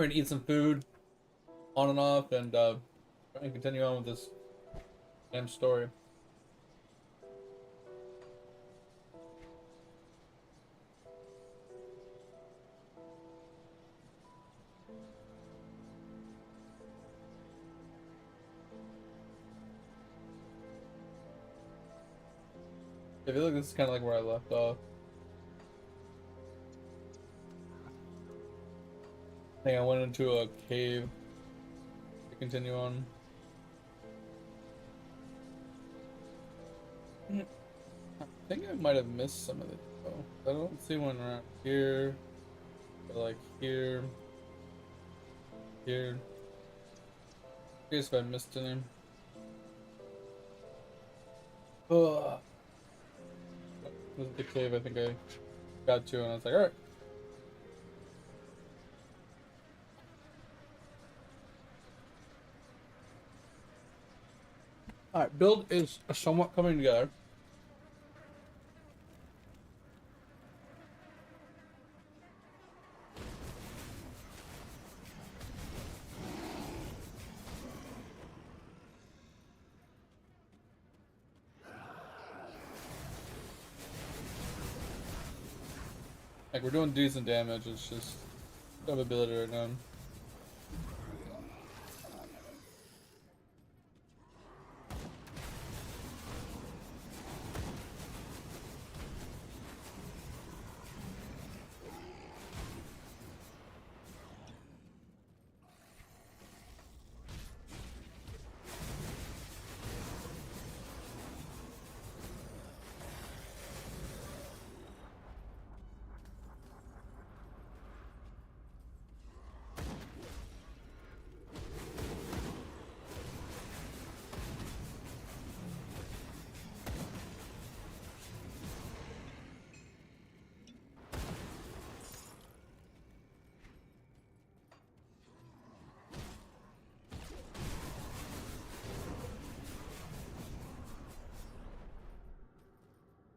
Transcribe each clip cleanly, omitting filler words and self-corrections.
We're gonna eat some food on and off and try and continue on with this damn story. I feel like this is kind of like where I left off. I think I went into a cave to continue on. I think I might have missed some of it though. I don't see one around here, or like here, here. Curious if I missed any. Oh, this is the cave I think I got to, and I was like, all right. All right, build is somewhat coming together. Like, we're doing decent damage, it's just ability right now.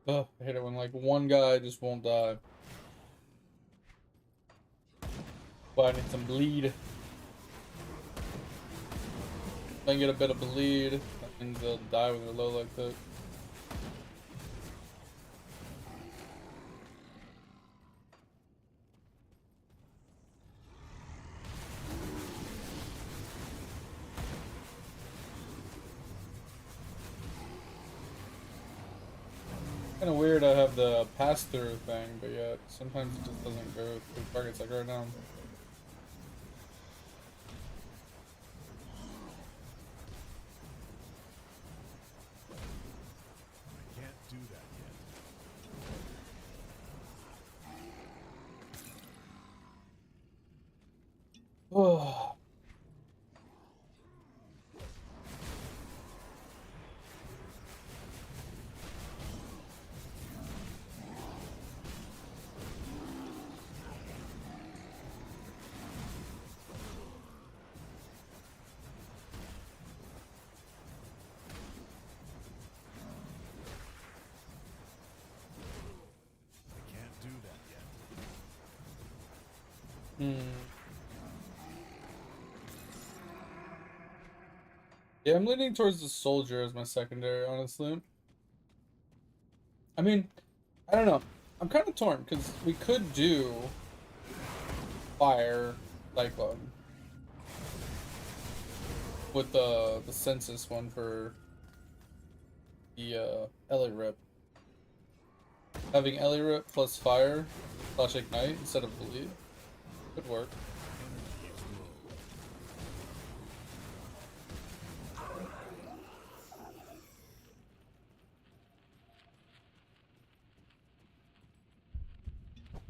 Ugh, I hate it when like one guy just won't die. But I need some bleed. If I can get a bit of bleed, that means they'll die when they're low like that. Kind of weird I have the pass-through thing, but yet sometimes it just doesn't go through targets like right now. Can't do that yet. Oh. Can't do that yet. Hmm. Yeah, I'm leaning towards the soldier as my secondary, honestly. I mean, I don't know. I'm kind of torn because we could do fire cyclone with the census one for the Ellie Rip. Having Ellie Rip plus fire slash ignite instead of bleed could work.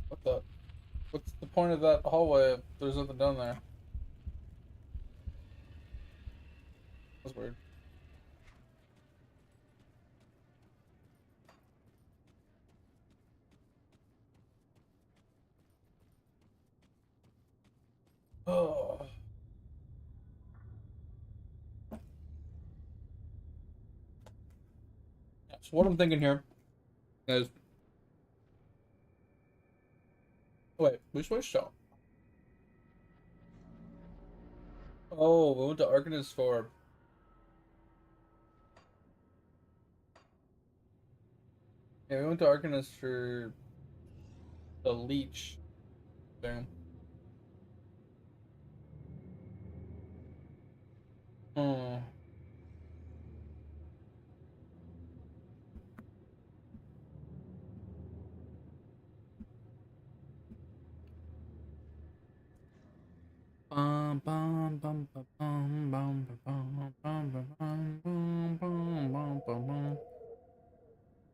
What the? What's the point of that hallway if there's nothing down there? That's weird. Oh. So what I'm thinking here is, wait, we switched out. Oh, we went to Arcanist for. Yeah, we went to Arcanist for the leech thing. Oh. Bum, bum, bum, bum, bum, bum, bum, bum, bum, bum, bum, bum, bum, bum, bum.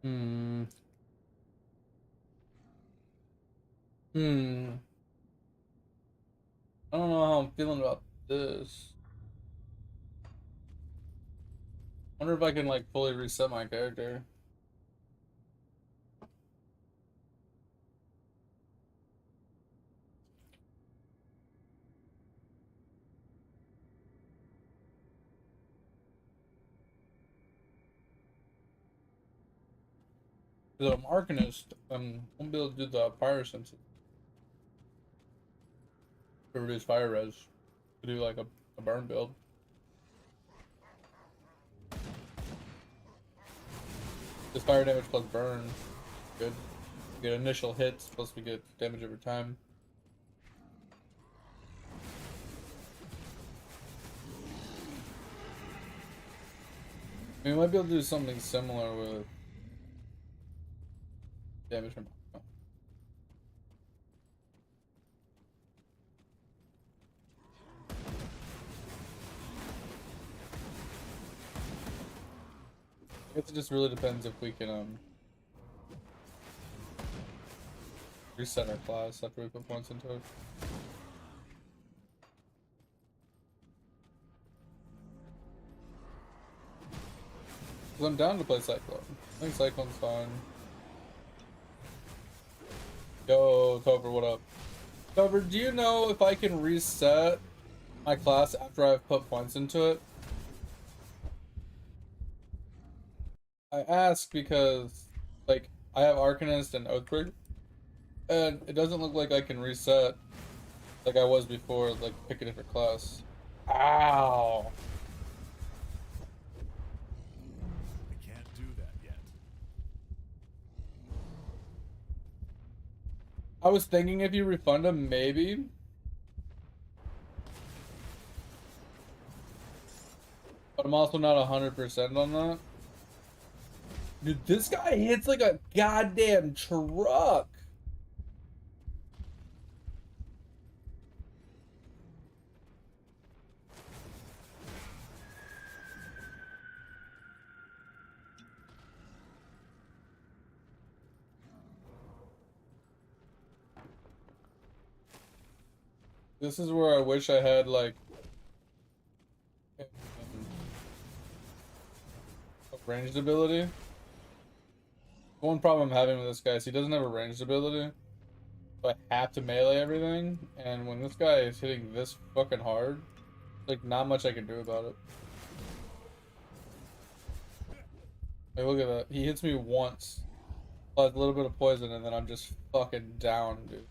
Hmm. Hmm. I don't know how I'm feeling about this. Wonder if I can like fully reset my character. 'Cause I'm Arcanist, won't be able to do the fire senses to reduce fire res. To do like a burn build. This fire damage plus burn. Good. We get initial hits, plus we get damage over time. I mean, we might be able to do something similar with damage from. I guess it just really depends if we can reset our class after we put points into it. 'Cause I'm down to play Cyclone. I think Cyclone's fine. Yo, Tover, what up? Tover, do you know if I can reset my class after I've put points into it? I ask because, like, I have Arcanist and Oathbreaker, and it doesn't look like I can reset like I was before, like, pick a different class. Ow! I can't do that yet. I was thinking if you refund them, maybe. But I'm also not 100% on that. Dude, this guy hits like a goddamn truck. This is where I wish I had like a ranged ability. One problem I'm having with this guy is he doesn't have a ranged ability. So I have to melee everything, and when this guy is hitting this fucking hard, like not much I can do about it. Like look at that. He hits me once, applies a little bit of poison, and then I'm just fucking down, dude.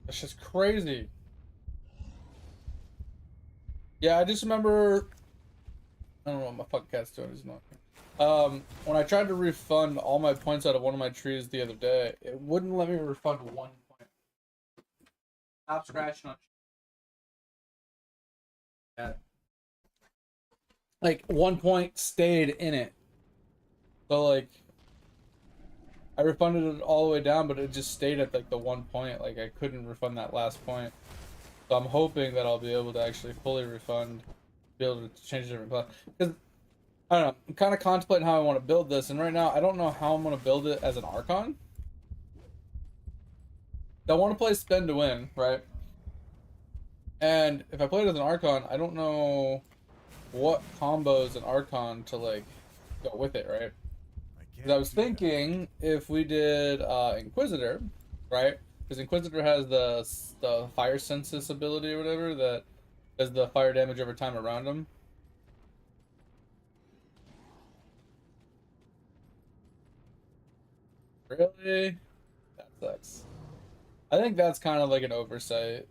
That's just crazy. Yeah, I just remember. I don't know what my fucking cat's doing. He's not. When I tried to refund all my points out of one of my trees the other day, it wouldn't let me refund 1 point. Stop scratching on. Yeah. Like 1 point stayed in it. So like I refunded it all the way down, but it just stayed at like the 1 point. Like I couldn't refund that last point. So I'm hoping that I'll be able to actually fully refund, be able to change a different class. Because I don't know, I'm kind of contemplating how I want to build this, and right now I don't know how I'm going to build it as an Archon. I want to play spend to win, right? And if I play it as an Archon, I don't know what combos an Archon to like go with it, right? I 'Cause I was thinking if we did Inquisitor, right? Because Inquisitor has the fire census ability or whatever that does the fire damage over time around him. Really? That sucks. I think that's kind of like an oversight.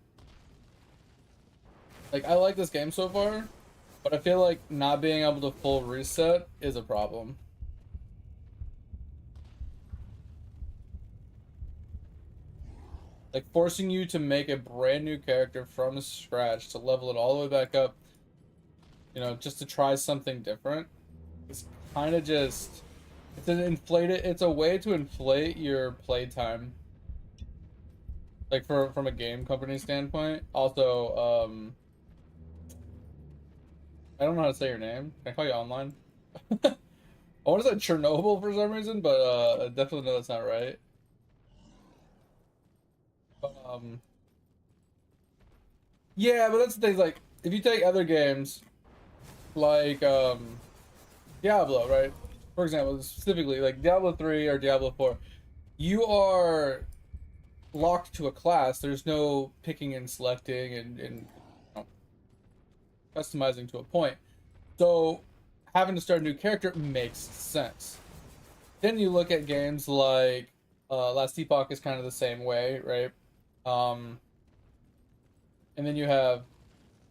Like, I like this game so far, but I feel like not being able to full reset is a problem. Like, forcing you to make a brand new character from scratch to level it all the way back up, you know, just to try something different. It's kind of just, it's a way to inflate your playtime. Like, from a game company standpoint. Also, I don't know how to say your name. Can I call you online? I want to say Chernobyl for some reason, but I definitely know that's not right. But, yeah, but that's the thing. Like, if you take other games, like Diablo, right? For example, specifically like Diablo 3 or Diablo 4, you are locked to a class. There's no picking and selecting and you know, customizing to a point. So having to start a new character makes sense. Then you look at games like Last Epoch is kind of the same way, right? And then you have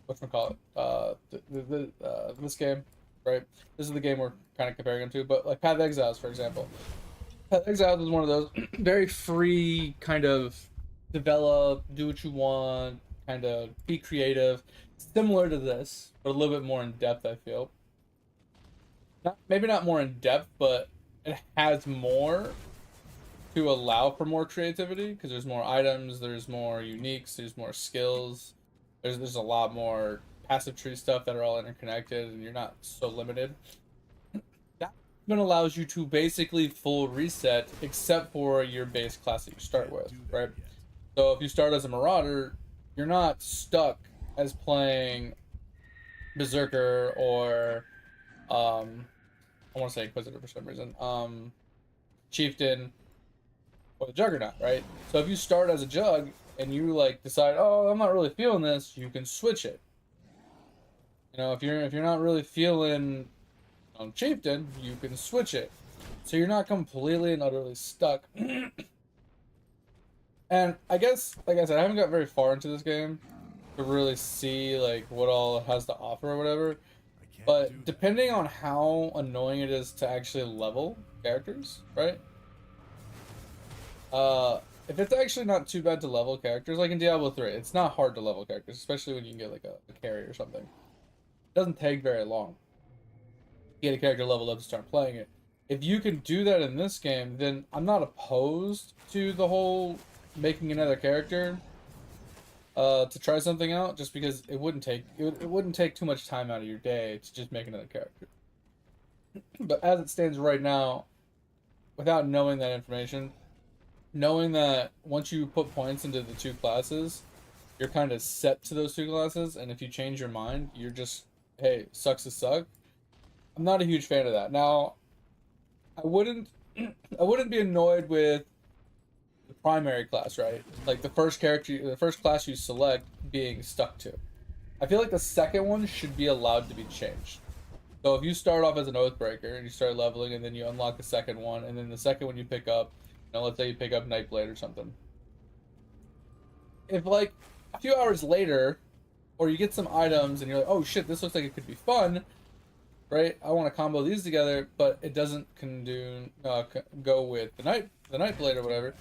whatchamacallit, this game, right? This is the game we're kind of comparing them to, but like Path of Exiles, for example. Path of Exiles is one of those very free kind of develop, do what you want, kind of be creative, similar to this, but a little bit more in depth. I feel not maybe not more in depth, but it has more to allow for more creativity because there's more items, there's more uniques, there's more skills, there's a lot more passive tree stuff that are all interconnected, and you're not so limited. That even allows you to basically full reset, except for your base class that you start with, right? So if you start as a Marauder, you're not stuck as playing Berserker or I want to say Inquisitor for some reason, Chieftain or the Juggernaut, right? So if you start as a Jug and you like decide, oh, I'm not really feeling this, you can switch it. You know, if you're not really feeling Chieftain, you can switch it. So you're not completely and utterly stuck. And I guess, like I said, I haven't got very far into this game to really see like what all it has to offer or whatever. But depending on how annoying it is to actually level characters, right? If it's actually not too bad to level characters, like in Diablo 3, it's not hard to level characters, especially when you can get like a carry or something. It doesn't take very long. You get a character leveled up to start playing it. If you can do that in this game, then I'm not opposed to the whole making another character to try something out, just because it wouldn't take too much time out of your day to just make another character. But as it stands right now, without knowing that information, knowing that once you put points into the two classes, you're kind of set to those two classes, and if you change your mind, you're just, hey, sucks to suck. I'm not a huge fan of that. Now, I wouldn't I wouldn't be annoyed with the primary class, right? Like the first class you select being stuck to. I feel like the second one should be allowed to be changed. So if you start off as an Oathbreaker and you start leveling, and then you unlock the second one, and then the second one you pick up, you know, let's say you pick up Nightblade or something. If like a few hours later, or you get some items and you're like, oh shit, this looks like it could be fun, right? I want to combo these together, but it doesn't go with the Nightblade or whatever.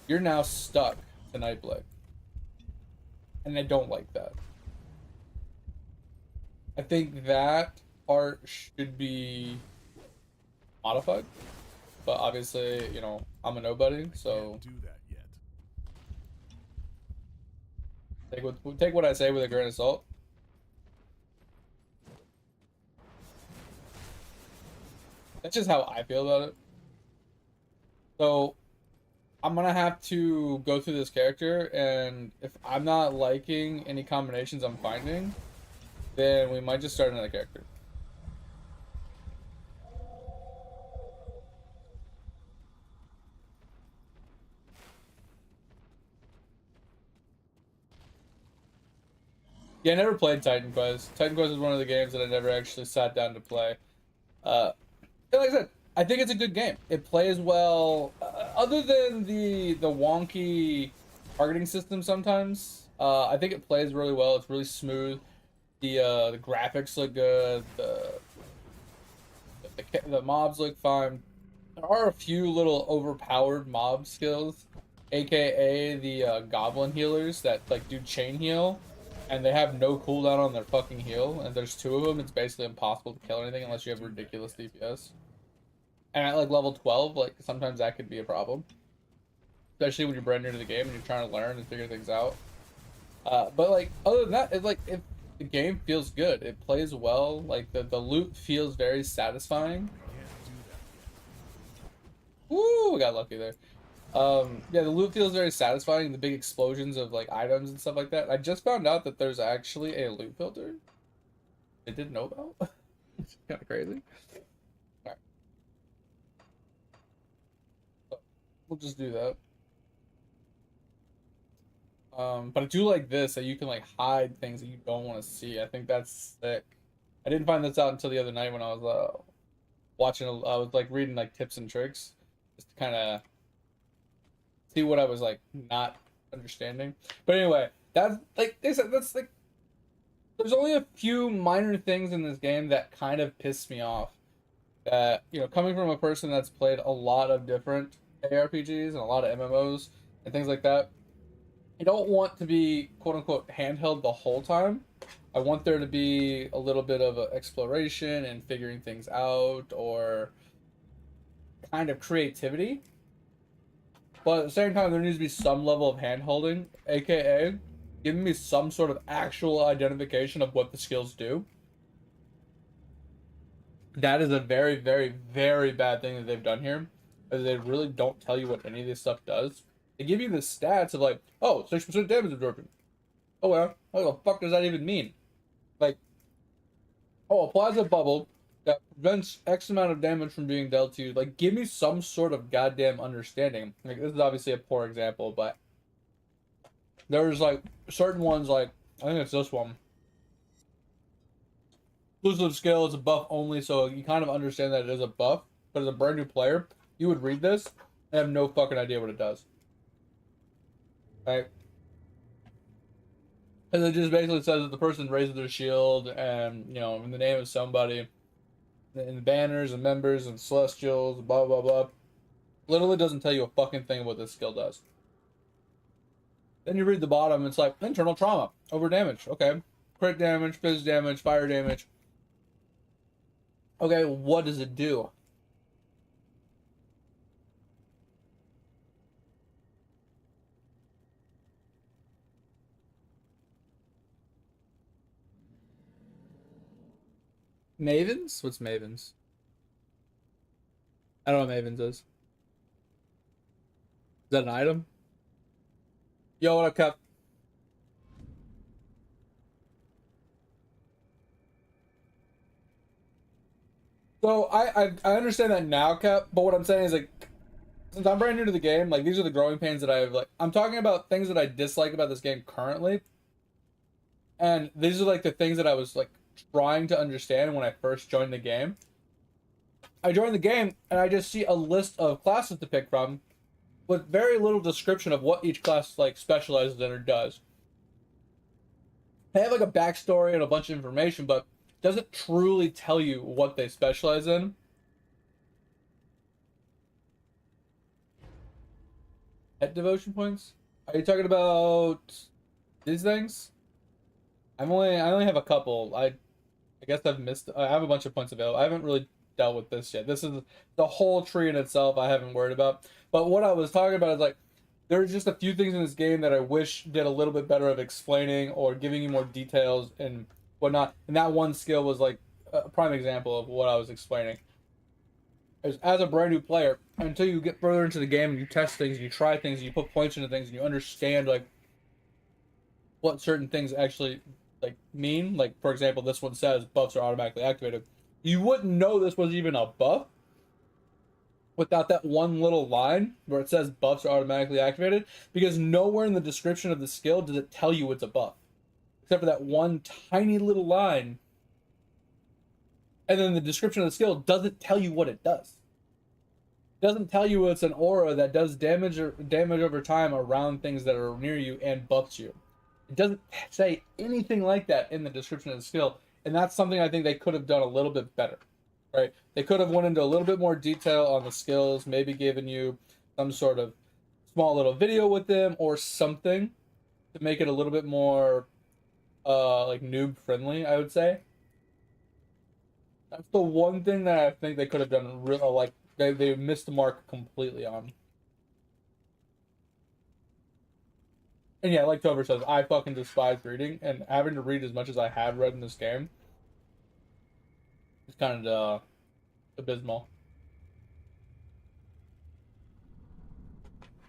You're now stuck to Nightblade, and I don't like that. I think that part should be modified, but obviously, you know, I'm a nobody, so do that yet. take what I say with a grain of salt. That's just how I feel about it. So I'm gonna have to go through this character, and if I'm not liking any combinations I'm finding, then we might just start another character. Yeah, I never played Titan Quest. Titan Quest is one of the games that I never actually sat down to play. Uh, and like I said, I think it's a good game. It plays well, other than the wonky targeting system sometimes. I think it plays really well. It's really smooth. The graphics look good. The mobs look fine. There are a few little overpowered mob skills, aka the goblin healers that like do chain heal, and they have no cooldown on their fucking heal. And there's two of them. It's basically impossible to kill anything unless you have ridiculous DPS. And at like level 12, like sometimes that could be a problem, especially when you're brand new to the game and you're trying to learn and figure things out. But like other than that, it's like if the game feels good, it plays well. Like the loot feels very satisfying. Woo, we got lucky there. Yeah, the loot feels very satisfying. The big explosions of like items and stuff like that. I just found out that there's actually a loot filter. I didn't know about. It's kind of crazy. All right, so we'll just do that. But I do like this that you can like hide things that you don't want to see. I think that's sick. I didn't find this out until the other night when I was watching. I was like reading like tips and tricks, just to kind of see what I was like not understanding. But anyway, that's like they said. That's like there's only a few minor things in this game that kind of piss me off. That coming from a person that's played a lot of different ARPGs and a lot of MMOs and things like that. I don't want to be quote unquote handheld the whole time. I want there to be a little bit of exploration and figuring things out or kind of creativity. But at the same time, there needs to be some level of hand holding, aka giving me some sort of actual identification of what the skills do. That is a very, very, very bad thing that they've done here. Is they really don't tell you what any of this stuff does. They give you the stats of like, oh, 6% damage absorption. Oh well, what the fuck does that even mean? Like, oh, applies a bubble that prevents X amount of damage from being dealt to you. Like, give me some sort of goddamn understanding. Like, this is obviously a poor example, but there's like certain ones, like I think it's this one. Exclusive skill is a buff only, so you kind of understand that it is a buff. But as a brand new player, you would read this and have no fucking idea what it does. Right? And it just basically says that the person raises their shield and, in the name of somebody, and the banners and members and celestials, blah, blah, blah. Literally doesn't tell you a fucking thing what this skill does. Then you read the bottom, it's like, internal trauma, over damage. Okay. Crit damage, fizz damage, fire damage. Okay, what does it do? Mavens? What's Mavens? I don't know what Mavens is. Is that an item? Yo, what up, Cap? So I understand that now, Cap, but what I'm saying is like since I'm brand new to the game, like these are the growing pains that I have like I'm talking about things that I dislike about this game currently. And these are like the things that I was like trying to understand when I first joined the game. I joined the game and I just see a list of classes to pick from with very little description of what each class like specializes in or does. They have like a backstory and a bunch of information, but doesn't truly tell you what they specialize in. Pet devotion points? Are you talking about these things? I only have a couple. I guess I've missed. I have a bunch of points available. I haven't really dealt with this yet. This is the whole tree in itself. I haven't worried about. But what I was talking about is like there's just a few things in this game that I wish did a little bit better of explaining or giving you more details and whatnot. And that one skill was like a prime example of what I was explaining. As a brand new player, until you get further into the game and you test things, and you try things, and you put points into things, and you understand like what certain things actually like mean. Like for example, this one says buffs are automatically activated. You wouldn't know this was even a buff without that one little line where it says buffs are automatically activated, because nowhere in the description of the skill does it tell you it's a buff. except for that one tiny little line. And then the description of the skill doesn't tell you what it does. It doesn't tell you it's an aura that does damage over time around things that are near you and buffs you. It doesn't say anything like that in the description of the skill, and that's something I think they could have done a little bit better. Right? They could have went into a little bit more detail on the skills, maybe given you some sort of small little video with them or something to make it a little bit more like noob friendly, I would say. That's the one thing that I think they could have done real like they missed the mark completely on. And yeah, like Tover says, I fucking despise reading, and having to read as much as I have read in this game is kind of abysmal.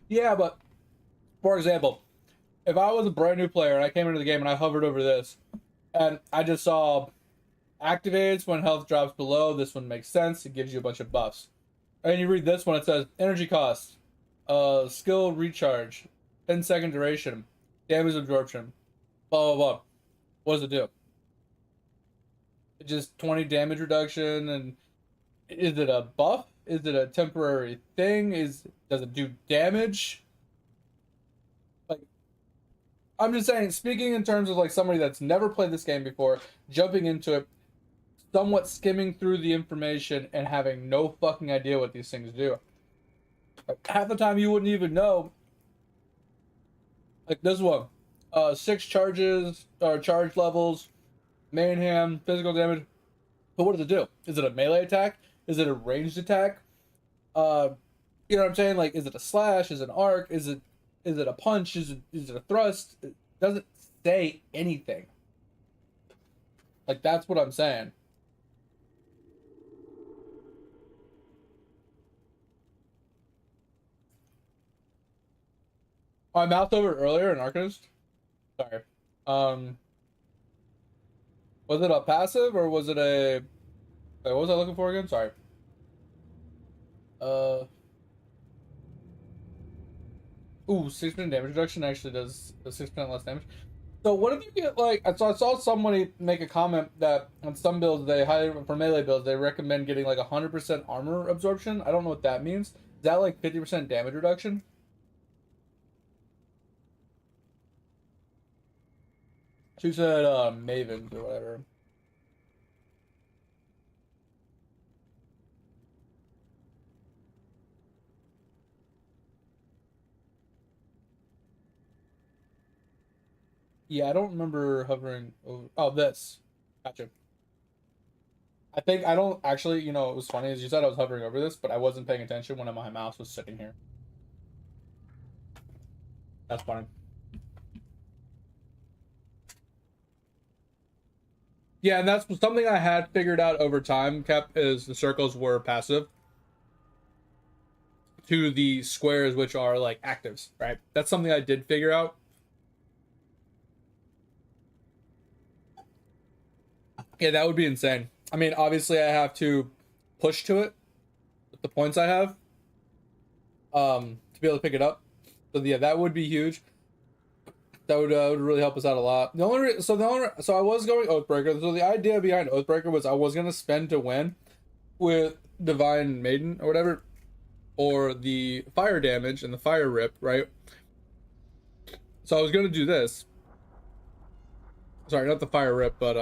Yeah, but for example, if I was a brand new player and I came into the game and I hovered over this, and I just saw activates when health drops below, this one makes sense. It gives you a bunch of buffs. And you read this one, it says energy cost, skill recharge, 10-second duration, damage absorption, blah blah blah. What does it do? It just 20 damage reduction, and is it a buff? Is it a temporary thing? Does it do damage? Like, I'm just saying, speaking in terms of like somebody that's never played this game before, jumping into it, somewhat skimming through the information and having no fucking idea what these things do. Like, half the time you wouldn't even know. Like this one, 6 charges or charge levels, mayhem, physical damage. But what does it do? Is it a melee attack? Is it a ranged attack? You know what I'm saying? Like, is it a slash? Is it an arc? Is it a punch? Is it a thrust? It doesn't say anything. Like, that's what I'm saying. I mouthed over it earlier in Arcanist. Sorry. Was it a passive or was it a? Wait, what was I looking for again? Sorry. Uh. Ooh, 6% damage reduction actually does 6% less damage. So what if you get like? So I saw somebody make a comment that on some builds for melee builds they recommend getting like 100% armor absorption. I don't know what that means. Is that like 50% damage reduction? She said Mavens or whatever. Yeah, I don't remember hovering over. Oh, this. Gotcha. I think I don't actually, it was funny as you said I was hovering over this, but I wasn't paying attention when my mouse was sitting here. That's funny. Yeah, and that's something I had figured out over time, Kep, is the circles were passive to the squares, which are like actives, right? That's something I did figure out. Yeah, that would be insane. I mean, obviously, I have to push to it with the points I have to be able to pick it up. So yeah, that would be huge. That would really help us out a lot. So I was going Oathbreaker. So the idea behind Oathbreaker was I was gonna spend to win with Divine Maiden or whatever, or the fire damage and the fire rip, right? So I was gonna do this. Sorry, not the fire rip, but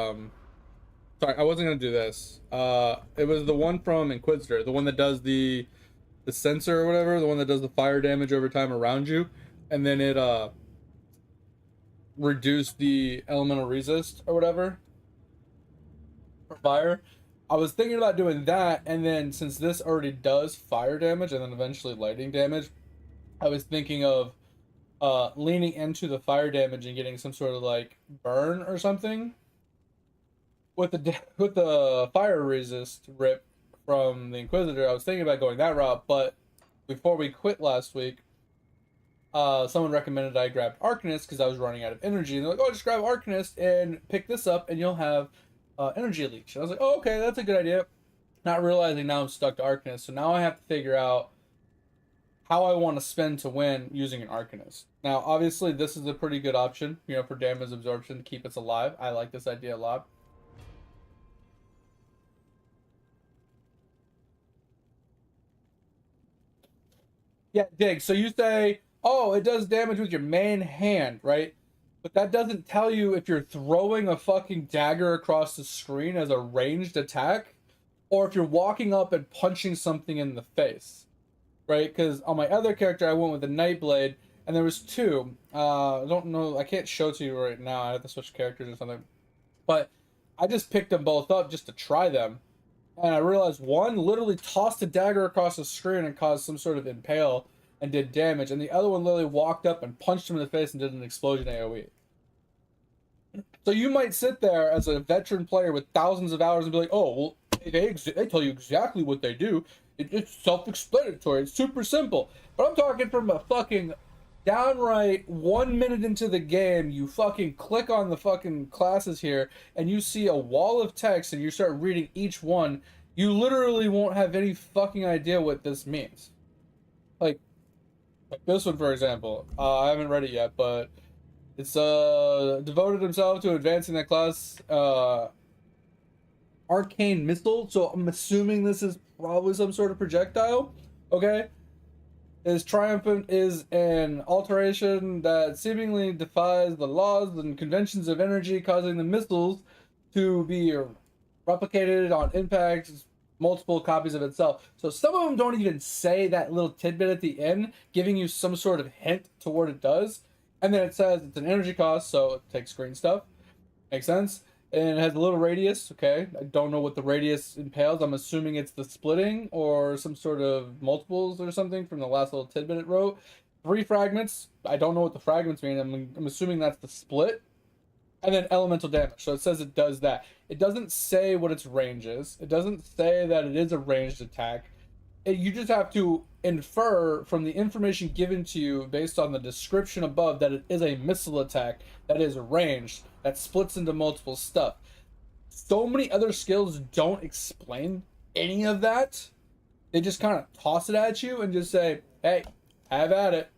sorry, I wasn't gonna do this. It was the one from Inquisitor, the one that does the sensor or whatever, the one that does the fire damage over time around you, and then it reduce the elemental resist or whatever for fire. I was thinking about doing that, and then since this already does fire damage and then eventually lightning damage, I was thinking of leaning into the fire damage and getting some sort of like burn or something with the fire resist rip from the Inquisitor. I was thinking about going that route, but before we quit last week, someone recommended I grab Arcanist because I was running out of energy, and they're like, "Oh, just grab Arcanist and pick this up, and you'll have energy leech." And I was like, "Oh, okay, that's a good idea." Not realizing now I'm stuck to Arcanist, so now I have to figure out how I want to spend to win using an Arcanist. Now, obviously, this is a pretty good option, you know, for damage absorption to keep us alive. I like this idea a lot. Yeah, dig. So you say, oh, it does damage with your main hand, right? But that doesn't tell you if you're throwing a fucking dagger across the screen as a ranged attack, or if you're walking up and punching something in the face, right? Because on my other character, I went with the Nightblade, and there was two. I don't know. I can't show to you right now. I have to switch characters or something. But I just picked them both up just to try them, and I realized one literally tossed a dagger across the screen and caused some sort of impale and did damage, and the other one literally walked up and punched him in the face and did an explosion AoE. So you might sit there as a veteran player with thousands of hours and be like, oh, well, they tell you exactly what they do. It's self-explanatory. It's super simple. But I'm talking from a fucking downright 1 minute into the game, you fucking click on the fucking classes here and you see a wall of text and you start reading each one. You literally won't have any fucking idea what this means. Like this one, for example. I haven't read it yet, but it's devoted himself to advancing that class arcane missile. So I'm assuming this is probably some sort of projectile. Okay. His triumphant is an alteration that seemingly defies the laws and conventions of energy, causing the missiles to be replicated on impact, multiple copies of itself. So some of them don't even say that little tidbit at the end, giving you some sort of hint to what it does. And then it says it's an energy cost, so it takes green stuff. Makes sense. And it has a little radius, okay? I don't know what the radius entails. I'm assuming it's the splitting or some sort of multiples or something from the last little tidbit it wrote. 3 fragments. I don't know what the fragments mean. I'm assuming that's the split. And then elemental damage. So it says it does that. It doesn't say what its range is. It doesn't say that it is a ranged attack. You just have to infer from the information given to you based on the description above that it is a missile attack that is ranged, that splits into multiple stuff. So many other skills don't explain any of that. They just kind of toss it at you and just say, hey, have at it.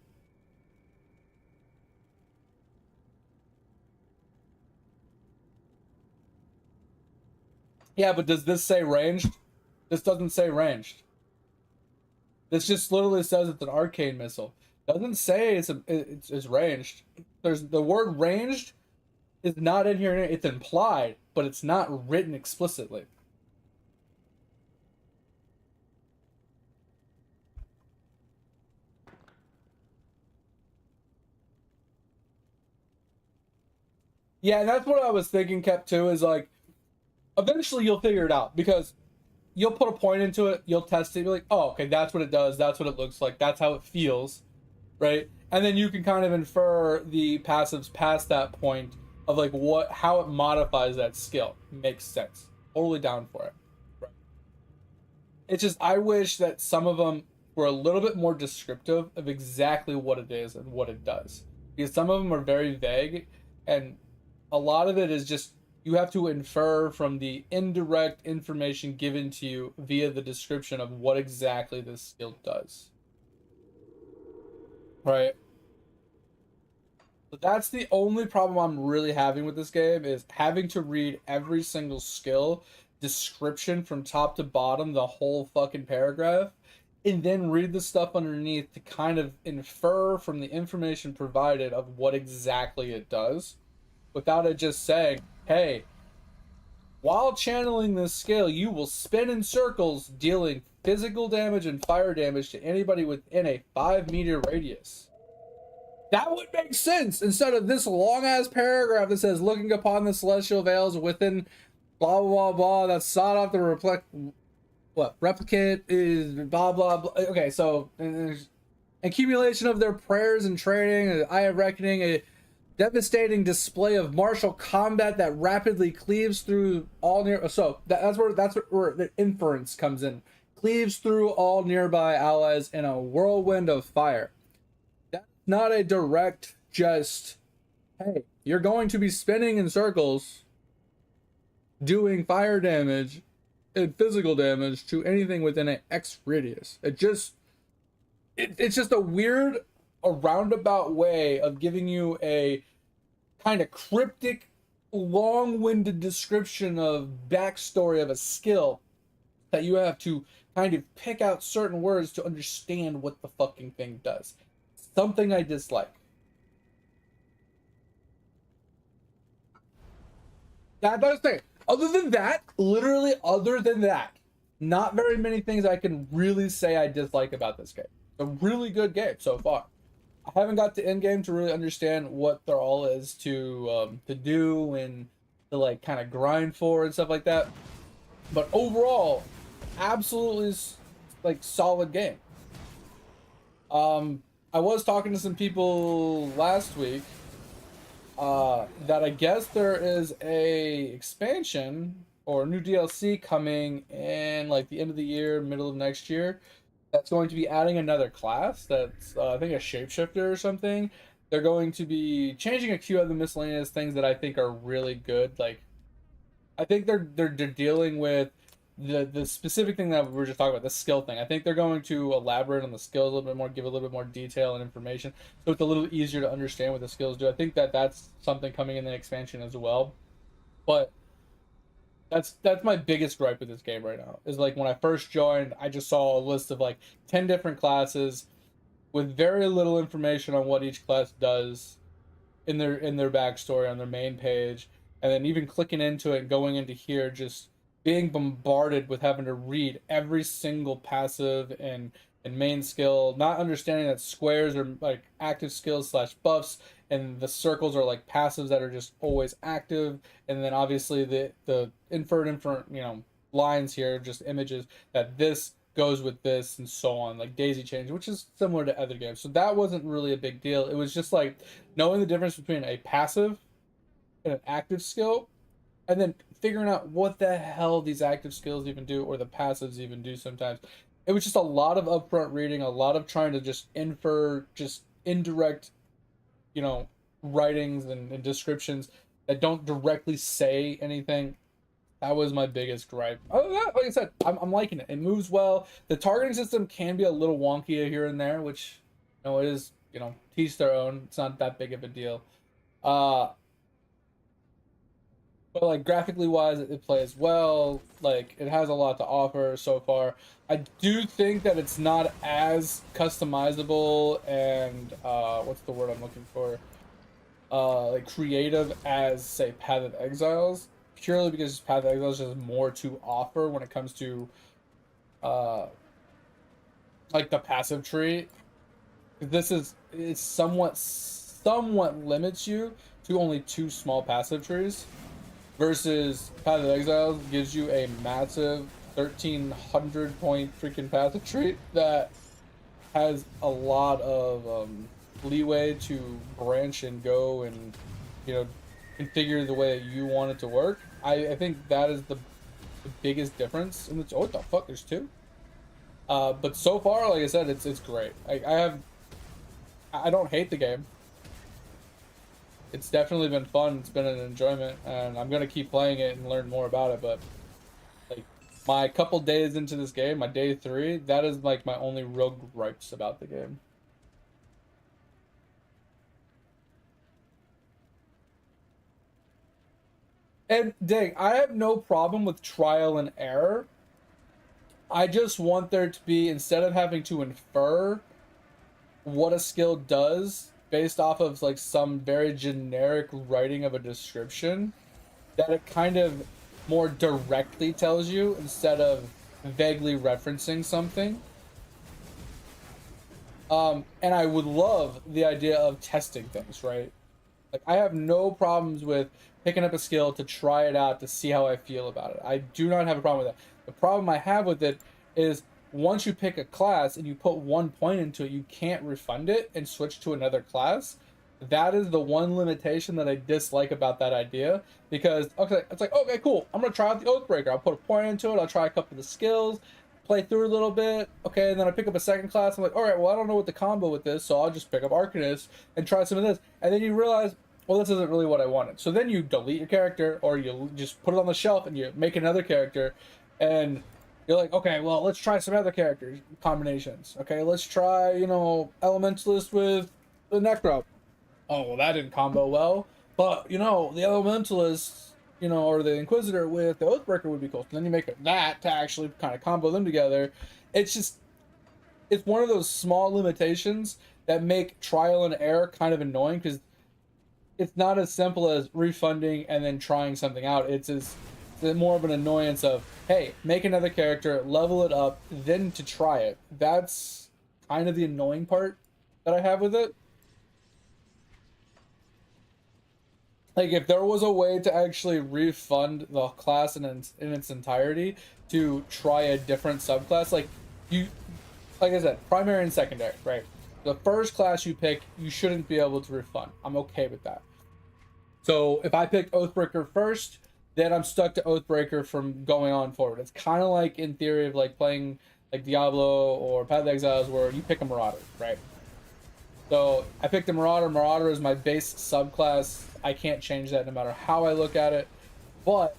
Yeah, but does this say ranged? This doesn't say ranged. This just literally says it's an arcane missile. Doesn't say it's ranged. There's the word ranged is not in here. It's implied, but it's not written explicitly. Yeah, and that's what I was thinking, kept too, is like eventually you'll figure it out because you'll put a point into it, you'll test it, you're like, oh, okay, that's what it does, that's what it looks like, that's how it feels, right? And then you can kind of infer the passives past that point of like how it modifies that skill. Makes sense. Totally down for it. Right. It's just I wish that some of them were a little bit more descriptive of exactly what it is and what it does. Because some of them are very vague and a lot of it is just you have to infer from the indirect information given to you via the description of what exactly this skill does. Right? So that's the only problem I'm really having with this game is having to read every single skill description from top to bottom, the whole fucking paragraph, and then read the stuff underneath to kind of infer from the information provided of what exactly it does without it just saying, hey, while channeling this skill, you will spin in circles, dealing physical damage and fire damage to anybody within a 5-meter radius. That would make sense instead of this long-ass paragraph that says, looking upon the celestial veils within blah, blah, blah, that's sought off the replicate is blah, blah, blah. Okay, so accumulation of their prayers and training, eye of reckoning, a devastating display of martial combat that rapidly cleaves through all near. So that's where the inference comes in. Cleaves through all nearby allies in a whirlwind of fire. That's not a direct just, hey, you're going to be spinning in circles, doing fire damage and physical damage to anything within an X radius. it's just a roundabout way of giving you a kind of cryptic, long-winded description of backstory of a skill that you have to kind of pick out certain words to understand what the fucking thing does. Something I dislike. That's what I was saying. Other than that, literally other than that, not very many things I can really say I dislike about this game. It's a really good game so far. I haven't got to end game to really understand what there all is to do and to like kind of grind for and stuff like that. But overall, absolutely like solid game. I was talking to some people last week that I guess there is a expansion or new DLC coming in like the end of the year, middle of next year. That's going to be adding another class. That's I think a shapeshifter or something. They're going to be changing a few other miscellaneous things that I think are really good. Like I think they're dealing with the specific thing that we were just talking about, the skill thing. I think they're going to elaborate on the skills a little bit more, give a little bit more detail and information, so it's a little easier to understand what the skills do. I think that that's something coming in the expansion as well. But that's my biggest gripe with this game right now. Is like when I first joined, I just saw a list of like 10 different classes with very little information on what each class does in their backstory on their main page, and then even clicking into it and going into here, just being bombarded with having to read every single passive and main skill, not understanding that squares are like active skills slash buffs, and the circles are like passives that are just always active, and then obviously the inferred lines here, just images that this goes with this and so on, like daisy chains, which is similar to other games. So that wasn't really a big deal. It was just like knowing the difference between a passive and an active skill, and then figuring out what the hell these active skills even do or the passives even do sometimes. It was just a lot of upfront reading, a lot of trying to just infer, just indirect, you know, writings and descriptions that don't directly say anything. That was my biggest gripe. Other than that, like I said, I'm liking it. It moves well. The targeting system can be a little wonky here and there, which, you know, it is, you know, teach their own. It's not that big of a deal. Uh, but like graphically wise, it plays well. Like it has a lot to offer so far. I do think that it's not as customizable and what's the word I'm looking for? Like creative as say Path of Exiles, purely because Path of Exiles has more to offer when it comes to uh like the passive tree. It's somewhat limits you to only two small passive trees, versus Path of Exiles gives you a massive 1,300 point freaking passive tree that has a lot of leeway to branch and go and, you know, configure the way you want it to work. I think that is the biggest difference. And oh, what the fuck? There's two. But so far, like I said, it's great. I don't hate the game. It's definitely been fun. It's been an enjoyment, and I'm gonna keep playing it and learn more about it. But like my couple days into this game, my day 3, that is like my only real gripes about the game. And dang, I have no problem with trial and error. I just want there to be, instead of having to infer what a skill does based off of like some very generic writing of a description, that it kind of more directly tells you instead of vaguely referencing something. And I would love the idea of testing things, right? Like I have no problems with picking up a skill to try it out to see how I feel about it. I do not have a problem with that. The problem I have with it is once you pick a class and you put 1 point into it, you can't refund it and switch to another class. That is the one limitation that I dislike about that idea, because okay, it's like, okay, cool, I'm gonna try out the Oathbreaker. I'll put a point into it, I'll try a couple of the skills, play through a little bit, okay, and then I pick up a second class. I'm like, all right, well, I don't know what the combo with this, so I'll just pick up Arcanist and try some of this. And then you realize, well, this isn't really what I wanted. So then you delete your character, or you just put it on the shelf and you make another character, and You're like, okay, well, let's try some other character combinations. Okay, let's try, you know, Elementalist with the Necro. Oh, well, that didn't combo well. But, you know, the Elementalist, you know, or the Inquisitor with the Oathbreaker would be cool. So then you make that to actually kind of combo them together. It's just, it's one of those small limitations that make trial and error kind of annoying because it's not as simple as refunding and then trying something out. It's more of an annoyance of, hey, make another character, level it up, then to try it. That's kind of the annoying part that I have with it. Like, if there was a way to actually refund the class in its entirety to try a different subclass, like, you, like I said, primary and secondary, right? The first class you pick, you shouldn't be able to refund. I'm okay with that. So if I pick Oathbreaker first, then I'm stuck to Oathbreaker from going on forward. It's kind of like in theory of like playing like Diablo or Path of the Exiles where you pick a Marauder, right? So I picked a Marauder. Marauder is my base subclass. I can't change that no matter how I look at it. But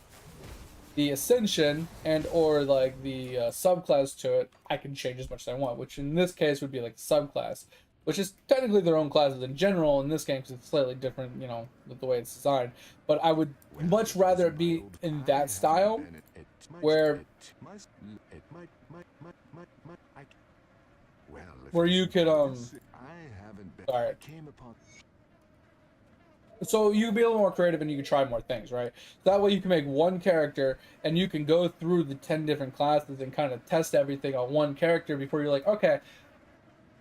the Ascension and or like the subclass to it, I can change as much as I want, which in this case would be like subclass, which is technically their own classes in general in this game because it's slightly different, you know, with the way it's designed. But I would much rather it be in that style where you could sorry. So you can be a little more creative and you can try more things, right? That way you can make one character and you can go through the 10 different classes and kind of test everything on one character before you're like, okay,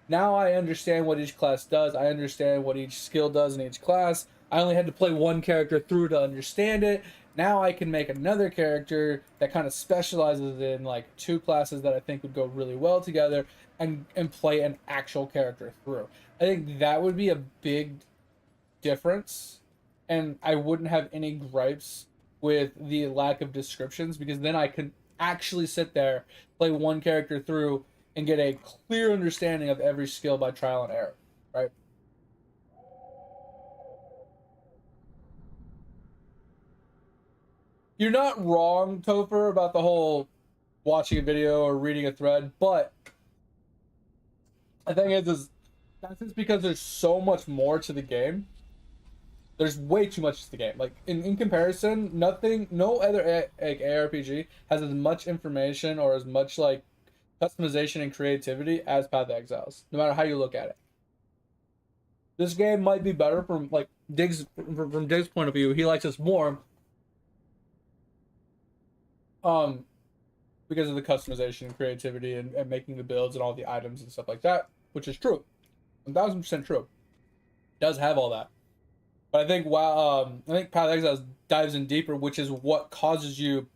now I understand what each class does. I understand what each skill does in each class. I only had to play one character through to understand it. Now I can make another character that kind of specializes in like two classes that I think would go really well together and play an actual character through. I think that would be a big difference, and I wouldn't have any gripes with the lack of descriptions because then I could actually sit there, play one character through, and get a clear understanding of every skill by trial and error, right? You're not wrong, Topher, about the whole watching a video or reading a thread, but the thing is that's just because there's so much more to the game. There's way too much to the game. Like in comparison, no other like ARPG has as much information or as much like customization and creativity as Path of Exiles. No matter how you look at it, this game might be better from like Diggs from Diggs' point of view. He likes us more, um, because of the customization and creativity and making the builds and all the items and stuff like that, which is true, 1000% true. It does have all that. But I think I think Path of Exiles dives in deeper, which is what causes you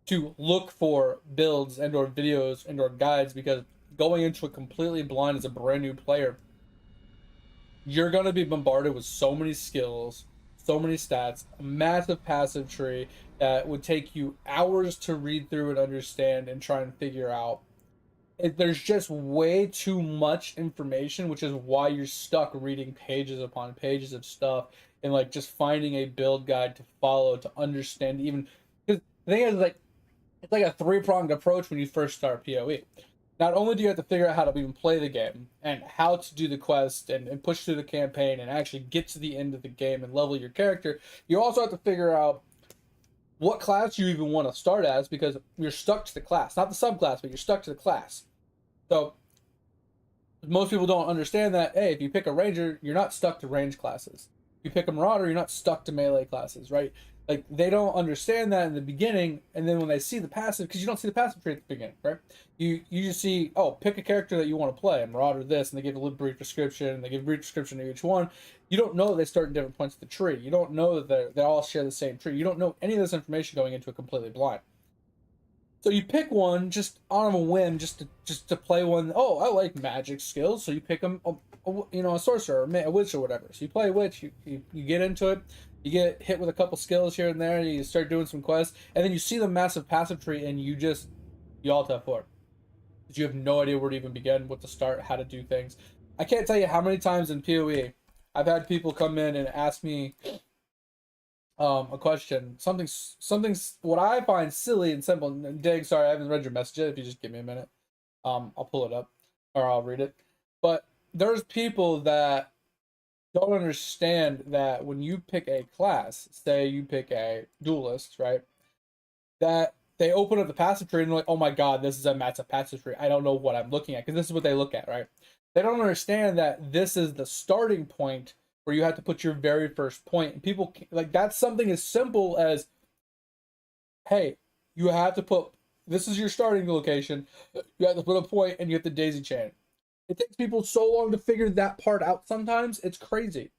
to look for builds and or videos and or guides because going into it completely blind as a brand new player, you're gonna be bombarded with so many skills, so many stats, a massive passive tree that would take you hours to read through and understand and try and figure out. There's just way too much information, which is why you're stuck reading pages upon pages of stuff and like just finding a build guide to follow to understand even because the thing is like it's like a three-pronged approach when you first start PoE. Not only do you have to figure out how to even play the game and how to do the quest and push through the campaign and actually get to the end of the game and level your character, you also have to figure out what class you even want to start as because you're stuck to the class, not the subclass, but you're stuck to the class. So most people don't understand that, hey, if you pick a ranger, you're not stuck to range classes. If you pick a marauder, you're not stuck to melee classes, right? Like they don't understand that in the beginning, and then when they see the passive, because you don't see the passive tree at the beginning, right? You just see, oh, pick a character that you want to play, and marauder this, and they give a little brief description, and they give a brief description to each one. You don't know that they start in different points of the tree. You don't know that they all share the same tree. You don't know any of this information going into it completely blind. So you pick one just on a whim, just to play one. Oh, I like magic skills, so you pick them. You know, a sorcerer, or a witch, or whatever. So you play a witch. You get into it. You get hit with a couple skills here and there. You start doing some quests, and then you see the massive passive tree, and you alt F4. Because you have no idea where to even begin, what to start, how to do things. I can't tell you how many times in PoE I've had people come in and ask me a question. What I find silly and simple. And Dig, sorry, I haven't read your message yet. If you just give me a minute, I'll pull it up or I'll read it. But there's people that don't understand that when you pick a class, say you pick a duelist, right? That they open up the passive tree and they're like, oh my god, this is a massive passive tree. I don't know what I'm looking at because this is what they look at, right? They don't understand that this is the starting point where you have to put your very first point. And people like that's something as simple as, hey, you have to put this is your starting location. You have to put a point and you have to daisy chain. It takes people so long to figure that part out. Sometimes it's crazy.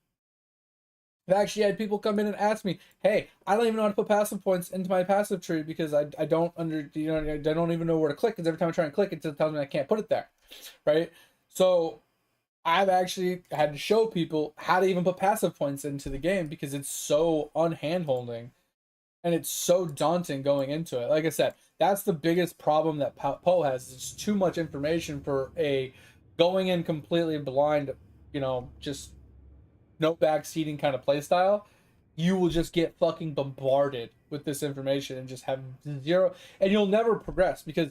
I've actually had people come in and ask me, "Hey, I don't even know how to put passive points into my passive tree because I don't I don't even know where to click because every time I try and click it just tells me I can't put it there." Right? So I've actually had to show people how to even put passive points into the game because it's so unhandholding and it's so daunting going into it. Like I said, that's the biggest problem that Poe has. It's too much information for a going in completely blind, just no backseating kind of playstyle. You will just get fucking bombarded with this information and just have zero, and you'll never progress because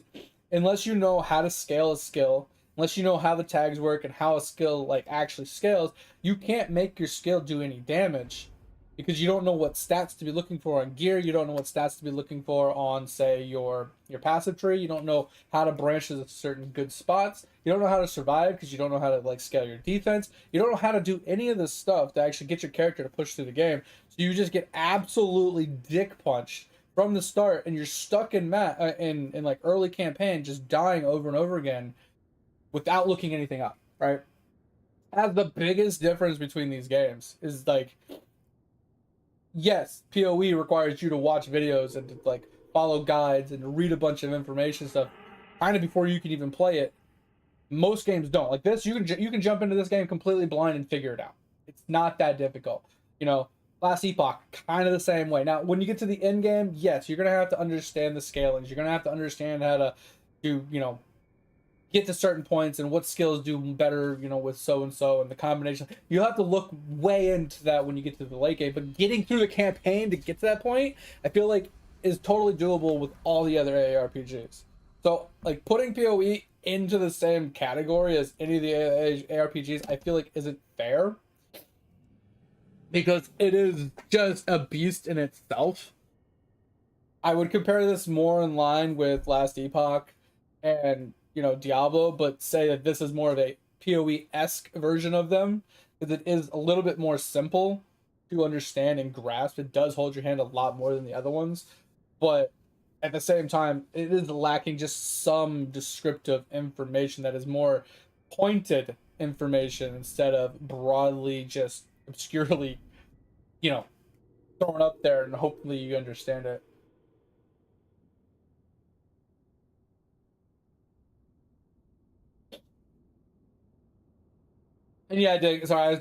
unless you know how to scale a skill, unless you know how the tags work and how a skill like actually scales, you can't make your skill do any damage because you don't know what stats to be looking for on gear. You don't know what stats to be looking for on, say, your passive tree. You don't know how to branch to certain good spots. You don't know how to survive because you don't know how to like scale your defense. You don't know how to do any of this stuff to actually get your character to push through the game. So you just get absolutely dick punched from the start, and you're stuck in like early campaign, just dying over and over again without looking anything up. Right? As the biggest difference between these games is like, yes, PoE requires you to watch videos and to like follow guides and read a bunch of information stuff kind of before you can even play it. Most games don't. Like this, you can jump into this game completely blind and figure it out. It's not that difficult. You know, Last Epoch, kind of the same way. Now, when you get to the end game, yes, you're gonna have to understand the scalings. You're gonna have to understand how to do, get to certain points and what skills do better, with so and so and the combination. You'll have to look way into that when you get to the late game. But getting through the campaign to get to that point, I feel like is totally doable with all the other ARPGs. So like putting PoE into the same category as any of the ARPGs, I feel like isn't fair because it is just a beast in itself. I would compare this more in line with Last Epoch and Diablo, but say that this is more of a PoE-esque version of them because it is a little bit more simple to understand and grasp. It does hold your hand a lot more than the other ones, but at the same time, it is lacking just some descriptive information that is more pointed information instead of broadly just obscurely, you know, thrown up there and hopefully you understand it. And yeah, I did. Sorry,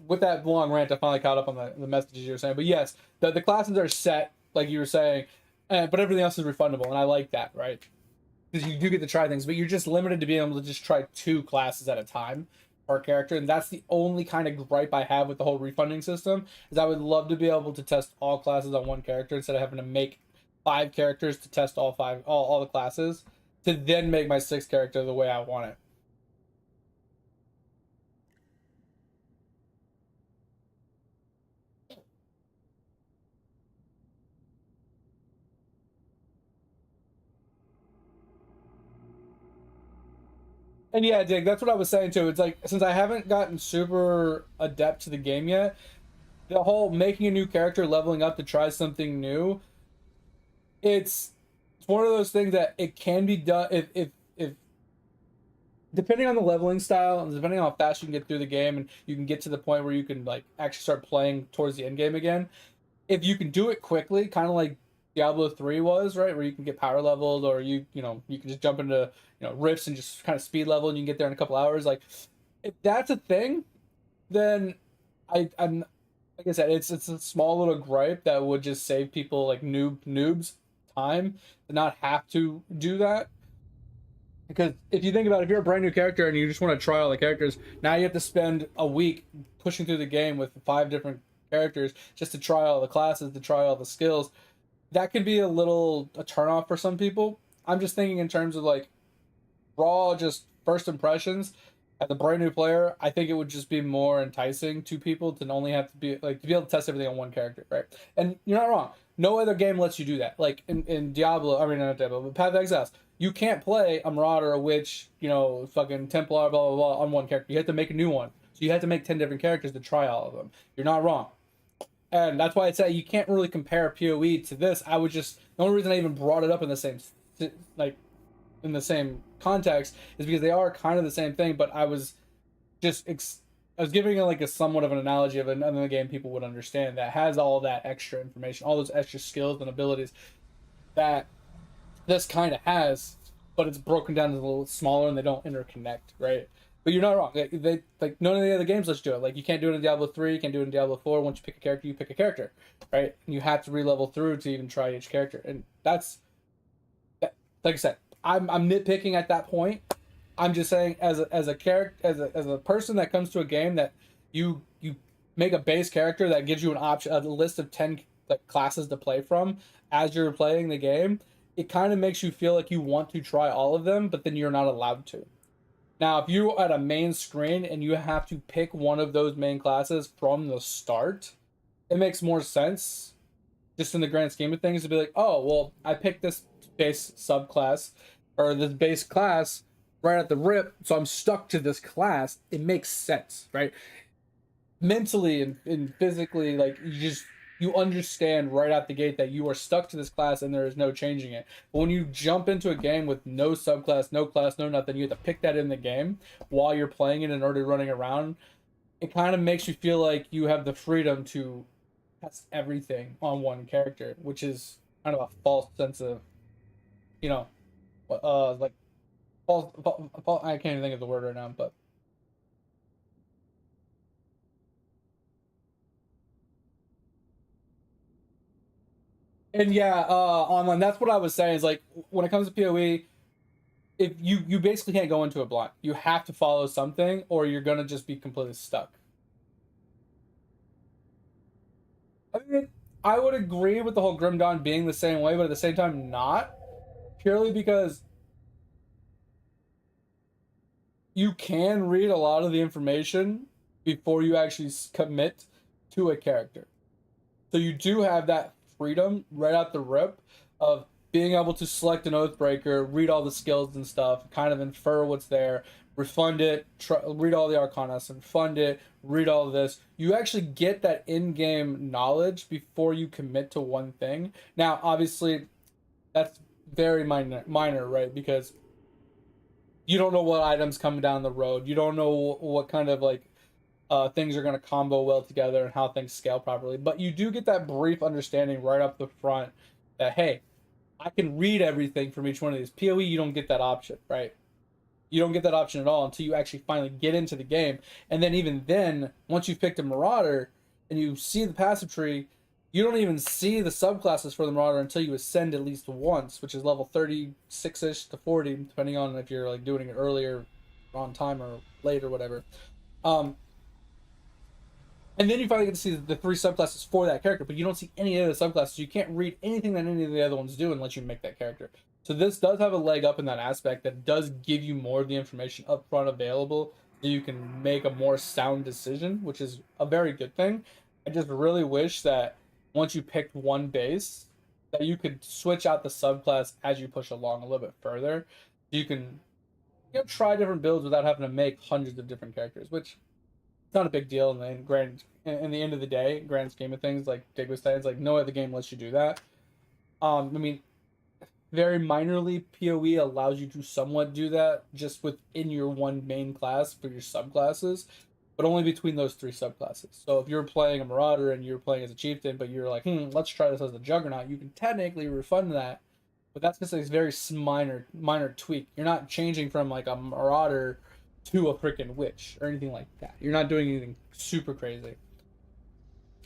with that long rant, I finally caught up on the messages you were saying. But yes, the classes are set, like you were saying, but everything else is refundable, and I like that, right? Because you do get to try things, but you're just limited to being able to just try 2 classes at a time per character, and that's the only kind of gripe I have with the whole refunding system. Is I would love to be able to test all classes on one character instead of having to make 5 characters to test all the classes to then make my 6th character the way I want it. And yeah, Dig, that's what I was saying too. It's like since I haven't gotten super adept to the game yet, the whole making a new character, leveling up to try something new, it's it's one of those things that it can be done if depending on the leveling style and depending on how fast you can get through the game and you can get to the point where you can like actually start playing towards the end game again. If you can do it quickly, kind of like Diablo 3 was, right, where you can get power leveled or you can just jump into rifts and just kind of speed level and you can get there in a couple hours. Like if that's a thing, then I'm like I said, it's a small little gripe that would just save people like noobs time to not have to do that. Because if you think about it, if you're a brand new character and you just want to try all the characters, now you have to spend a week pushing through the game with 5 different characters just to try all the classes, to try all the skills. That could be a turnoff for some people. I'm just thinking in terms of like raw, just first impressions. As a brand new player, I think it would just be more enticing to people to only have to be like to be able to test everything on one character, right? And you're not wrong. No other game lets you do that. Like in Diablo, I mean not Diablo, but Path of Exiles, you can't play a Marauder, a Witch, fucking Templar, blah blah blah on one character. You have to make a new one. So you have to make 10 different characters to try all of them. You're not wrong. And that's why I say you can't really compare PoE to this. I would just the only reason I even brought it up in the same like in the same context is because they are kind of the same thing. But I was just I was giving it like a somewhat of an analogy of another game people would understand that has all that extra information, all those extra skills and abilities that this kind of has, but it's broken down a little smaller and they don't interconnect, right? But you're not wrong. They like none of the other games let you do it. Like you can't do it in Diablo 3, you can't do it in Diablo 4. Once you pick a character, you pick a character, right? And you have to re-level through to even try each character. And that's like I said, I'm nitpicking at that point. I'm just saying as a character as a person that comes to a game that you make a base character that gives you an option a list of 10 like classes to play from as you're playing the game. It kind of makes you feel like you want to try all of them, but then you're not allowed to. Now, if you're at a main screen and you have to pick one of those main classes from the start, it makes more sense, just in the grand scheme of things, to be like, oh, well, I picked this base subclass or this base class right at the rip, so I'm stuck to this class. It makes sense, right? Mentally and physically, like you understand right out the gate that you are stuck to this class and there is no changing it. But when you jump into a game with no subclass, no class, no nothing, you have to pick that in the game while you're playing it and already running around. It kind of makes you feel like you have the freedom to test everything on one character, which is kind of a false sense of, you know, like false. I can't even think of the word right now, but and yeah, online. That's what I was saying. Is like when it comes to PoE, if you basically can't go into it blind. You have to follow something, or you're gonna just be completely stuck. I mean, I would agree with the whole Grim Dawn being the same way, but at the same time, not purely because you can read a lot of the information before you actually commit to a character. So you do have that freedom right out the rip of being able to select an Oathbreaker, read all the skills and stuff, kind of infer what's there, refund it, read all the Arcanas, and fund it, read all of this. You actually get that in-game knowledge before you commit to one thing. Now, obviously, that's very minor, right? Because you don't know what items come down the road. You don't know what kind of like things are going to combo well together and how things scale properly. But you do get that brief understanding right up the front that, hey, I can read everything from each one of these. PoE, you don't get that option, right? You don't get that option at all until you actually finally get into the game. And then even then, once you've picked a Marauder and you see the passive tree, you don't even see the subclasses for the Marauder until you ascend at least once, which is level 36-ish to 40, depending on if you're like doing it earlier on time or late or whatever. Um, and then you finally get to see the three subclasses for that character, but you don't see any of the subclasses. You can't read anything that any of the other ones do unless you make that character. So this does have a leg up in that aspect that does give you more of the information up front available so you can make a more sound decision, which is a very good thing. I just really wish that once you picked one base, that you could switch out the subclass as you push along a little bit further. You can try different builds without having to make hundreds of different characters, which not a big deal in the in the end of the day, grand scheme of things. Like Dig was saying, it's like no other game lets you do that. I mean, very minorly, PoE allows you to somewhat do that just within your one main class for your subclasses, but only between those three subclasses. So if you're playing a Marauder and you're playing as a Chieftain, but you're like, let's try this as a Juggernaut, you can technically refund that, but that's just a very minor tweak. You're not changing from like a Marauder to a freaking Witch or anything like that. You're not doing anything super crazy.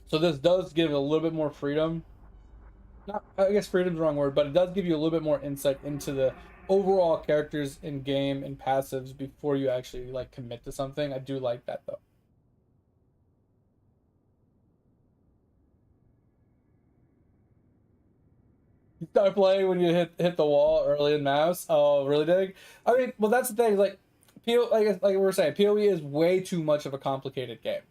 So this does give a little bit more freedom. Not, I guess freedom's the wrong word, but it does give you a little bit more insight into the overall characters in game and passives before you actually like commit to something. I do like that though. start playing when you hit the wall early in mouse. Oh, really, Dig? I mean, well, that's the thing. Like, like we were saying, PoE is way too much of a complicated game.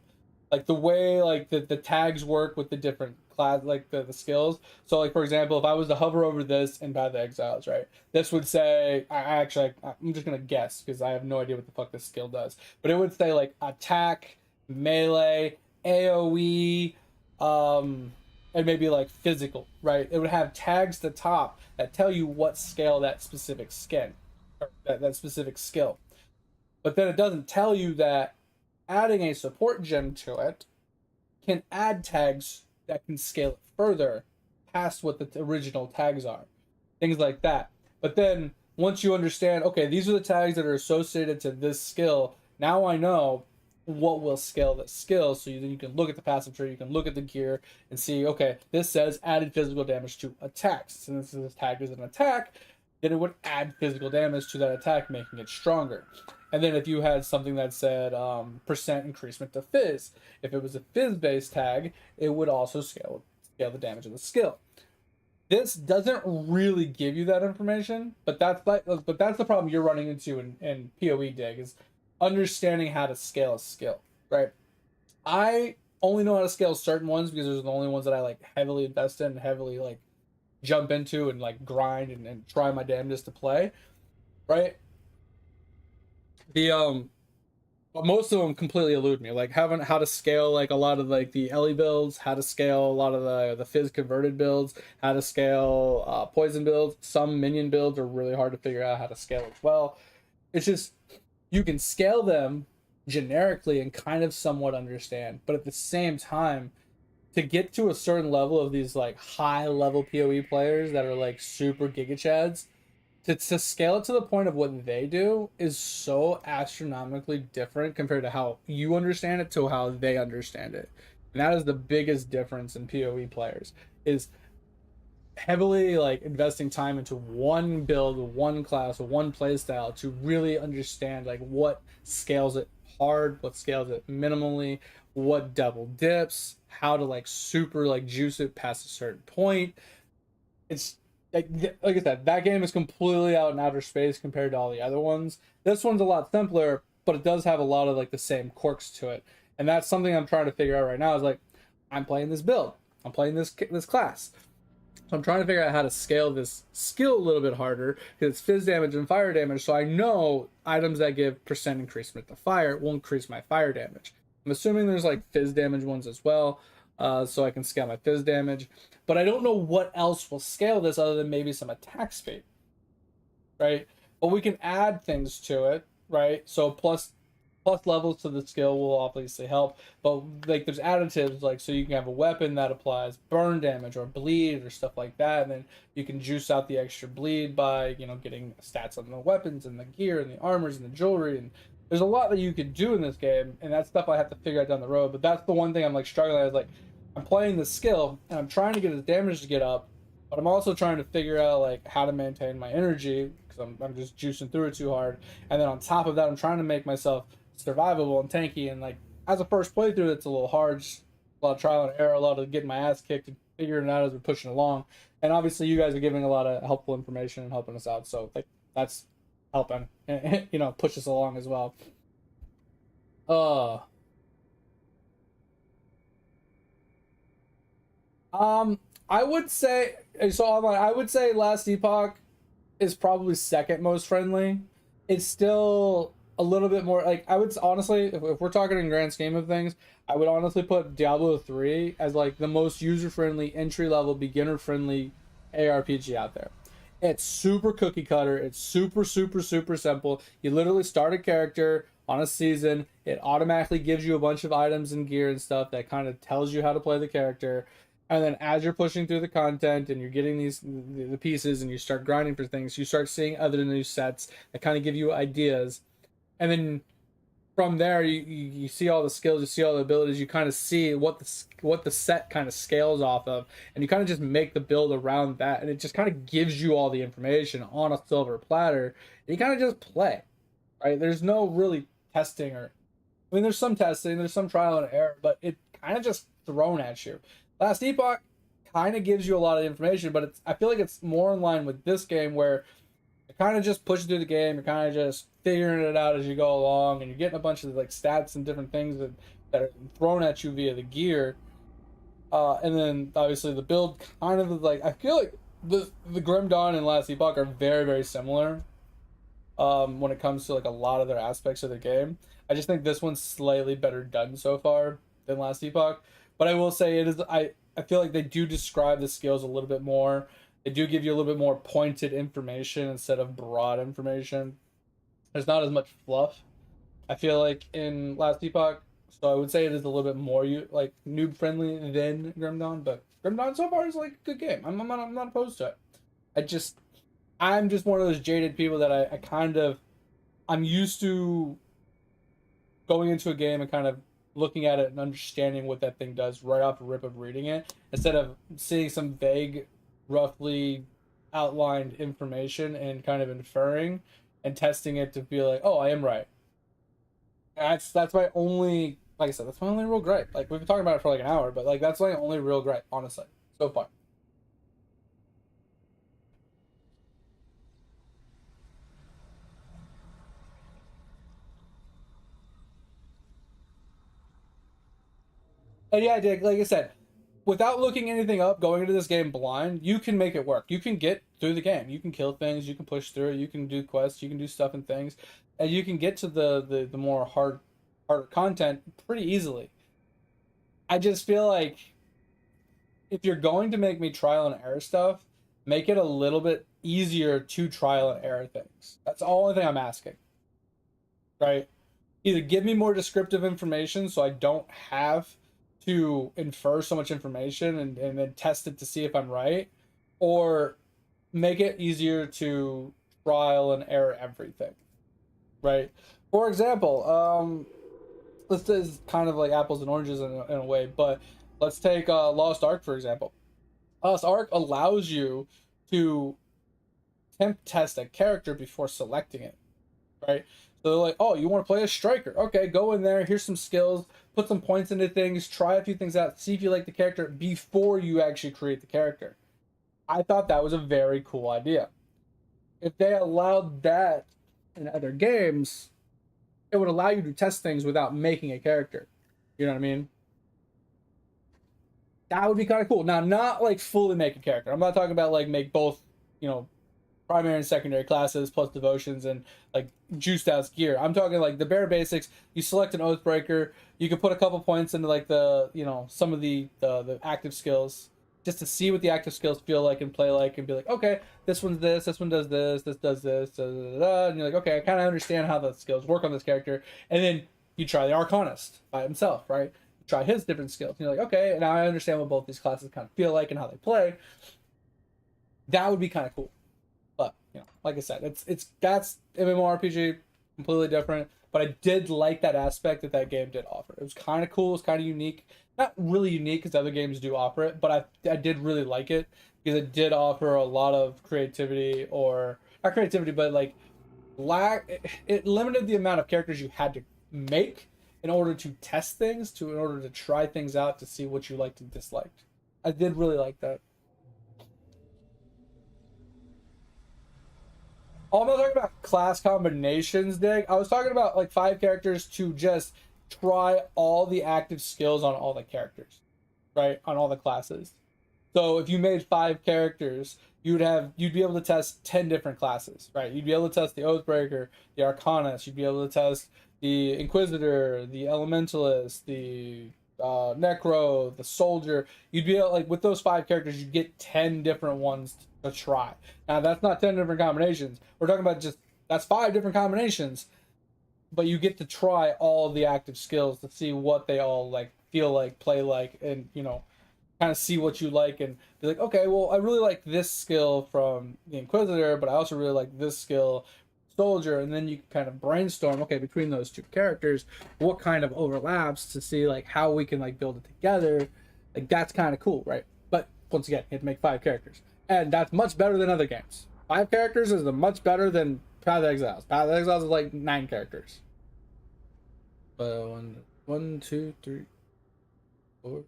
Like the way like the tags work with the different class, like the skills. So like for example, if I was to hover over this in Path of Exiles, right, this would say I'm just gonna guess because I have no idea what the fuck this skill does, but it would say like attack, melee, AOE, and maybe like physical, right? It would have tags at the top that tell you what scale that specific skin, or that specific skill. But then it doesn't tell you that adding a support gem to it can add tags that can scale it further past what the original tags are. Things like that. But then once you understand, okay, these are the tags that are associated to this skill, now I know what will scale this skill. So then you can look at the passive tree, you can look at the gear and see, okay, this says added physical damage to attacks. Since this tag is an attack, then it would add physical damage to that attack, making it stronger. And then if you had something that said percent increasement to fizz, if it was a fizz-based tag, it would also scale the damage of the skill. This doesn't really give you that information, but that's the problem you're running into in PoE Dig, is understanding how to scale a skill, right? I only know how to scale certain ones because those are the only ones that I like heavily invest in and heavily like jump into and like grind and try my damnedest to play, right? The but most of them completely elude me. Like having how to scale like a lot of like the Ellie builds, how to scale a lot of the fizz converted builds, how to scale poison builds. Some minion builds are really hard to figure out how to scale as well. It's just you can scale them generically and kind of somewhat understand, but at the same time, to get to a certain level of these like high level PoE players that are like super giga chads, to scale it to the point of what they do is so astronomically different compared to how you understand it to how they understand it. And that is the biggest difference in PoE players, is heavily like investing time into one build, one class, one playstyle to really understand like what scales it hard, what scales it minimally, what double dips, how to like super like juice it past a certain point. It's like I said, that game is completely out in outer space compared to all the other ones. This one's a lot simpler, but it does have a lot of like the same quirks to it, and that's something I'm trying to figure out right now. Is like, I'm playing this build, I'm playing this class, so I'm trying to figure out how to scale this skill a little bit harder because it's fizz damage and fire damage. So I know items that give percent increasement to fire will increase my fire damage. I'm assuming there's like fizz damage ones as well, so I can scale my fizz damage. But I don't know what else will scale this other than maybe some attack speed, right? But we can add things to it, right? So plus levels to the skill will obviously help. But like there's additives, like so you can have a weapon that applies burn damage or bleed or stuff like that, and then you can juice out the extra bleed by getting stats on the weapons and the gear and the armors and the jewelry, and there's a lot that you could do in this game, and that's stuff I have to figure out down the road. But that's the one thing I'm like struggling with. Like, I'm playing the skill and I'm trying to get his damage to get up, but I'm also trying to figure out like how to maintain my energy because I'm just juicing through it too hard. And then on top of that, I'm trying to make myself survivable and tanky. And like as a first playthrough, it's a little hard, just a lot of trial and error, a lot of getting my ass kicked and figuring it out as we're pushing along. And obviously, you guys are giving a lot of helpful information and helping us out, so like that's helping, push us along as well. Uh, I would say so. Online, I would say Last Epoch is probably second most friendly. It's still a little bit more like I would honestly, if we're talking in grand scheme of things, I would honestly put Diablo 3 as like the most user friendly, entry level, beginner friendly ARPG out there. It's super cookie cutter. It's super, super, super simple. You literally start a character on a season. It automatically gives you a bunch of items and gear and stuff that kind of tells you how to play the character. And then as you're pushing through the content and you're getting the pieces and you start grinding for things, you start seeing other new sets that kind of give you ideas. And then from there, you see all the skills, you see all the abilities, you kind of see what the set kind of scales off of, and you kind of just make the build around that, and it just kind of gives you all the information on a silver platter, and you kind of just play, right? There's no really testing I mean, there's some testing, there's some trial and error, but it kind of just thrown at you. Last Epoch kind of gives you a lot of information, but I feel like it's more in line with this game where you're kind of just pushing through the game, you're kind of just figuring it out as you go along, and you're getting a bunch of like stats and different things that are thrown at you via the gear. And then obviously the build kind of like, I feel like the Grim Dawn and Last Epoch are very, very similar when it comes to like a lot of their aspects of the game. I just think this one's slightly better done so far than Last Epoch. But I will say it is I feel like they do describe the skills a little bit more. They do give you a little bit more pointed information instead of broad information. There's not as much fluff, I feel like, in Last Epoch. So I would say it is a little bit more like noob friendly than Grim Dawn, but Grim Dawn so far is like a good game. I'm not opposed to it. I'm just one of those jaded people that I kind of I'm used to going into a game and kind of looking at it and understanding what that thing does right off the rip of reading it instead of seeing some vague, roughly outlined information and kind of inferring and testing it to feel like, oh, I am right. That's my only, like I said, that's my only real gripe. Like we've been talking about it for like an hour, but like that's my only real gripe, honestly, so far. And yeah, I did. Like I said, without looking anything up, going into this game blind, you can make it work. You can get through the game. You can kill things. You can push through. You can do quests. You can do stuff and things, and you can get to the more harder content pretty easily. I just feel like if you're going to make me trial and error stuff, make it a little bit easier to trial and error things. That's the only thing I'm asking. Right? Either give me more descriptive information so I don't have to infer so much information and then test it to see if I'm right, or make it easier to trial and error everything. Right? For example, this is kind of like apples and oranges in a way, but let's take Lost Ark for example. Lost Ark allows you to temp test a character before selecting it, right? So they're like, oh, you want to play a striker? Okay, go in there. Here's some skills. Put some points into things. Try a few things out. See if you like the character before you actually create the character. I thought that was a very cool idea. If they allowed that in other games, it would allow you to test things without making a character. You know what I mean? That would be kind of cool. Now, not like fully make a character. I'm not talking about like make both, you know, primary and secondary classes plus devotions and like juiced out gear. I'm talking like the bare basics. You select an Oathbreaker. You can put a couple points into like the, you know, some of the active skills just to see what the active skills feel like and play like and be like, okay, this one's this one does this does this, da, da, da, da. And you're like, okay, I kind of understand how the skills work on this character. And then you try the Arcanist by himself, right? You try his different skills. And you're like, okay, now I understand what both these classes kind of feel like and how they play. That would be kind of cool. But, you know, like I said, that's MMORPG, completely different. But I did like that aspect that game did offer. It was kind of cool. It was kind of unique. Not really unique because other games do offer it, but I did really like it because it did offer a lot of creativity, or not creativity, but like it limited the amount of characters you had to make in order to test things, in order to try things out to see what you liked and disliked. I did really like that. Oh, I'm not talking about class combinations, Dick. I was talking about like 5 characters to just try all the active skills on all the characters, right? On all the classes. So if you made 5 characters, you'd be able to test 10 different classes, right? You'd be able to test the Oathbreaker, the Arcanist. You'd be able to test the Inquisitor, the Elementalist, the Necro, the Soldier. You'd be able, like with those 5 characters, you'd get 10 different ones to try. Now that's not 10 different combinations. We're talking about just that's 5 different combinations, but you get to try all the active skills to see what they all like, feel like, play like, and you know, kind of see what you like and be like, okay, well, I really like this skill from the Inquisitor, but I also really like this skill Soldier, and then you can kind of brainstorm, okay, between those 2 characters, what kind of overlaps to see like how we can like build it together. Like that's kind of cool, right? But once again, you have to make 5 characters, and that's much better than other games. 5 characters is much better than Path of Exiles. Path of Exiles is like 9 characters. One, two, three, four.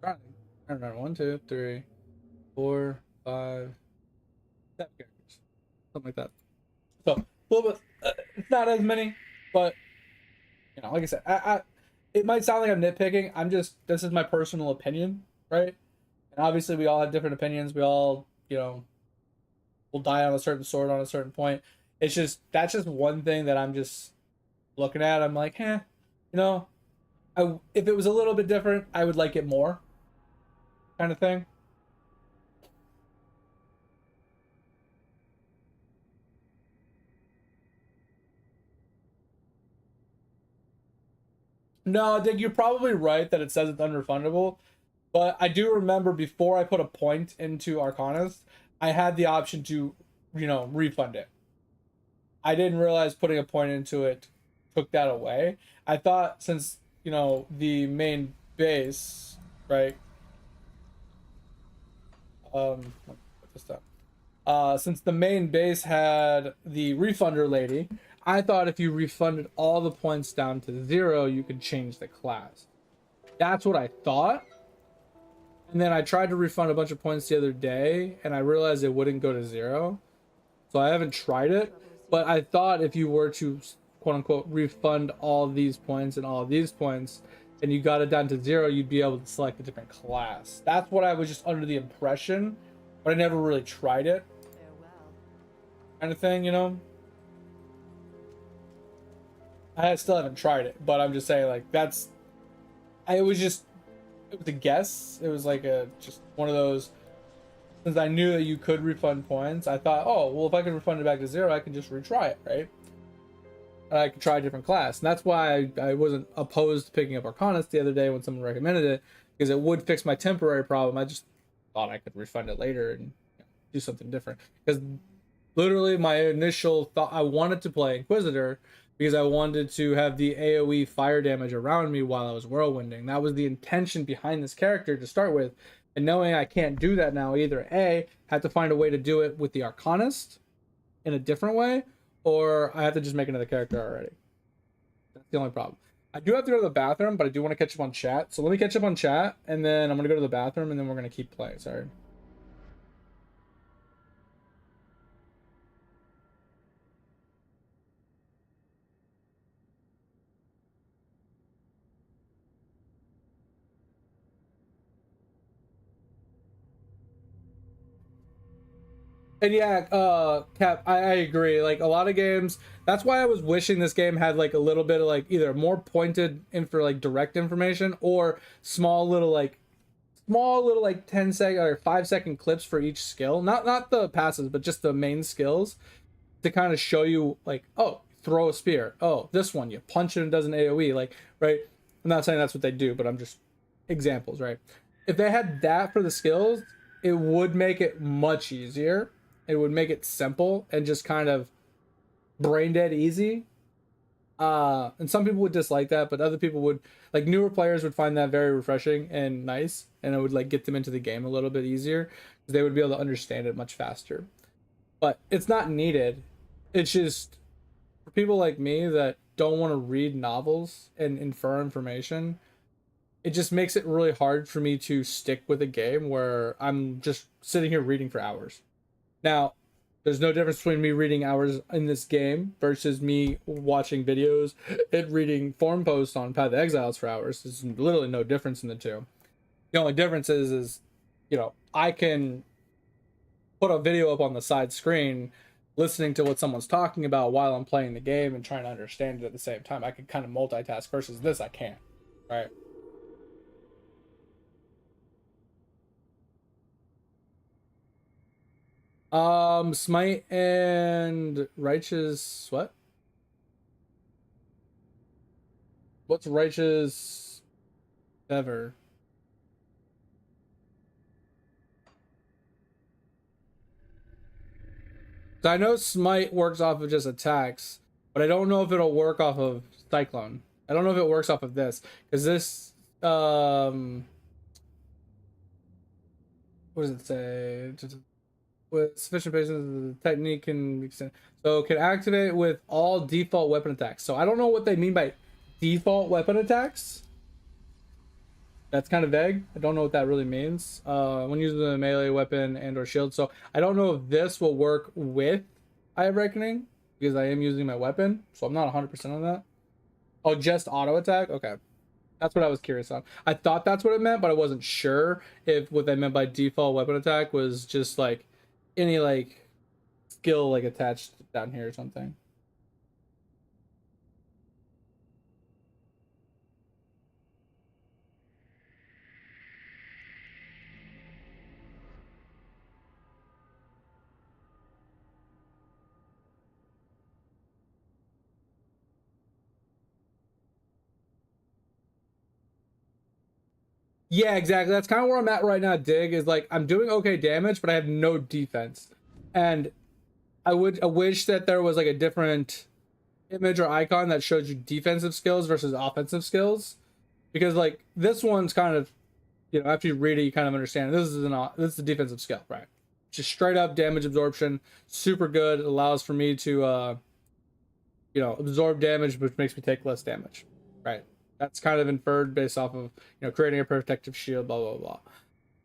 All I don't know, 1, 2, 3, 4, 5, 7 characters, something like that. So a little bit, it's not as many, but you know, like I said, it might sound like I'm nitpicking. I'm just, this is my personal opinion, right? And obviously, we all have different opinions. We all, you know, will die on a certain sword on a certain point. It's just, that's just one thing that I'm just looking at. I'm like, you know, if it was a little bit different, I would like it more, kind of thing. No, I think you're probably right that it says it's unrefundable. But I do remember before I put a point into Arcanist, I had the option to, you know, refund it. I didn't realize putting a point into it took that away. I thought since, you know, the main base, right? Put this down. Since the main base had the refunder lady, I thought if you refunded all the points down to 0, you could change the class. That's what I thought. And then I tried to refund a bunch of points the other day, and I realized it wouldn't go to 0. So I haven't tried it. But I thought if you were to, quote unquote, refund all these points and all these points, and you got it down to 0, you'd be able to select a different class. That's what I was just under the impression, but I never really tried it. Kind of thing, you know? I still haven't tried it, but I'm just saying, like, that's... it was a guess. It was like just one of those, since I knew that you could refund points, I thought, oh, well, if I can refund it back to 0, I can just retry it, right? And I could try a different class. And that's why I wasn't opposed to picking up Arcanist the other day when someone recommended it, because it would fix my temporary problem. I just thought I could refund it later and, you know, do something different. Because literally my initial thought, I wanted to play Inquisitor because I wanted to have the AoE fire damage around me while I was whirlwinding. That was the intention behind this character to start with. And knowing I can't do that now, either A, have to find a way to do it with the Arcanist in a different way, or I have to just make another character already. That's the only problem. I do have to go to the bathroom, but I do want to catch up on chat. So let me catch up on chat, and then I'm going to go to the bathroom, and then we're going to keep playing. Sorry. And yeah, Cap, I agree. Like a lot of games, that's why I was wishing this game had like a little bit of like either more pointed in for like direct information or small little like 10-second or 5-second clips for each skill. Not the passes, but just the main skills to kind of show you like, oh, throw a spear. Oh, this one you punch it and it does an AoE. Like, right? I'm not saying that's what they do, but I'm just examples, right? If they had that for the skills, it would make it much easier. It would make it simple and just kind of brain dead easy. And some people would dislike that, but other people would, like newer players would find that very refreshing and nice, and it would like get them into the game a little bit easier because they would be able to understand it much faster. But it's not needed. It's just for people like me that don't want to read novels and infer information. It just makes it really hard for me to stick with a game where I'm just sitting here reading for hours. Now, there's no difference between me reading hours in this game versus me watching videos and reading forum posts on Path of Exiles for hours. There's literally no difference in the two. The only difference is, you know, I can put a video up on the side screen listening to what someone's talking about while I'm playing the game and trying to understand it at the same time. I can kind of multitask versus this I can't, right? Smite and Righteous what? What's Righteous Ever? So I know Smite works off of just attacks, but I don't know if it'll work off of Cyclone. I don't know if it works off of this because this what does it say? With sufficient patience, the technique can extend. So can activate with all default weapon attacks. So I don't know what they mean by default weapon attacks. That's kind of vague. I don't know what that really means. When using a melee weapon and or shield. So I don't know if this will work with Eye of Reckoning because I am using my weapon. So I'm not 100% on that. Oh, just auto attack? Okay. That's what I was curious on. I thought that's what it meant, but I wasn't sure if what they meant by default weapon attack was just like any like skill like attached down here or something. Yeah, exactly. That's kind of where I'm at right now. Dig is like I'm doing okay damage, but I have no defense, and I wish that there was like a different image or icon that shows you defensive skills versus offensive skills, because like this one's kind of, you know, after you read it, you kind of understand this is a defensive skill, right? Just straight up damage absorption, super good. It allows for me to you know, absorb damage, which makes me take less damage, right? That's kind of inferred based off of, you know, creating a protective shield, blah blah blah.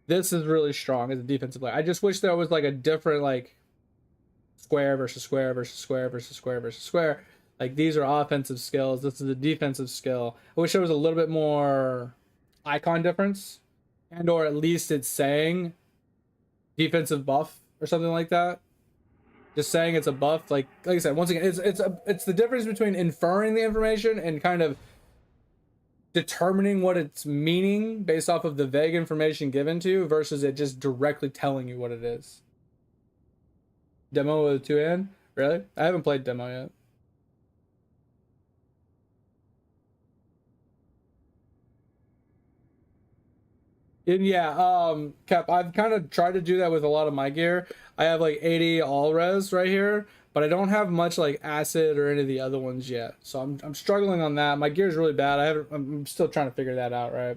This is really strong as a defensive player. I just wish there was like a different like square versus square versus square versus square versus square. Like these are offensive skills. This is a defensive skill. I wish there was a little bit more icon difference, and or at least it's saying defensive buff or something like that. Just saying it's a buff, like I said, once again, it's the difference between inferring the information and kind of determining what it's meaning based off of the vague information given to you versus it just directly telling you what it is. Demo with two in? Really? I haven't played demo yet. And yeah, Cap, I've kind of tried to do that with a lot of my gear. I have like 80 all res right here, but I don't have much like acid or any of the other ones yet. So I'm struggling on that. My gear's really bad. I'm still trying to figure that out, right?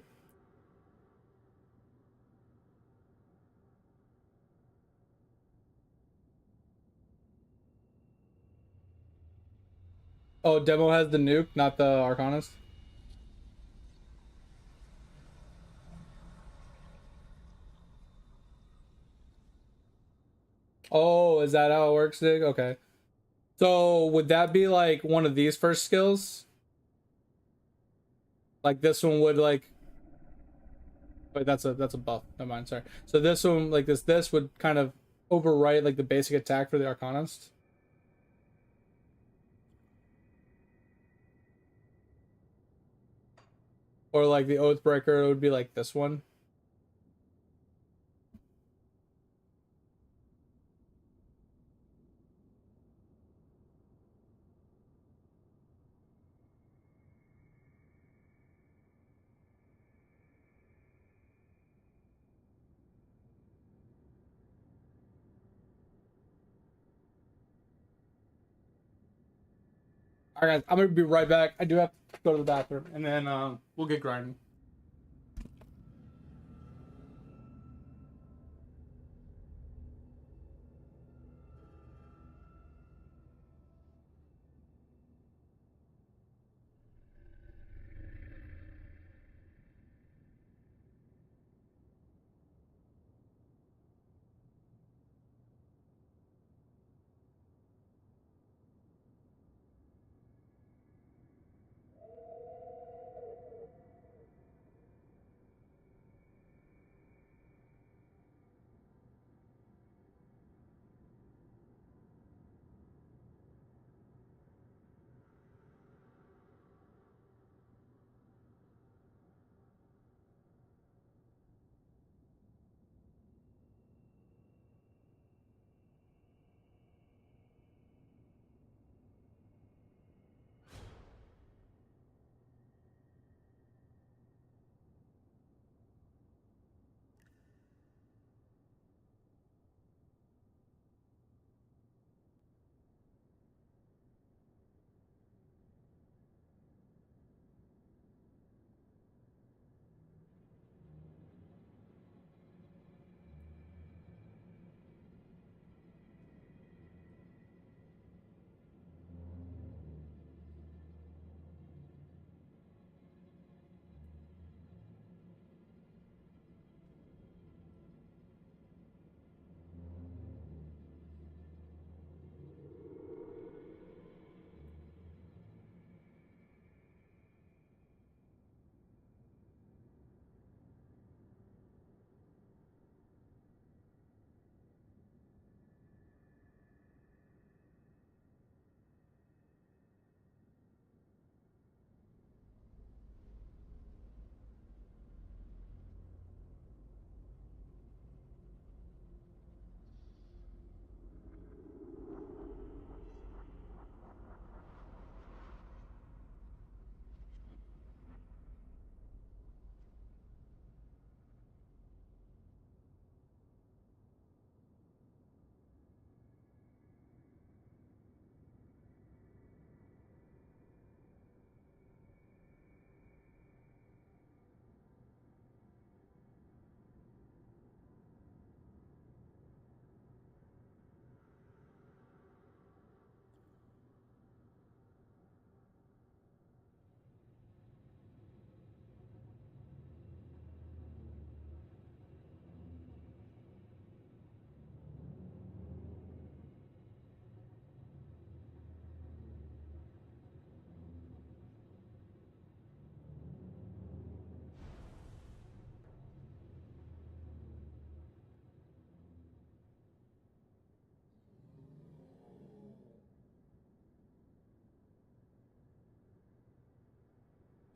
Oh, demo has the nuke, not the Arcanist. Oh, is that how it works, Dig? Okay. So would that be like one of these first skills? Like this one would like, wait, that's a buff. Never mind, sorry. So this one, like this would kind of overwrite like the basic attack for the Arcanist. Or like the Oathbreaker, it would be like this one. All right, guys, I'm gonna be right back. I do have to go to the bathroom, and then we'll get grinding.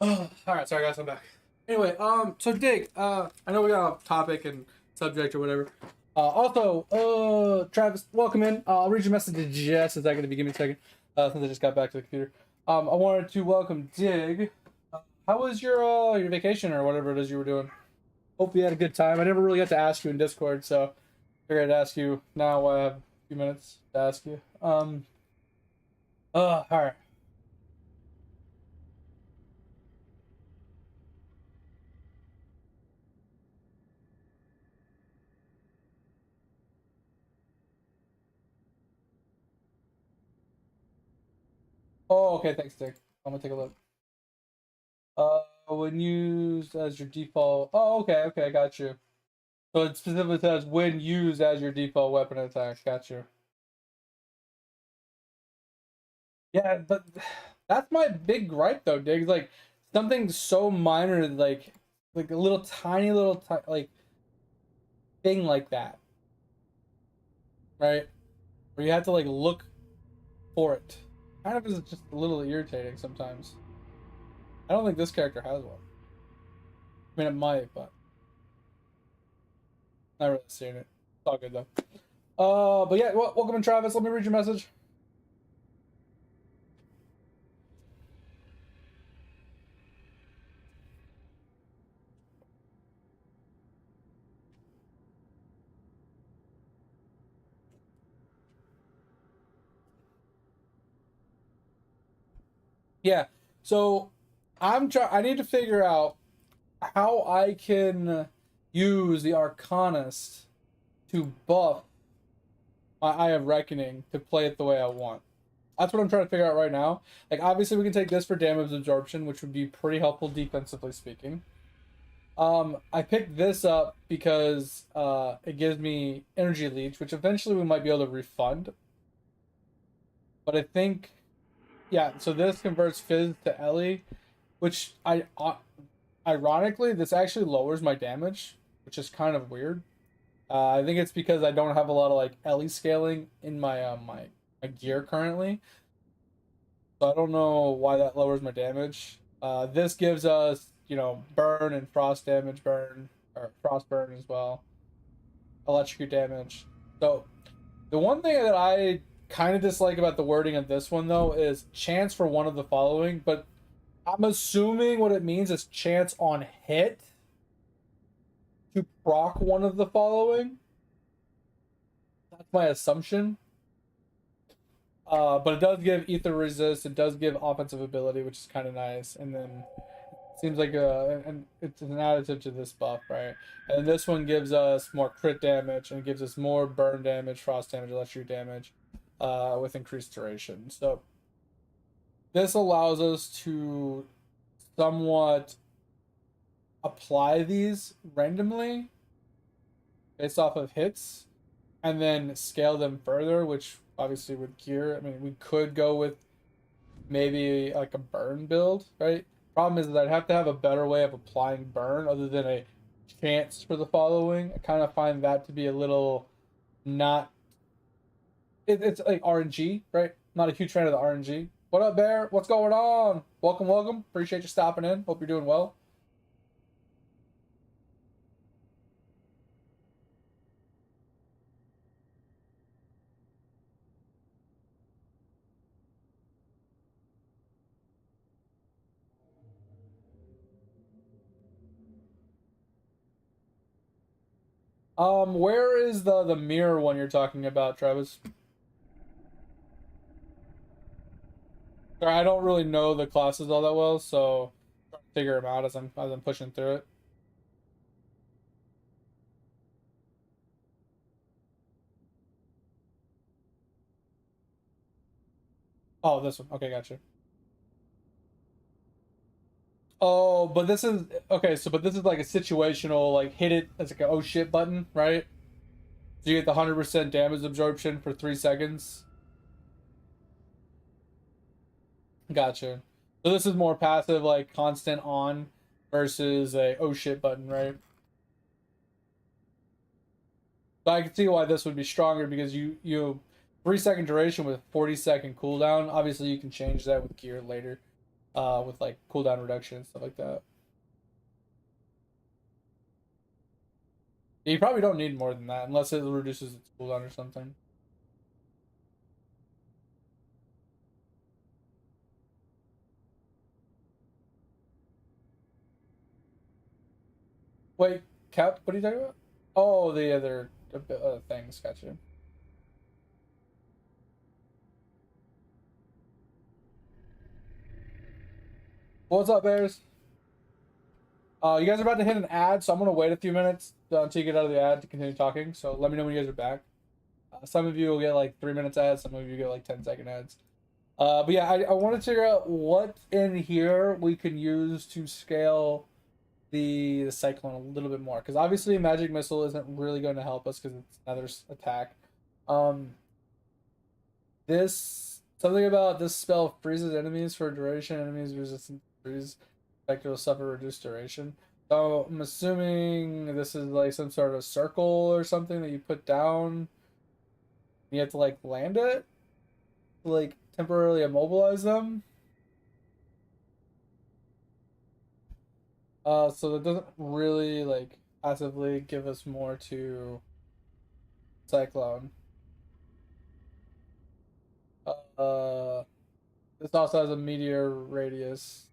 Oh, all right, sorry guys, I'm back. Anyway, so Dig, I know we got a topic and subject or whatever. Travis, welcome in. I'll read your message in just a second if you give me a second, since I just got back to the computer. I wanted to welcome Dig. How was your vacation or whatever it is you were doing? Hope you had a good time. I never really got to ask you in Discord, so I figured I'd ask you now while I have a few minutes to ask you. All right. Oh, okay, thanks, Dig. I'm gonna take a look. When used as your default. Oh, okay, okay, got you. So it specifically says when used as your default weapon attack. Got you. Yeah, but that's my big gripe though, Diggs. Like something so minor, like a little tiny little like thing like that, right? Where you have to like look for it. Kind of is just a little irritating sometimes. I don't think this character has one. I mean, it might, but not really seeing it. It's all good though. But yeah, welcome in, Travis. Let me read your message. Yeah. So I need to figure out how I can use the Arcanist to buff my Eye of Reckoning to play it the way I want. That's what I'm trying to figure out right now. Like obviously we can take this for damage absorption, which would be pretty helpful defensively speaking. I picked this up because it gives me energy leech, which eventually we might be able to refund. But I think yeah, so this converts Fizz to Ellie, which ironically this actually lowers my damage, which is kind of weird. I think it's because I don't have a lot of like Ellie scaling in my gear currently, so I don't know why that lowers my damage. This gives us burn and frost damage burn or frost burn as well, electrocute damage. So the one thing that I kind of dislike about the wording of this one though is chance for one of the following, but I'm assuming what it means is chance on hit to proc one of the following. That's my assumption. But it does give ether resist. It does give offensive ability, which is kind of nice. And then it seems like and it's an additive to this buff, right? And this one gives us more crit damage and it gives us more burn damage, frost damage, electric damage, with increased duration. So this allows us to somewhat apply these randomly based off of hits and then scale them further, which obviously with gear, I mean, we could go with maybe like a burn build, right? Problem is that I'd have to have a better way of applying burn other than a chance for the following. I kind of find that to be a little not. It's like RNG, right? Not a huge fan of the RNG. What up, Bear? What's going on? Welcome, welcome. Appreciate you stopping in. Hope you're doing well. Where is the mirror one you're talking about, Travis? Sorry, I don't really know the classes all that well, so I'm trying to figure them out as I'm pushing through it. Oh, this one. Okay, gotcha. Oh, but this is okay. So, but this is like a situational, like hit it as like a oh shit button, right? So you get the 100% damage absorption for 3 seconds. Gotcha. So this is more passive, like constant on versus a oh shit button, right? So I can see why this would be stronger because you 3 second duration with 40-second cooldown. Obviously, you can change that with gear later. with like cooldown reduction and stuff like that. You probably don't need more than that unless it reduces its cooldown or something. Wait, Cap, what are you talking about? Oh, the other things. Gotcha. What's up, Bears? You guys are about to hit an ad, so I'm gonna wait a few minutes until you get out of the ad to continue talking. So let me know when you guys are back. Some of you will get like 3 minutes ads, some of you get like 10-second ads. But yeah, I want to figure out what in here we can use to scale the cyclone a little bit more, because obviously magic missile isn't really going to help us because it's another attack. Um, this something about this spell freezes enemies for a duration. Enemies resistant to freeze effect will suffer reduced duration. So I'm assuming this is like some sort of circle or something that you put down. You have to like land it, to, like temporarily immobilize them. So that doesn't really like passively give us more to Cyclone. Uh, this also has a meteor radius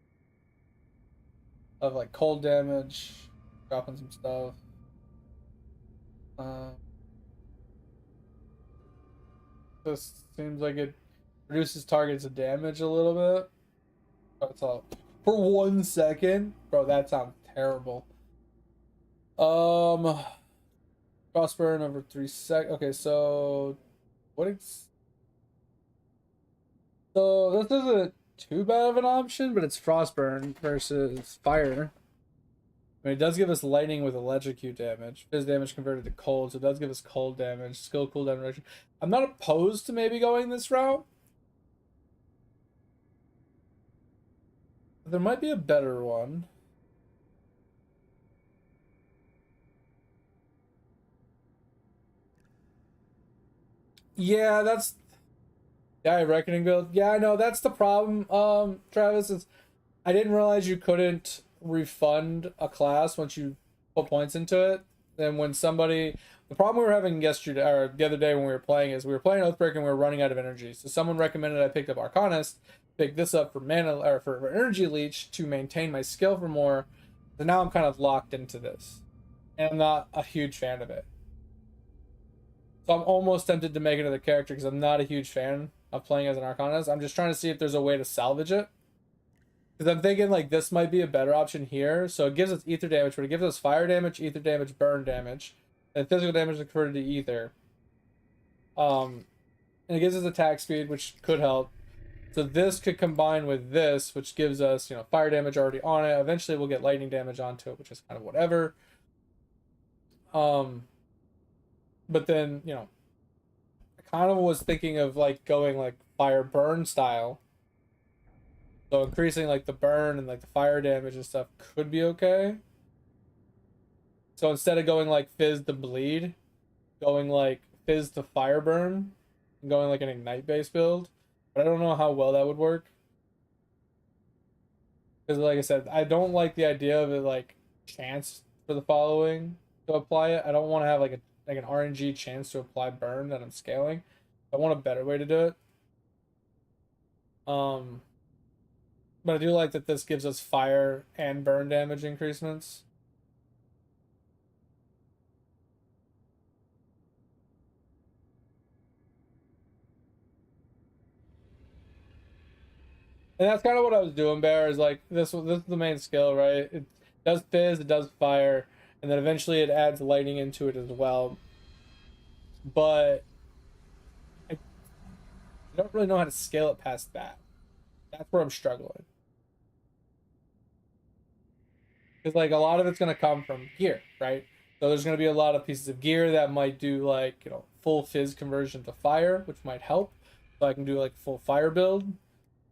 of like cold damage, dropping some stuff. Uh, this seems like it reduces targets of damage a little bit. That's all. For 1 second, bro. That sounds terrible. Um, Crossburn over 3 sec. Okay, so what? So this isn't too bad of an option, but it's Frostburn versus Fire. I mean, it does give us lightning with electrocute damage. Fizz damage converted to cold, so it does give us cold damage. Skill cooldown reduction. I'm not opposed to maybe going this route. There might be a better one. Yeah, that's Reckoning build. Yeah, I know that's the problem. Travis, is I didn't realize you couldn't refund a class once you put points into it. Then when somebody, the problem we were having yesterday or the other day when we were playing is we were playing Oathbreaker and we were running out of energy. So someone recommended I picked up Arcanist, picked this up for mana or for energy leech to maintain my skill for more. So now I'm kind of locked into this, and I'm not a huge fan of it. So I'm almost tempted to make another character because I'm not a huge fan of playing as an Arcanist. I'm just trying to see if there's a way to salvage it. Because I'm thinking like this might be a better option here. So it gives us ether damage, but it gives us fire damage, ether damage, burn damage, and physical damage is converted to ether. And it gives us attack speed, which could help. So this could combine with this, which gives us, fire damage already on it. Eventually we'll get lightning damage onto it, which is kind of whatever. But then, I kind of was thinking of like going like fire burn style. So increasing like the burn and like the fire damage and stuff could be okay. So instead of going like fizz to bleed, going like fizz to fire burn, and going like an ignite based build. But I don't know how well that would work. Because like I said, I don't like the idea of it like chance for the following to apply it. I don't want to have like an RNG chance to apply burn that I'm scaling. I want a better way to do it. Um but I do like that this gives us fire and burn damage increasements. And that's kind of what I was doing, Bear, is like this is the main skill, right? It does fizz, it does fire, and then eventually it adds lightning into it as well. But I don't really know how to scale it past that. That's where I'm struggling. Because like a lot of it's gonna come from gear, right? So there's gonna be a lot of pieces of gear that might do like, full fizz conversion to fire, which might help. So I can do like full fire build.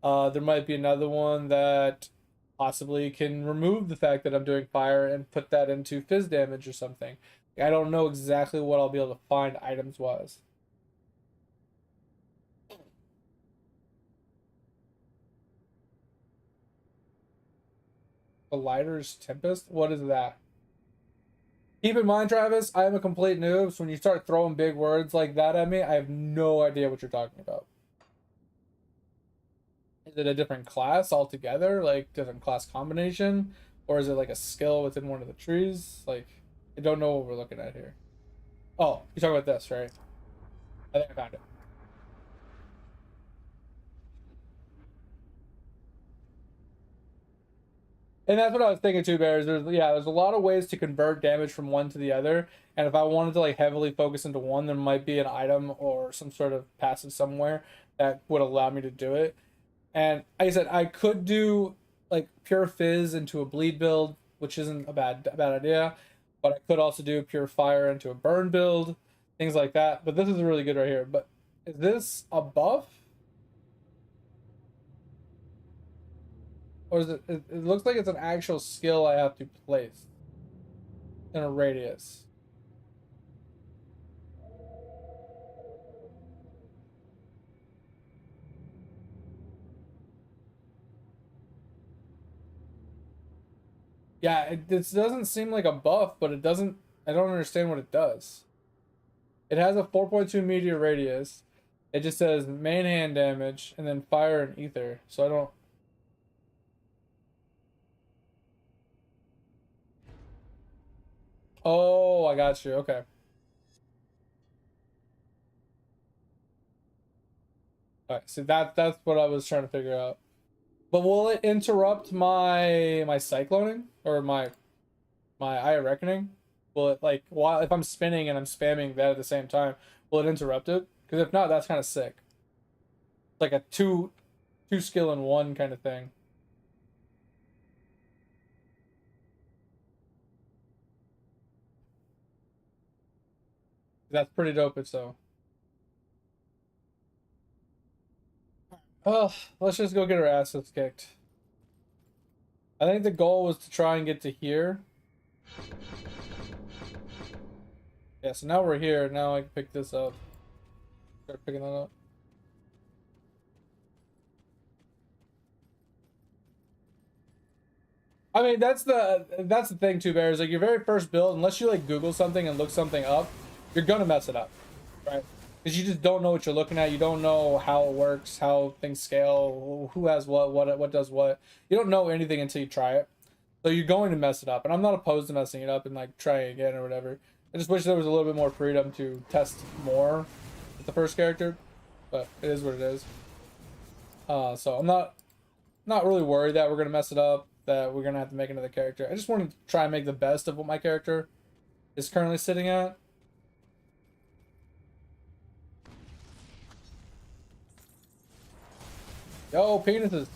There might be another one that possibly can remove the fact that I'm doing fire and put that into fizz damage or something. I don't know exactly what I'll be able to find items wise. Collider's Tempest? What is that? Keep in mind, Travis, I am a complete noob, so when you start throwing big words like that at me, I have no idea what you're talking about. Is it a different class altogether? Like, different class combination? Or is it like a skill within one of the trees? Like, I don't know what we're looking at here. Oh, you're talking about this, right? I think I found it. And that's what I was thinking too, Bears. There's a lot of ways to convert damage from one to the other. And if I wanted to like heavily focus into one, there might be an item or some sort of passive somewhere that would allow me to do it. And like I said, I could do like pure fizz into a bleed build, which isn't a bad idea. But I could also do pure fire into a burn build, things like that. But this is really good right here. But is this a buff? Or is it looks like it's an actual skill I have to place in a radius. Yeah, this doesn't seem like a buff, but it doesn't. I don't understand what it does. It has a 4.2 meteor radius. It just says main hand damage and then fire and ether. So I don't. Oh, I got you. Okay. All right. So that's what I was trying to figure out. But will it interrupt my cycloning or my eye of reckoning? Will it like while if I'm spinning and I'm spamming that at the same time, will it interrupt it? Because if not, that's kind of sick. It's like a two skill in one kind of thing. That's pretty dope. It's so. Oh, let's just go get our asses kicked. I think the goal was to try and get to here. Yeah, so now we're here. Now I can pick this up. Start picking that up. I mean, that's the thing too, Bears. Like your very first build, unless you like Google something and look something up, you're gonna mess it up, right? Because you just don't know what you're looking at. You don't know how it works, how things scale, who has what does what. You don't know anything until you try it. So you're going to mess it up, and I'm not opposed to messing it up and like trying again or whatever. I just wish there was a little bit more freedom to test more with the first character, but it is what it is. So I'm not really worried that we're gonna mess it up, that we're gonna have to make another character. I just want to try and make the best of what my character is currently sitting at. Yo, penises.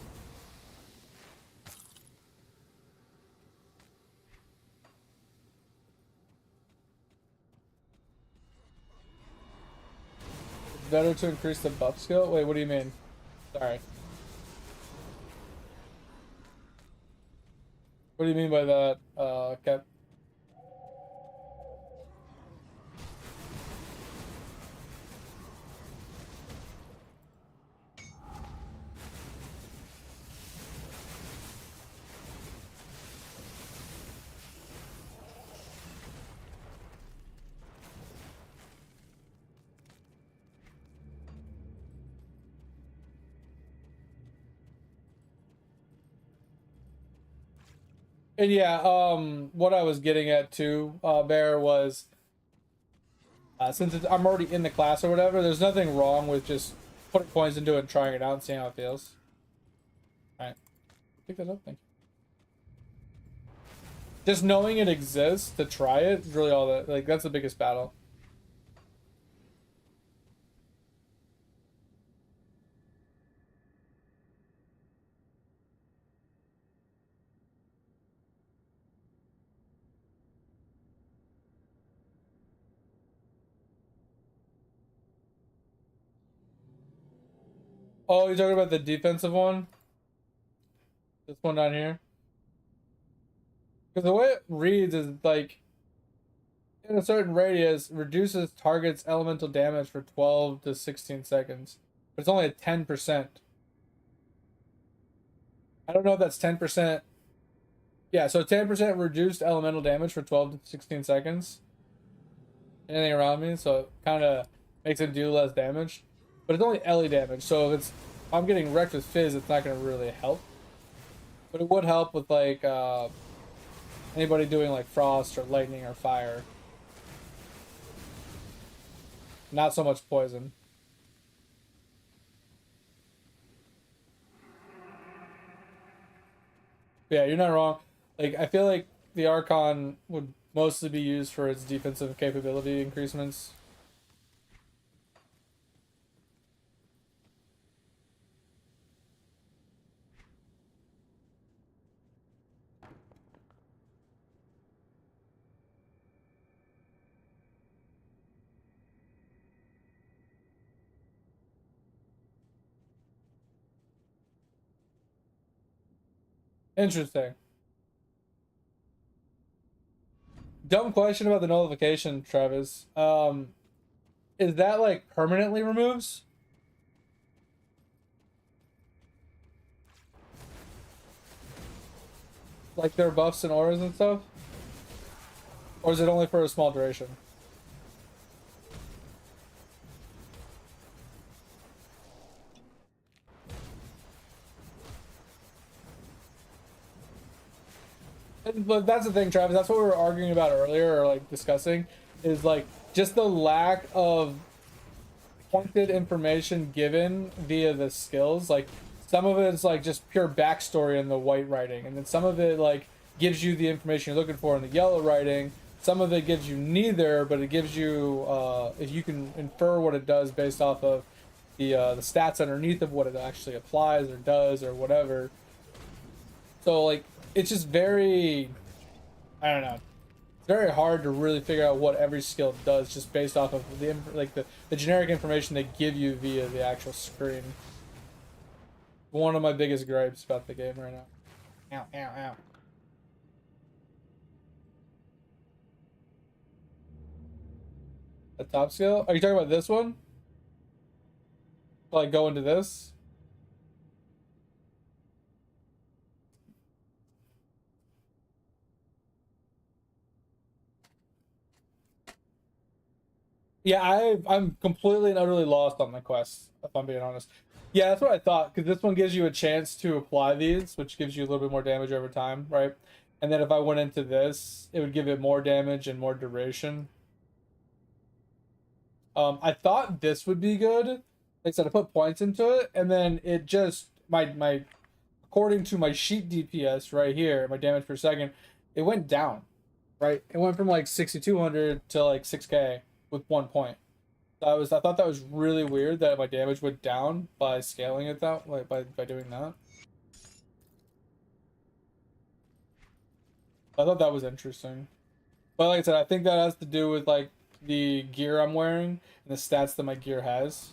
It's better to increase the buff skill. Wait, what do you mean? Sorry. What do you mean by that, Cap? And yeah, what I was getting at too, Bear, was since I'm already in the class or whatever, there's nothing wrong with just putting coins into it and trying it out and seeing how it feels. All right, pick that up. Thank you. Just knowing it exists to try it is really all that. Like that's the biggest battle. Oh, you're talking about the defensive one? This one down here? Because the way it reads is like in a certain radius reduces target's elemental damage for 12 to 16 seconds. But it's only at 10%. I don't know if that's 10% Yeah, so 10% reduced elemental damage for 12 to 16 seconds. Anything around me, so it kind of makes it do less damage. But it's only Ellie damage, so if I'm getting wrecked with Fizz, it's not going to really help. But it would help with like anybody doing like Frost or Lightning or Fire. Not so much Poison. Yeah, you're not wrong. Like I feel like the Archon would mostly be used for its defensive capability increasements. Interesting. Dumb question about the nullification, Travis. Is that like permanently removes? Like their buffs and auras and stuff? Or is it only for a small duration? But that's the thing, Travis. That's what we were arguing about earlier, or like discussing, is like just the lack of pointed information given via the skills. Like some of it is like just pure backstory in the white writing, and then some of it like gives you the information you're looking for in the yellow writing. Some of it gives you neither, but it gives you if you can infer what it does based off of the stats underneath of what it actually applies or does or whatever. So like it's just very, I don't know. It's very hard to really figure out what every skill does just based off of the generic information they give you via the actual screen. One of my biggest gripes about the game right now. Ow, ow, ow. A top skill? Are you talking about this one? Like go into this? Yeah, I'm completely and utterly lost on the quest, if I'm being honest. Yeah, that's what I thought, because this one gives you a chance to apply these, which gives you a little bit more damage over time, right? And then if I went into this, it would give it more damage and more duration. I thought this would be good. Like I said, I put points into it, and then it just my according to my sheet DPS right here, my damage per second, it went down, right? It went from like 6,200 to like 6K with 1 point. I thought that was really weird that my damage went down by scaling it that like by doing that. I thought that was interesting. But like I said, I think that has to do with like the gear I'm wearing and the stats that my gear has.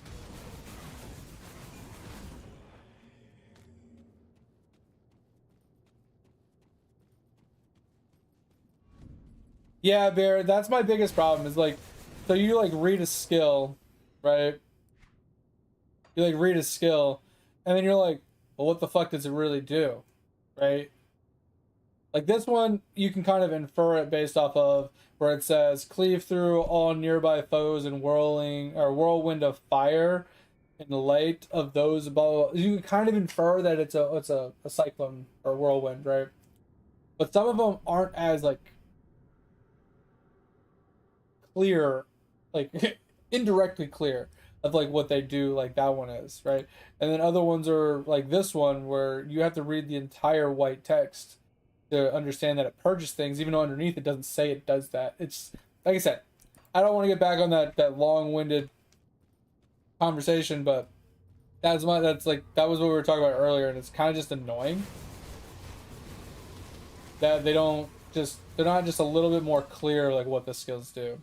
Yeah, Bear, that's my biggest problem is like, so you like read a skill, right? You like read a skill, and then you're like, well, what the fuck does it really do, right? Like this one, you can kind of infer it based off of where it says cleave through all nearby foes and whirling or whirlwind of fire in the light of those above. You can kind of infer that it's a cyclone or whirlwind, right? But some of them aren't as like clear, like indirectly clear of like what they do, like that one is, right? And then other ones are like this one where you have to read the entire white text to understand that it purges things, even though underneath it doesn't say it does that. It's like I said, I don't want to get back on that long-winded conversation, but that's like that was what we were talking about earlier, and it's kind of just annoying that they're not just a little bit more clear like what the skills do.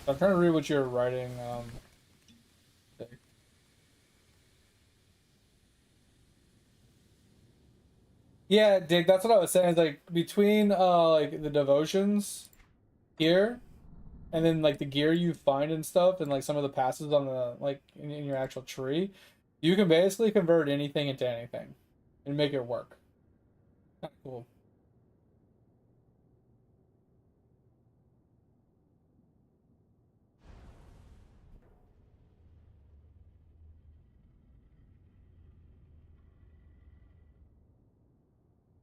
I'm trying to read what you're writing. Yeah, Dick, that's what I was saying. It's like between like the devotions here and then like the gear you find and stuff and like some of the passes on the like in your actual tree, you can basically convert anything into anything and make it work. Kind of cool.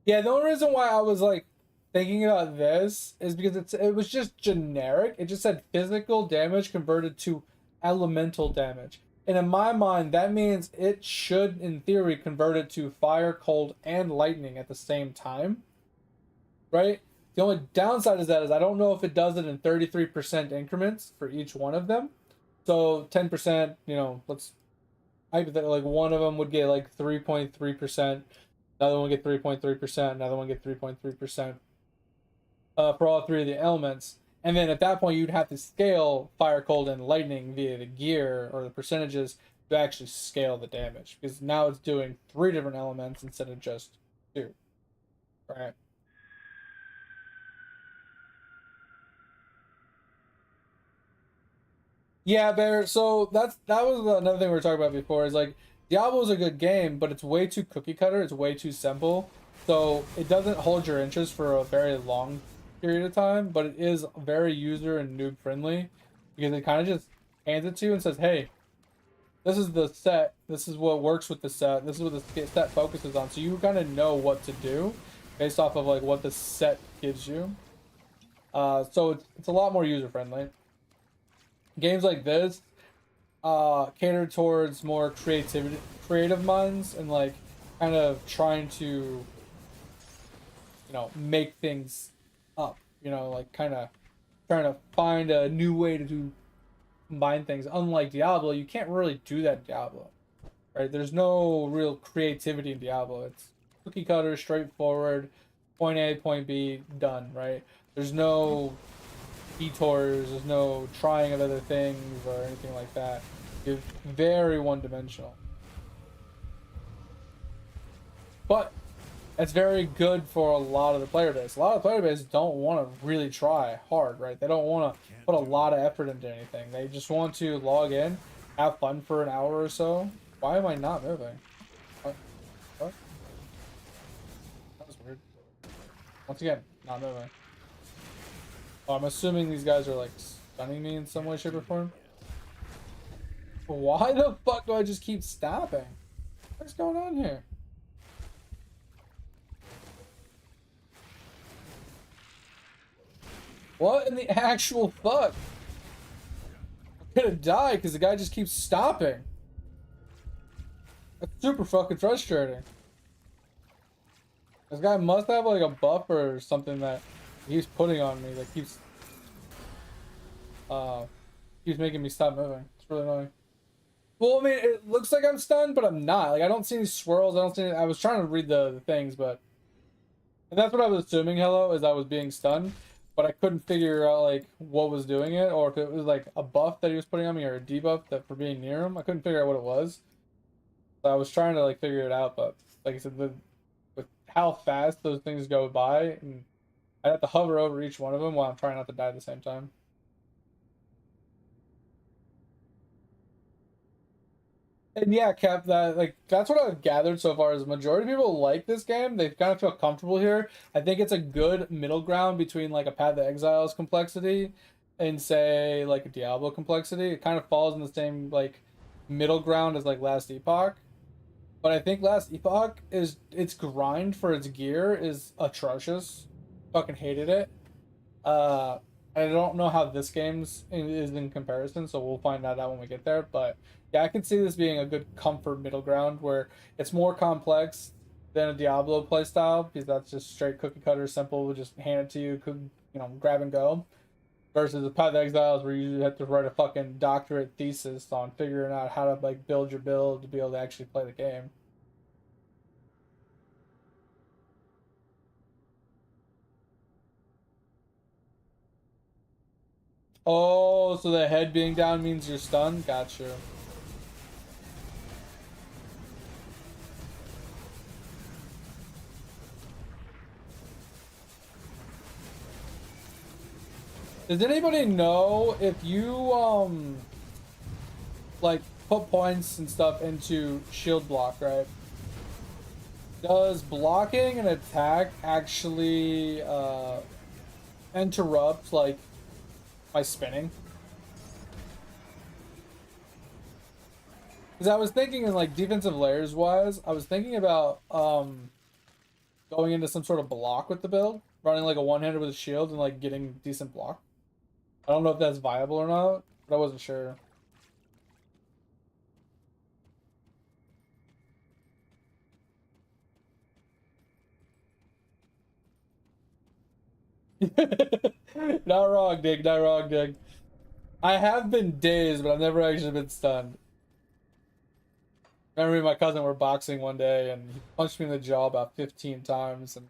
Yeah, the only reason why I was like thinking about this is because it was just generic. It just said physical damage converted to elemental damage. And in my mind, that means it should, in theory, convert it to fire, cold, and lightning at the same time, right? The only downside is that is I don't know if it does it in 33% increments for each one of them. So 10%, let's hypothetically like one of them would get like 3.3%, another one would get 3.3%, another one would get 3.3%, for all three of the elements. And then at that point, you'd have to scale fire, cold, and lightning via the gear or the percentages to actually scale the damage because now it's doing three different elements instead of just two, right? Yeah, Bear. So that was another thing we were talking about before. Is like Diablo's a good game, but it's way too cookie cutter. It's way too simple. So it doesn't hold your interest for a very long period of time. But it is very user and noob friendly because it kind of just hands it to you and says, "Hey, this is the set. This is what works with the set. This is what the set focuses on." So you kind of know what to do based off of like what the set gives you. So it's a lot more user friendly. Games like this cater towards more creative minds and like kind of trying to make things up, like kind of trying to find a new way to combine things. Unlike Diablo, you can't really do that in Diablo, right? There's no real creativity in Diablo. It's cookie cutter, straightforward, point A, point B, done, right? There's no detours, there's no trying of other things or anything like that. It's very one dimensional. But it's very good for a lot of the player base. A lot of the player base don't want to really try hard, right? They don't want to put a lot of effort into anything. They just want to log in, have fun for an hour or so. Why am I not moving? What? What? That was weird. Once again, not moving. Oh, I'm assuming these guys are like stunning me in some way, shape, or form. Why the fuck do I just keep stopping? What's going on here? What in the actual fuck? I'm gonna die because the guy just keeps stopping. That's super fucking frustrating. This guy must have like a buffer or something that he's putting on me that uh keeps making me stop moving. It's really annoying. Well, I mean, it looks like I'm stunned, but I'm not. Like, I don't see any swirls. I don't see. I was trying to read the things, but and that's what I was assuming. Hello, is I was being stunned, but I couldn't figure out like what was doing it, or if it was like a buff that he was putting on me or a debuff that for being near him. I couldn't figure out what it was. So I was trying to like figure it out, but like I said, with how fast those things go by, and I have to hover over each one of them while I'm trying not to die at the same time. And yeah, Cap, that like that's what I've gathered so far. Is the majority of people like this game. They kind of feel comfortable here. I think it's a good middle ground between like a Path of the Exiles complexity and say like a Diablo complexity. It kind of falls in the same like middle ground as like Last Epoch. But I think Last Epoch is its grind for its gear is atrocious. Fucking hated it. Uh, I don't know how this game's is in comparison, so we'll find that out when we get there. But yeah, I can see this being a good comfort middle ground where it's more complex than a Diablo playstyle because that's just straight cookie cutter, simple. We'll just hand it to you, grab and go. Versus the Path of Exiles where you have to write a fucking doctorate thesis on figuring out how to like build your build to be able to actually play the game. Oh, so the head being down means you're stunned? Gotcha. Does anybody know if you, like, put points and stuff into shield block, right? Does blocking an attack actually, interrupt, like, my spinning? Because I was thinking in, like, defensive layers wise, I was thinking about, going into some sort of block with the build, running like a one-handed with a shield and like getting decent block. I don't know if that's viable or not, but I wasn't sure. Not wrong, Dig. Not wrong, Dig. I have been dazed, but I've never actually been stunned. I remember me and my cousin were boxing one day, and he punched me in the jaw about 15 times, and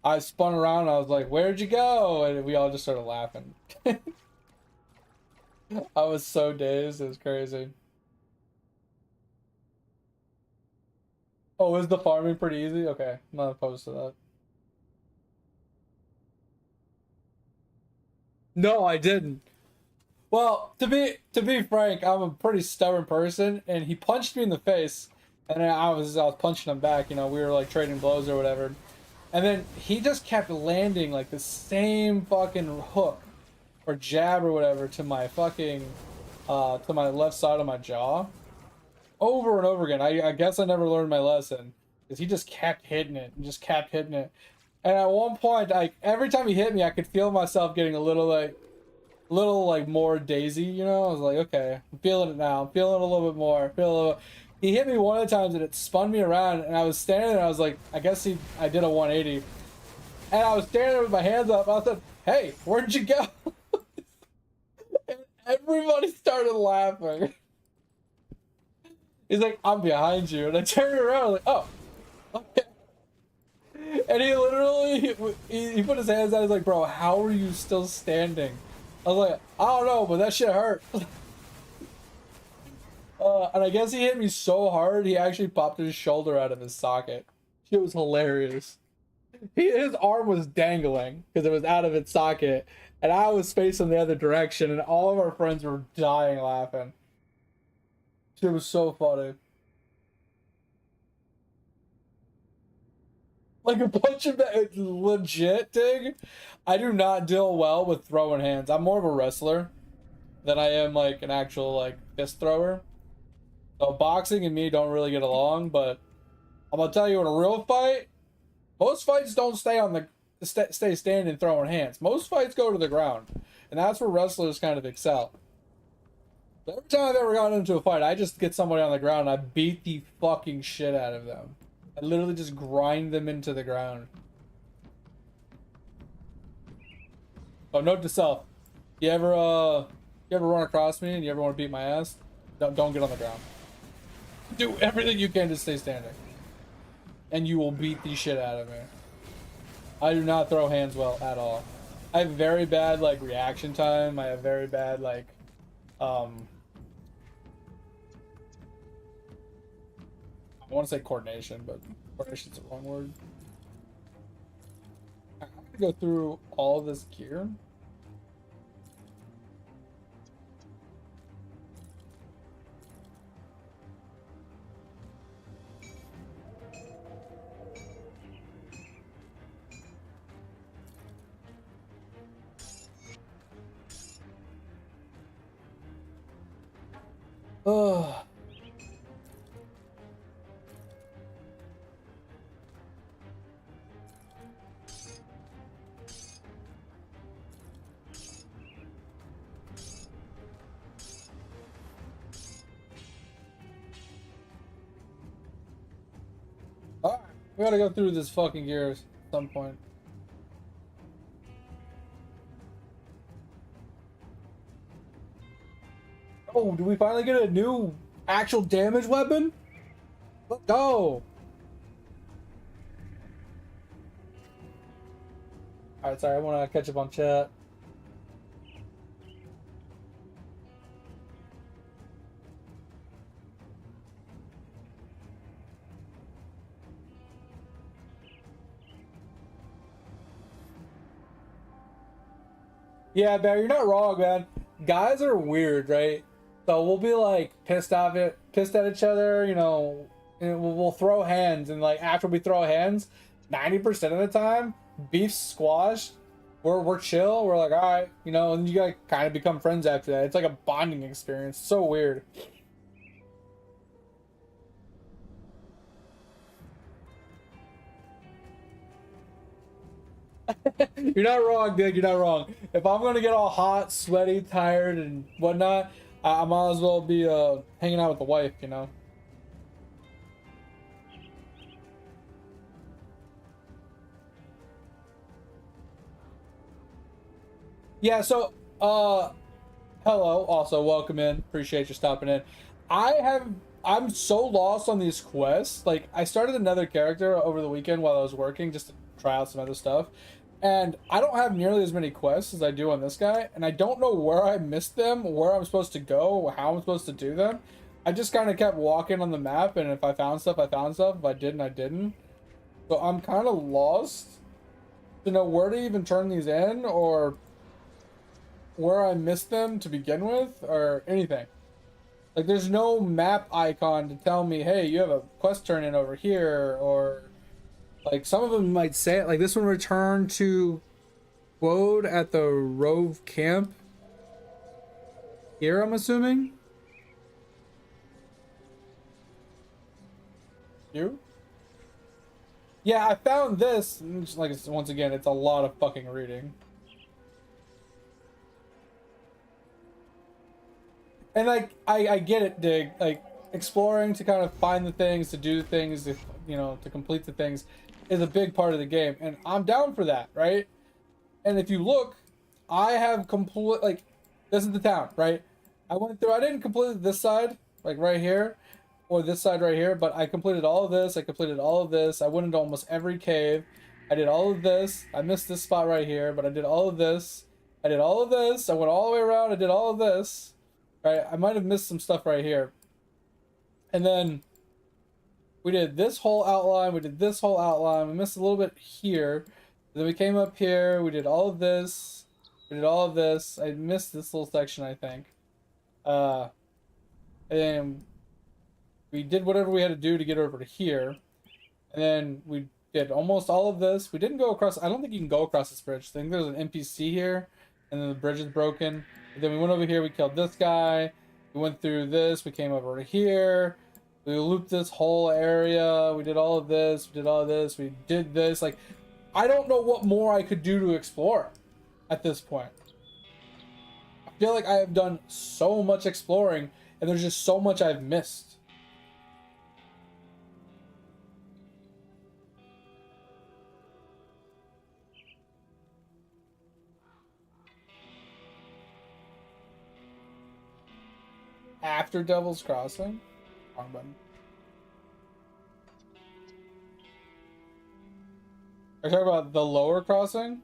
I spun around. And I was like, "Where'd you go?" And we all just started laughing. I was so dazed. It was crazy. Oh, is the farming pretty easy? Okay, I'm not opposed to that. No, I didn't. Well, to be frank, I'm a pretty stubborn person, and he punched me in the face, and I was punching him back. You know, we were like trading blows or whatever, and then he just kept landing like the same fucking hook or jab or whatever to my fucking to my left side of my jaw over and over again. I guess I never learned my lesson because he just kept hitting it and just kept hitting it, and at one point, like every time he hit me, I could feel myself getting a little like more daisy, you know. I was like, okay, I'm feeling it now. I'm feeling it a little bit more. Feel a little. He hit me one of the times and it spun me around, and I was standing there. I was like, I did a 180, and I was standing there with my hands up. I said, "Hey, where'd you go?" And everybody started laughing. He's like, "I'm behind you," and I turned around. I was like, "Oh, okay." And he literally he put his hands out. He's like, "Bro, how are you still standing?" I was like, "I don't know, but that shit hurt." And I guess he hit me so hard he actually popped his shoulder out of his socket. It was hilarious. His arm was dangling because it was out of its socket, and I was facing the other direction, and all of our friends were dying laughing. It was so funny. Like a bunch of that legit thing. I do not deal well with throwing hands. I'm more of a wrestler than I am like an actual like fist thrower. So boxing and me don't really get along, but I'm gonna tell you in a real fight, most fights don't stay on the stay standing throwing hands. Most fights go to the ground, and that's where wrestlers kind of excel. But every time I've ever gotten into a fight, I just get somebody on the ground and I beat the fucking shit out of them. I literally just grind them into the ground. Oh, note to self: you ever run across me and you ever want to beat my ass? Don't get on the ground. Do everything you can to stay standing, and you will beat the shit out of me. I do not throw hands well at all. I have very bad like reaction time. I have very bad like um I want to say coordination, but coordination's the wrong word. I'm gonna go through all this gear. Ugh. Alright, we gotta go through this fucking gear at some point. Oh, do we finally get a new actual damage weapon? Let's go! Alright, sorry, I wanna catch up on chat. Yeah, Bear, you're not wrong, man. Guys are weird, right? So we'll be like pissed at each other, you know, and we'll throw hands, and like after we throw hands, 90% of the time, beef squash. We're chill. We're like, all right, you know, and you guys kind of become friends after that. It's like a bonding experience. So weird. You're not wrong, dude. You're not wrong. If I'm gonna get all hot, sweaty, tired, and whatnot, I might as well be hanging out with the wife, you know. Yeah. So, hello. Also, welcome in. Appreciate you stopping in. I have. I'm so lost on these quests. Like, I started another character over the weekend while I was working just to try out some other stuff. And I don't have nearly as many quests as I do on this guy, and I don't know where I missed them, where I'm supposed to go, how I'm supposed to do them. I just kind of kept walking on the map, and if I found stuff, I found stuff. If I didn't, I didn't. So I'm kind of lost to know where to even turn these in, or where I missed them to begin with, or anything. Like, there's no map icon to tell me, hey, you have a quest turn in over here, or like some of them might say it. Like this one, return to Quode at the Rove camp. Here, I'm assuming. You? Yeah, I found this. Like, once again, it's a lot of fucking reading. And like, I get it, Dig. Like, exploring to kind of find the things, to do the things, to, you know, to complete the things, is a big part of the game, and I'm down for that, right? And if you look, I have complete, like, this is the town, right? I went through. I didn't complete this side, like right here, or this side right here, but I completed all of this. I completed all of this. I went into almost every cave. I did all of this. I missed this spot right here, but I did all of this. I did all of this. I went all the way around. I did all of this. Right? I might have missed some stuff right here. And then we did this whole outline. We did this whole outline. We missed a little bit here. Then we came up here. We did all of this. We did all of this. I missed this little section, I think. Uh, and we did whatever we had to do to get over to here. And then we did almost all of this. We didn't go across. I don't think you can go across this bridge. I think there's an NPC here. And then the bridge is broken. And then we went over here. We killed this guy. We went through this. We came over to here. We looped this whole area. We did all of this. We did all of this. We did this. Like, I don't know what more I could do to explore at this point. I feel like I have done so much exploring, and there's just so much I've missed. After Devil's Crossing? Wrong button. Are you talking about the lower crossing?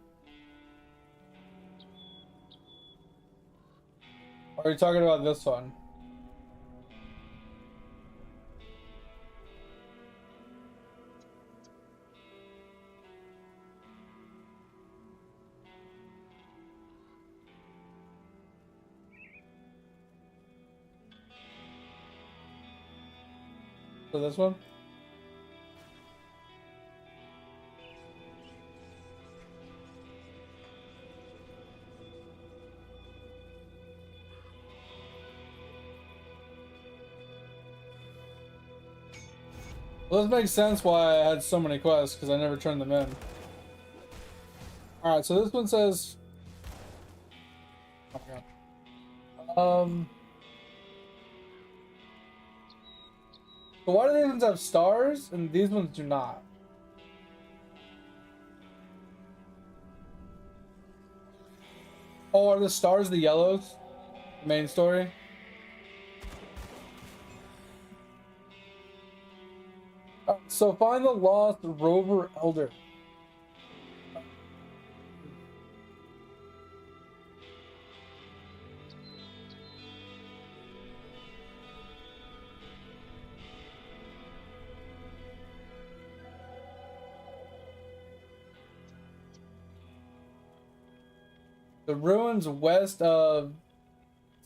Or are you talking about this one? So this one? Well, this makes sense why I had so many quests, because I never turned them in. Alright, so this one says... Oh my god. So why do these ones have stars, and these ones do not? Oh, are the stars the yellows? Main story? So find the lost rover elder. The ruins west of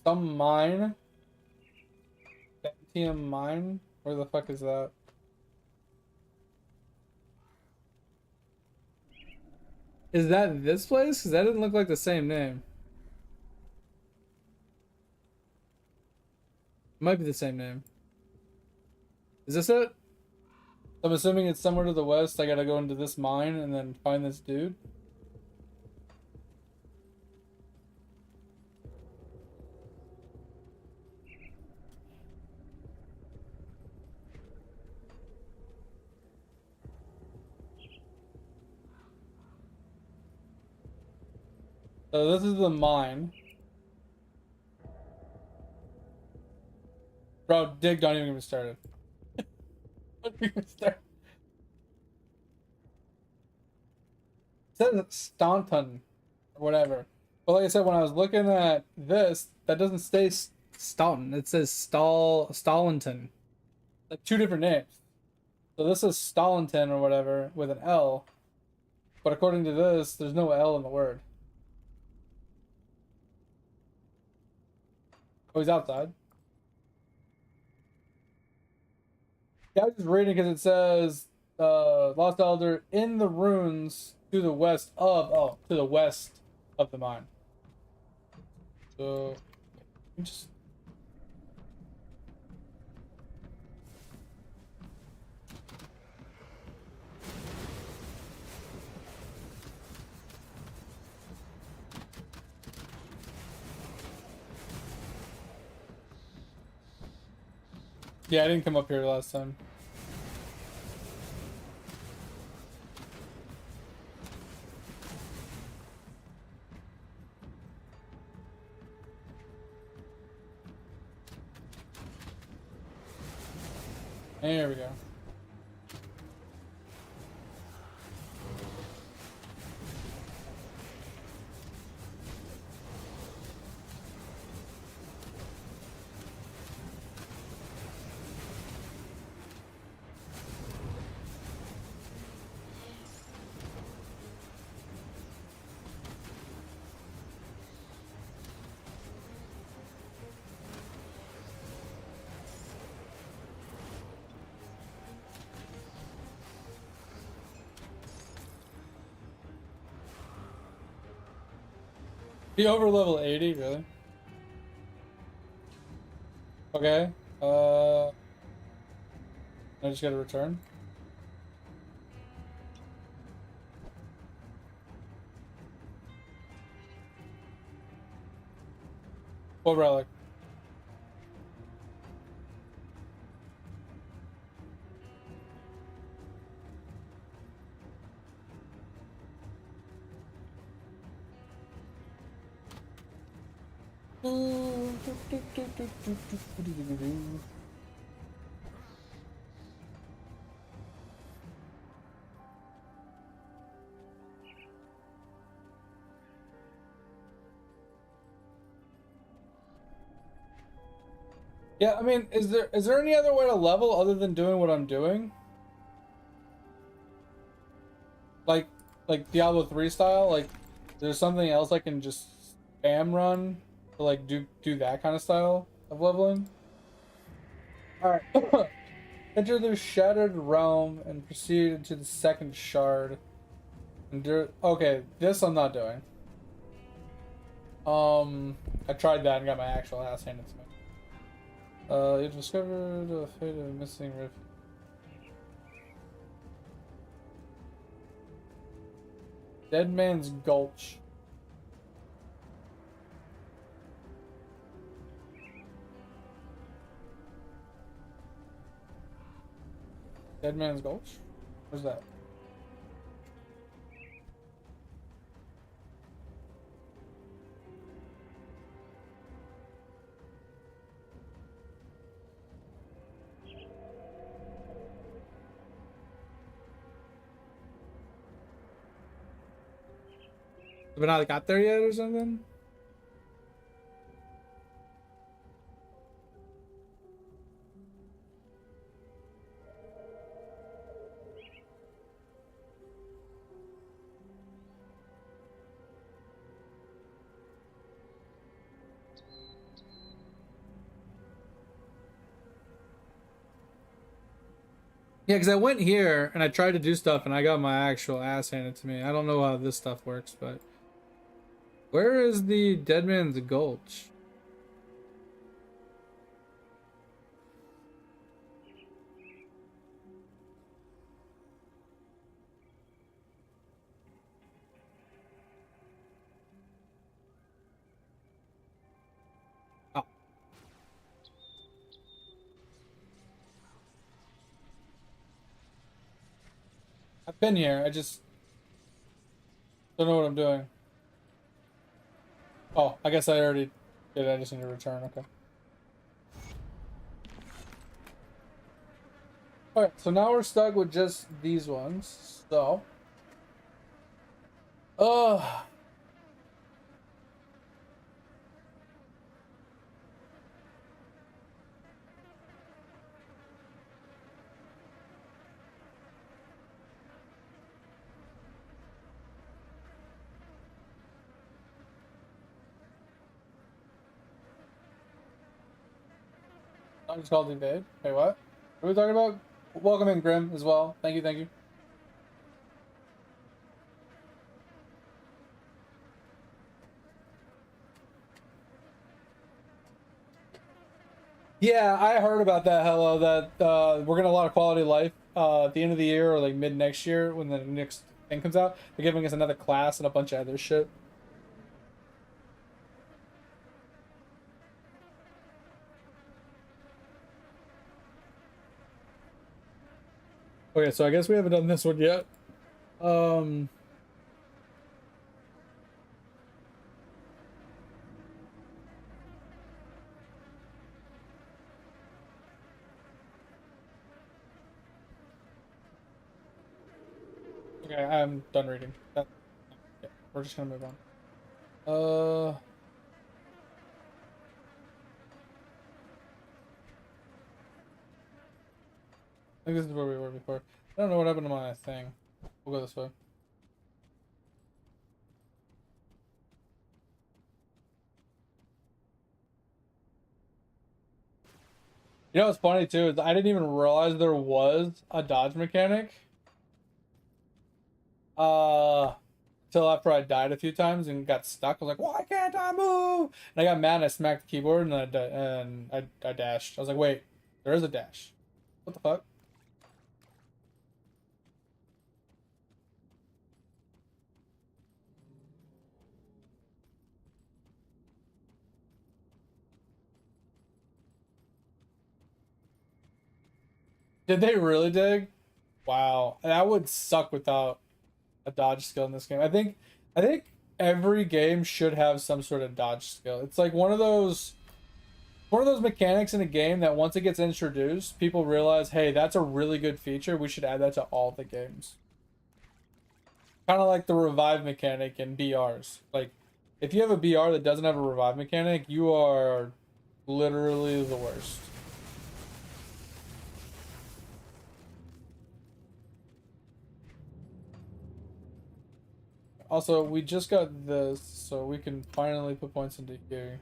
some mine. Strontium mine? Where the fuck is that? Is that this place? Because that didn't look like the same name. It might be the same name. Is this it? I'm assuming it's somewhere to the west. I gotta go into this mine and then find this dude. So this is the mine. Bro, dig, don't even get me started. Don't even get me started. It says Staunton or whatever. But like I said, when I was looking at this, that doesn't say Staunton. It says Stalinton. Like two different names. So this is Stalinton or whatever with an L. But according to this, there's no L in the word. Oh, he's outside. Yeah, I was just reading because it says Lost Elder in the ruins to the west of the mine. So just yeah, I didn't come up here last time. There we go. Be over level 80, really? Okay. I just gotta return. What relic? Yeah, I mean, is there any other way to level other than doing what I'm doing? Like like Diablo 3 style? Like there's something else I can just spam run to like do that kind of style of leveling? Alright. Enter the shattered realm and proceed into the second shard. Okay, this I'm not doing. I tried that and got my actual ass handed to me. You discovered the fate of a missing rift. Dead Man's Gulch. Dead Man's Gulch? Where's that? Have we not got there yet or something? Yeah, because I went here and I tried to do stuff and I got my actual ass handed to me. I don't know how this stuff works, but where is the Dead Man's Gulch? Oh, I've been here. I just don't know what I'm doing. Oh, I guess I already did. I just need to return. Okay. All right. So now we're stuck with just these ones. So, uh, I'm just called invade. Hey, what? What are we talking about? Welcome in, Grim, as well. Thank you. Thank you. Yeah, I heard about that. Hello, that we're getting a lot of quality of life at the end of the year or like mid next year when the next thing comes out. They're giving us another class and a bunch of other shit. Okay, so I guess we haven't done this one yet. Um, okay, I'm done reading. Yeah, we're just gonna move on. Uh, I think this is where we were before. I don't know what happened to my thing. We'll go this way. You know what's funny too is I didn't even realize there was a dodge mechanic. Uh, Till after I died a few times and got stuck. I was like, why can't I move? And I got mad and I smacked the keyboard and I dashed. I was like, wait, there is a dash. What the fuck? Did they really dig? Wow, that would suck without a dodge skill in this game. I think every game should have some sort of dodge skill. It's like one of those mechanics in a game that once it gets introduced, people realize, hey, that's a really good feature. We should add that to all the games. Kind of like the revive mechanic in BRs. Like, if you have a BR that doesn't have a revive mechanic, you are literally the worst. Also, we just got this, so we can finally put points into here.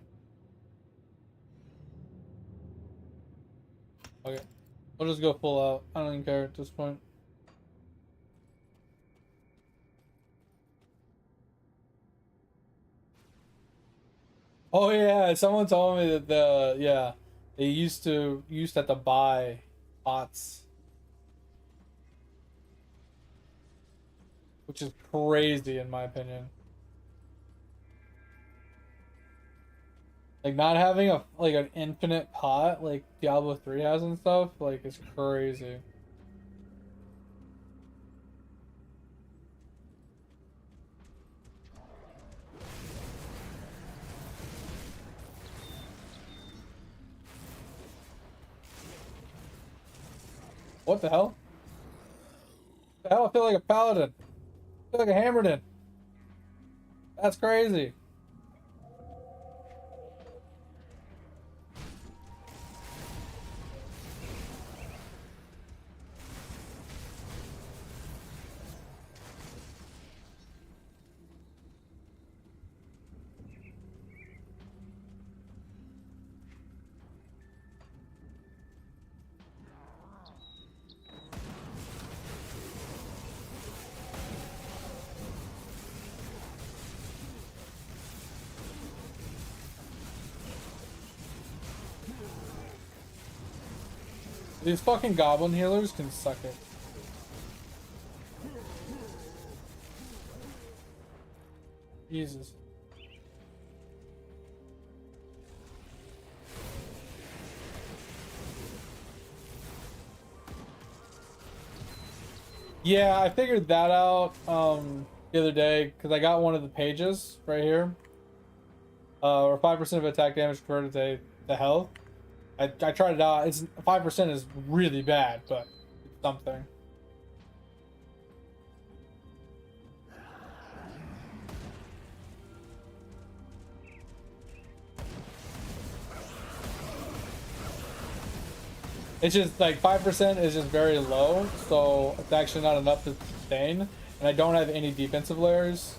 Okay, we'll just go full out. I don't even care at this point. Oh yeah, someone told me that they used to have to buy bots, which is crazy in my opinion. Like not having a like an infinite pot like Diablo 3 has and stuff, like it's crazy. What the hell? The hell? I feel like a paladin. I feel like a hammerden. That's crazy. These fucking goblin healers can suck it. Jesus. Yeah, I figured that out the other day because I got one of the pages right here. Or 5% of attack damage converted to health. I tried it out. It's 5% is really bad, but it's something. It's just like 5% is just very low, so it's actually not enough to sustain. And I don't have any defensive layers.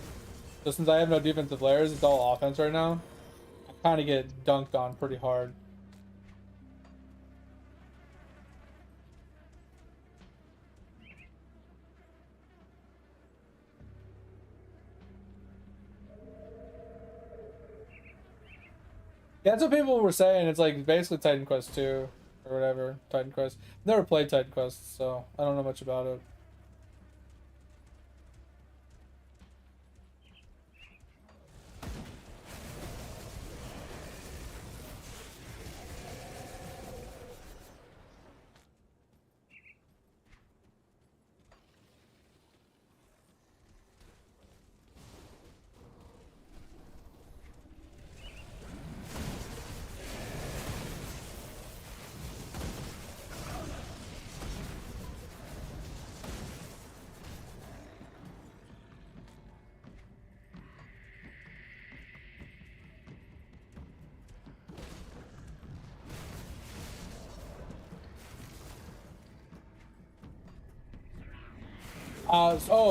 So since I have no defensive layers, it's all offense right now. I kind of get dunked on pretty hard. Yeah, that's what people were saying. It's like basically Titan Quest 2 or whatever. Titan Quest. Never played Titan Quest, so I don't know much about it.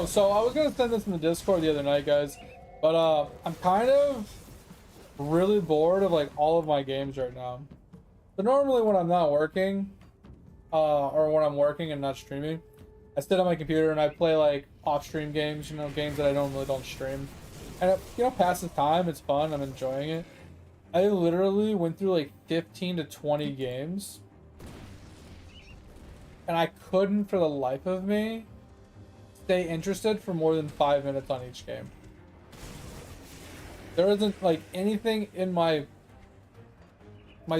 So I was gonna send this in the Discord the other night, guys, but I'm kind of really bored of like all of my games right now. So normally when I'm not working, or when I'm working and not streaming, I sit on my computer and I play like off-stream games, you know, games that I don't stream, and it, you know, passes time. It's fun. I'm enjoying it. I literally went through like 15 to 20 games, and I couldn't for the life of me stay interested for more than 5 minutes on each game. There isn't like anything in my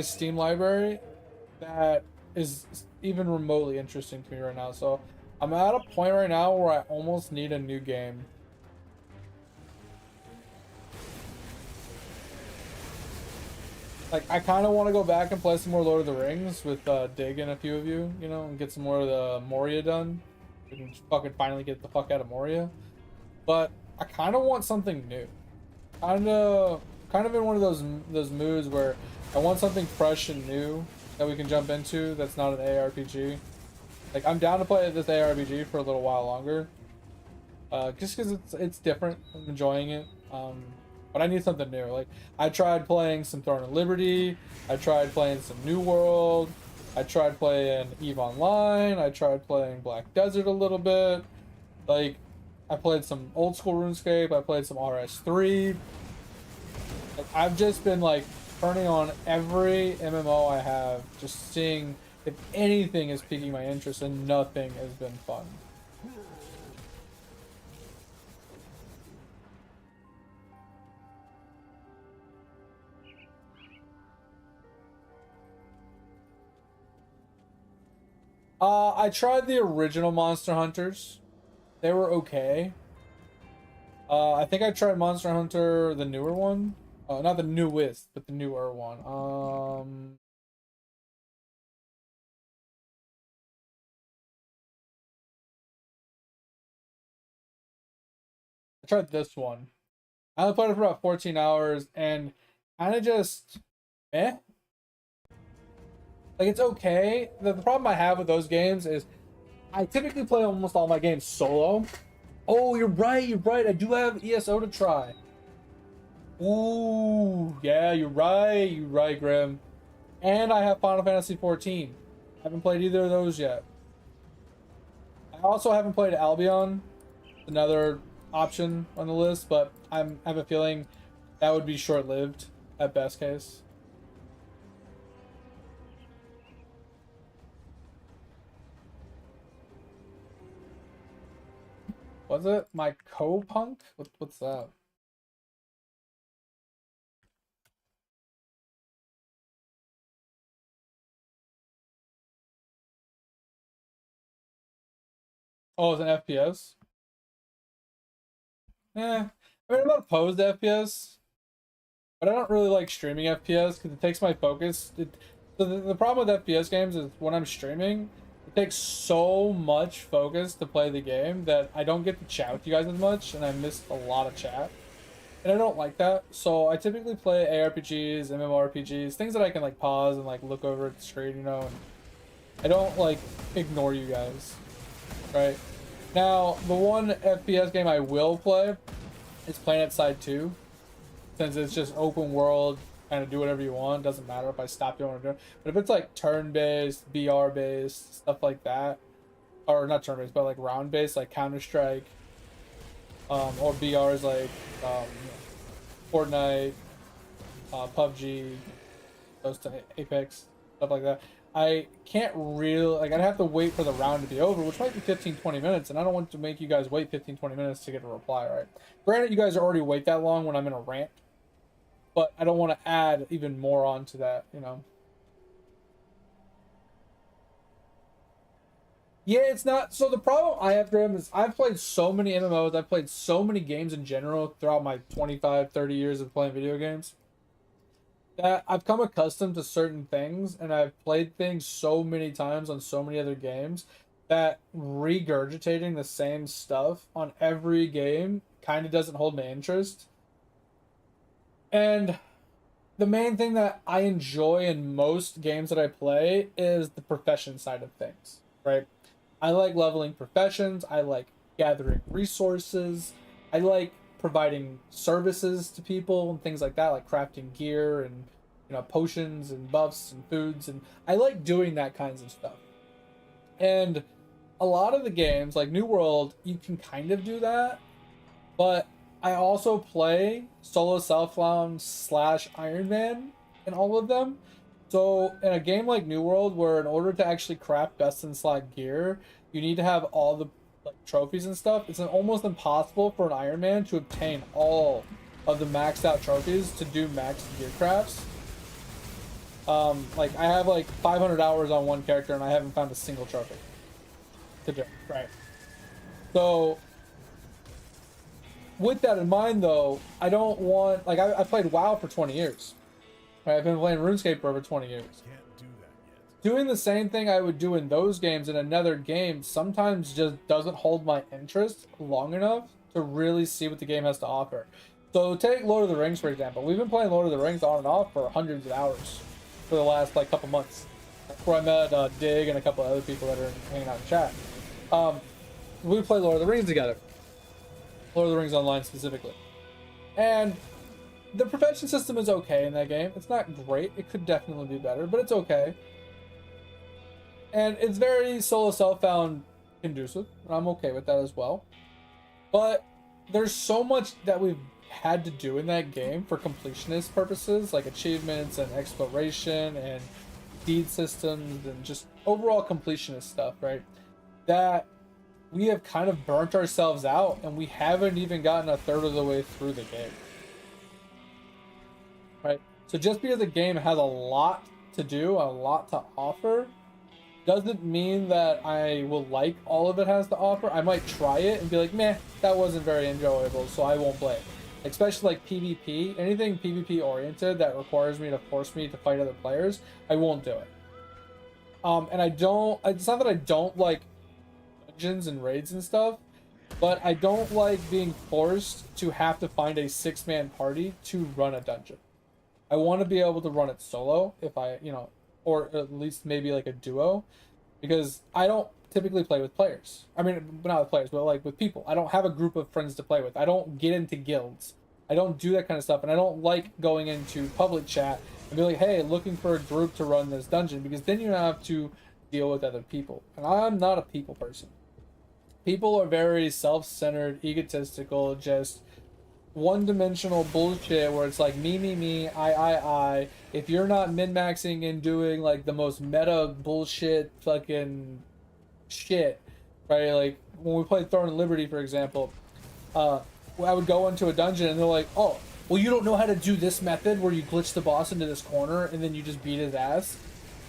Steam library that is even remotely interesting to me right now. So I'm at a point right now where I almost need a new game. Like, I kind of want to go back and play some more Lord of the Rings with Dig and a few of you, you know, and get some more of the Moria done. We can fucking finally get the fuck out of Moria. But I kind of want something new. Kind of in one of those moods where I want something fresh and new that we can jump into that's not an ARPG. Like, I'm down to play this ARPG for a little while longer. Just because it's different. I'm enjoying it. But I need something new. Like, I tried playing some Throne of Liberty. I tried playing some New World. I tried playing EVE Online. I tried playing Black Desert a little bit. Like, I played some old school RuneScape. I played some RS3. Like, I've just been like turning on every MMO I have, just seeing if anything is piquing my interest, and nothing has been fun. I tried the original Monster Hunters. They were okay. I think I tried Monster Hunter, the newer one. Not the newest, but the newer one. I tried this one. I only played it for about 14 hours and kind of just, eh. Like, it's okay. The problem I have with those games is I typically play almost all my games solo. Oh, you're right, you're right. I do have ESO to try. Ooh, yeah, you're right, Grim. And I have Final Fantasy 14. I haven't played either of those yet. I also haven't played Albion, another option on the list, but I have a feeling that would be short-lived at best case. Was it my co-punk? What's that? Oh, it's an FPS. Yeah, I mean, I'm not opposed to FPS, but I don't really like streaming FPS because it takes my focus. So the problem with FPS games is when I'm streaming, it takes so much focus to play the game that I don't get to chat with you guys as much, and I miss a lot of chat. And I don't like that, so I typically play ARPGs, MMORPGs, things that I can like pause and like look over at the screen, you know, and I don't like ignore you guys, right? Now, the one FPS game I will play is Planet Side 2, since it's just open world, kind of do whatever you want, doesn't matter if I stop doing what I'm doing. But if it's like turn-based, BR-based, stuff like that, or not turn-based, but like round-based, like Counter-Strike, or BRs like Fortnite, PUBG, those Apex, stuff like that. I can't really, like, I'd have to wait for the round to be over, which might be 15-20 minutes, and I don't want to make you guys wait 15-20 minutes to get a reply, right? Granted, you guys already wait that long when I'm in a rant, but I don't want to add even more onto that, you know? Yeah, it's not. So the problem I have, Grim, is I've played so many MMOs, I've played so many games in general throughout my 25, 30 years of playing video games, that I've come accustomed to certain things, and I've played things so many times on so many other games that regurgitating the same stuff on every game kind of doesn't hold my interest. And the main thing that I enjoy in most games that I play is the profession side of things, right? I like leveling professions, I like gathering resources, I like providing services to people and things like that, like crafting gear and, you know, potions and buffs and foods, and I like doing that kinds of stuff. And a lot of the games, like New World, you can kind of do that, but I also play solo self-found slash Iron Man in all of them. So in a game like New World, where in order to actually craft best in slot gear, you need to have all the like trophies and stuff. It's almost impossible for an Iron Man to obtain all of the maxed out trophies to do max gear crafts. Like I have like 500 hours on one character and I haven't found a single trophy to do. Right. So with that in mind, though, I don't want like I played WoW for 20 years. Right? I've been playing RuneScape for over 20 years. Can't do that yet. Doing the same thing I would do in those games in another game sometimes just doesn't hold my interest long enough to really see what the game has to offer. So take Lord of the Rings, for example. We've been playing Lord of the Rings on and off for hundreds of hours for the last like couple months. That's where I met Dig and a couple of other people that are hanging out in chat. We play Lord of the Rings together. Lord of the Rings Online specifically. And the profession system is okay in that game. It's not great. It could definitely be better, but it's okay. And it's very solo self-found conducive, and I'm okay with that as well. But there's so much that we've had to do in that game for completionist purposes, like achievements and exploration and deed systems and just overall completionist stuff, right? That we have kind of burnt ourselves out, and we haven't even gotten a third of the way through the game. Right? So just because a game has a lot to do, a lot to offer, doesn't mean that I will like all of it has to offer. I might try it and be like, meh, that wasn't very enjoyable, so I won't play it. Especially like PvP, anything PvP oriented that requires me to force me to fight other players, I won't do it. And I don't, it's not that I don't like dungeons and raids and stuff, but I don't like being forced to have to find a 6-man party to run a dungeon. I want to be able to run it solo if I, you know, or at least maybe like a duo, because I don't typically play with players. I mean, not with players, but like with people. I don't have a group of friends to play with. I don't get into guilds. I don't do that kind of stuff, and I don't like going into public chat and be like, hey, looking for a group to run this dungeon, because then you have to deal with other people. And I'm not a people person. People are very self-centered, egotistical, just one-dimensional bullshit where it's like me, I. If you're not min-maxing and doing like the most meta bullshit fucking shit, right? Like when we played Throne and Liberty, for example, I would go into a dungeon and they're like, oh, well, you don't know how to do this method where you glitch the boss into this corner and then you just beat his ass.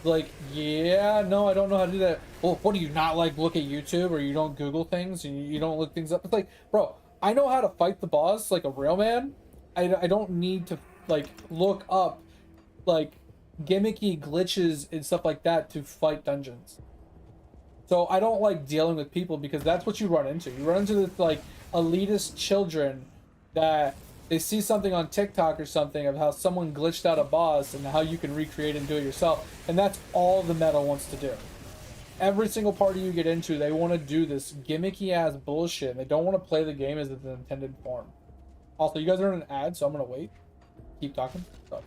Like, yeah, no, I don't know how to do that. Well, what do you not like look at YouTube or you don't Google things and you don't look things up? It's like, bro, I know how to fight the boss like a real man. I don't need to like look up like gimmicky glitches and stuff like that to fight dungeons. So I don't like dealing with people because that's what you run into. You run into this like elitist children that they see something on TikTok or something of how someone glitched out a boss and how you can recreate and do it yourself. And that's all the meta wants to do. Every single party you get into, they want to do this gimmicky ass bullshit. And they don't want to play the game as its intended form. Also, you guys are in an ad, so I'm going to wait. Keep talking. So.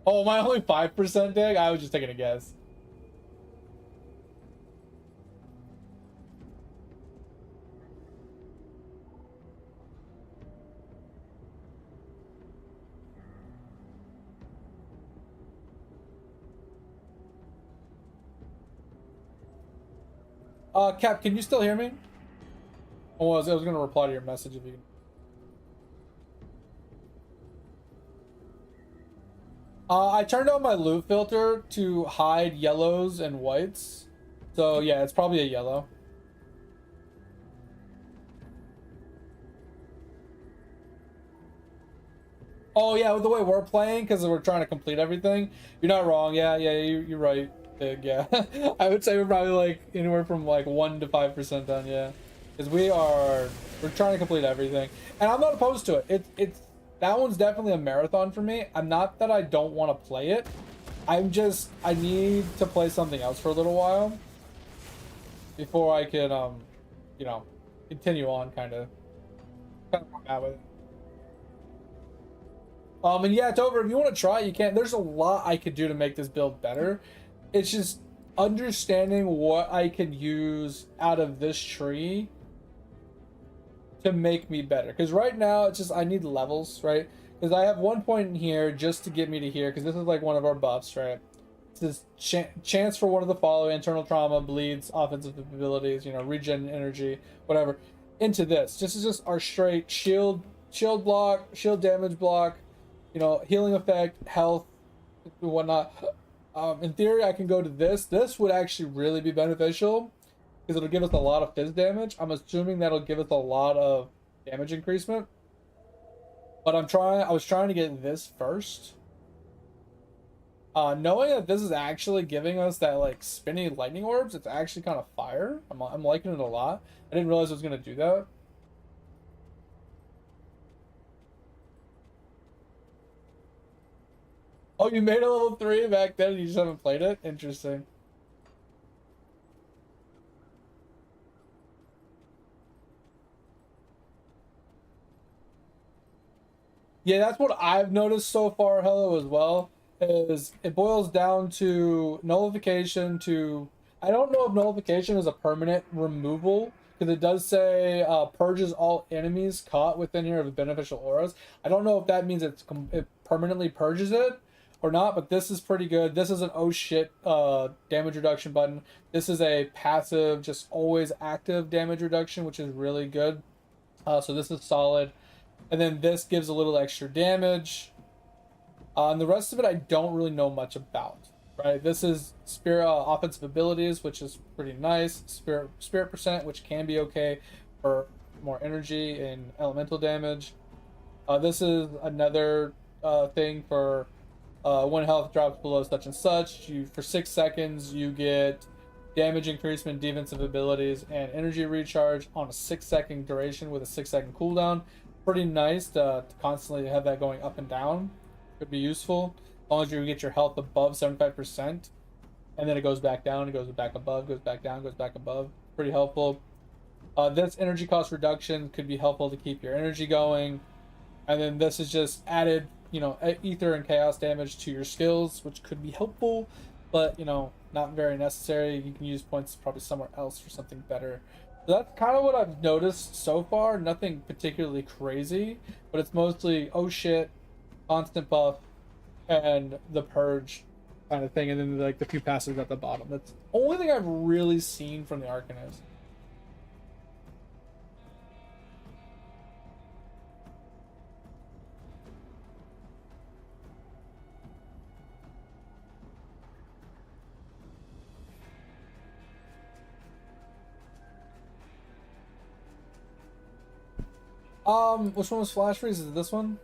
Oh, am I only 5% dig? I was just taking a guess. Cap, can you still hear me? Oh, I was gonna reply to your message if you can. I turned on my loot filter to hide yellows and whites. So yeah, it's probably a yellow. Oh yeah, with the way we're playing, because we're trying to complete everything. You're not wrong. Yeah, you're right. Big, yeah. I would say we're probably like anywhere from like 1 to 5% done. Yeah, because we're trying to complete everything, and I'm not opposed to it. It's that one's definitely a marathon for me. I'm not that I don't want to play it. I need to play something else for a little while before I can you know, continue on kind of with it. And yeah, it's over. If you want to try it, you can. There's a lot I could do to make this build better. It's just understanding what I can use out of this tree to make me better. Because right now, it's just I need levels, right? Because I have 1 point in here just to get me to here. Because this is like one of our buffs, right? This chance for one of the following: internal trauma, bleeds, offensive abilities, you know, regen energy, whatever. Into this. This is just our straight shield block, shield damage block. You know, healing effect, health, and whatnot. In theory, I can go to this. This would actually really be beneficial because it'll give us a lot of fizz damage. I'm assuming that'll give us a lot of damage increasement. But I was trying to get this first. Knowing that this is actually giving us that like spinny lightning orbs, it's actually kind of fire. I'm liking it a lot. I didn't realize it was gonna do that. Oh, you made a level 3 back then and you just haven't played it? Interesting. Yeah, that's what I've noticed so far, Hello, as well, is it boils down to nullification to... I don't know if nullification is a permanent removal, because it does say purges all enemies caught within here of beneficial auras. I don't know if that means it permanently purges it, or not, but this is pretty good. This is an oh shit damage reduction button. This is a passive, just always active damage reduction, which is really good. So this is solid. And then this gives a little extra damage. And the rest of it I don't really know much about. Right? This is spirit offensive abilities, which is pretty nice. Spirit percent, which can be okay for more energy and elemental damage. This is another thing for when health drops below such and such. For 6 seconds you get damage increasement, defensive abilities, and energy recharge on a 6-second duration with a 6-second cooldown. Pretty nice to constantly have that going up and down. Could be useful as long as you get your health above 75%, and then it goes back down, it goes back above, goes back down, goes back above. Pretty helpful. This energy cost reduction could be helpful to keep your energy going. And then this is just added you know, ether and chaos damage to your skills, which could be helpful, but, you know, not very necessary. You can use points probably somewhere else for something better. So that's kind of what I've noticed so far. Nothing particularly crazy, but it's mostly, oh shit, constant buff, and the purge kind of thing, and then like the few passes at the bottom. That's the only thing I've really seen from the Arcanist. Which one was Flash Freeze? Is it this one?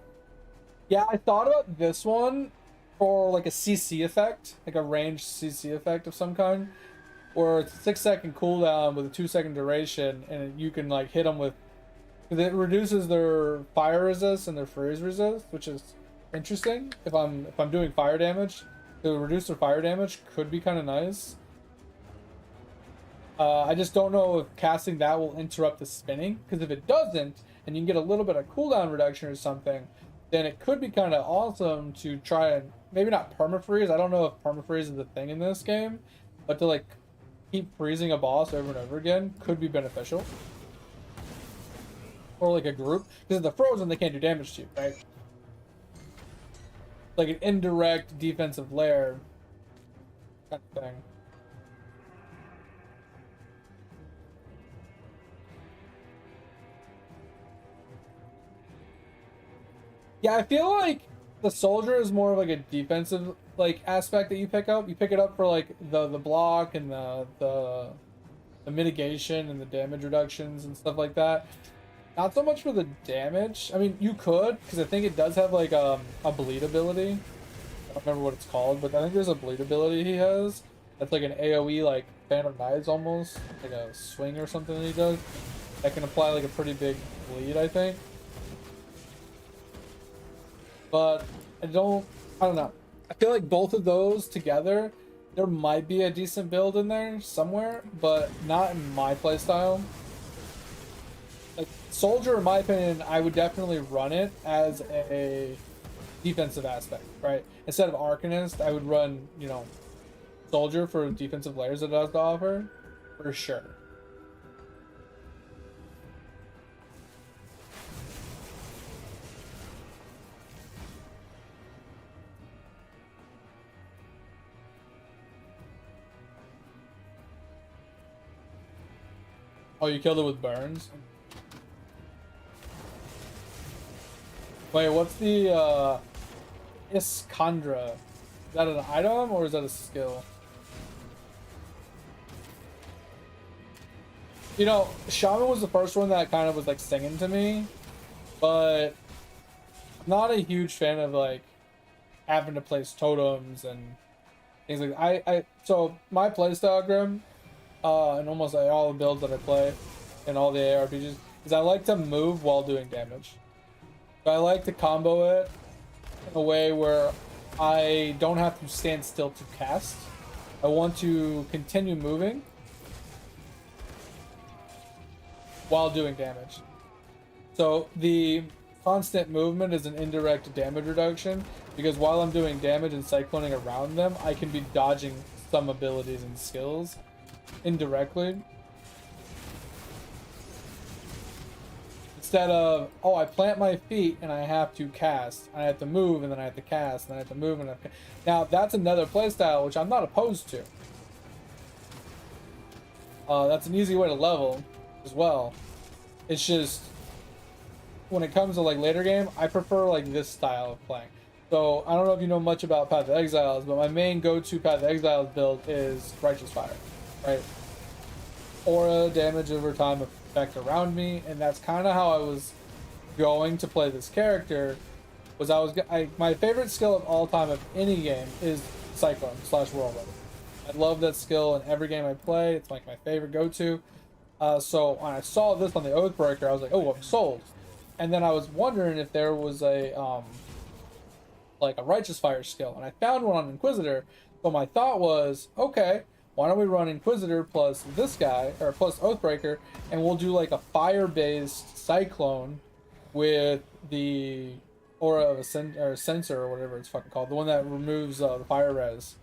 Yeah, I thought about this one for like a CC effect, like a ranged CC effect of some kind, where it's a 6-second cooldown with a 2-second duration, and you can like hit them with. It reduces their fire resist and their freeze resist, which is interesting. If I'm doing fire damage, to reduce their fire damage could be kind of nice. I just don't know if casting that will interrupt the spinning, because if it doesn't, and you can get a little bit of cooldown reduction or something, then it could be kind of awesome to try and maybe not permafreeze. I don't know if permafreeze is a thing in this game, but to like keep freezing a boss over and over again could be beneficial. Or like a group, because if they're frozen, they can't do damage to you, right? Like an indirect defensive layer kind of thing. Yeah, I feel like the soldier is more of like a defensive like aspect that you pick up. You pick it up for like the block and the mitigation and the damage reductions and stuff like that. Not so much for the damage. I mean, you could, because I think it does have like a bleed ability. I don't remember what it's called, but I think there's a bleed ability he has. That's like an AoE like Phantom Knives almost, like a swing or something that he does. That can apply like a pretty big bleed, I think. But I don't know. I feel like both of those together, there might be a decent build in there somewhere, but not in my playstyle. Like Soldier, in my opinion, I would definitely run it as a defensive aspect, right? Instead of Arcanist, I would run, you know, Soldier for defensive layers that it has to offer, for sure. Oh, you killed it with burns? Wait, what's the, Iskandra? Is that an item, or is that a skill? You know, Shaman was the first one that kind of was, like, singing to me, but I'm not a huge fan of, like, having to place totems and things like that. So, my playstyle, Grim, and almost like all the builds that I play in all the ARPGs, is I like to move while doing damage. So I like to combo it in a way where I don't have to stand still to cast. I want to continue moving while doing damage. So the constant movement is an indirect damage reduction, because while I'm doing damage and cycloning around them, I can be dodging some abilities and skills indirectly, instead of, oh, I plant my feet and I have to cast, I have to move and then I have to cast, and then I have to move and I have to... Now that's another playstyle which I'm not opposed to. That's an easy way to level as well. It's just when it comes to like later game, I prefer like this style of playing. So I don't know if you know much about Path of Exiles, but my main go-to Path of Exiles build is Righteous Fire. Right, aura damage over time effect around me, and that's kind of how I was going to play this character. My favorite skill of all time of any game is Cyclone / Whirlwind. I love that skill in every game I play. It's like my favorite go-to. So when I saw this on the Oathbreaker, I was like, oh, I'm sold. And then I was wondering if there was a like a Righteous Fire skill, and I found one on Inquisitor. So my thought was, okay, why don't we run Inquisitor plus this guy, or plus Oathbreaker, and we'll do like a fire-based Cyclone with the aura of a sensor or whatever it's fucking called, the one that removes the fire res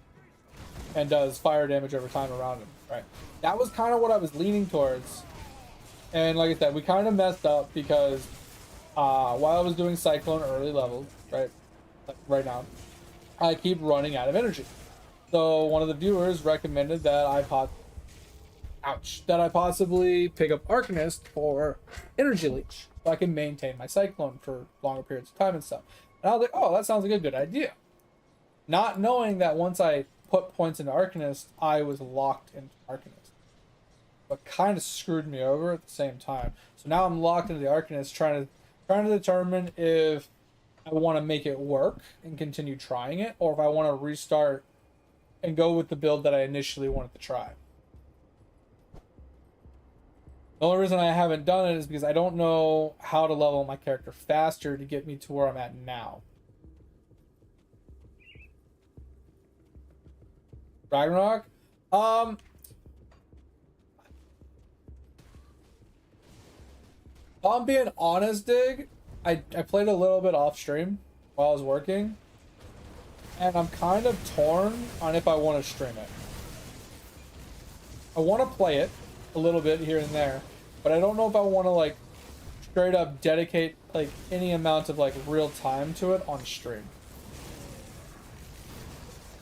and does fire damage over time around him, right? That was kind of what I was leaning towards. And like I said, we kind of messed up because while I was doing Cyclone early levels, right, like right now, I keep running out of energy. So one of the viewers recommended that that I possibly pick up Arcanist for energy leech, so I can maintain my Cyclone for longer periods of time and stuff. And I was like, oh, that sounds like a good idea. Not knowing that once I put points into Arcanist, I was locked into Arcanist. But kind of screwed me over at the same time. So now I'm locked into the Arcanist, trying to determine if I want to make it work and continue trying it, or if I want to restart and go with the build that I initially wanted to try. The only reason I haven't done it is because I don't know how to level my character faster to get me to where I'm at now. Ragnarok? If I'm being honest, Dig, I played a little bit off stream while I was working, and I'm kind of torn on if I want to stream it. I want to play it a little bit here and there, but I don't know if I want to like straight up dedicate like any amount of like real time to it on stream.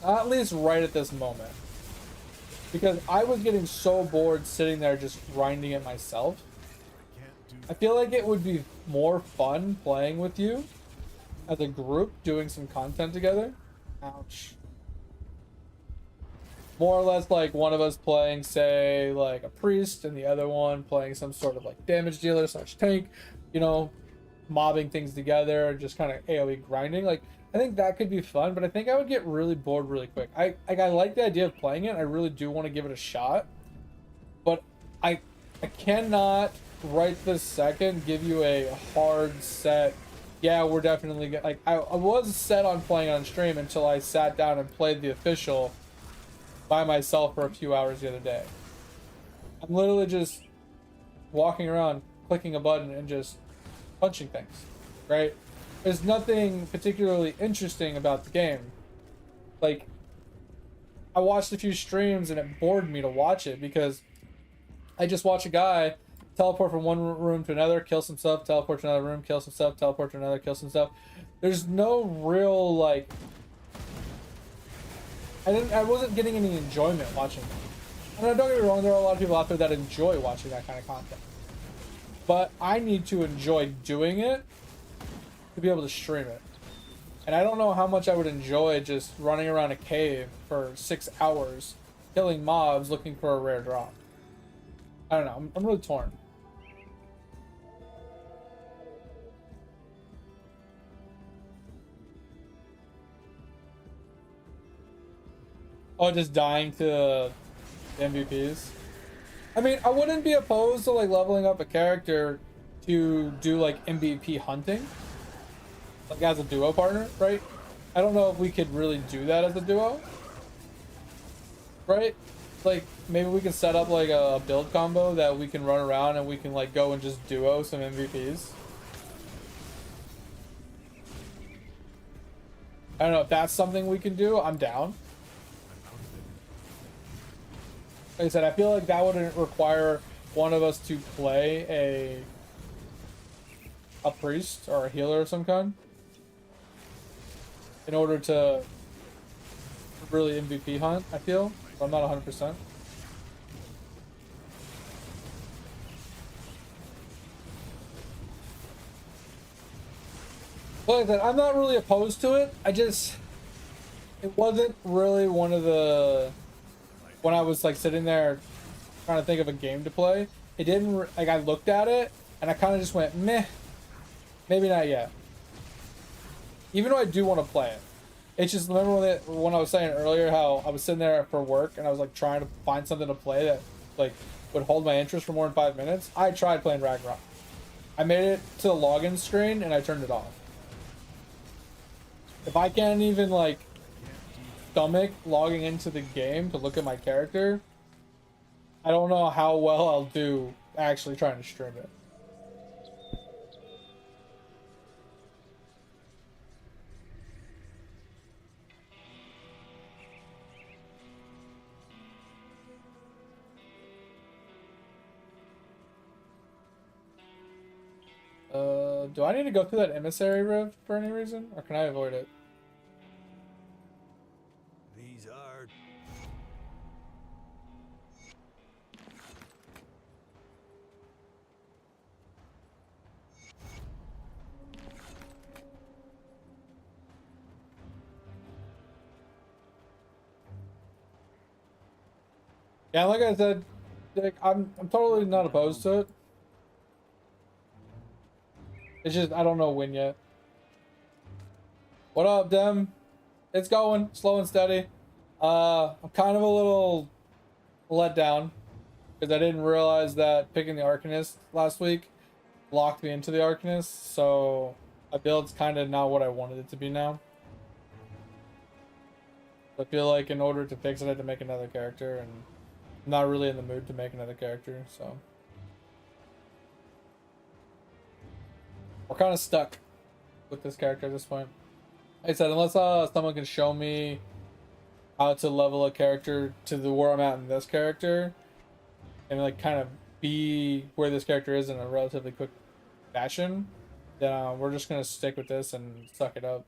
At least right at this moment. Because I was getting so bored sitting there just grinding it myself. I feel like it would be more fun playing with you as a group, doing some content together. Ouch. More or less like one of us playing, say, like a priest, and the other one playing some sort of like damage dealer / tank, you know, mobbing things together, just kind of AoE grinding. Like, I think that could be fun, but I think I would get really bored really quick. I like the idea of playing it. I really do want to give it a shot, but I cannot right this second give you a hard set. Yeah, we're definitely like I was set on playing on stream until I sat down and played the official by myself for a few hours the other day. I'm literally just walking around, clicking a button, and just punching things, right? There's nothing particularly interesting about the game. Like, I watched a few streams and it bored me to watch it because I just watch a guy teleport from one room to another, kill some stuff, teleport to another room, kill some stuff, teleport to another, kill some stuff. There's no real, like... I wasn't getting any enjoyment watching it. And don't get me wrong, there are a lot of people out there that enjoy watching that kind of content. But I need to enjoy doing it to be able to stream it. And I don't know how much I would enjoy just running around a cave for 6 hours, killing mobs, looking for a rare drop. I don't know, I'm really torn. Oh, just dying to MVPs. I mean, I wouldn't be opposed to like leveling up a character to do like MVP hunting, like as a duo partner, right? I don't know if we could really do that as a duo, right? Like maybe we can set up like a build combo that we can run around and we can like go and just duo some MVPs. I don't know if that's something we can do. I'm down. Like I said, I feel like that would require one of us to play a priest or a healer of some kind in order to really MVP hunt, I feel. But I'm not 100%. But like I said, I'm not really opposed to it. It wasn't really one of the... When I was like sitting there trying to think of a game to play, it didn't like I looked at it and I kind of just went meh, maybe not yet. Even though I do want to play it, it's just remember when I was saying earlier how I was sitting there for work and I was like trying to find something to play that like would hold my interest for more than 5 minutes. I tried playing Ragnarok. I made it to the login screen and I turned it off. If I can't even like stomach logging into the game to look at my character, I don't know how well I'll do actually trying to stream it. Do I need to go through that emissary rift for any reason, or can I avoid it? These are Yeah, like I said, Dick, I'm totally not opposed to it. It's just I don't know when yet. What up, Dem? It's going slow and steady. I'm kind of a little let down because I didn't realize that picking the Arcanist last week locked me into the Arcanist, so my build's kind of not what I wanted it to be now. I feel like in order to fix it, I had to make another character, and I'm not really in the mood to make another character, so we're kind of stuck with this character at this point. Like I said, unless someone can show me how to level a character to the where I'm at in this character, and like kind of be where this character is in a relatively quick fashion, then we're just gonna stick with this and suck it up.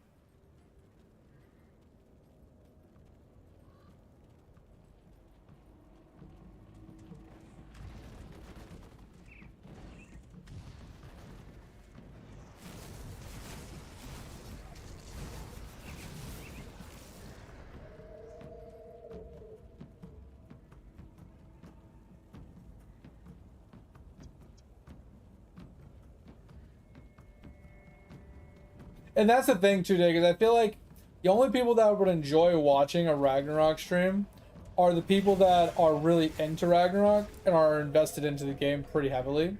And that's the thing too, because I feel like the only people that would enjoy watching a Ragnarok stream are the people that are really into Ragnarok and are invested into the game pretty heavily.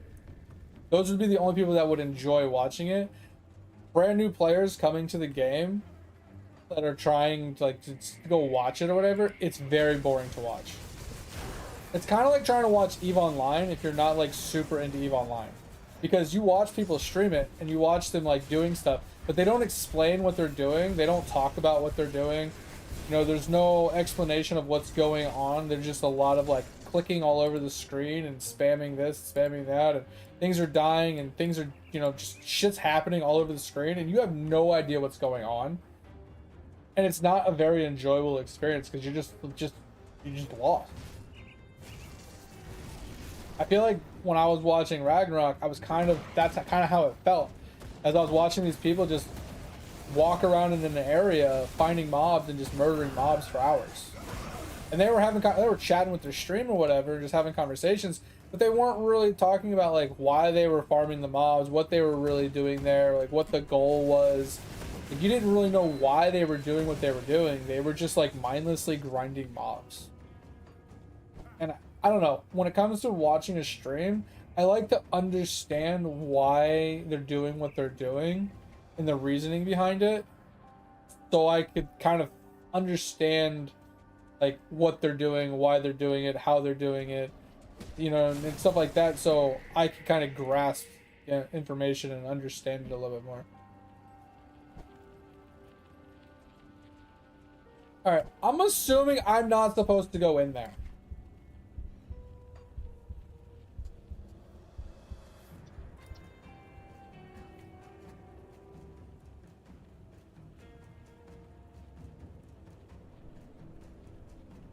Those would be the only people that would enjoy watching it. Brand new players coming to the game that are trying to like to go watch it or whatever, it's very boring to watch. It's kind of like trying to watch EVE Online if you're not like super into EVE Online, because you watch people stream it and you watch them like doing stuff, but they don't explain what they're doing. They don't talk about what they're doing. You know, there's no explanation of what's going on. There's just a lot of like clicking all over the screen and spamming this, spamming that, and things are dying and things are, you know, just shit's happening all over the screen and you have no idea what's going on. And it's not a very enjoyable experience because you're just lost. I feel like when I was watching Ragnarok, I was that's kind of how it felt. As I was watching these people just walk around in an area finding mobs and just murdering mobs for hours. And they were chatting with their stream or whatever, just having conversations, but they weren't really talking about like why they were farming the mobs, what they were really doing there, like what the goal was. Like, you didn't really know why they were doing what they were doing. They were just like mindlessly grinding mobs. And I don't know, when it comes to watching a stream, I like to understand why they're doing what they're doing and the reasoning behind it, so I could kind of understand like what they're doing, why they're doing it, how they're doing it, you know, and stuff like that, so I can kind of grasp, you know, information and understand it a little bit more. All right, I'm assuming I'm not supposed to go in there.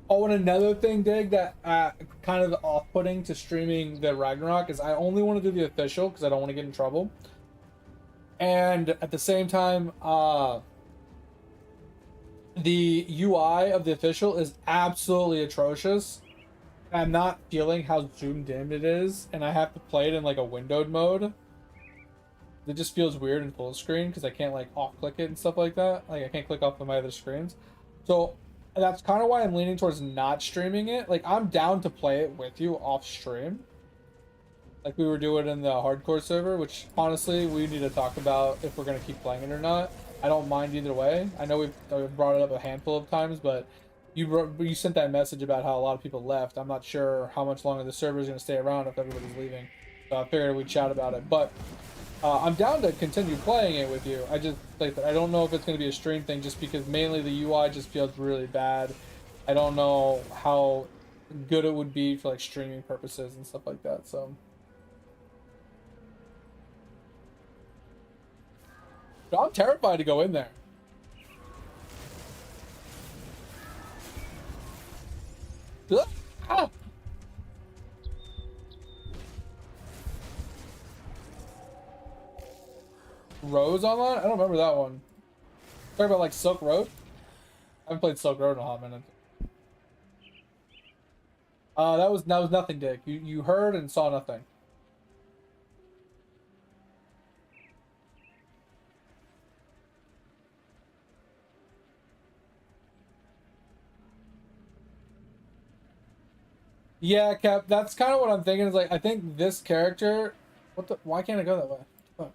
Oh, and another thing, Dig, that kind of off-putting to streaming the Ragnarok is I only want to do the official because I don't want to get in trouble. And at the same time, the UI of the official is absolutely atrocious. I'm not feeling how zoomed in it is, and I have to play it in like a windowed mode. It just feels weird in full screen because I can't like off-click it and stuff like that. Like I can't click off of my other screens. So that's kind of why I'm leaning towards not streaming it. Like I'm down to play it with you off stream, like we were doing in the hardcore server, which honestly we need to talk about if we're gonna keep playing it or not. I don't mind either way. I know we've brought it up a handful of times, but you sent that message about how a lot of people left. I'm not sure how much longer the server is gonna stay around if everybody's leaving. So I figured we'd chat about it, but I'm down to continue playing it with you. I just like I don't know if it's going to be a stream thing, just because mainly the UI just feels really bad. I don't know how good it would be for like streaming purposes and stuff like that. So I'm terrified to go in there. Ah! Rose Online? I don't remember that one. Talking about like Silk Road? I haven't played Silk Road in a hot minute. That was nothing, Dick. You heard and saw nothing. Yeah, Cap, that's kind of what I'm thinking. Is like I think this character, what the? Why can't I go that way? Fuck.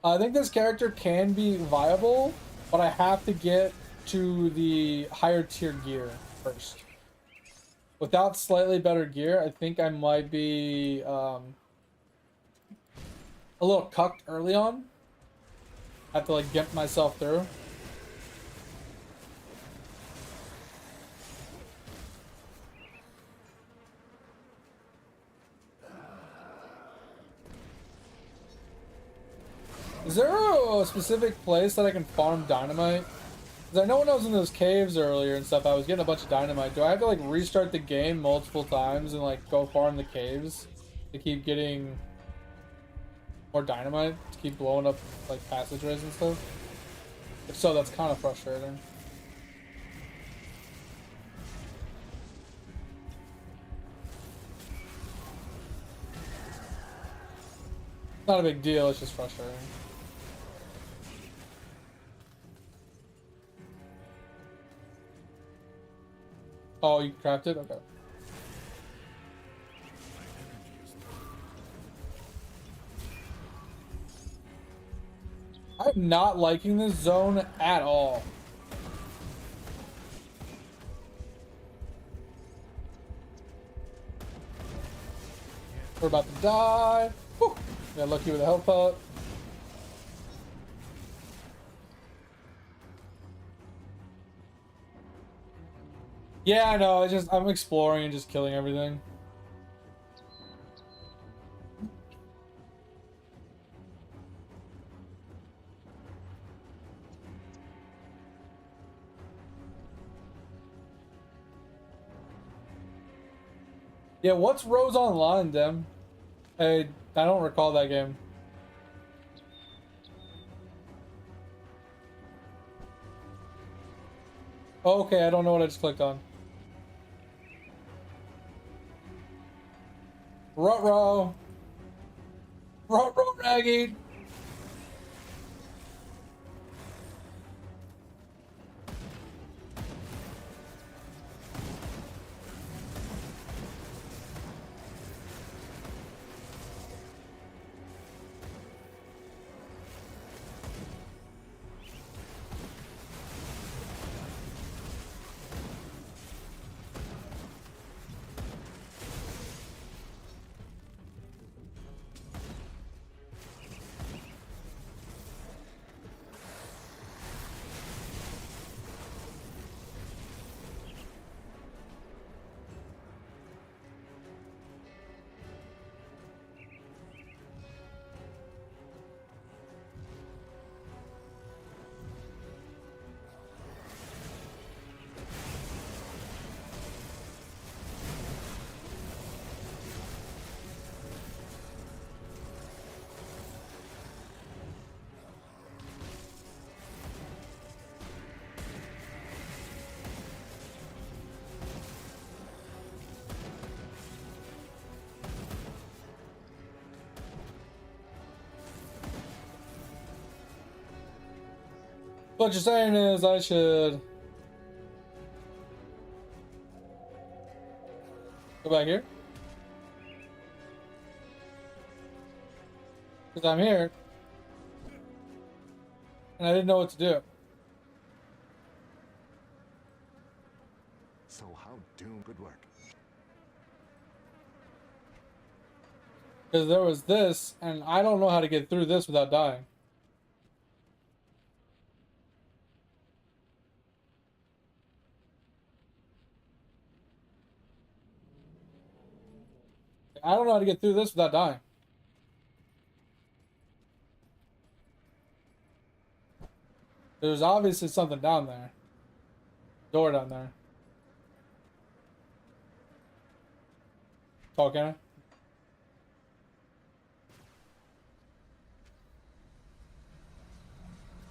I think this character can be viable, but I have to get to the higher tier gear first. Without slightly better gear, I think I might be a little cucked early on. I have to like get myself through. Is there a specific place that I can farm dynamite? Because I know when I was in those caves earlier and stuff, I was getting a bunch of dynamite. Do I have to like restart the game multiple times and like go farm the caves to keep getting more dynamite to keep blowing up like passageways and stuff? If so, that's kind of frustrating. Not a big deal, it's just frustrating. Oh, you crafted? Okay. I'm not liking this zone at all. We're about to die. Whew. Got lucky with a health pellet. Yeah, I know. I'm exploring and just killing everything. Yeah, what's Rose Online, Dem? I don't recall that game. Oh, okay, I don't know what I just clicked on. Ruh-roh. Ruh-roh, Raggy. What you're saying is I should go back here? Because I'm here. And I didn't know what to do. So how Doom could work. Because there was this, and I don't know how to get through this without dying. I don't know how to get through this without dying. There's obviously something down there. Door down there. Talking.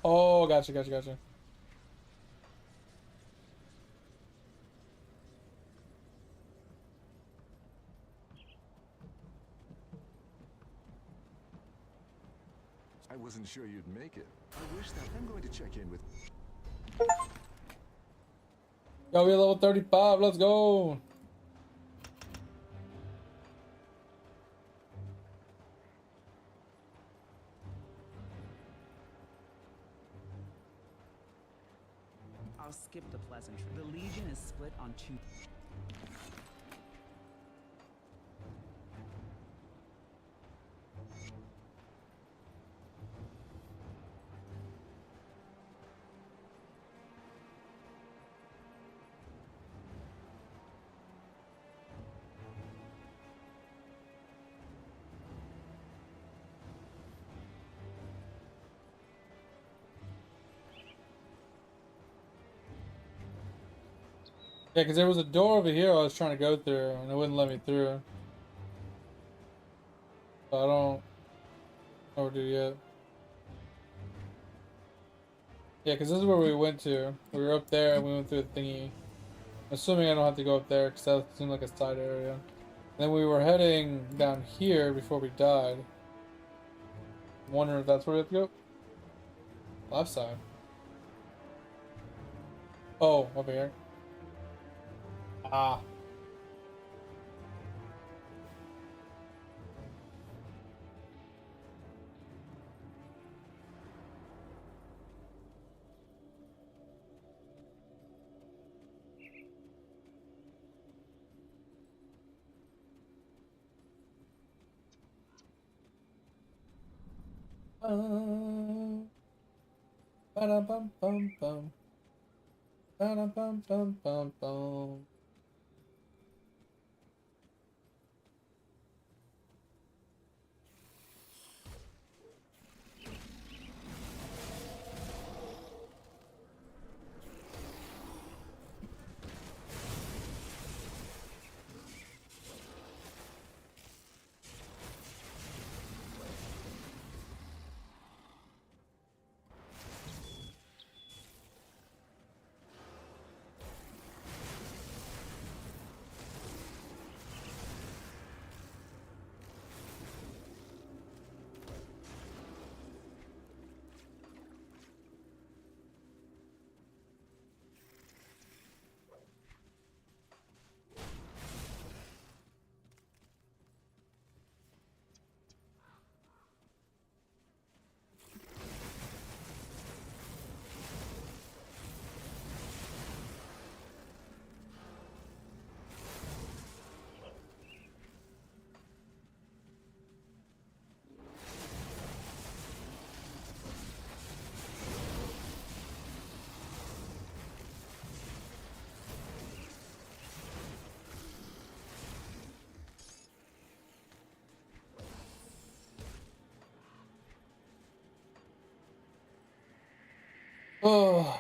Oh, gotcha, gotcha, gotcha. I wasn't sure you'd make it. I wish that I'm going to check in with. Yo, we're level 35. Let's go. I'll skip the pleasantry. The Legion is split on two. Yeah, because there was a door over here I was trying to go through, and it wouldn't let me through. So I don't know what to do yet. Yeah, because this is where we went to. We were up there, and we went through the thingy. Assuming I don't have to go up there, because that seemed like a side area. Then we were heading down here before we died. I'm wondering if that's where we have to go. Left side. Oh, over here. Ah. Ba-da-bum-bum-bum. Ba-da-bum-bum-bum-bum. Oh.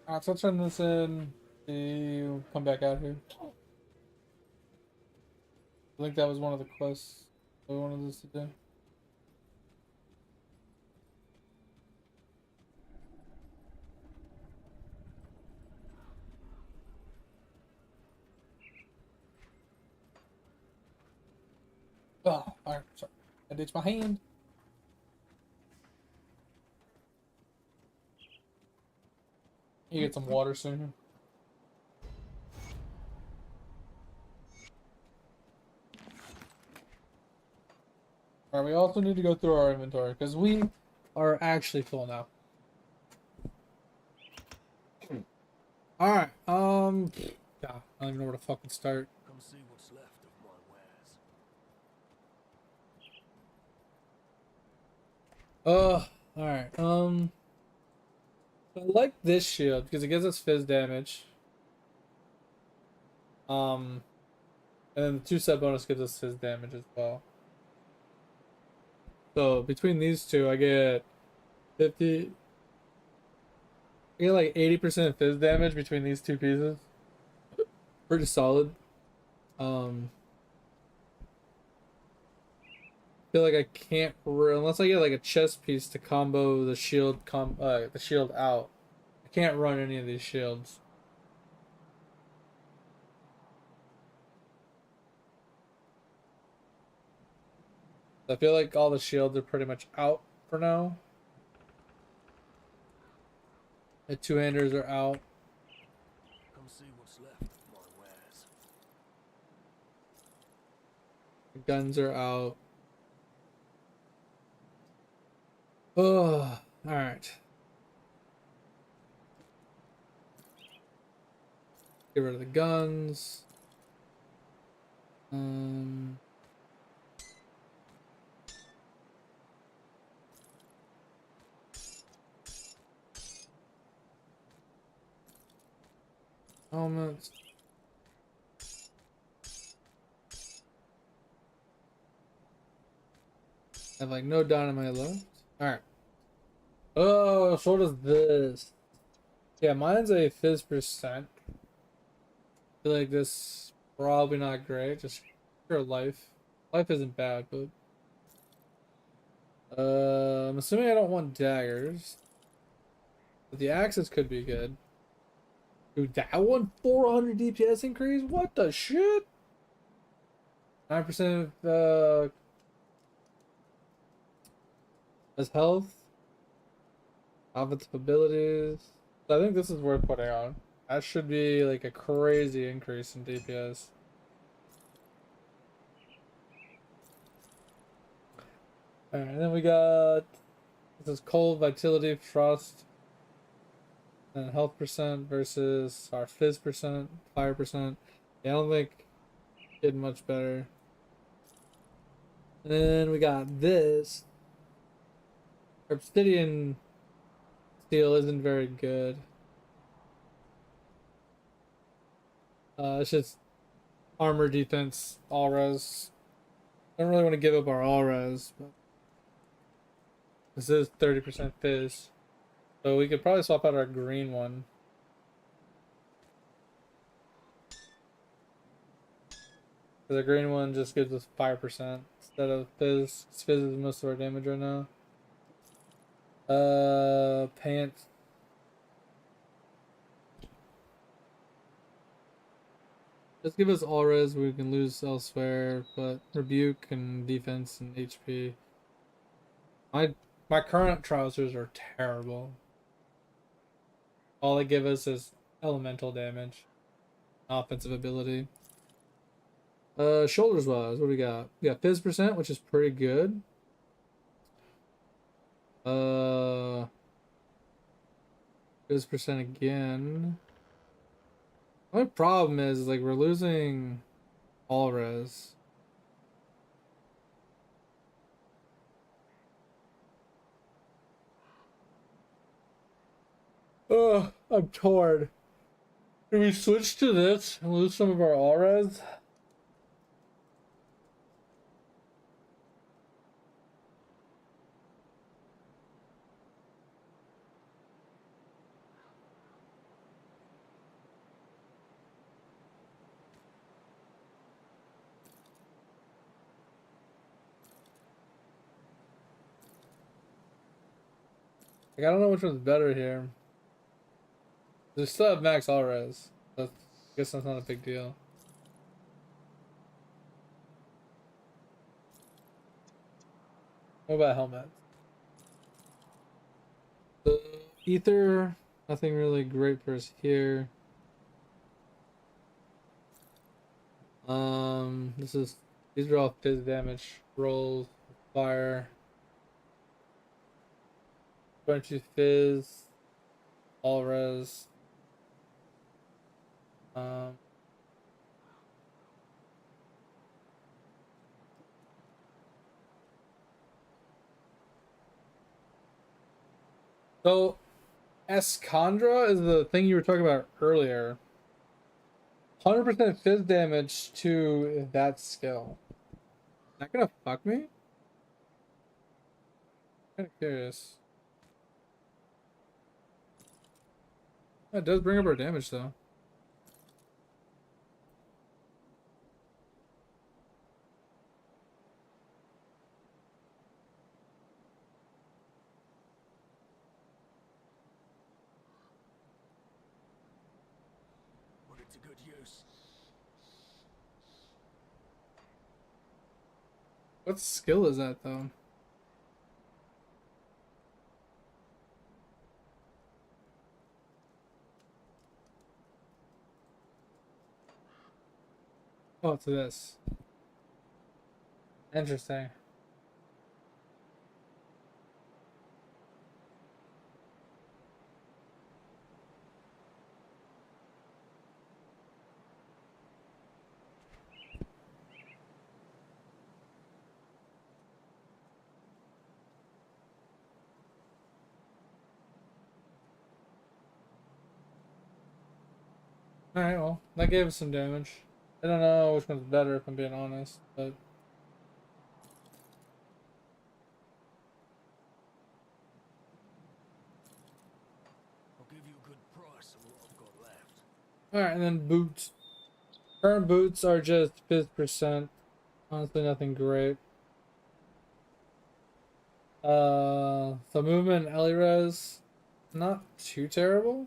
Alright, so I'll turn this in. You come back out here. I think that was one of the quests we wanted us to do. Oh, alright, sorry. I ditched my hand. You get some water soon. Alright, we also need to go through our inventory because we are actually full now. Alright, yeah, I don't even know where to fucking start. Come see what's left of my wares. Alright, I like this shield because it gives us fizz damage. And then the 2-set bonus gives us his damage as well. So between these two, I get 50. I get like 80% fizz damage between these two pieces. Pretty solid. Feel like I can't unless I get like a chest piece to combo the shield the shield out. I can't run any of these shields. I feel like all the shields are pretty much out for now. The two-handers are out. Come see what's left of my wares. The guns are out. Oh, all right. Get rid of the guns. Helmets. I have like no dynamite left. Alright. Oh, so does this. Yeah, mine's a fizz percent. I feel like this probably not great. Just for life. Life isn't bad, but I'm assuming I don't want daggers. But the axes could be good. Dude, that one 400 DPS increase? What the shit? 9% as health. Offensive abilities. So I think this is worth putting on. That should be like a crazy increase in DPS. Alright, and then we got this is cold, vitality, frost, and health percent versus our fizz percent, fire percent. Yeah, I don't think it did much better. And then we got this. Obsidian steel isn't very good. It's just armor defense, all res. I don't really want to give up our all res, but this is 30% fizz. So we could probably swap out our green one. The green one just gives us 5% instead of fizz. Fizz is most of our damage right now. Pants. Just give us all res, we can lose elsewhere, but rebuke and defense and HP. My current trousers are terrible. All they give us is elemental damage, offensive ability. Shoulders wise, what do we got? We got fizz percent, which is pretty good. Fizz percent again. My problem is like we're losing all res. Oh, I'm torn. Do we switch to this and lose some of our all res? Like, I don't know which one's better here. They still have max all res. I guess that's not a big deal. What about helmets? The ether, nothing really great for us here. These are all fizz damage rolls, fire. Bunch of fizz, all res. So Escandra is the thing you were talking about earlier. 100% fizz damage to that skill. Not gonna fuck me? Kinda curious. It does bring up our damage though. Put it to good use. What skill is that though? Oh, it's this. Interesting. Alright, well, that gave us some damage. I don't know which one's better if I'm being honest, but I'll give you a good price on what I've got left. alright, and then boots. Current boots are just 50%. Honestly, nothing great. So movement and Elirez, not too terrible.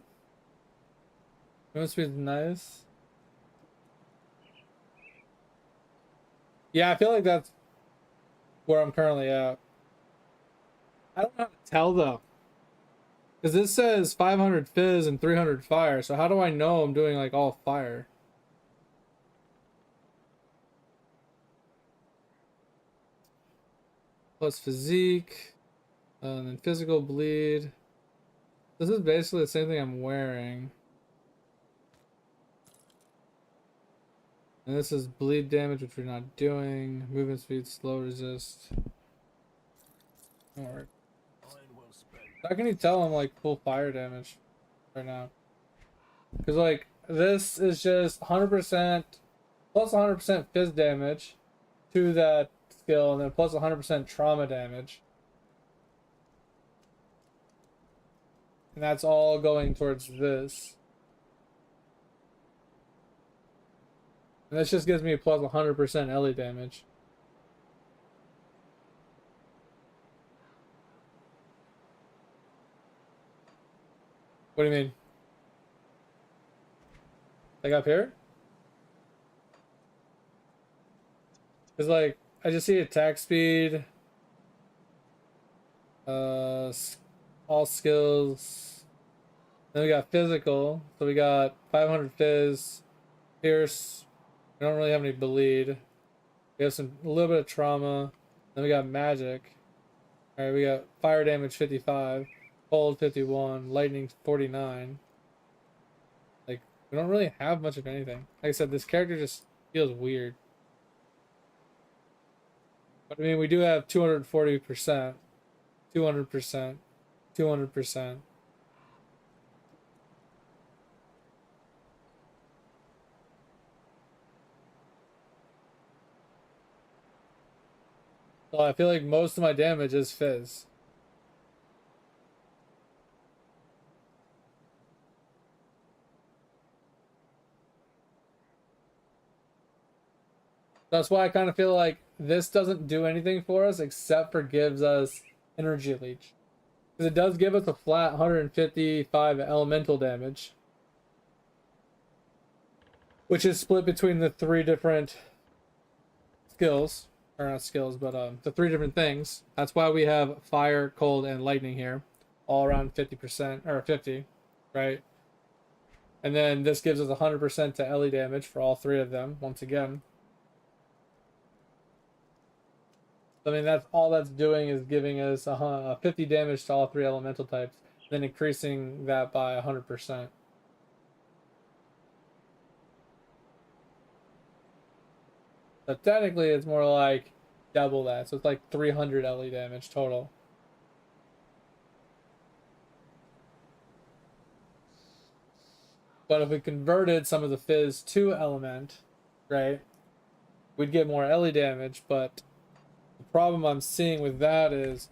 Movement speed's nice. Yeah, I feel like that's where I'm currently at. I don't know how to tell though. Because this says 500 fizz and 300 fire, so how do I know I'm doing like all fire? Plus physique, and then physical bleed. This is basically the same thing I'm wearing. And this is bleed damage, which we're not doing. Movement speed, slow resist. Alright. Iron well spent. How can you tell I'm like full fire damage right now? Because like this is just 100% plus 100% fizz damage to that skill, and then plus 100% trauma damage. And that's all going towards this. And this just gives me a plus 100% Ellie damage. What do you mean? Like up here? Because like, I just see attack speed. All skills. Then we got physical. So we got 500 fizz. Pierce. We don't really have any bleed. We have a little bit of trauma. Then we got magic. Alright, we got fire damage 55. Cold 51. Lightning 49. Like, we don't really have much of anything. Like I said, this character just feels weird. But I mean, we do have 240%. 200%. 200%. So I feel like most of my damage is fizz. That's why I kind of feel like this doesn't do anything for us except for gives us energy leech. Because it does give us a flat 155 elemental damage. Which is split between the three different skills. Or not skills, but the three different things. That's why we have fire, cold, and lightning here. All around 50%, or 50, right? And then this gives us 100% to Ellie damage for all three of them, once again. I mean, that's all that's doing is giving us 50 damage to all three elemental types, then increasing that by 100%. So technically, it's more like double that. So it's like 300 LE damage total. But if we converted some of the fizz to element, right, we'd get more Ellie damage. But the problem I'm seeing with that is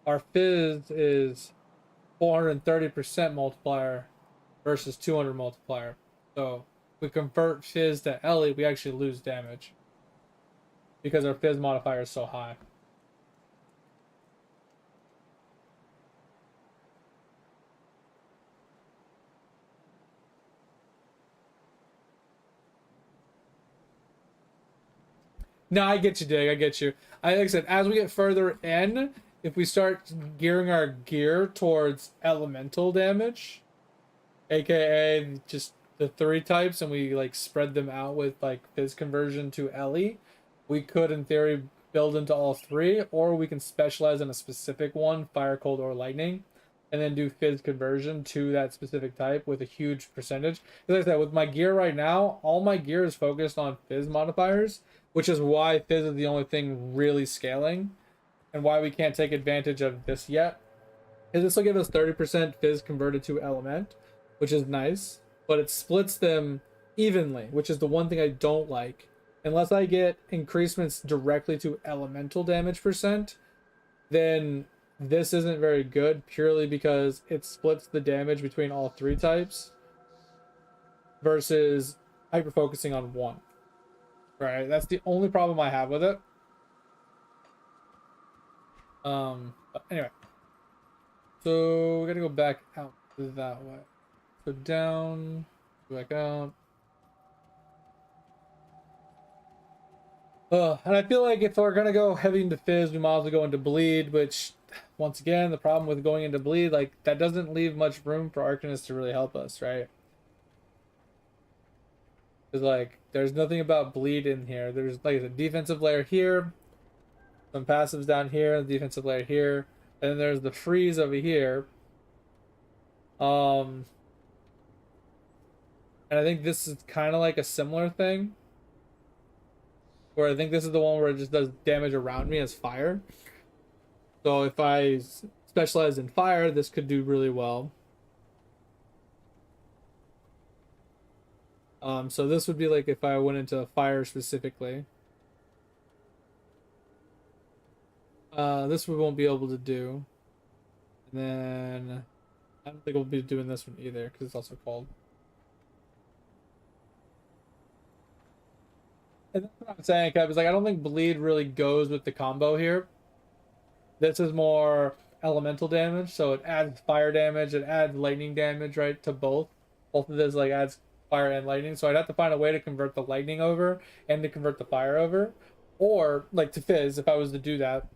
our fizz is 430% multiplier versus 200 multiplier. So if we convert fizz to Ellie, we actually lose damage because our fizz modifier is so high. No, I get you, Dig. I get you. Like I said, as we get further in, if we start gearing our gear towards elemental damage, aka just the 3 types, and we like spread them out with like fizz conversion to Ellie, we could in theory build into all 3, or we can specialize in a specific one, fire, cold, or lightning, and then do fizz conversion to that specific type with a huge percentage. Because like I said, with my gear right now, all my gear is focused on fizz modifiers, which is why fizz is the only thing really scaling, and why we can't take advantage of this yet. Is this will give us 30% fizz converted to element, which is nice, but it splits them evenly, which is the one thing I don't like. Unless I get increasements directly to elemental damage percent, then this isn't very good, purely because it splits the damage between all 3 types versus hyper focusing on one. Right, that's the only problem I have with it. But anyway, so we gotta go back out that way. Go down, go back out. And I feel like if we're gonna go heavy into fizz, we might as well go into bleed, which, once again, the problem with going into bleed, like, that doesn't leave much room for Arcanist to really help us, right? Because, like, there's nothing about bleed in here. There's, like, a defensive layer here, some passives down here, the defensive layer here, and then there's the freeze over here. And I think this is kind of like a similar thing, where I think this is the one where it just does damage around me as fire. So if I specialize in fire, this could do really well. So this would be like if I went into fire specifically. This we won't be able to do. And then I don't think we'll be doing this one either because it's also cold. And that's what I'm saying, Kev, is like I don't think bleed really goes with the combo here. This is more elemental damage, so it adds fire damage, it adds lightning damage, right, to both. Both of this like adds fire and lightning, so I'd have to find a way to convert the lightning over and to convert the fire over, or like to fizz if I was to do that,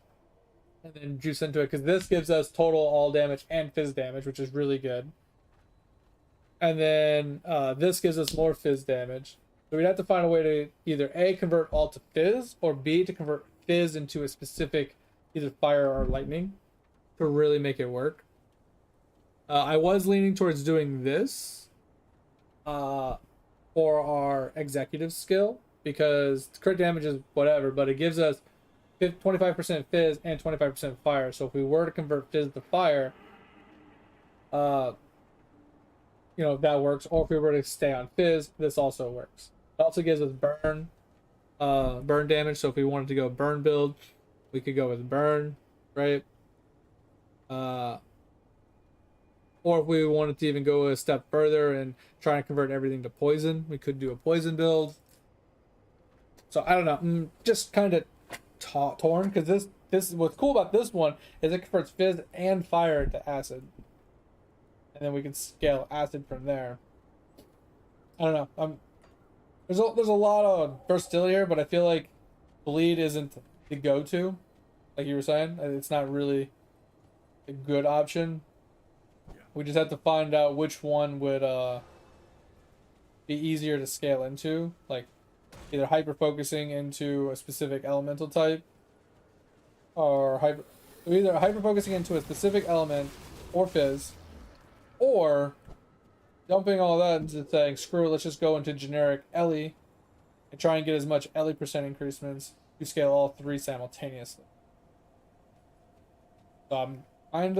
and then juice into it, because this gives us total all damage and fizz damage, which is really good. And then this gives us more fizz damage. So we'd have to find a way to either A, convert all to fizz, or B, to convert fizz into a specific either fire or lightning to really make it work. I was leaning towards doing this for our executive skill, because crit damage is whatever, but it gives us 25% fizz and 25% fire. So if we were to convert fizz to fire, that works. Or if we were to stay on fizz, this also works. It also gives us burn damage. So if we wanted to go burn build, we could go with burn, right? Or if we wanted to even go a step further and try and convert everything to poison, we could do a poison build. So I don't know, just kind of torn, because this what's cool about this one is it converts fizz and fire to acid, and then we can scale acid from there. I don't know. There's a lot of versatility here, but I feel like bleed isn't the go-to, like you were saying. It's not really a good option. We just have to find out which one would be easier to scale into, like either hyper focusing into a specific elemental type, or either hyper focusing into a specific element or fizz, or dumping all that into saying screw it, let's just go into generic Ellie and try and get as much Ellie percent increasements to scale all 3 simultaneously. So I'm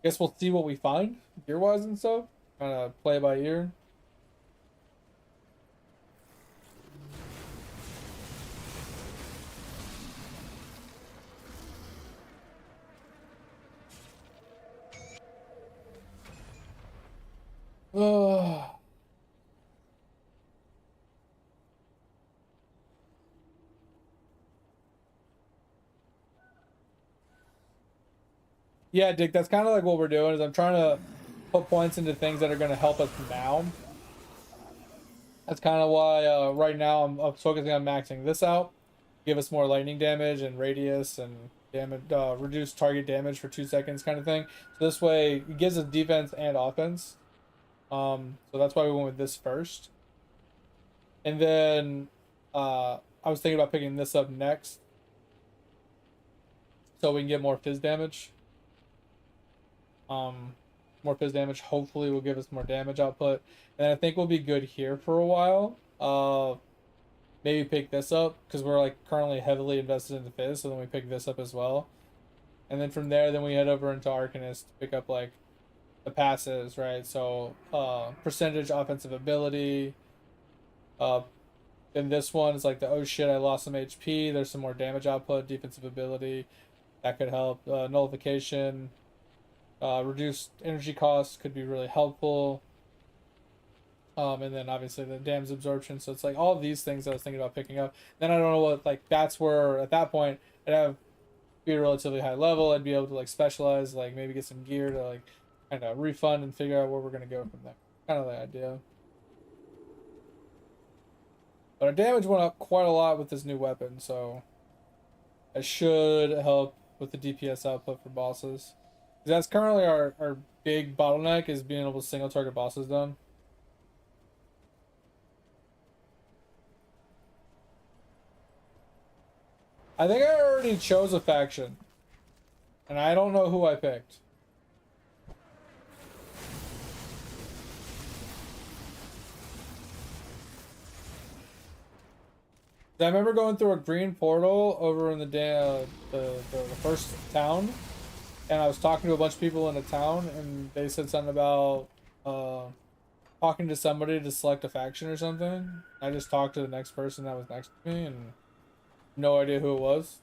guess we'll see what we find gear wise and stuff. kind of play by ear. Oh. Yeah, Dick, that's kind of like what we're doing is I'm trying to put points into things that are going to help us now. That's kind of why right now I'm focusing on maxing this out. Give us more lightning damage and radius and damage, reduce target damage for 2 seconds kind of thing. So this way it gives us defense and offense. So that's why we went with this first. And then I was thinking about picking this up next. So we can get more fizz damage. More fizz damage hopefully will give us more damage output. And I think we'll be good here for a while. Maybe pick this up because we're like currently heavily invested in the fizz, so then we pick this up as well. And then from there, then we head over into Arcanist to pick up like the passes, right? So percentage offensive ability. Then this one is like the oh shit, I lost some HP. There's some more damage output, defensive ability. That could help. Nullification. Reduced energy costs could be really helpful. And then obviously the damage absorption. So it's like all of these things I was thinking about picking up. Then I don't know what, like, that's where at that point I'd have be a relatively high level. I'd be able to like specialize, like maybe get some gear to like kind of refund and figure out where we're gonna go from there. Kind of the idea. But our damage went up quite a lot with this new weapon, so it should help with the DPS output for bosses. That's currently our big bottleneck is being able to single target bosses done. I think I already chose a faction. And I don't know who I picked. I remember going through a green portal over in the first town. And I was talking to a bunch of people in the town, and they said something about talking to somebody to select a faction or something. I just talked to the next person that was next to me, and no idea who it was.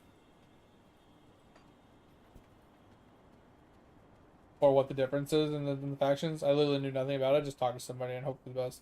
Or what the difference is in the factions. I literally knew nothing about it, just talked to somebody and hope for the best.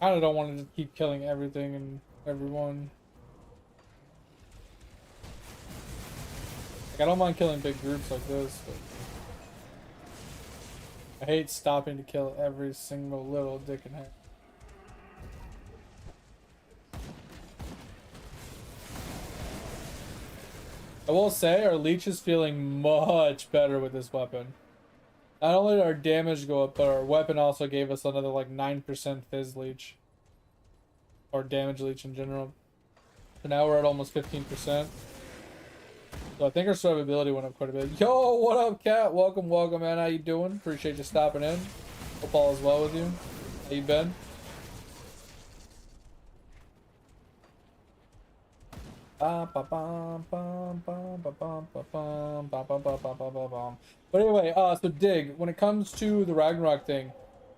I kind of don't want to just keep killing everything and everyone. Like, I don't mind killing big groups like this, but I hate stopping to kill every single little dick and head. I will say our leech is feeling much better with this weapon. Not only did our damage go up, but our weapon also gave us another like 9% fizz leech. Or damage leech in general. So now we're at almost 15%. So I think our survivability went up quite a bit. Yo, what up, Cat? Welcome, welcome, man. How you doing? Appreciate you stopping in. Hope all is well with you. How you been? But anyway, so Dig, when it comes to the Ragnarok thing,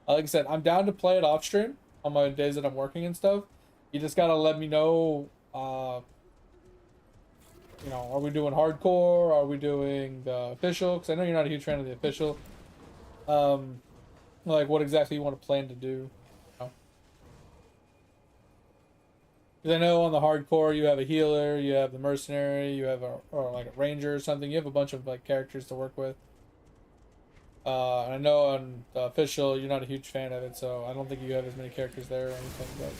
like I said, I'm down to play it off stream on my days that I'm working and stuff. You just gotta let me know, you know, are we doing hardcore? Are we doing the official? Because I know you're not a huge fan of the official. Like what exactly you want to plan to do. You know? Because I know on the hardcore you have a healer, you have the mercenary, you have or like a ranger or something. You have a bunch of like characters to work with. And I know on the official you're not a huge fan of it, so I don't think you have as many characters there or anything. But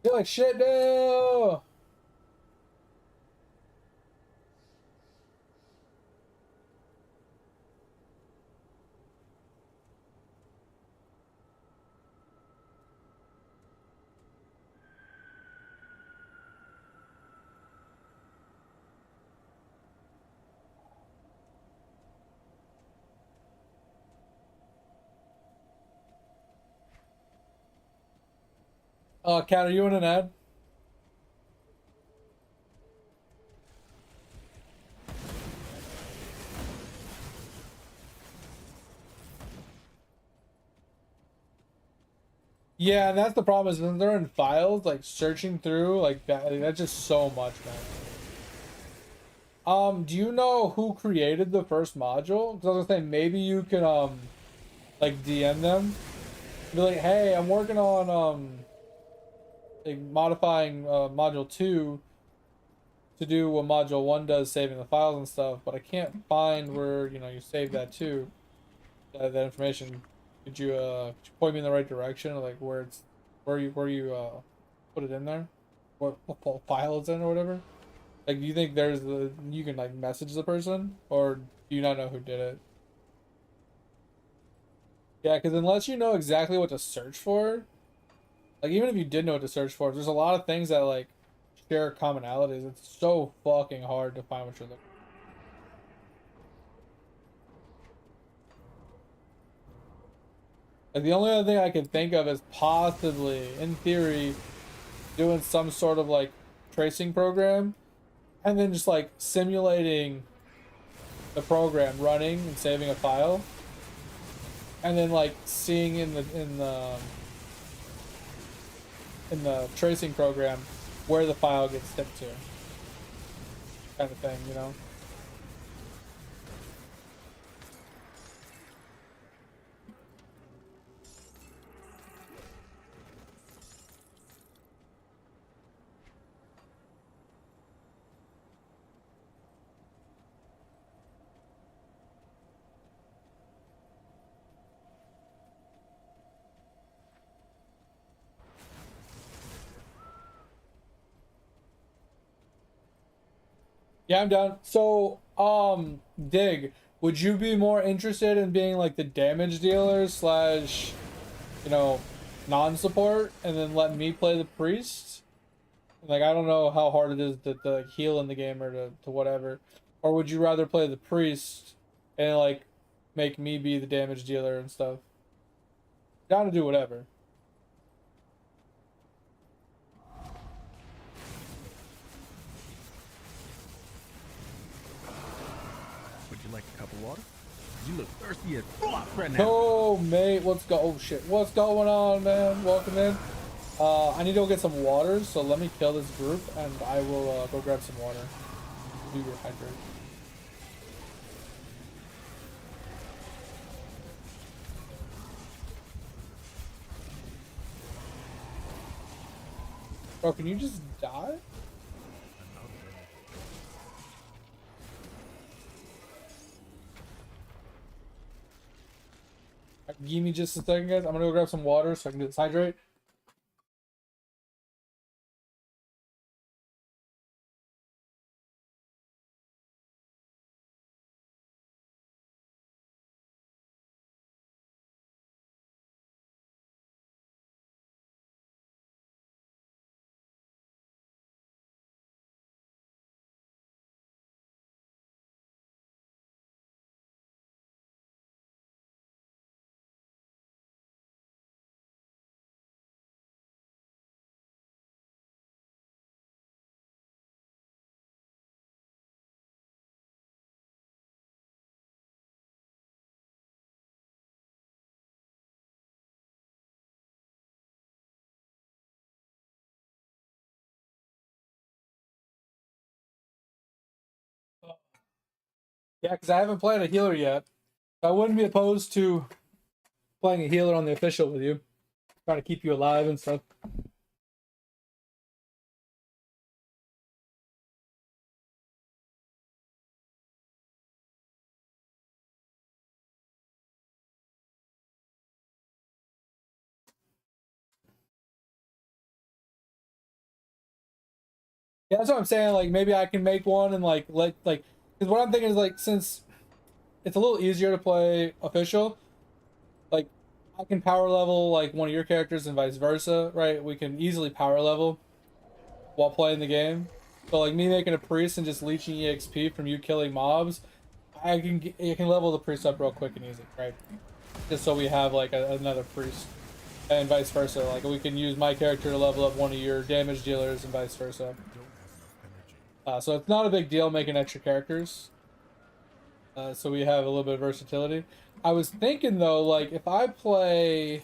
you're like shit, no. Kat, are you in an ad? Yeah, and that's the problem is when they're in files, like searching through, like that's just so much, man. Do you know who created the first module? Because I was gonna say maybe you can like DM them, be like, hey, I'm working on like modifying module 2 to do what module 1 does, saving the files and stuff, but I can't find where you save that to that information. Could you point me in the right direction, like where it's where you put it in there, what file it's in or whatever? Like, do you think you can like message the person, or do you not know who did it? Yeah, because unless you know exactly what to search for, like even if you did know what to search for, there's a lot of things that like share commonalities. It's so fucking hard to find what you're looking. Like the only other thing I could think of is possibly, in theory, doing some sort of like tracing program, and then just like simulating the program running and saving a file, and then like seeing in the tracing program where the file gets sent to, kind of thing. Yeah, I'm down. So, Dig, would you be more interested in being like the damage dealer slash, you know, non-support, and then let me play the priest? Like, I don't know how hard it is to like, heal in the game or to whatever. Or would you rather play the priest and like make me be the damage dealer and stuff? Down to do whatever. Would you like a cup of water? You look thirsty as fuck right now. Oh, mate, what's go? Oh shit, what's going on, man? Welcome in. I need to go get some water, so let me kill this group, and I will go grab some water. Do your hydrate. Bro, can you just die? Give me just a second, guys. I'm gonna go grab some water so I can do this hydrate. Yeah, because I haven't played a healer yet. I wouldn't be opposed to playing a healer on the official with you. Trying to keep you alive and stuff. Yeah, that's what I'm saying. Like maybe I can make one and like let like because what I'm thinking is like since it's a little easier to play official, like I can power level like one of your characters and vice versa, right? We can easily power level while playing the game. So like me making a priest and just leeching EXP from you killing mobs, I can level the priest up real quick and easy, right? Just so we have like another priest, and vice versa. Like we can use my character to level up one of your damage dealers and vice versa. So it's not a big deal making extra characters. So we have a little bit of versatility. I was thinking though, like if I play,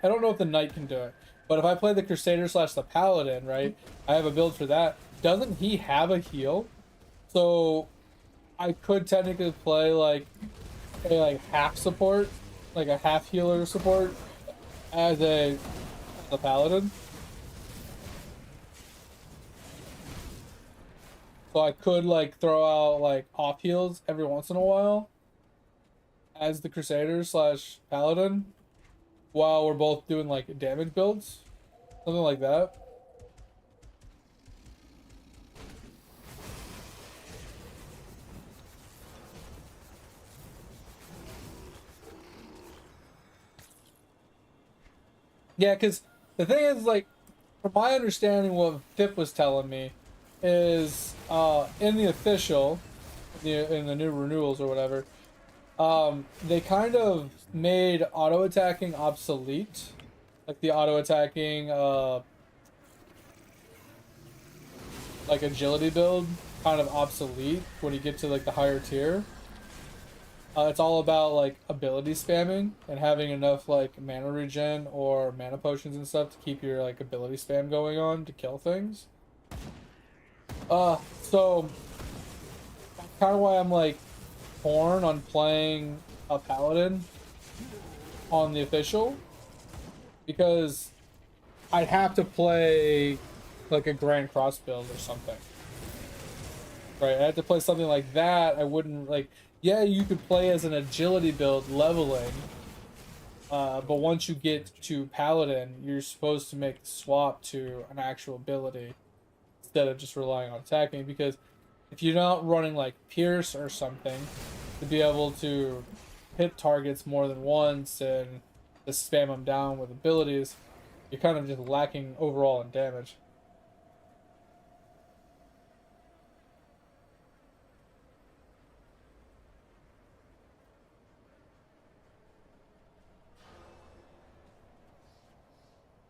I don't know if the knight can do it, but if I play the crusader slash the paladin, right? I have a build for that. Doesn't he have a heal? So I could technically play like a like half support, like a half healer support as a paladin. So I could like throw out like off heals every once in a while as the crusader slash paladin while we're both doing like damage builds, something like that. Yeah, because the thing is, like, from my understanding, what Fip was telling me is in the official, in the new renewals or whatever, they kind of made auto attacking obsolete, like the auto attacking like agility build kind of obsolete when you get to like the higher tier. It's all about like ability spamming and having enough like mana regen or mana potions and stuff to keep your like ability spam going on to kill things. So that's kind of why I'm like torn on playing a paladin on the official, because I'd have to play like a Grand Cross build or something. Right, I had to play something like that. I wouldn't like. Yeah, you could play as an agility build leveling, but once you get to paladin, you're supposed to make the swap to an actual ability instead of just relying on attacking. Because if you're not running like Pierce or something to be able to hit targets more than once and just spam them down with abilities, you're kind of just lacking overall in damage.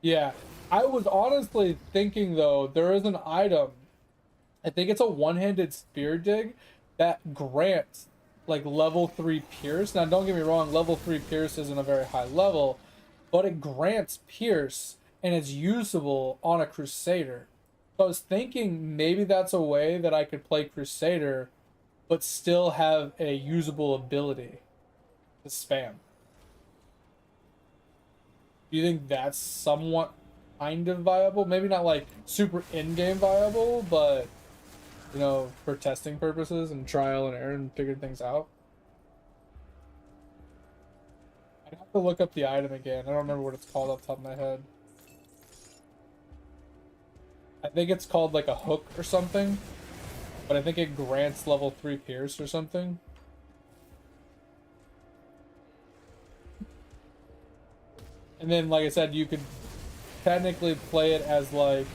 Yeah, I was honestly thinking though, there is an item, I think it's a one-handed spear dig that grants like level 3 pierce. Now don't get me wrong, level 3 pierce isn't a very high level, but it grants pierce and it's usable on a crusader. So I was thinking maybe that's a way that I could play crusader but still have a usable ability to spam. Do you think that's somewhat kind of viable? Maybe not like super in-game viable, but you know, for testing purposes and trial and error and figuring things out. I'd have to look up the item again. I don't remember what it's called off the top of my head. I think it's called like a hook or something, but I think it grants level 3 pierce or something. And then, like I said, you could technically play it as like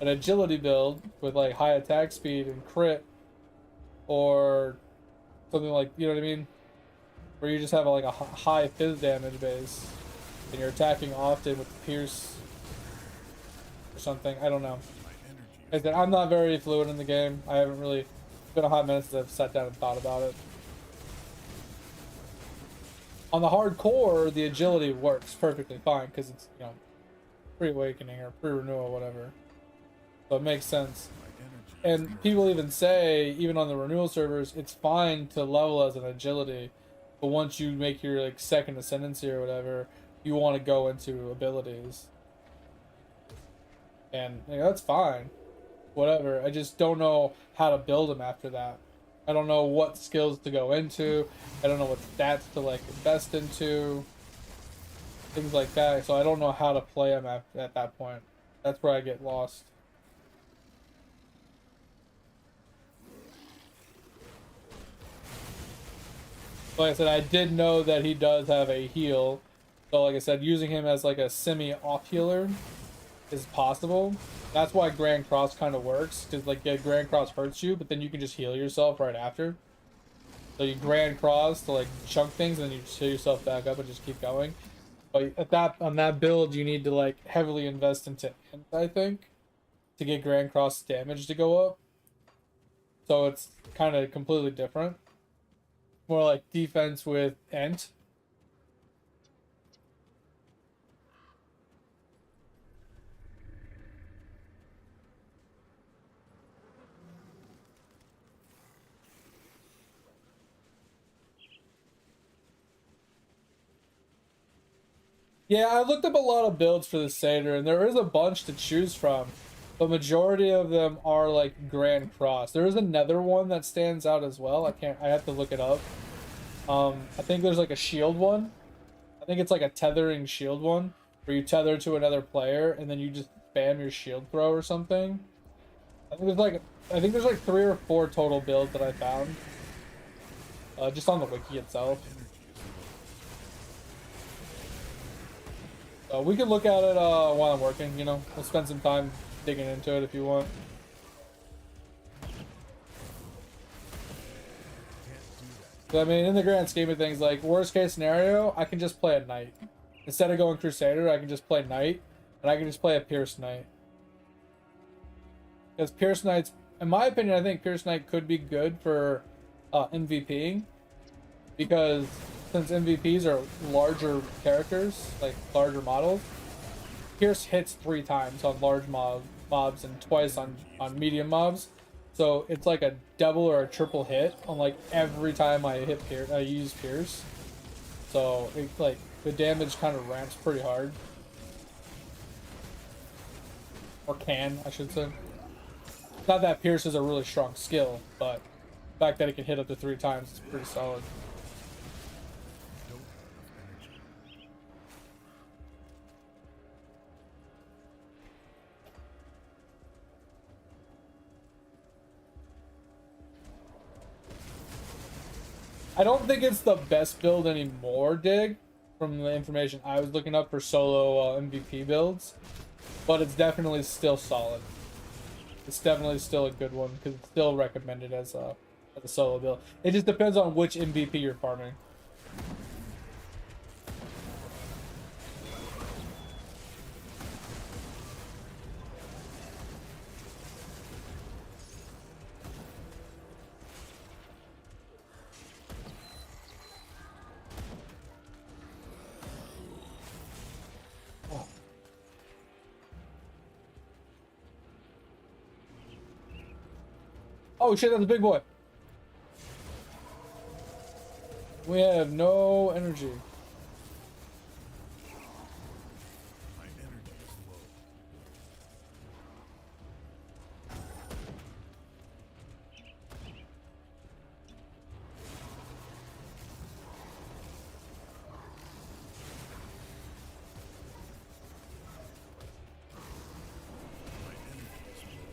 an agility build with like high attack speed and crit, or something like, you know what I mean, where you just have like a high fizz damage base and you're attacking often with the pierce or something. I don't know. Like I said, I'm not very fluid in the game. I haven't really, it's been a hot minute since I've sat down and thought about it. On the hardcore, the agility works perfectly fine because it's, you know, pre-awakening or pre-renewal, whatever. So it makes sense. and people even say, even on the renewal servers, it's fine to level as an agility, but once you make your like second ascendancy or whatever, you want to go into abilities, and you know, that's fine, whatever. I just don't know how to build them after that. I don't know what skills to go into. I don't know what stats to like invest into, things like that. So I don't know how to play them at that point. That's where I get lost. Like I said, I did know that he does have a heal. So like I said, using him as like a semi-off healer is possible. That's why Grand Cross kind of works, because like yeah, Grand Cross hurts you, but then you can just heal yourself right after. So you Grand Cross to like chunk things, and then you just heal yourself back up and just keep going. But at that on that build, you need to like heavily invest into Int, I think, to get Grand Cross damage to go up. So it's kind of completely different. More like defense with Int. Yeah, I looked up a lot of builds for the Satyr, and there is a bunch to choose from. The majority of them are like Grand Cross. There is another one that stands out as well. I have to look it up. I think there's like a shield one. I think it's like a tethering shield one, where you tether to another player and then you just spam your shield throw or something. I think there's like 3 or 4 total builds that I found. Just on the wiki itself. We can look at it while I'm working, you know. We'll spend some time digging into it if you want. But I mean, in the grand scheme of things, like, worst case scenario, I can just play a Knight. Instead of going Crusader, I can just play Knight, and I can just play a Pierce Knight. Because Pierce Knight's, in my opinion, I think Pierce Knight could be good for MVPing. Because since MVPs are larger characters, like larger models, Pierce hits 3 times on large mobs and twice on medium mobs. So it's like a double or a triple hit on like every time I use Pierce. So it, like the damage kind of ramps pretty hard. Or can, I should say. Not that Pierce is a really strong skill, but the fact that it can hit up to 3 times is pretty solid. I don't think it's the best build anymore, Dig, from the information I was looking up for solo MVP builds, but it's definitely still solid. It's definitely still a good one because it's still recommended as a solo build. It just depends on which MVP you're farming. Oh shit, that's a big boy. We have no energy. My energy is low. My energy is low.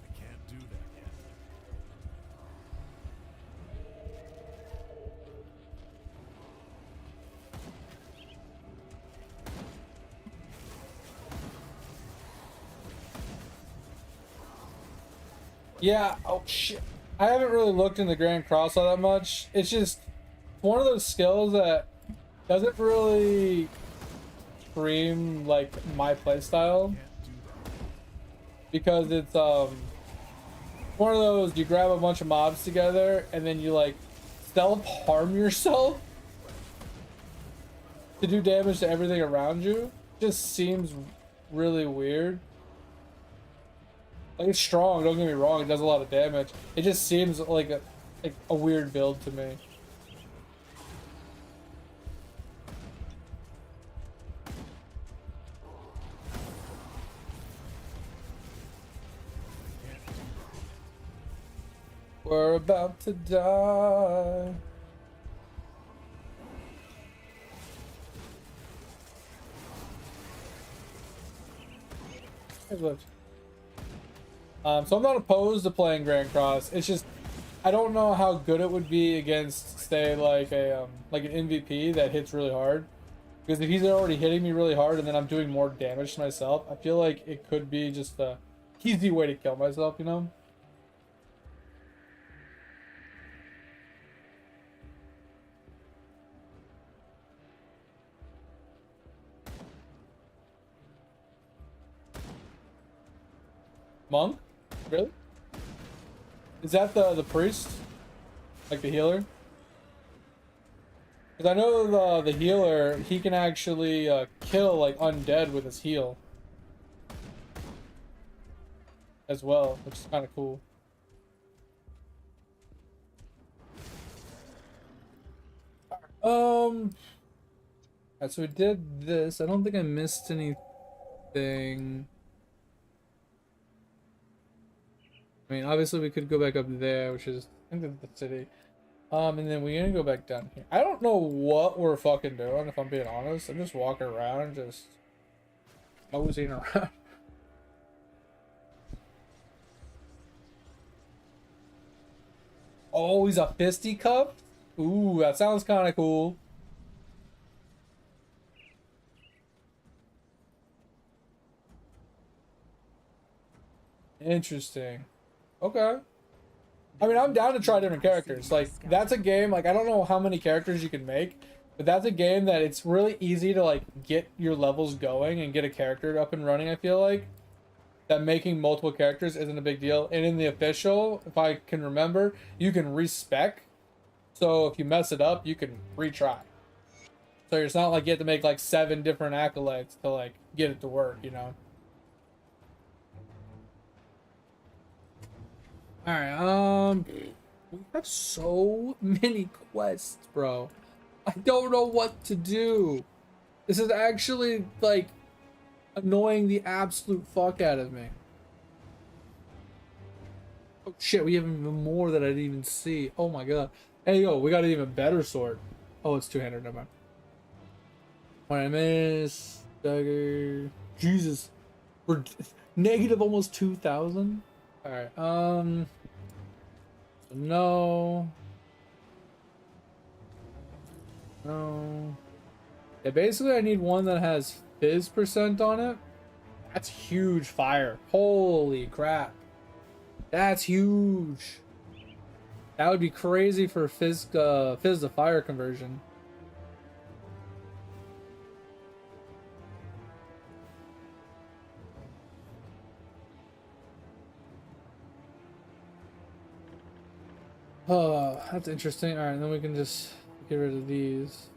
I can't do that yet. Yeah, oh shit. I haven't really looked in the Grand Cross all that much. It's just one of those skills that doesn't really scream like my playstyle Can't do that. because it's One of those, you grab a bunch of mobs together and then you like self-harm yourself to do damage to everything around you. Just seems really weird. Like, it's strong, don't get me wrong, it does a lot of damage. It just seems like a weird build to me. We're about to die. So I'm not opposed to playing Grand Cross. It's just I don't know how good it would be against, say, like an MVP that hits really hard. Because if he's already hitting me really hard and then I'm doing more damage to myself, I feel like it could be just a easy way to kill myself, you know? Monk? Really? Is that the priest? Like the healer? Because I know the healer, he can actually kill like undead with his heal. As well, which is kind of cool. Alright, so we did this. I don't think I missed anything. I mean, obviously we could go back up there, which is, I think that's the city. And then we're gonna go back down here. I don't know what we're fucking doing, if I'm being honest. I'm just walking around, just moseying around. Oh, he's a fisticuff? Ooh, that sounds kind of cool. Interesting. Okay. I mean, I'm down to try different characters. Like, that's a game, like, I don't know how many characters you can make, but that's a game that it's really easy to, like, get your levels going and get a character up and running, I feel like. That making multiple characters isn't a big deal. And in the official, if I can remember, you can respec. So if you mess it up, you can retry. So it's not like you have to make, like, 7 different acolytes to, like, get it to work, you know? Alright, we have so many quests, bro. I don't know what to do. This is actually, like, annoying the absolute fuck out of me. Oh shit, we have even more that I didn't even see. Oh my god. Hey yo, we got an even better sword. Oh, it's two-handed, never mind. What I miss, dagger. Jesus. We're negative almost 2,000. Alright, no. No. Yeah, basically I need one that has fizz % on it. That's huge fire. Holy crap. That's huge. That would be crazy for fizz to fire conversion. Oh, that's interesting. Alright, then we can just get rid of these.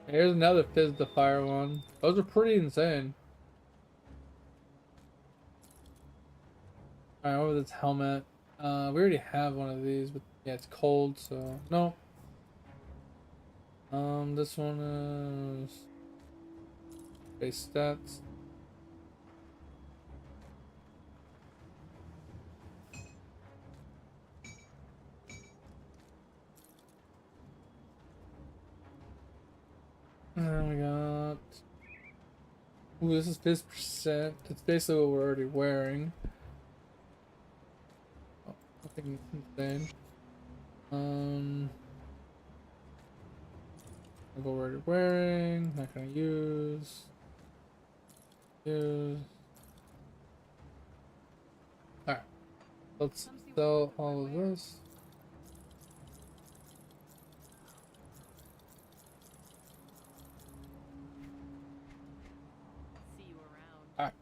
Here's another fizz the fire one. Those are pretty insane. Alright, over this helmet. We already have one of these, but yeah, it's cold, so no. This one is base stats. And then we got. Ooh, this is 50%. It's basically what we're already wearing. Oh, nothing insane. What we're already wearing. Not gonna use. Use. Alright. Let's sell all of this. See you around. Alright.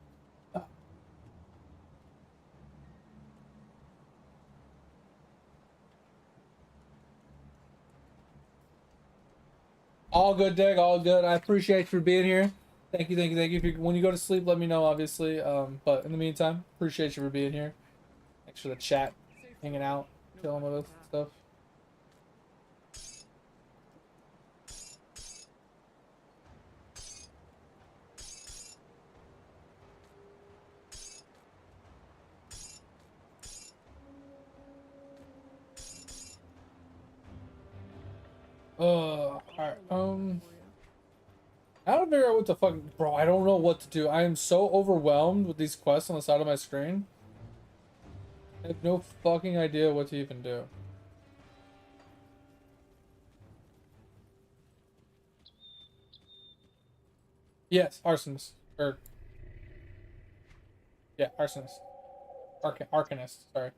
All good, Dig. All good. I appreciate you for being here. Thank you, thank you, thank you. If you. When you go to sleep, let me know, obviously. But in the meantime, appreciate you for being here. Thanks for the chat, hanging out, chilling with us and stuff. Alright. I don't figure out what the fuck, bro. I don't know what to do. I am so overwhelmed with these quests on the side of my screen. I have no fucking idea what to even do. Yes, arsonist. Or yeah, arsonist. Arcanist, sorry.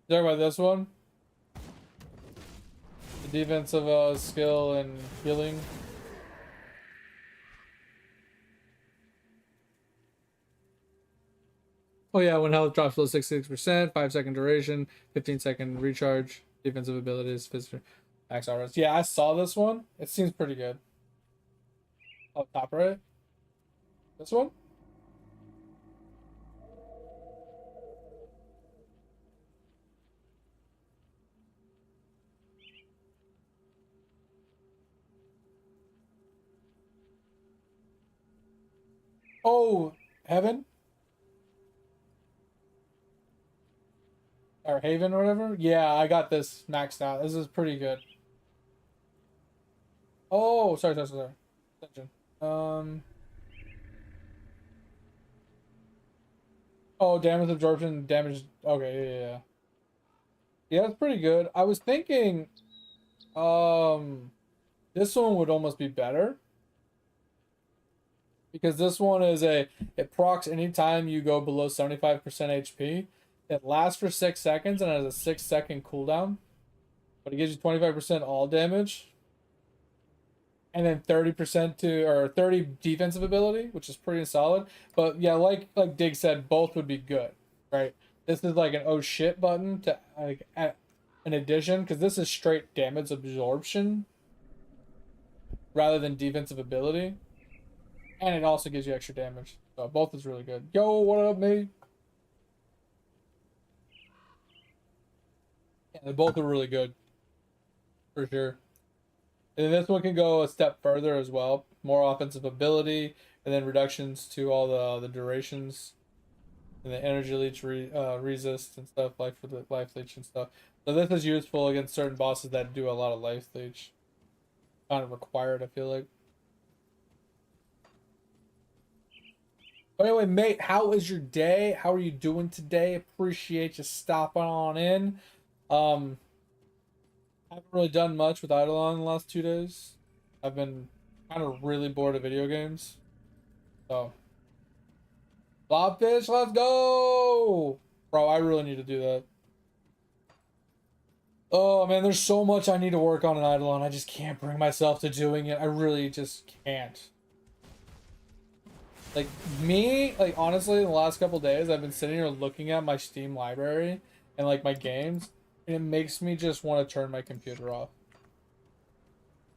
Talk about this one. The defensive skill and healing. Oh yeah, when health drops below 66%, 5-second duration, 15-second recharge, defensive abilities, physical max hours. Yeah, I saw this one. It seems pretty good. Oh, top right. This one? Oh, Heaven? Or Haven or whatever? Yeah, I got this maxed out. This is pretty good. Oh, sorry. Attention. Oh, damage absorption, damage. Okay, yeah. Yeah, it's pretty good. I was thinking, this one would almost be better. Because this one is it procs anytime you go below 75% HP. It lasts for 6 seconds and it has a 6-second cooldown. But it gives you 25% all damage. And then 30% or 30 defensive ability, which is pretty solid. But yeah, like Dig said, both would be good, right? This is like an oh shit button to like add an addition, because this is straight damage absorption rather than defensive ability. And it also gives you extra damage. So both is really good. Yo, what up, mate? Yeah, they both are really good. For sure. And this one can go a step further as well. More offensive ability, and then reductions to all the durations, and the energy leech resist and stuff, like for the life leech and stuff. So this is useful against certain bosses that do a lot of life leech. Kind of required, I feel like. But anyway, mate, how is your day? How are you doing today? Appreciate you stopping on in. I haven't really done much with Eidolon the last 2 days. I've been kind of really bored of video games. So, Blobfish, let's go! Bro, I really need to do that. Oh man, there's so much I need to work on in Eidolon. I just can't bring myself to doing it. I really just can't. Like, like, honestly, in the last couple days, I've been sitting here looking at my Steam library and, like, my games, and it makes me just want to turn my computer off.